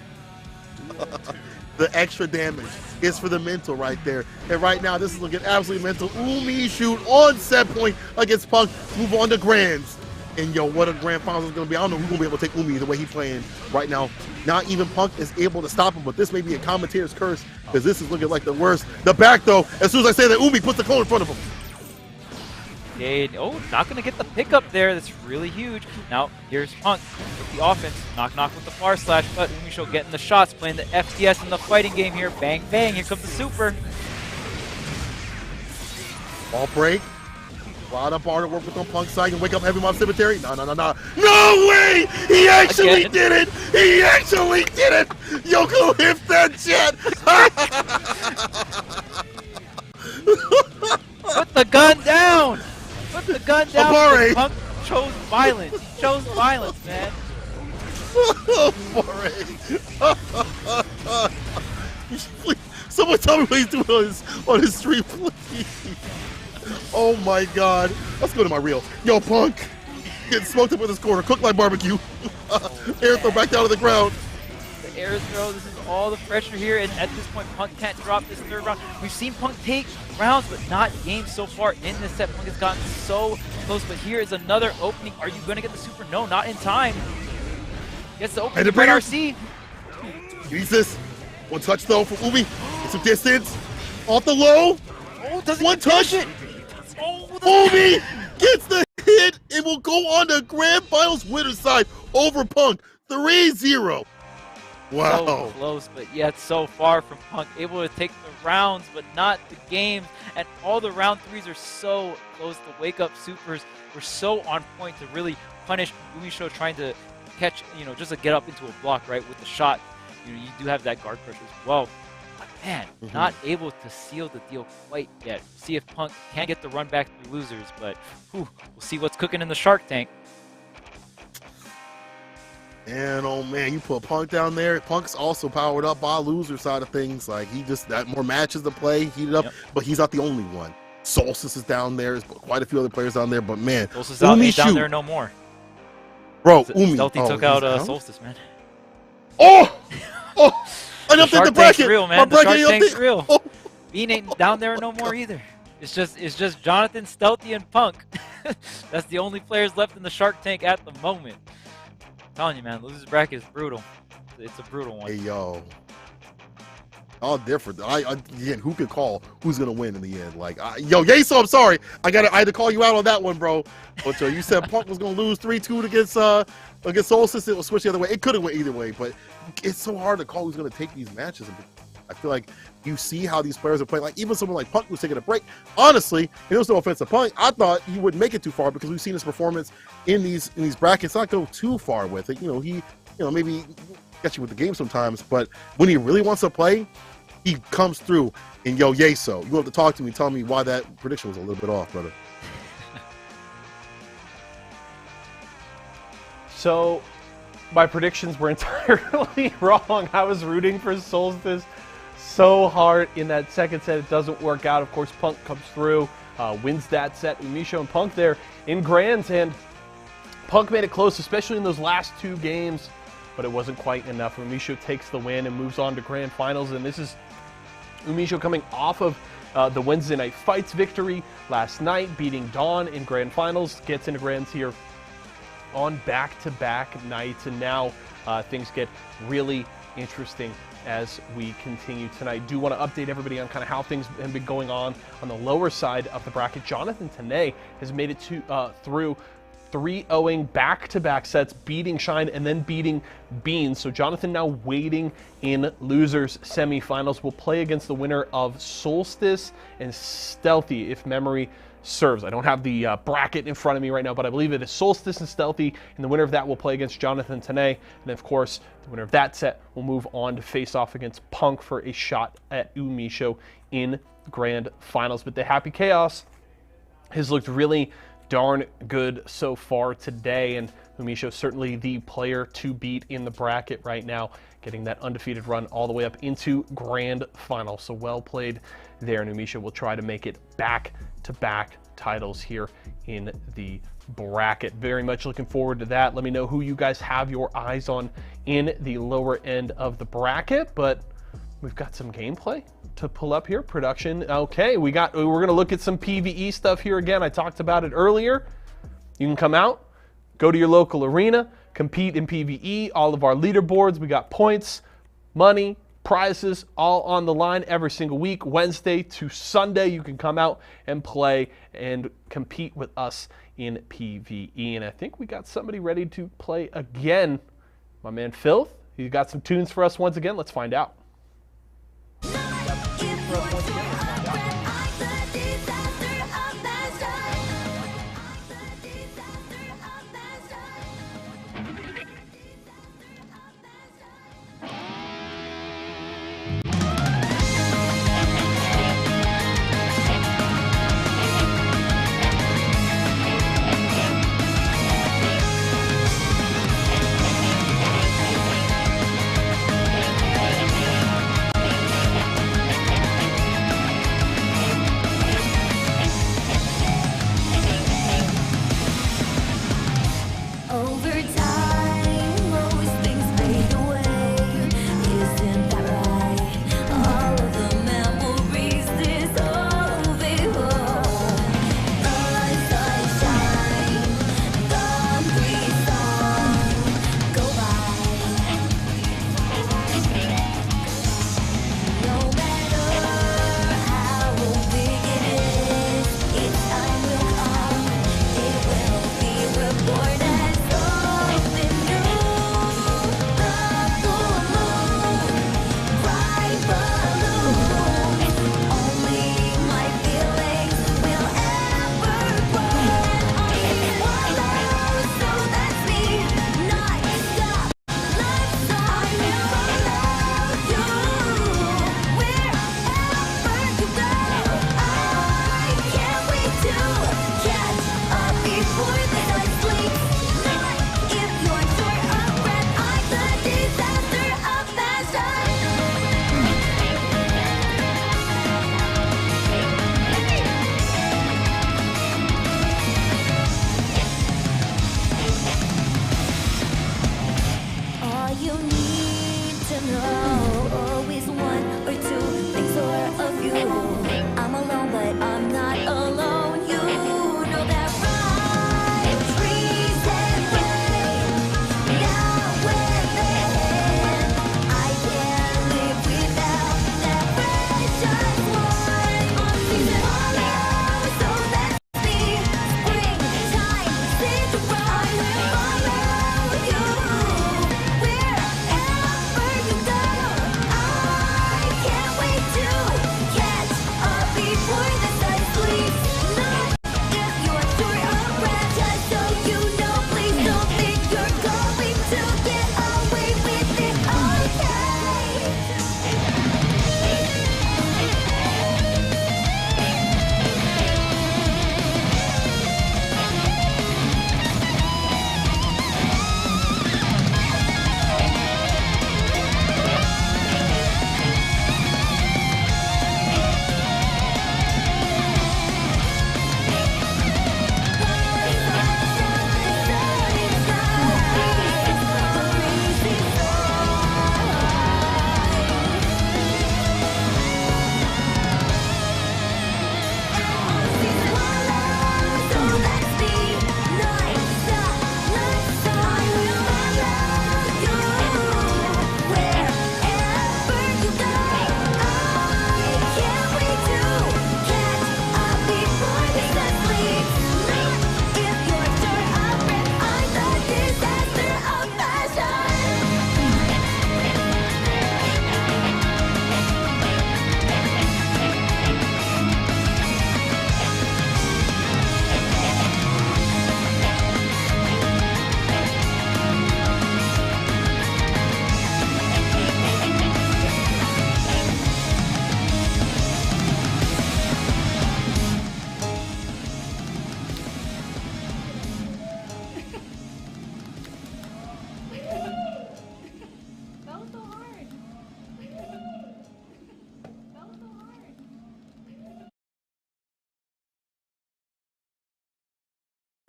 The extra damage is for the mental right there. And right now, this is looking absolutely mental. Umi shoot on set point against Punk. Move on to Grands. And yo, what a grand finals is going to be. I don't know who's going to be able to take Umi the way he's playing right now. Not even Punk is able to stop him, but this may be a commentator's curse, because this is looking like the worst. The back, though, as soon as I say that, Umi puts the clone in front of him. And, not going to get the pickup there. That's really huge. Now, here's Punk with the offense. Knock with the far slash, but Umi Show getting the shots, playing the FTS in the fighting game here. Bang, bang. Here comes the super. Ball break. A lot of bar to work with on Punk's side. And wake up Heavy Mob Cemetery. No. No way! He actually did it! He actually did it! Yoko hit that jet! Put the gun down! Put the gun down! Abare. Punk chose violence. He chose violence, man. Someone tell me what he's doing on his stream, please. Oh my god. Let's go to my reel. Yo, Punk. Getting smoked up with his corner. Cooked like barbecue. Air throw back down to the ground. The air throw. This is all the pressure here. And at this point, Punk can't drop this third round. We've seen Punk take rounds, but not games so far in this set. Punk has gotten so close. But here is another opening. Are you going to get the super? No, not in time. Gets the opening. Red RC. Jesus. One touch though for Umi. Get some distance. Off the low. Oh, doesn't one touch. It. Umi gets the hit and will go on to Grand Finals winner side over Punk. 3-0. Wow. So close, but yet so far from Punk. Able to take the rounds, but not the games. And all the round threes are so close. The wake-up supers were so on point to really punish Umi Show, trying to catch, just to get up into a block, right, with the shot. You do have that guard pressure as well. But man, not able to seal the deal quite yet. See if Punk can get the run back through losers, but we'll see what's cooking in the Shark Tank. And oh man, you put Punk down there. Punk's also powered up by loser side of things. Like, he just got more matches to play, heated up, but he's not the only one. Solstice is down there. There's quite a few other players down there, but man, Solstice ain't down there no more. Bro, Umi. Stealthy took out Solstice, man. Oh! I The Shark Tank's real, man. The Shark Tank's real. Oh. Bean ain't down there no more either. It's just Jonathan, Stealthy, and Punk. That's the only players left in the Shark Tank at the moment. I'm telling you, man, losers bracket is brutal. It's a brutal one. Hey, yo. All different. Again, who could call who's gonna win in the end? Like, yo, Yeso, I'm sorry. I had to call you out on that one, bro. But you said Punk was gonna lose 3-2 against Solstice. It will switch the other way. It could have went either way, but it's so hard to call who's gonna take these matches. I feel like you see how these players are playing. Like, even someone like Punk who's taking a break. Honestly, there was no offense to Punk. I thought he wouldn't make it too far, because we've seen his performance in these brackets not go too far with it. He maybe gets you with the game sometimes, but when he really wants to play, he comes through. And yo, Yeso, you have to talk to me, tell me why that prediction was a little bit off, brother. So, my predictions were entirely wrong. I was rooting for Solstice so hard in that second set. It doesn't work out. Of course, Punk comes through, wins that set. Umi Show and Punk there in Grands, and Punk made it close, especially in those last two games, but it wasn't quite enough. Umi Show takes the win and moves on to Grand Finals, and this is Umisho coming off of the Wednesday Night Fights victory last night, beating Dawn in Grand Finals, gets into Grands here on back-to-back nights, and now things get really interesting as we continue tonight. Do want to update everybody on kind of how things have been going on the lower side of the bracket. Jonathan Tanay has made it to through 3-0ing back-to-back sets, beating Shine and then beating Beans. So Jonathan now waiting in losers semifinals. Will play against the winner of Solstice and Stealthy, if memory serves. I don't have the bracket in front of me right now, but I believe it is Solstice and Stealthy, and the winner of that will play against Jonathan Tanay. And then, of course, the winner of that set will move on to face off against Punk for a shot at Umisho in Grand Finals. But the Happy Chaos has looked really darn good so far today, and Umisho certainly the player to beat in the bracket right now, getting that undefeated run all the way up into Grand Final. So well played there, and Umisho will try to make it back-to-back titles here in the bracket. Very much looking forward to that. Let me know who you guys have your eyes on in the lower end of the bracket, but we've got some gameplay to pull up here. Production. Okay, we're gonna look at some PvE stuff here again. I talked about it earlier. You can come out, go to your local arena, compete in PvE. All of our leaderboards, we got points, money, prizes, all on the line every single week. Wednesday to Sunday, you can come out and play and compete with us in PvE. And I think we got somebody ready to play again. My man Filth, he's got some tunes for us once again. Let's find out.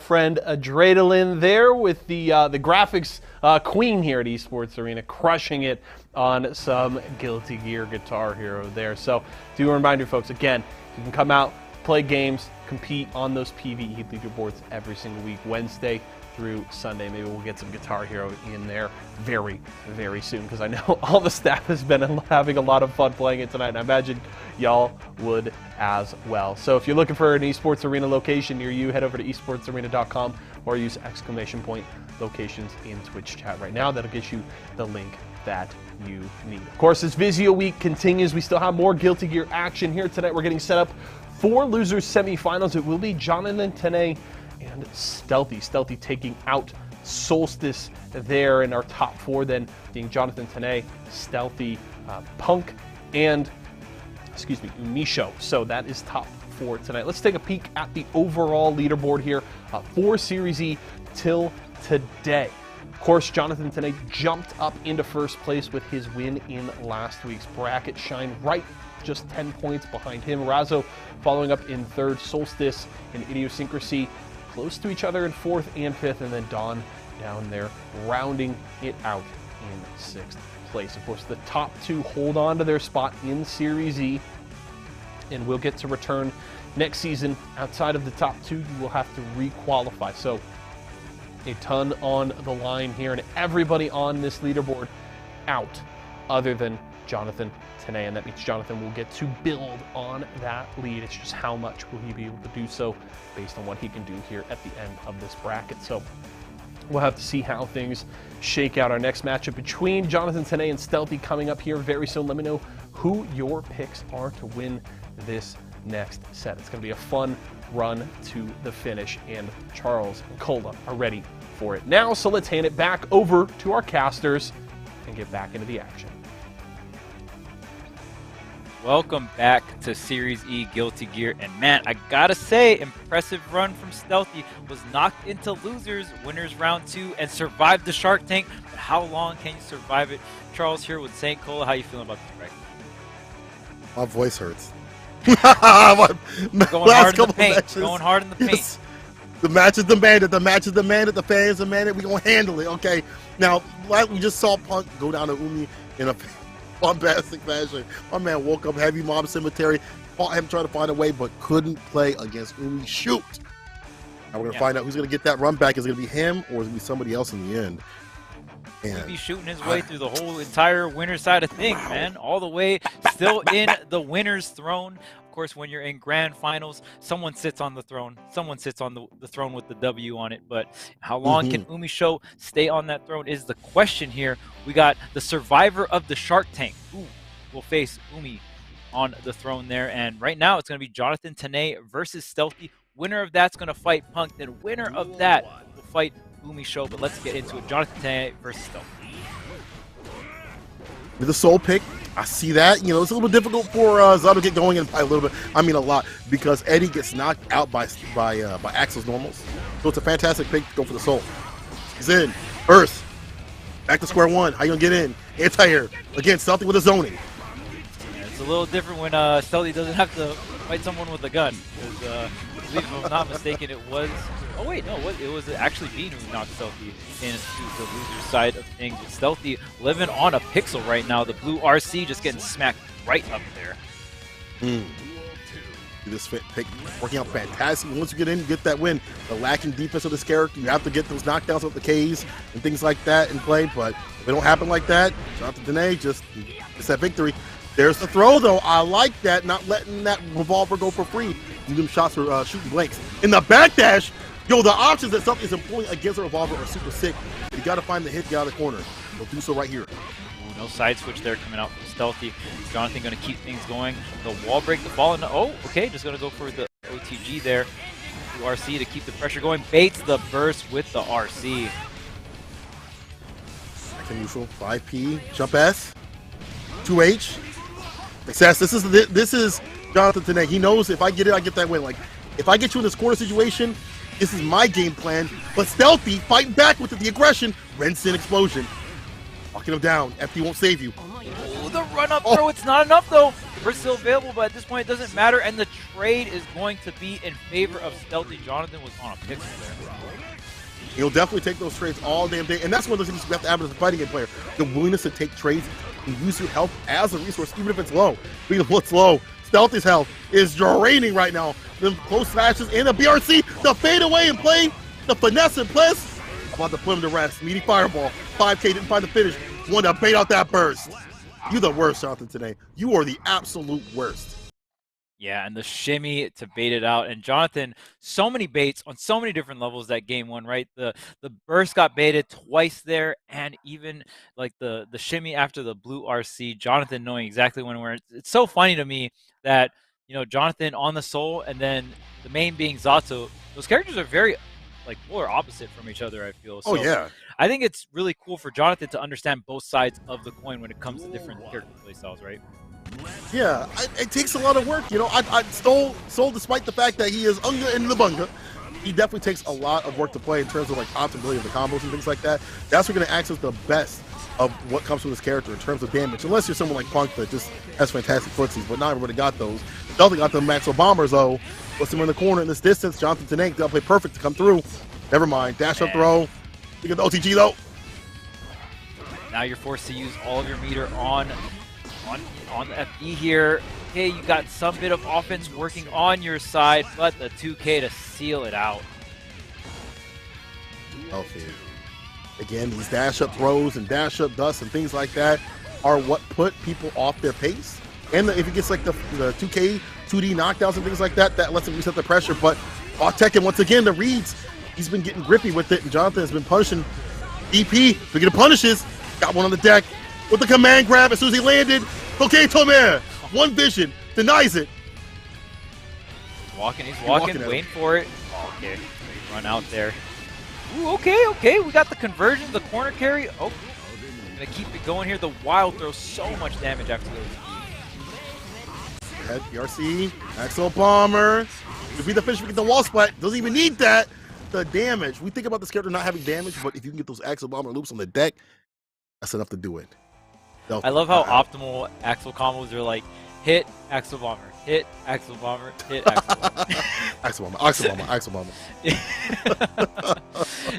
friend Adrenaline there with the graphics queen here at Esports Arena, crushing it on some Guilty Gear Guitar Hero there. So do remind you folks, again, you can come out, play games, compete on those PvE leaderboards every single week, Wednesday through Sunday. Maybe we'll get some Guitar Hero in there very, very soon, because I know all the staff has been having a lot of fun playing it tonight, and I imagine y'all would as well. So if you're looking for an Esports Arena location near you, head over to esportsarena.com or use !point locations in Twitch chat right now. That'll get you the link that you need. Of course, as Vizio Week continues, we still have more Guilty Gear action here tonight. We're getting set up for losers semifinals. It will be Jonathan Tanay and Stealthy. Stealthy taking out Solstice there in our top 4, then being Jonathan Tanay, Stealthy, Punk, and Umisho. So that is top 4 tonight. Let's take a peek at the overall leaderboard here for Series E till today. Of course, Jonathan Tanay jumped up into first place with his win in last week's bracket. Shine right just 10 points behind him. Razzo following up in 3rd. Solstice and Idiosyncrasy close to each other in 4th and 5th, and then Dawn down there rounding it out in 6th place. Of course, the top 2 hold on to their spot in Series E, and will get to return next season. Outside of the top 2, you will have to re-qualify. So a ton on the line here, and everybody on this leaderboard out other than Jonathan Tanay, and that means Jonathan will get to build on that lead. It's just how much will he be able to do so based on what he can do here at the end of this bracket. So we'll have to see how things shake out. Our next matchup between Jonathan Tanay and Stealthy coming up here very soon. Let me know who your picks are to win this next set. It's going to be a fun run to the finish, and Charles and Cola are ready for it now. So let's hand it back over to our casters and get back into the action. Welcome back to Series E Guilty Gear, and man, I gotta say, impressive run from Stealthy. Was knocked into losers, winners round 2, and survived the Shark Tank. But how long can you survive it? Charles here with St. Cola. How you feeling about this bracket? My voice hurts. Going hard in the paint. Matches, Going hard in the paint. yes. The match is demanded. The match is demanded. The fans demanded. We're going to handle it, okay? Now, like we just saw Punk go down to Umi in a bombastic fashion. My man woke up heavy mob cemetery, fought him trying to find a way, but couldn't play against Umi. Shoot! Now we're going to find out who's going to get that run back. Is it going to be him, or is it going to be somebody else in the end? He'll be shooting his way through the whole entire winner side of things, man. All the way still in the winner's throne. Of course, when you're in grand finals, someone sits on the throne. Someone sits on the throne with the W on it. But how long can Umisho stay on that throne is the question here. We got the survivor of the Shark Tank, who will face Umi on the throne there. And right now, it's going to be Jonathan Tanay versus Stealthy. Winner of that's going to fight Punk. Then winner of that will fight Umisho. But let's get into it. Jonathan Tanay versus Stealthy. With the soul pick, I see that. You know, it's a little bit difficult for Zato to get going and by a little bit. I mean a lot, because Eddie gets knocked out by Axel's normals. So it's a fantastic pick to go for the soul. He's in. Earth. Back to square one. How you gonna get in? Anti-air. Again, Stealthy with a zoning. Yeah, it's a little different when Stealthy doesn't have to fight someone with a gun. Because, if I'm not mistaken, it was... Oh, wait, no, it was actually Bean who knocked Stealthy into the loser side of things. But Stealthy living on a pixel right now. The blue RC just getting smacked right up there. This pick working out fantastic. Once you get in, you get that win. The lacking defense of this character, you have to get those knockdowns with the Ks and things like that in play. But if it don't happen like that, Jonathan Tanay just gets that victory. There's the throw, though. I like that, not letting that revolver go for free. Them shots are shooting blanks. In the backdash, yo, the options that something is employing against a revolver are super sick. You got to find the hit, get out of the corner. They'll do so right here. Ooh, no side switch there coming out from Stealthy. Jonathan going to keep things going. The wall break, the fall. Oh, okay, just going to go for the OTG there. The RC to keep the pressure going. Baits the burst with the RC. Back to neutral. 5P. Jump S. 2H. Success. This is Jonathan Tanay. He knows if I get it, I get that win. Like, if I get you in this corner situation, this is my game plan. But Stealthy fighting back with the aggression. Rensin explosion. Walking him down. FD won't save you. Oh, the run up throw. It's not enough, though. We're still available, but at this point it doesn't matter, and the trade is going to be in favor of Stealthy. Jonathan was on a pixel there. He'll definitely take those trades all damn day, and that's one of those things you have to have as a fighting game player. The willingness to take trades and use your health as a resource, even if it's low. Even if it's low, Stealthy's health is draining right now. The close slashes and the BRC, the fade away and play, the finesse and plus. About to put him to rest. Meaty fireball. 5K didn't find the finish. Wanted to bait out that burst. You're the worst, Jonathan, today. You are the absolute worst. Yeah, and the shimmy to bait it out. And Jonathan, so many baits on so many different levels that game one, right? The burst got baited twice there, and even like the shimmy after the blue RC, Jonathan knowing exactly when where. It's so funny to me that, you know, Jonathan on the soul and then the main being Zato, those characters are very like polar opposite from each other, I feel. So Oh, yeah. I think it's really cool for Jonathan to understand both sides of the coin when it comes to different character playstyles, right? Yeah, it takes a lot of work. You know, I stole Soul despite the fact that he is Unga in the Bunga. He definitely takes a lot of work to play in terms of like optimally of the combos and things like that. That's what's going to access the best of what comes from this character in terms of damage. Unless you're someone like Punk that just has fantastic footsies, but not everybody got those. Definitely got the Maxwell Bombers though. Puts him in the corner in this distance. Jonathan Tanank, they'll play perfect to come through. Never mind. Dash up throw. You get the OTG though. Now you're forced to use all of your meter on the FD here. Okay, you got some bit of offense working on your side, but the 2K to seal it out. Healthy. Again, these dash up throws and dash up dust and things like that are what put people off their pace. And if it gets like the 2K, 2D knockdowns and things like that, that lets him reset the pressure. But Tekken, once again, the reads, he's been getting grippy with it, and Jonathan has been punishing EP. Speaking of punishes, got one on the deck with the command grab as soon as he landed. Okay, Tomer, one vision, denies it. He's walking, waiting for it. Okay, run out there. Ooh, okay, we got the conversion, the corner carry. Oh, gonna keep it going here. The wild throws so much damage after those. Head PRC, Axel Bomber. To be the fish, we get the wall splat. Doesn't even need that. The damage. We think about this character not having damage, but if you can get those Axel Bomber loops on the deck, that's enough to do it. I love how optimal Axel combos are like hit Axel Bomber, hit Axel Bomber, hit Axel Bomber. Axel Bomber.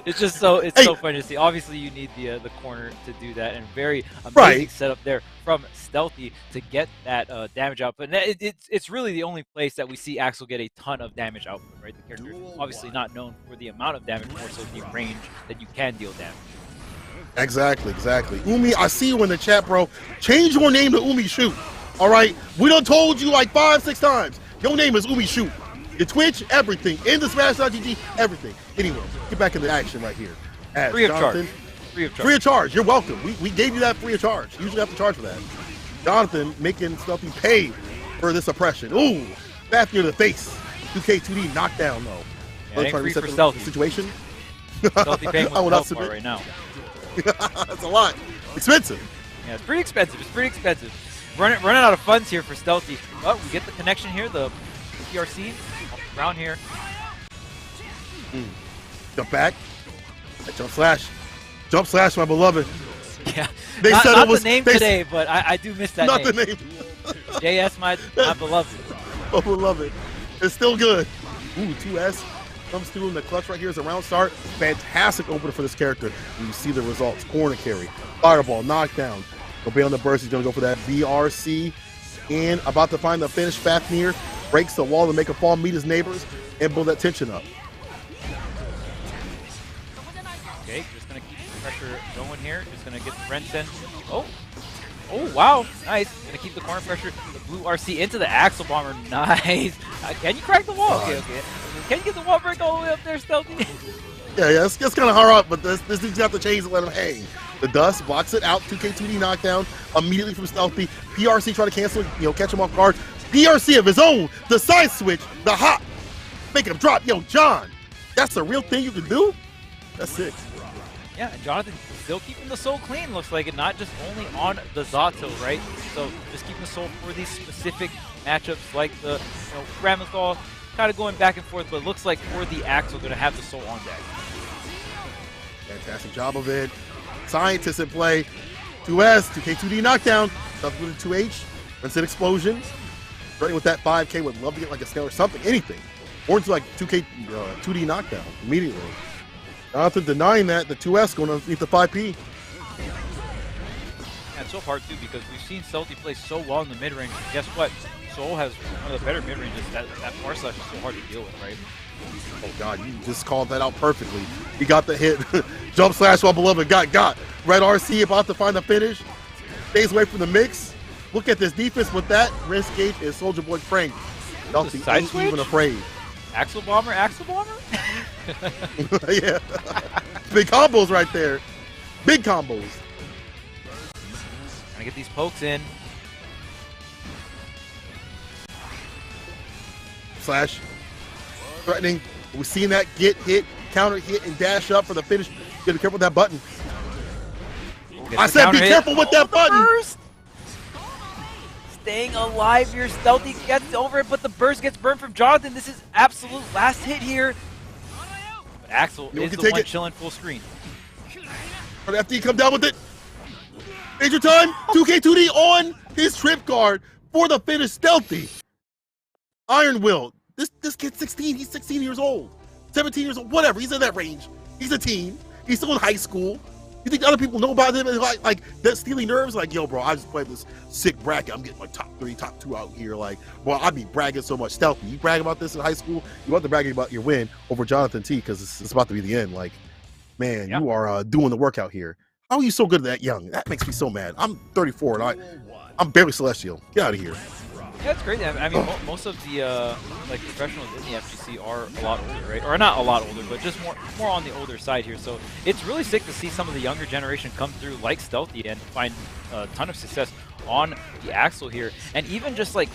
It's just so so funny to see. Obviously, you need the corner to do that, and very amazing setup there from Stealthy to get that damage output. And it's really the only place that we see Axel get a ton of damage output, right? The character is obviously not known for the amount of damage, more so the range that you can deal damage. Exactly. Umi, I see you in the chat, bro. Change your name to Umi Shoot. All right? We done told you like 5-6 times. Your name is Umi Shoot. Your Twitch, everything. In the Smash.gg, everything. Anyway, get back into action right here. Free of Jonathan, charge. Free of charge. You're welcome. We gave you that free of charge. You usually have to charge for that. Jonathan making Stealthy pay for this oppression. Ooh, back near the face. 2K 2D knockdown though. Yeah, ain't free for Stealthy. Situation. Stealthy paying with health bar right now. That's a lot. Expensive. Yeah, it's pretty expensive. Running out of funds here for Stealthy. But we get the connection here, the PRC around here. Jump back. Jump slash, my beloved. Yeah, They not, said not it was the name today, but I do miss that not name. the name. JS, my beloved. Oh, beloved. It's still good. Ooh, 2S comes through in the clutch right here as a round start. Fantastic opener for this character. And you see the results. Corner carry, fireball, knockdown. Obey on the burst. He's going to go for that BRC. And about to find the finish. Fafnir breaks the wall to make a fall, meet his neighbors, and build that tension up. Okay, just going to keep the pressure going here. Just going to get the Rensen. Oh, wow. Nice. Going to keep the corner pressure. The blue RC into the Axel Bomber. Nice. Can you crack the wall? Okay. Can you get the wall break all the way up there, Stealthy? Yeah, it's kind of hard up, but this dude's got the chains to let him hang. The dust blocks it out. 2K 2D knockdown immediately from Stealthy. PRC try to cancel it, catch him off guard. PRC of his own, the side switch, the hop, make him drop. Yo, John, that's the real thing you can do? That's sick. Yeah, and Jonathan still keeping the soul clean, looks like it, not just only on the Zato, right? So just keeping the soul for these specific matchups like the Ramazal, kind of going back and forth, but it looks like for the Axel going to have the soul on deck. Fantastic job of it. Scientists in play. 2S, 2K2D knockdown. Stuff with a 2H. Instant explosion. Starting with that 5K, would love to get like a snail or something, anything. Or into like 2D knockdown immediately. Jonathan denying that, the 2S going underneath the 5P. Yeah, it's so hard too because we've seen Stealthy play so well in the mid range. Guess what? Soul has one of the better mid ranges. That far slash is so hard to deal with, right? Oh God, you just called that out perfectly. He got the hit. Jump slash while beloved got. Red RC about to find the finish. Stays away from the mix. Look at this defense with that. Wrist gauge is Soldier Boy Frank. Stealthy ain't even afraid. Axle Bomber? Yeah. Big combos right there. Big combos. Trying to get these pokes in. Slash. Threatening. We've seen that get hit, counter hit, and dash up for the finish. You gotta be careful with that button. I said be careful with that button. Burst. Staying alive here. Stealthy gets over it, but the burst gets burned from Jonathan. This is absolute last hit here. But Axel is the one chilling full screen. Or the FD come down with it. Major time. 2K2D on his trip guard for the finish. Stealthy. Iron Will. This kid's 16. He's 16 years old. 17 years old. Whatever. He's in that range. He's a teen. He's still in high school. You think other people know about him? Like that steely nerves? Like, yo, bro, I just played this sick bracket. I'm getting like top 3, top 2 out here. Like, well, I'd be bragging so much. Stealthy, you brag about this in high school. You want to brag about your win over Jonathan T because it's about to be the end. Like, man, you are doing the work out here. How are you so good at that young? That makes me so mad. I'm 34 and I'm barely celestial. Get out of here. Yeah, it's great. I mean, most of the like professionals in the FGC are a lot older, right? Or not a lot older, but just more on the older side here. So it's really sick to see some of the younger generation come through like Stealthy and find a ton of success on the Axel here. And even just like,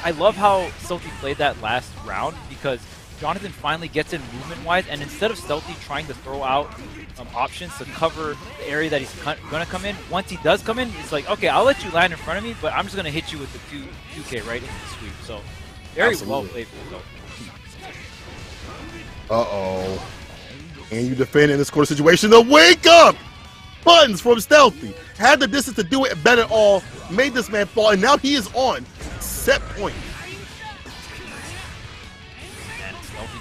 I love how Stealthy played that last round because Jonathan finally gets in movement-wise, and instead of Stealthy trying to throw out options to cover the area that he's going to come in, once he does come in, it's like, okay, I'll let you land in front of me, but I'm just going to hit you with the 2K right into the sweep. So very well played for himself. Uh-oh. And you defend in this quarter situation. The wake up! Buttons from Stealthy. Had the distance to do it and bet it all. Made this man fall, and now he is on set point.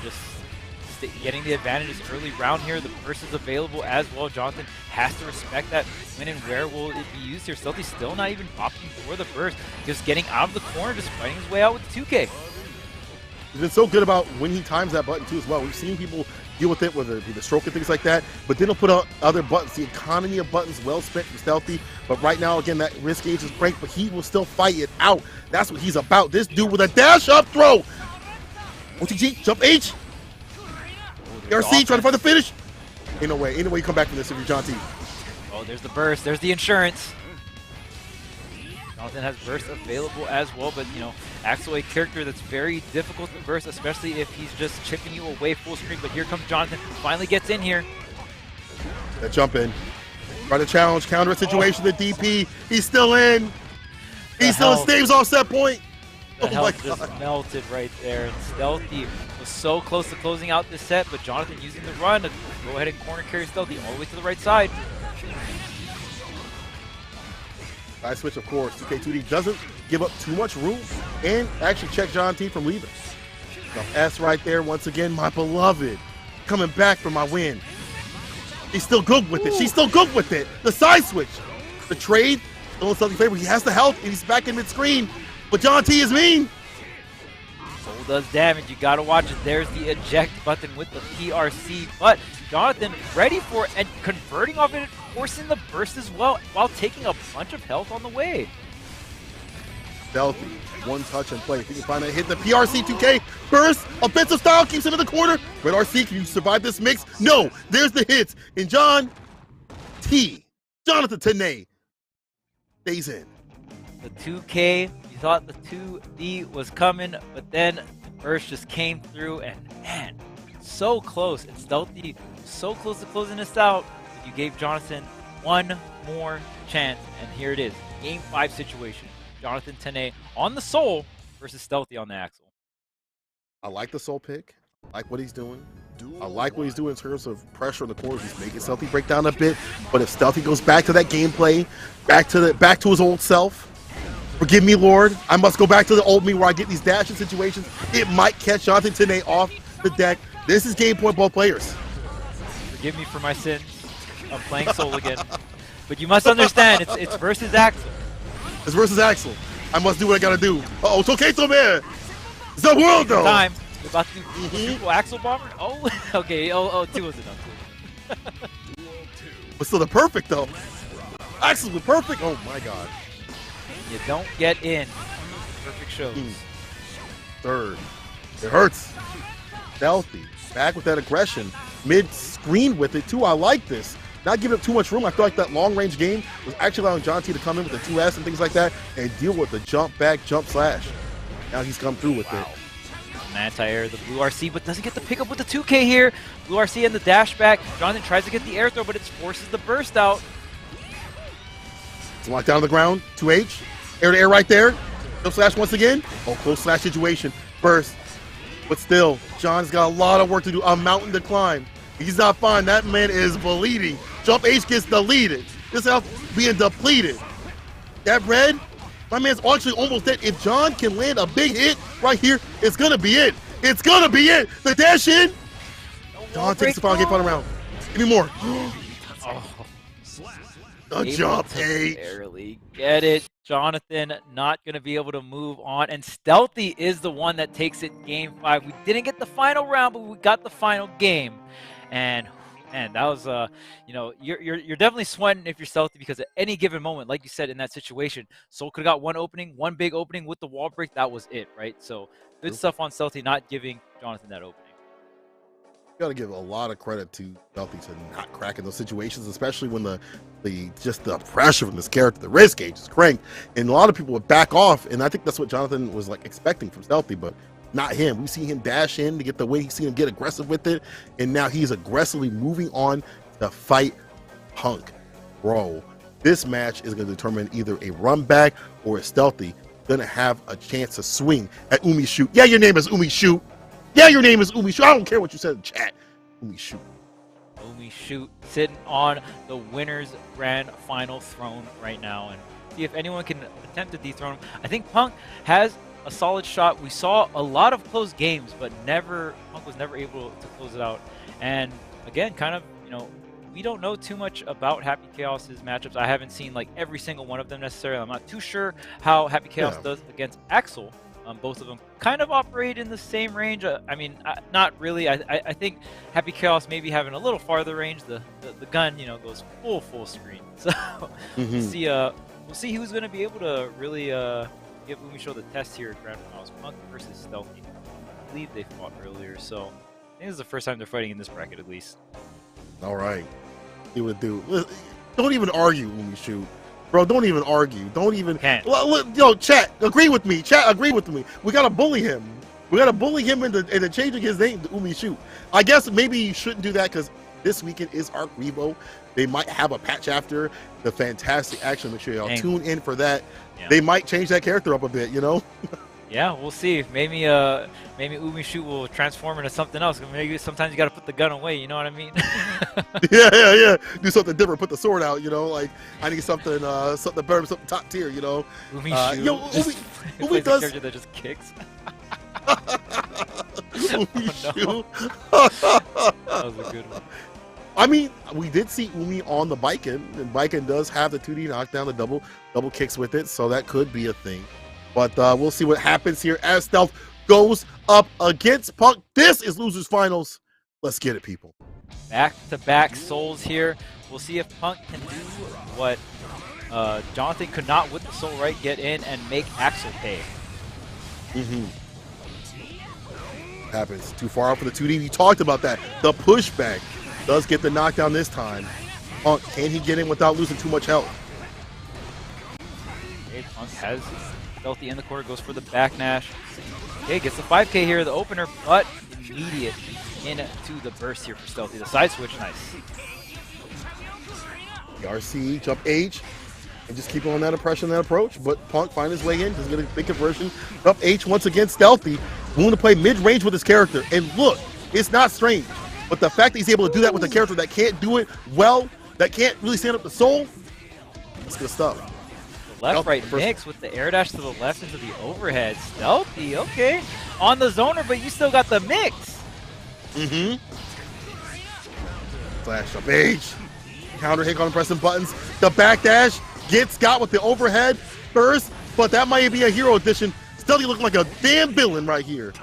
Just getting the advantage this early round here. The burst is available as well. Jonathan has to respect that. When and where will it be used here? Stealthy still not even opting for the burst. Just getting out of the corner, just fighting his way out with the 2K. He's been so good about when he times that button too as well. We've seen people deal with it with the stroke and things like that, but then he'll put out other buttons. The economy of buttons well spent from Stealthy, but right now, again, that wrist gauge is break, but he will still fight it out. That's what he's about. This dude with a dash up throw. OTG, jump H. RC trying to find the finish. Ain't no way you come back from this if you're John T. Oh, there's the burst. There's the insurance. Jonathan has burst available as well, but you know, Axel a character that's very difficult to burst, especially if he's just chipping you away full screen. But here comes Jonathan, finally gets in here. That jump in. Try to challenge, counter a situation, the DP. He's still in. He's still in, staves off set point. The health just melted right there, and Stealthy was so close to closing out this set, but Jonathan using the run to go ahead and corner carry Stealthy all the way to the right side. Side switch, of course. 2K2D doesn't give up too much room and actually check John T from leaving. So S right there once again, my beloved, coming back for my win. He's still good with it. She's still good with it. The side switch, the trade, still in Stealthy's favor. He has the health and he's back in mid-screen. But John T is mean. Soul does damage. You got to watch it. There's the eject button with the PRC. But Jonathan ready for it and converting off it, forcing the burst as well while taking a bunch of health on the way. Stealthy, one touch and play. If you can find that hit, the PRC 2K burst, offensive style keeps him in the corner. Red RC, can you survive this mix? No, there's the hits. And Jonathan Tanay stays in. The 2K, you thought the 2D was coming, but then the burst just came through, and man, so close. And Stealthy so close to closing this out. You gave Jonathan one more chance, and here it is. Game 5 situation. Jonathan Tanay on the Soul versus Stealthy on the Axel. I like the Soul pick. I like what he's doing. I like what he's doing in terms of pressure on the corners. He's making Stealthy break down a bit. But if Stealthy goes back to that gameplay, back to his old self, Forgive me, Lord. I must go back to the old me where I get these dashing situations. It might catch Jonathan Tene off the deck. This is game point, both players. Forgive me for my sins. I'm playing Soul again. But you must understand, it's versus Axel. It's versus Axel. I must do what I gotta do. Uh-oh, it's okay, man. It's the world, though. Time. We're about to do triple Axel bomber. Oh, okay. Oh, 2 was enough. But still the perfect, though. Axel was perfect. Oh, my God. You don't get in. Perfect shows. Third. It hurts. Stealthy. Back with that aggression. Mid-screen with it, too. I like this. Not giving up too much room. I feel like that long-range game was actually allowing John T to come in with the 2S and things like that and deal with the jump back, jump slash. Now he's come through with it. An anti-air, the blue RC, but doesn't get the pickup with the 2K here. Blue RC and the dash back. Jonathan tries to get the air throw, but it forces the burst out. It's locked down on the ground. 2H. Air to air right there. Jump slash once again. Oh, close slash situation. Burst. But still, John's got a lot of work to do. A mountain to climb. He's not fine. That man is bleeding. Jump H gets deleted. This health being depleted. That red, my man's actually almost dead. If John can land a big hit right here, it's going to be it. It's going to be it. The dash in. John takes the final game final round. Give me more. The jump H. Barely get it. Jonathan not going to be able to move on. And Stealthy is the one that takes it game 5. We didn't get the final round, but we got the final game. And that was you know, you're definitely sweating if you're Stealthy, because at any given moment, like you said, in that situation, Soul could have got one big opening with the wall break. That was it, right? So good stuff on Stealthy, not giving Jonathan that opening. You got to give a lot of credit to Stealthy to not crack in those situations, especially when the pressure from this character, the risk gauge is cranked, and a lot of people would back off. And I think that's what Jonathan was like expecting from Stealthy, but not him. We see him dash in to get the win. He see him get aggressive with it, and now he's aggressively moving on to fight Punk. Bro, this match is going to determine either a run back or a Stealthy going to have a chance to swing at Umi Shoot. Yeah, your name is Umi Shoot. Yeah, your name is Umi Shoot. I don't care what you said in chat. Umi Shoot. Umi Shoot sitting on the winner's grand final throne right now, and see if anyone can attempt to dethrone him. I think Punk has a solid shot. We saw a lot of close games, but Punk was never able to close it out. And again, kind of, you know, we don't know too much about Happy Chaos's matchups. I haven't seen like every single one of them necessarily. I'm not too sure how Happy Chaos does against Axel. Both of them kind of operate in the same range. I mean, not really. I think Happy Chaos maybe having a little farther range. The gun, you know, goes full screen. So we'll see who's going to be able to really give Umisho the test here at Grand Finals. Punk versus Stealthy. I believe they fought earlier, so I think this is the first time they're fighting in this bracket, at least. All right. See what do. Don't even argue, Umi Shoot. Bro, don't even argue. Don't even. Yo, chat, agree with me. Chat, agree with me. We gotta bully him. We gotta bully him into changing his name to Umi Shoot. I guess maybe you shouldn't do that because this weekend is Arc Revo. They might have a patch after the fantastic action. Make sure y'all tune in for that. Yeah. They might change that character up a bit, you know? Yeah, we'll see. Maybe Umi Shoot will transform into something else. Maybe sometimes you got to put the gun away. You know what I mean? yeah. Do something different. Put the sword out. You know, like I need something better, something top tier. You know. Umi Shoot. Umi does. A character that just kicks. Umi Shoot. That was a good one. I mean, we did see Umi on the Biken, and Biken does have the 2D knockdown, the double kicks with it, so that could be a thing. But we'll see what happens here as Stealth goes up against Punk. This is Losers Finals. Let's get it, people. Back-to-back souls here. We'll see if Punk can do what Jonathan could not with the soul right, get in and make Axel pay. Happens. Too far out for the 2D. We talked about that. The pushback does get the knockdown this time. Punk, can he get in without losing too much health? Okay, Punk has Stealthy in the corner, goes for the back Nash. Okay, gets the 5K here, the opener, but immediate into the burst here for Stealthy. The side switch, nice. The RC, jump H, and just keep on that impression, that approach. But Punk find his way in, doesn't get a big conversion. Jump H once again, Stealthy, willing to play mid-range with his character. And look, it's not strange, but the fact that he's able to do that with a character that can't do it well, that can't really stand up to Soul, that's good stuff. Left-right First- mix with the air dash to the left into the overhead. Stealthy, okay. On the zoner, but you still got the mix. Mm-hmm. Flash up H. Counter hit on pressing buttons. The backdash gets got with the overhead first, but that might be a hero edition. Stealthy looking like a damn villain right here.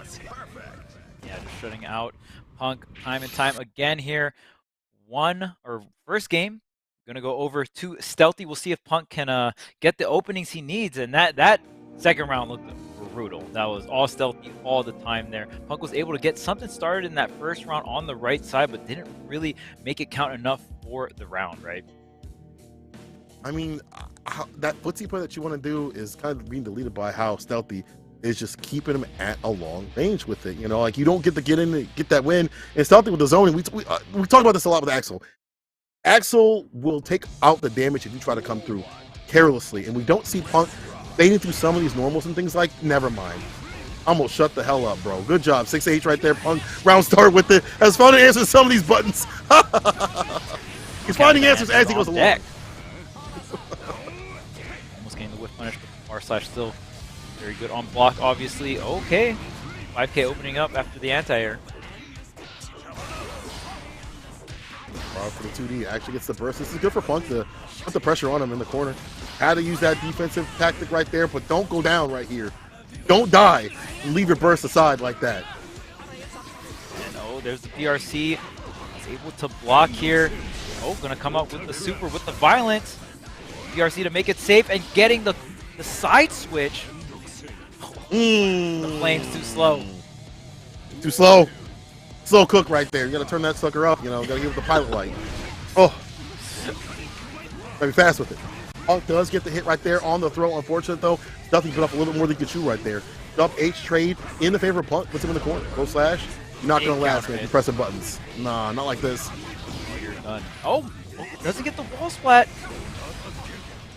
Yeah, just shutting out Punk time and time again here. First game, gonna go over to Stealthy. We'll see if Punk can get the openings he needs, and that second round looked brutal. That was all Stealthy all the time there. Punk was able to get something started in that first round on the right side, but didn't really make it count enough for the round, right? I mean, that footsie play that you want to do is kind of being deleted by how Stealthy is just keeping him at a long range with it. You know, like you don't get to get in and get that win. And Stealthy with the zoning, we talk about this a lot with Axel. Axel will take out the damage if you try to come through carelessly, and we don't see Punk fading through some of these normals and things like. Never mind. Almost shut the hell up, bro. Good job. 6H right there. Punk round start with it. Has found an answer to some of these buttons. He's finding answers as he goes along. Almost getting the whiff punish, but R/ still very good on block, obviously. Okay. 5K opening up after the anti-air. For the 2D, actually gets the burst. This is good for Punk to put the pressure on him in the corner. Had to use that defensive tactic right there, but don't go down right here. Don't die and leave your burst aside like that. And oh, there's the PRC. He's able to block here. Oh, gonna come up with the super with the violence. PRC to make it safe and getting the side switch. The flames too slow. Too slow. Slow cook right there. You gotta turn that sucker up, you know, gotta give it the pilot light. Oh. Gotta be fast with it. Punk does get the hit right there on the throw. Unfortunate though, Stealthy put up a little bit more than he could chew right there. Up H trade in the favor of Punk, puts him in the corner. Go slash. You're not gonna last, man. You're pressing buttons. Nah, not like this. Oh, you're done. Oh, doesn't get the wall splat.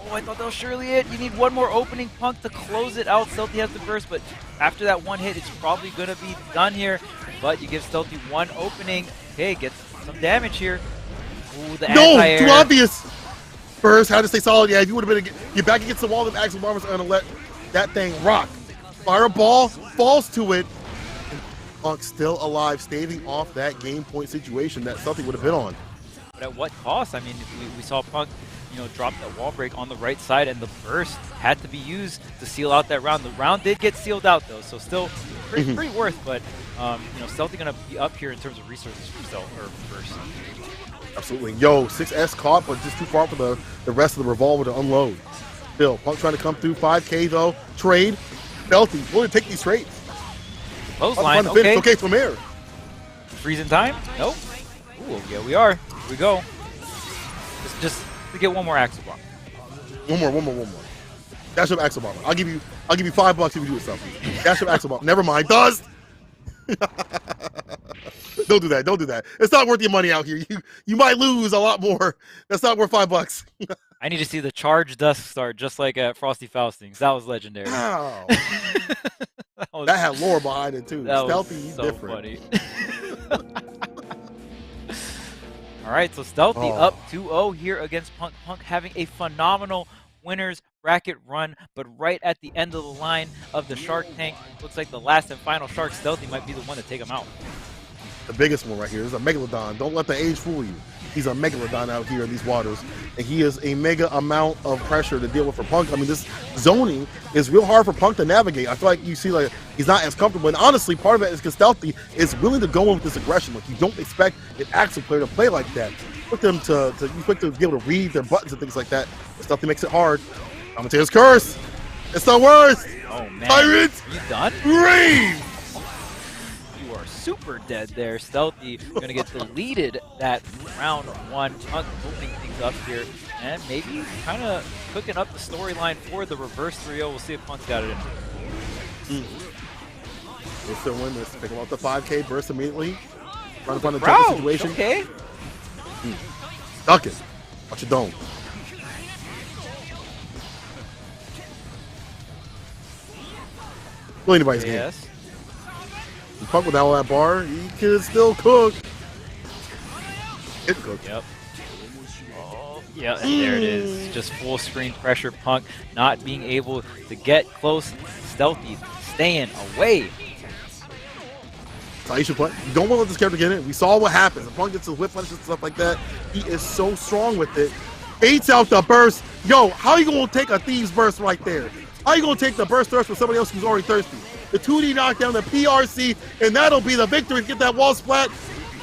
Oh, I thought that was surely it. You need one more opening, Punk, to close it out. Stealthy has the burst, but after that one hit, it's probably gonna be done here. But you give Stealthy one opening. Okay, gets some damage here. Ooh, the anti-air. Too obvious. Burst had to stay solid. Yeah, if you would have been you're back against the wall, then Axel Barber's gonna let that thing rock. Fireball falls to it. And Punk still alive, staving off that game point situation that Stealthy would have been on. But at what cost? I mean, we saw Punk, drop that wall break on the right side, and the burst had to be used to seal out that round. The round did get sealed out though, so still pretty worth. But Stealthy gonna be up here in terms of resources for burst. Absolutely. Yo, 6S caught, but just too far for the rest of the revolver to unload. Still, Punk trying to come through. 5K though. Trade. Stealthy willing to take these trades. Clothesline. Okay. Okay, from here. Freezing time? Nope. Ooh, yeah, we are. Here we go. Just to get one more Axel Bomb. One more. Dash up Axel Bomb. I'll give you $5 if you do it something. Dash up Axel Bomb. Never mind. Dust. Don't do that. It's not worth your money out here. You might lose a lot more. That's not worth $5. I need to see the charge dust start just like at Frosty Faustings. That was legendary. Wow. that had lore behind it too. Stealthy, was so different. Funny. All right, so Stealthy up 2-0 here against Punk. Punk having a phenomenal winners bracket run, but right at the end of the line of the Shark Tank, looks like the last and final Shark. Stealthy might be the one to take him out. The biggest one right here is a Megalodon. Don't let the age fool you. He's a Megalodon out here in these waters, and he is a mega amount of pressure to deal with for Punk. I mean, this zoning is real hard for Punk to navigate. I feel like you see like he's not as comfortable, and honestly, part of it is because Stealthy is willing to go in with this aggression. Like you don't expect an Axel player to play like that. Put them to you expect to be able to read their buttons and things like that. Stealthy makes it hard. Commentator's curse. It's the worst. Oh man, Tyrant. You done? Rave. You are super dead there. Stealthy gonna get deleted that round one. Punk opening things up here, and maybe kind of cooking up the storyline for the reverse 3-0. We'll see if Punk's got it in. They still win this. Pick him up the 5K burst immediately. Trying to find a tricky situation. Okay. Duck it. Watch your dome. Still anybody's game. Yes. Punk with all that bar, he can still cook. It cook. Yep. Oh, Yeah, and there it is. Just full screen pressure. Punk not being able to get close. Stealthy staying away. That's how you should play. You don't want to let this character get in. We saw what happens. If Punk gets his whip punches and stuff like that, he is so strong with it. Baits out the burst. Yo, how you gonna take a Thieves burst right there? How you gonna take the burst thirst for somebody else who's already thirsty? The 2D knockdown, the PRC, and that'll be the victory to get that wall splat.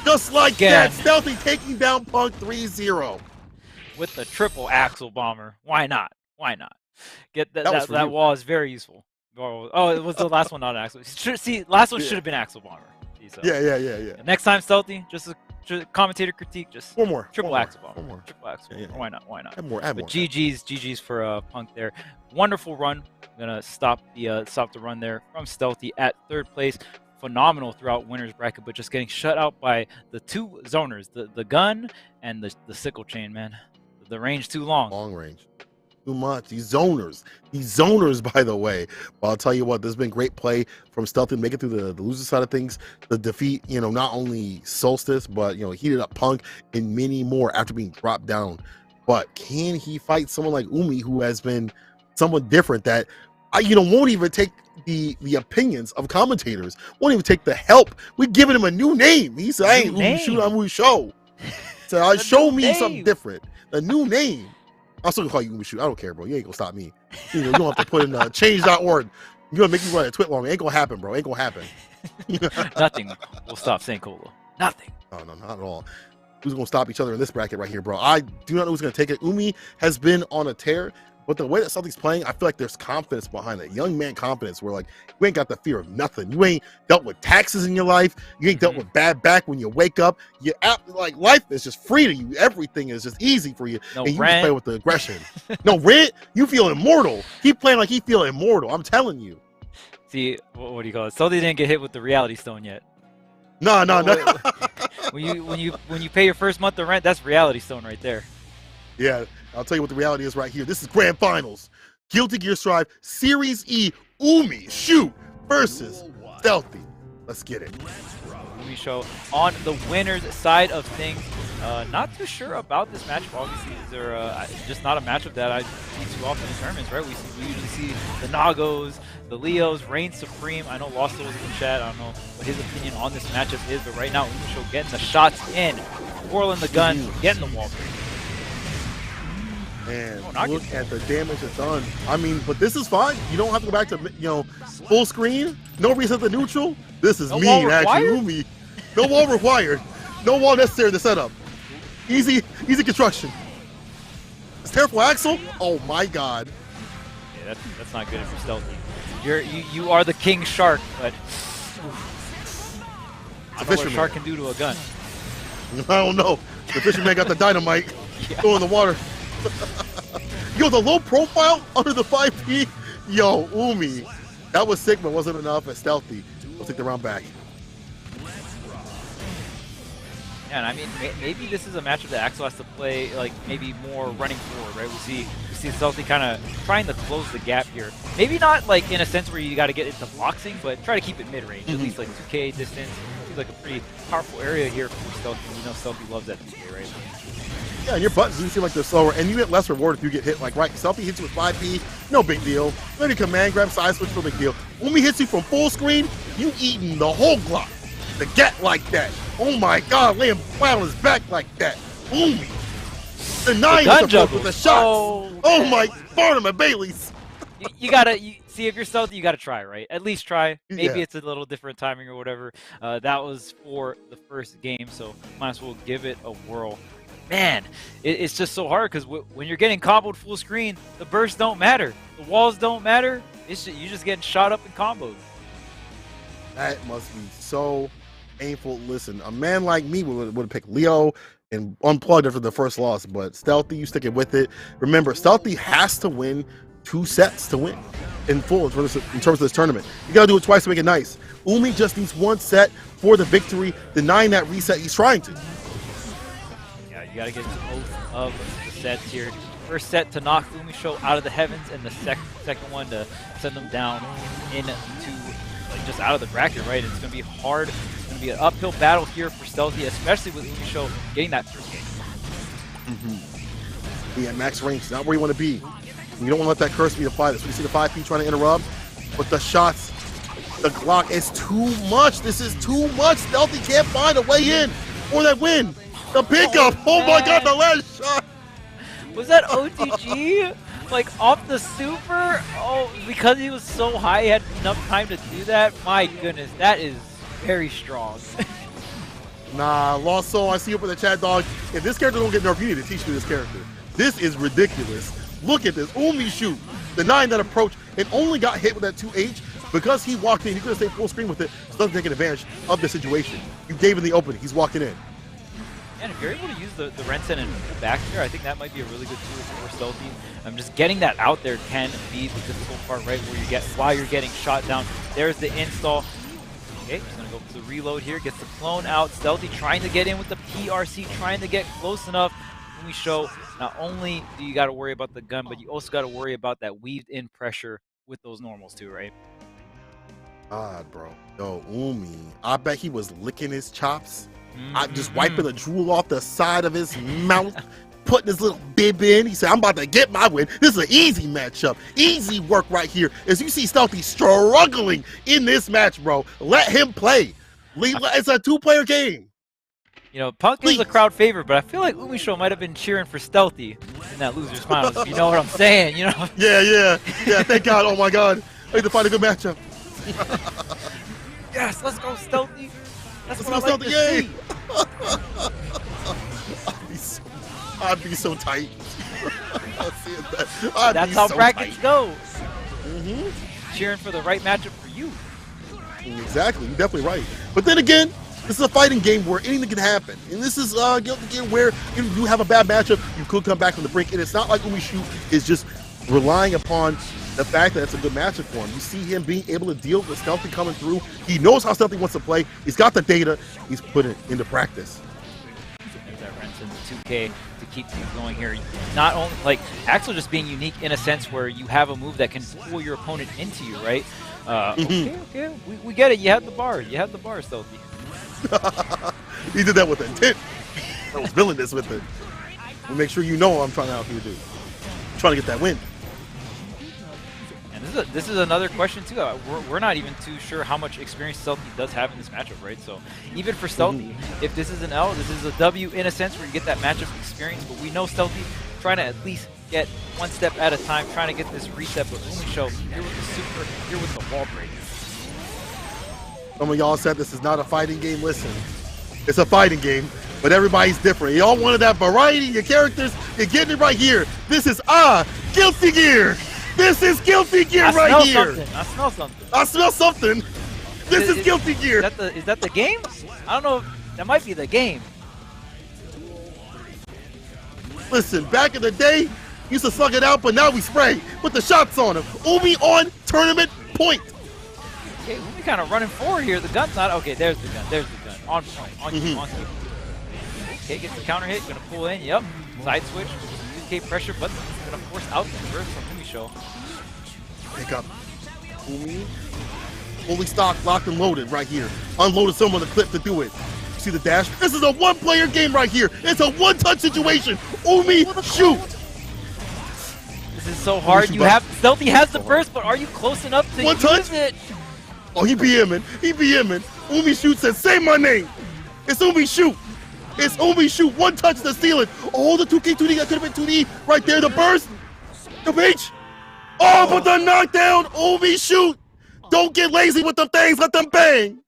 Just like that. Stealthy taking down Punk 3-0. With the triple axle bomber. Why not? Why not? Get that wall is very useful. Oh, it was the last one, not an axle. See, last one should have been axle bomber. So. Yeah. Next time, Stealthy, just a commentator critique, just one more. Triple axle bomber. Triple axle bomber. Why not? Why not? Add more. GG's for Punk there. Wonderful run. I'm gonna stop the run there from Stealthy at 3rd place. Phenomenal throughout winners bracket, but just getting shut out by the 2 zoners, the gun and the sickle chain, man. The range too long. Long range. Too much. These zoners, by the way. But I'll tell you what, there's been great play from Stealthy to make it through the loser side of things. The defeat, not only Solstice, but heated up Punk and many more after being dropped down. But can he fight someone like Umi, who has been someone different that won't even take the opinions of commentators, won't even take the help. We've given him a new name. He said, I ain't Umi Shoot, I'm Umi Show. So show me something different. A new name. I'm still gonna call you Umi Shoot. I don't care, bro. You ain't gonna stop me. You don't have to put in change.org. You're gonna make me run a twit long. Ain't gonna happen, bro. Ain't gonna happen. Nothing will stop St. Cola. Nothing. No, not at all. Who's gonna stop each other in this bracket right here, bro? I do not know who's gonna take it. Umi has been on a tear. But the way that Stealthy's playing, I feel like there's confidence behind it. Young man confidence where, you ain't got the fear of nothing. You ain't dealt with taxes in your life. You ain't dealt with bad back when you wake up. Life is just free to you. Everything is just easy for you. No and you rent. just play with the aggression. No rent. You feel immortal. Keep playing like he feel immortal. I'm telling you. See, what do you call it? Stealthy didn't get hit with the reality stone yet. No. When you pay your first month of rent, that's reality stone right there. Yeah. I'll tell you what the reality is right here. This is Grand Finals. Guilty Gear Strive Series E Umi Shoot versus Stealthy. Let's get it. Umi Show on the winner's side of things. Not too sure about this matchup. Obviously, they're just not a matchup that I see too often in tournaments, right? We usually see the Nagos, the Leos, reign supreme. I know Lost Souls in the chat. I don't know what his opinion on this matchup is, but right now, Umi Show getting the shots in, twirling the gun, getting the wall break. And look at the damage it's done. I mean, but this is fine. You don't have to go back to full screen. No reset to neutral. This is mean, actually. Umi. No wall required. No wall necessary to set up. Easy construction. It's terrible axle. Oh my god. Yeah, that's not good for Stealthy. You are the king shark, but I don't know what a shark can do to a gun. I don't know. The fisherman got the dynamite. Go in the water. Yo, the low profile under the 5P. Yo, Umi. That was sick, but wasn't enough at Stealthy. We'll take the round back. Yeah, and I mean, maybe this is a matchup that Axel has to play, maybe more running forward, right? We see Stealthy kind of trying to close the gap here. Maybe not, in a sense where you got to get into boxing, but try to keep it mid-range, at least, 2K distance. Seems like a pretty powerful area here for Stealthy. You know Stealthy loves that 2K, right? Yeah, and your buttons do seem like they're slower, and you get less reward if you get hit. Stealthy hits you with 5P, no big deal. Then you command grab, side switch, no big deal. Umi hits you from full screen, you eating the whole Glock. The get like that. Oh my god, laying flat on his back like that. Umi. Denying his approach with the shots. Oh my, Barnum and Bailey's. You gotta see if you're Stealthy, you gotta try, right? At least try. Maybe it's a little different timing or whatever. That was for the first game, so might as well give it a whirl. Man, it's just so hard because when you're getting comboed full screen, the bursts don't matter, the walls don't matter. You're just getting shot up and comboed. That must be so painful. Listen, a man like me would have picked Leo and unplugged after the first loss, but Stealthy, you sticking with it. Remember, Stealthy has to win 2 sets to win in full in terms of this tournament. You gotta do it twice to make it nice. Umi just needs 1 set for the victory, denying that reset he's trying to. You gotta get both of the sets here. First set to knock Umi Show out of the heavens, and the second one to send them down into just out of the bracket, right? It's gonna be hard. It's gonna be an uphill battle here for Stealthy, especially with Umi Show getting that first game. Be at max range, not where you want to be. You don't want to let that curse be the fight. So you see the 5P trying to interrupt, but the shots, the Glock is too much. This is too much. Stealthy can't find a way in for that win. The pickup. Oh my God, the last shot. Was that OTG? Like off the super? Oh, because he was so high, he had enough time to do that? My goodness, that is very strong. Nah, Lost Soul, I see you up in the chat, dog. If this character don't get nerfed, you need to teach me this character. This is ridiculous. Look at this. Umi shoot. The 9 that approach and only got hit with that 2H because he walked in. He could have stayed full screen with it. So doesn't take advantage of the situation. You gave him the opening. He's walking in. And if you're able to use the Rensen and back here, I think that might be a really good tool for Stealthy. Just getting that out there can be the difficult part, right? Where you get, while you're getting shot down, there's the install. Okay, just gonna go for the reload here, gets the clone out. Stealthy trying to get in with the PRC, trying to get close enough. When we show, not only do you gotta worry about the gun, but you also gotta worry about that weaved in pressure with those normals too, right? God, bro. Yo, Umi, I bet he was licking his chops. I just wiping the drool off the side of his mouth, putting his little bib in. He said, I'm about to get my win. This is an easy matchup. Easy work right here. As you see Stealthy struggling in this match, bro. Let him play. It's a 2-player game. You know, Punk is a crowd favorite, but I feel like Umisho might have been cheering for Stealthy in that loser's finals. If you know what I'm saying, you know? Yeah. Thank God. Oh my God. I need to find a good matchup. Yes, let's go Stealthy. That's Let's what go I like to Stealthy. see. I'd be so tight. That's how brackets go. Mm-hmm. Cheering for the right matchup for you. Exactly, you're definitely right. But then again, this is a fighting game where anything can happen. And this is Guilty Gear where you have a bad matchup, you could come back from the brink. And it's not like Umishu is just relying upon the fact that it's a good matchup for him. You see him being able to deal with Stealthy coming through. He knows how Stealthy wants to play. He's got the data. He's put it into practice. There's that Rensen, the 2K to keep things going here. Not only, like, Axel just being unique in a sense where you have a move that can pull your opponent into you, right? Okay, we get it. You have the bar. You have the bar, Stealthy. He did that with intent. I was villainous with it. We'll make sure you know what I'm trying to help you do. I'm trying to get that win. And this is another question too. We're not even too sure how much experience Stealthy does have in this matchup, right? So even for Stealthy, if this is an L, this is a W in a sense where you get that matchup experience. But we know Stealthy trying to at least get one step at a time, trying to get this reset. But Umisho here with the super, here with the wall break. Some of y'all said this is not a fighting game. Listen, it's a fighting game, but everybody's different. Y'all wanted that variety in your characters. You're getting it right here. This is Guilty Gear. This is Guilty Gear right here. I smell something. I smell something. This is Guilty Gear. Is that the game? I don't know. That might be the game. Listen, back in the day, used to suck it out, but now we spray. Put the shots on him. Umi on tournament point. Okay, Umi kind of running forward here. The gun's not. Okay, there's the gun. There's the gun. On point. On cue. On cue. Okay, gets the counter hit. Gonna pull in. Yep. Side switch. 2K pressure, but gonna force out the reverse from Umisho. Pick up. Umi. Fully stocked, locked and loaded right here. Unloaded someone the clip to do it. See the dash? This is a one-player game right here. It's a one-touch situation. Umi, shoot. This is so hard. You have Stealthy has the burst, but are you close enough to use it? Oh, he BMing. He BMing. Umi shoot says, say my name. It's Umi shoot. It's Umi shoot. One touch to steal it. Oh, the 2K 2D. That could have been 2D. Right there, the burst. The H. Oh, but the knockdown. Umi shoot. Don't get lazy with them things. Let them bang.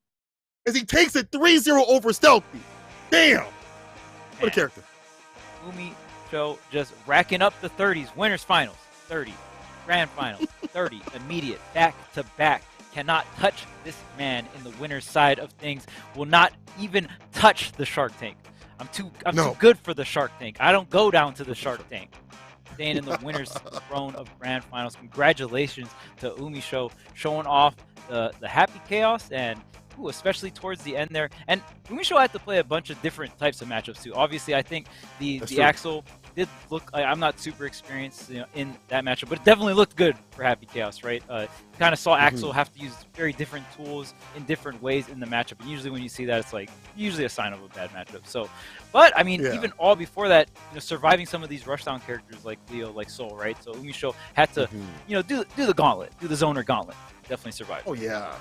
As he takes it 3-0 over Stealthy. Damn. What a character. Umisho just racking up the 30s. Winners finals. 30. Grand finals. 30. Immediate. Back to back. Cannot touch this man in the winner's side of things. Will not even touch the Shark Tank. I'm too good for the Shark Tank. I don't go down to the Shark Tank. Staying in the winner's throne of grand finals. Congratulations to Umisho showing off the happy chaos, and especially towards the end there. And Umisho had to play a bunch of different types of matchups too. Obviously, I think the true. Axel did look. I'm not super experienced, in that matchup, but it definitely looked good for Happy Chaos, right? Kind of saw Axel have to use very different tools in different ways in the matchup. And usually, when you see that, it's like usually a sign of a bad matchup. So, but I mean, even all before that, surviving some of these rushdown characters like Leo, like Soul, right? So Umisho had to, do the gauntlet, do the zoner gauntlet. Definitely survived. Oh yeah.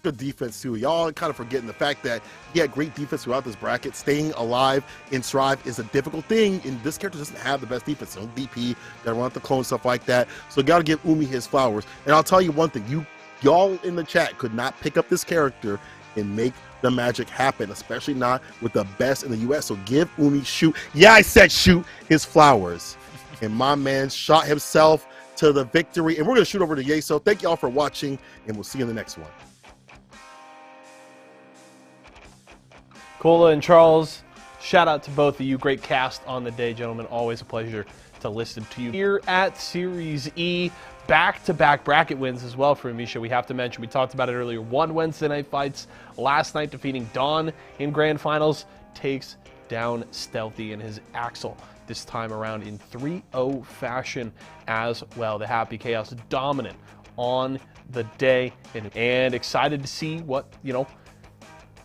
Good defense too. Y'all kind of forgetting the fact that he had great defense throughout this bracket. Staying alive in Strive is a difficult thing, and this character doesn't have the best defense. No DP, gotta run out the clone, stuff like that. So gotta give Umi his flowers. And I'll tell you one thing, y'all in the chat could not pick up this character and make the magic happen, especially not with the best in the US. So give Umi I said shoot his flowers. And my man shot himself to the victory. And we're gonna shoot over to Yeso. Thank y'all for watching, and we'll see you in the next one. Cola and Charles, shout out to both of you. Great cast on the day, gentlemen. Always a pleasure to listen to you. Here at Series E, back-to-back bracket wins as well for Umisho. We have to mention, we talked about it earlier, 1 Wednesday night fights. Last night defeating Dawn in grand finals. Takes down Stealthy and his Axel this time around in 3-0 fashion as well. The Happy Chaos dominant on the day, and excited to see what,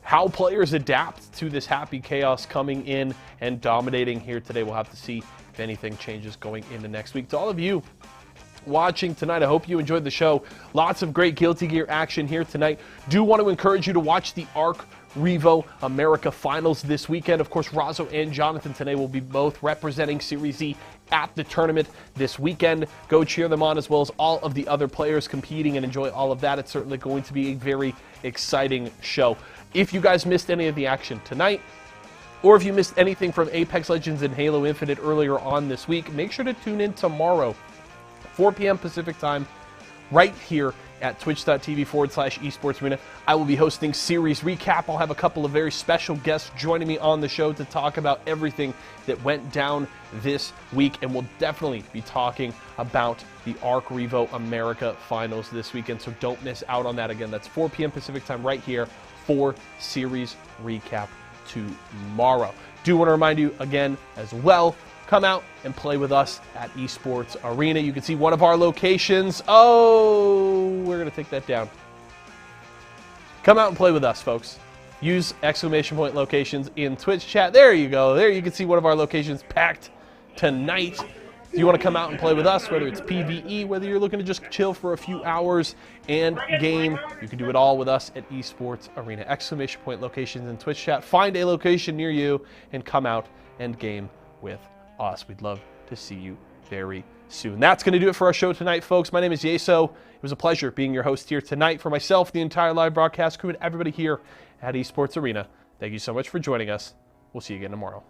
how players adapt to this Happy Chaos coming in and dominating here today. We'll have to see if anything changes going into next week. To all of you watching tonight, I hope you enjoyed the show. Lots of great Guilty Gear action here tonight. Do want to encourage you to watch the ARC Revo America Finals this weekend. Of course, Razzo and Jonathan today will be both representing Series E at the tournament this weekend. Go cheer them on, as well as all of the other players competing, and enjoy all of that. It's certainly going to be a very exciting show. If you guys missed any of the action tonight, or if you missed anything from Apex Legends and Halo Infinite earlier on this week, make sure to tune in tomorrow, 4 p.m. Pacific time, right here at twitch.tv/esports arena. I will be hosting Series Recap. I'll have a couple of very special guests joining me on the show to talk about everything that went down this week, and we'll definitely be talking about the ARC Revo America Finals this weekend, so don't miss out on that. Again, that's 4 p.m. Pacific time right here for Series Recap tomorrow. Do want to remind you again as well, come out and play with us at Esports Arena. You can see one of our locations. Oh, we're going to take that down. Come out and play with us, folks. Use exclamation point locations in Twitch chat. There you go. There you can see one of our locations packed tonight. If you want to come out and play with us, whether it's PvE, whether you're looking to just chill for a few hours and game, you can do it all with us at Esports Arena. Exclamation point locations in Twitch chat. Find a location near you and come out and game with us. We'd love to see you very soon. That's going to do it for our show tonight, folks. My name is Yeso. It was a pleasure being your host here tonight. For myself, the entire live broadcast crew, and everybody here at Esports Arena, thank you so much for joining us. We'll see you again tomorrow.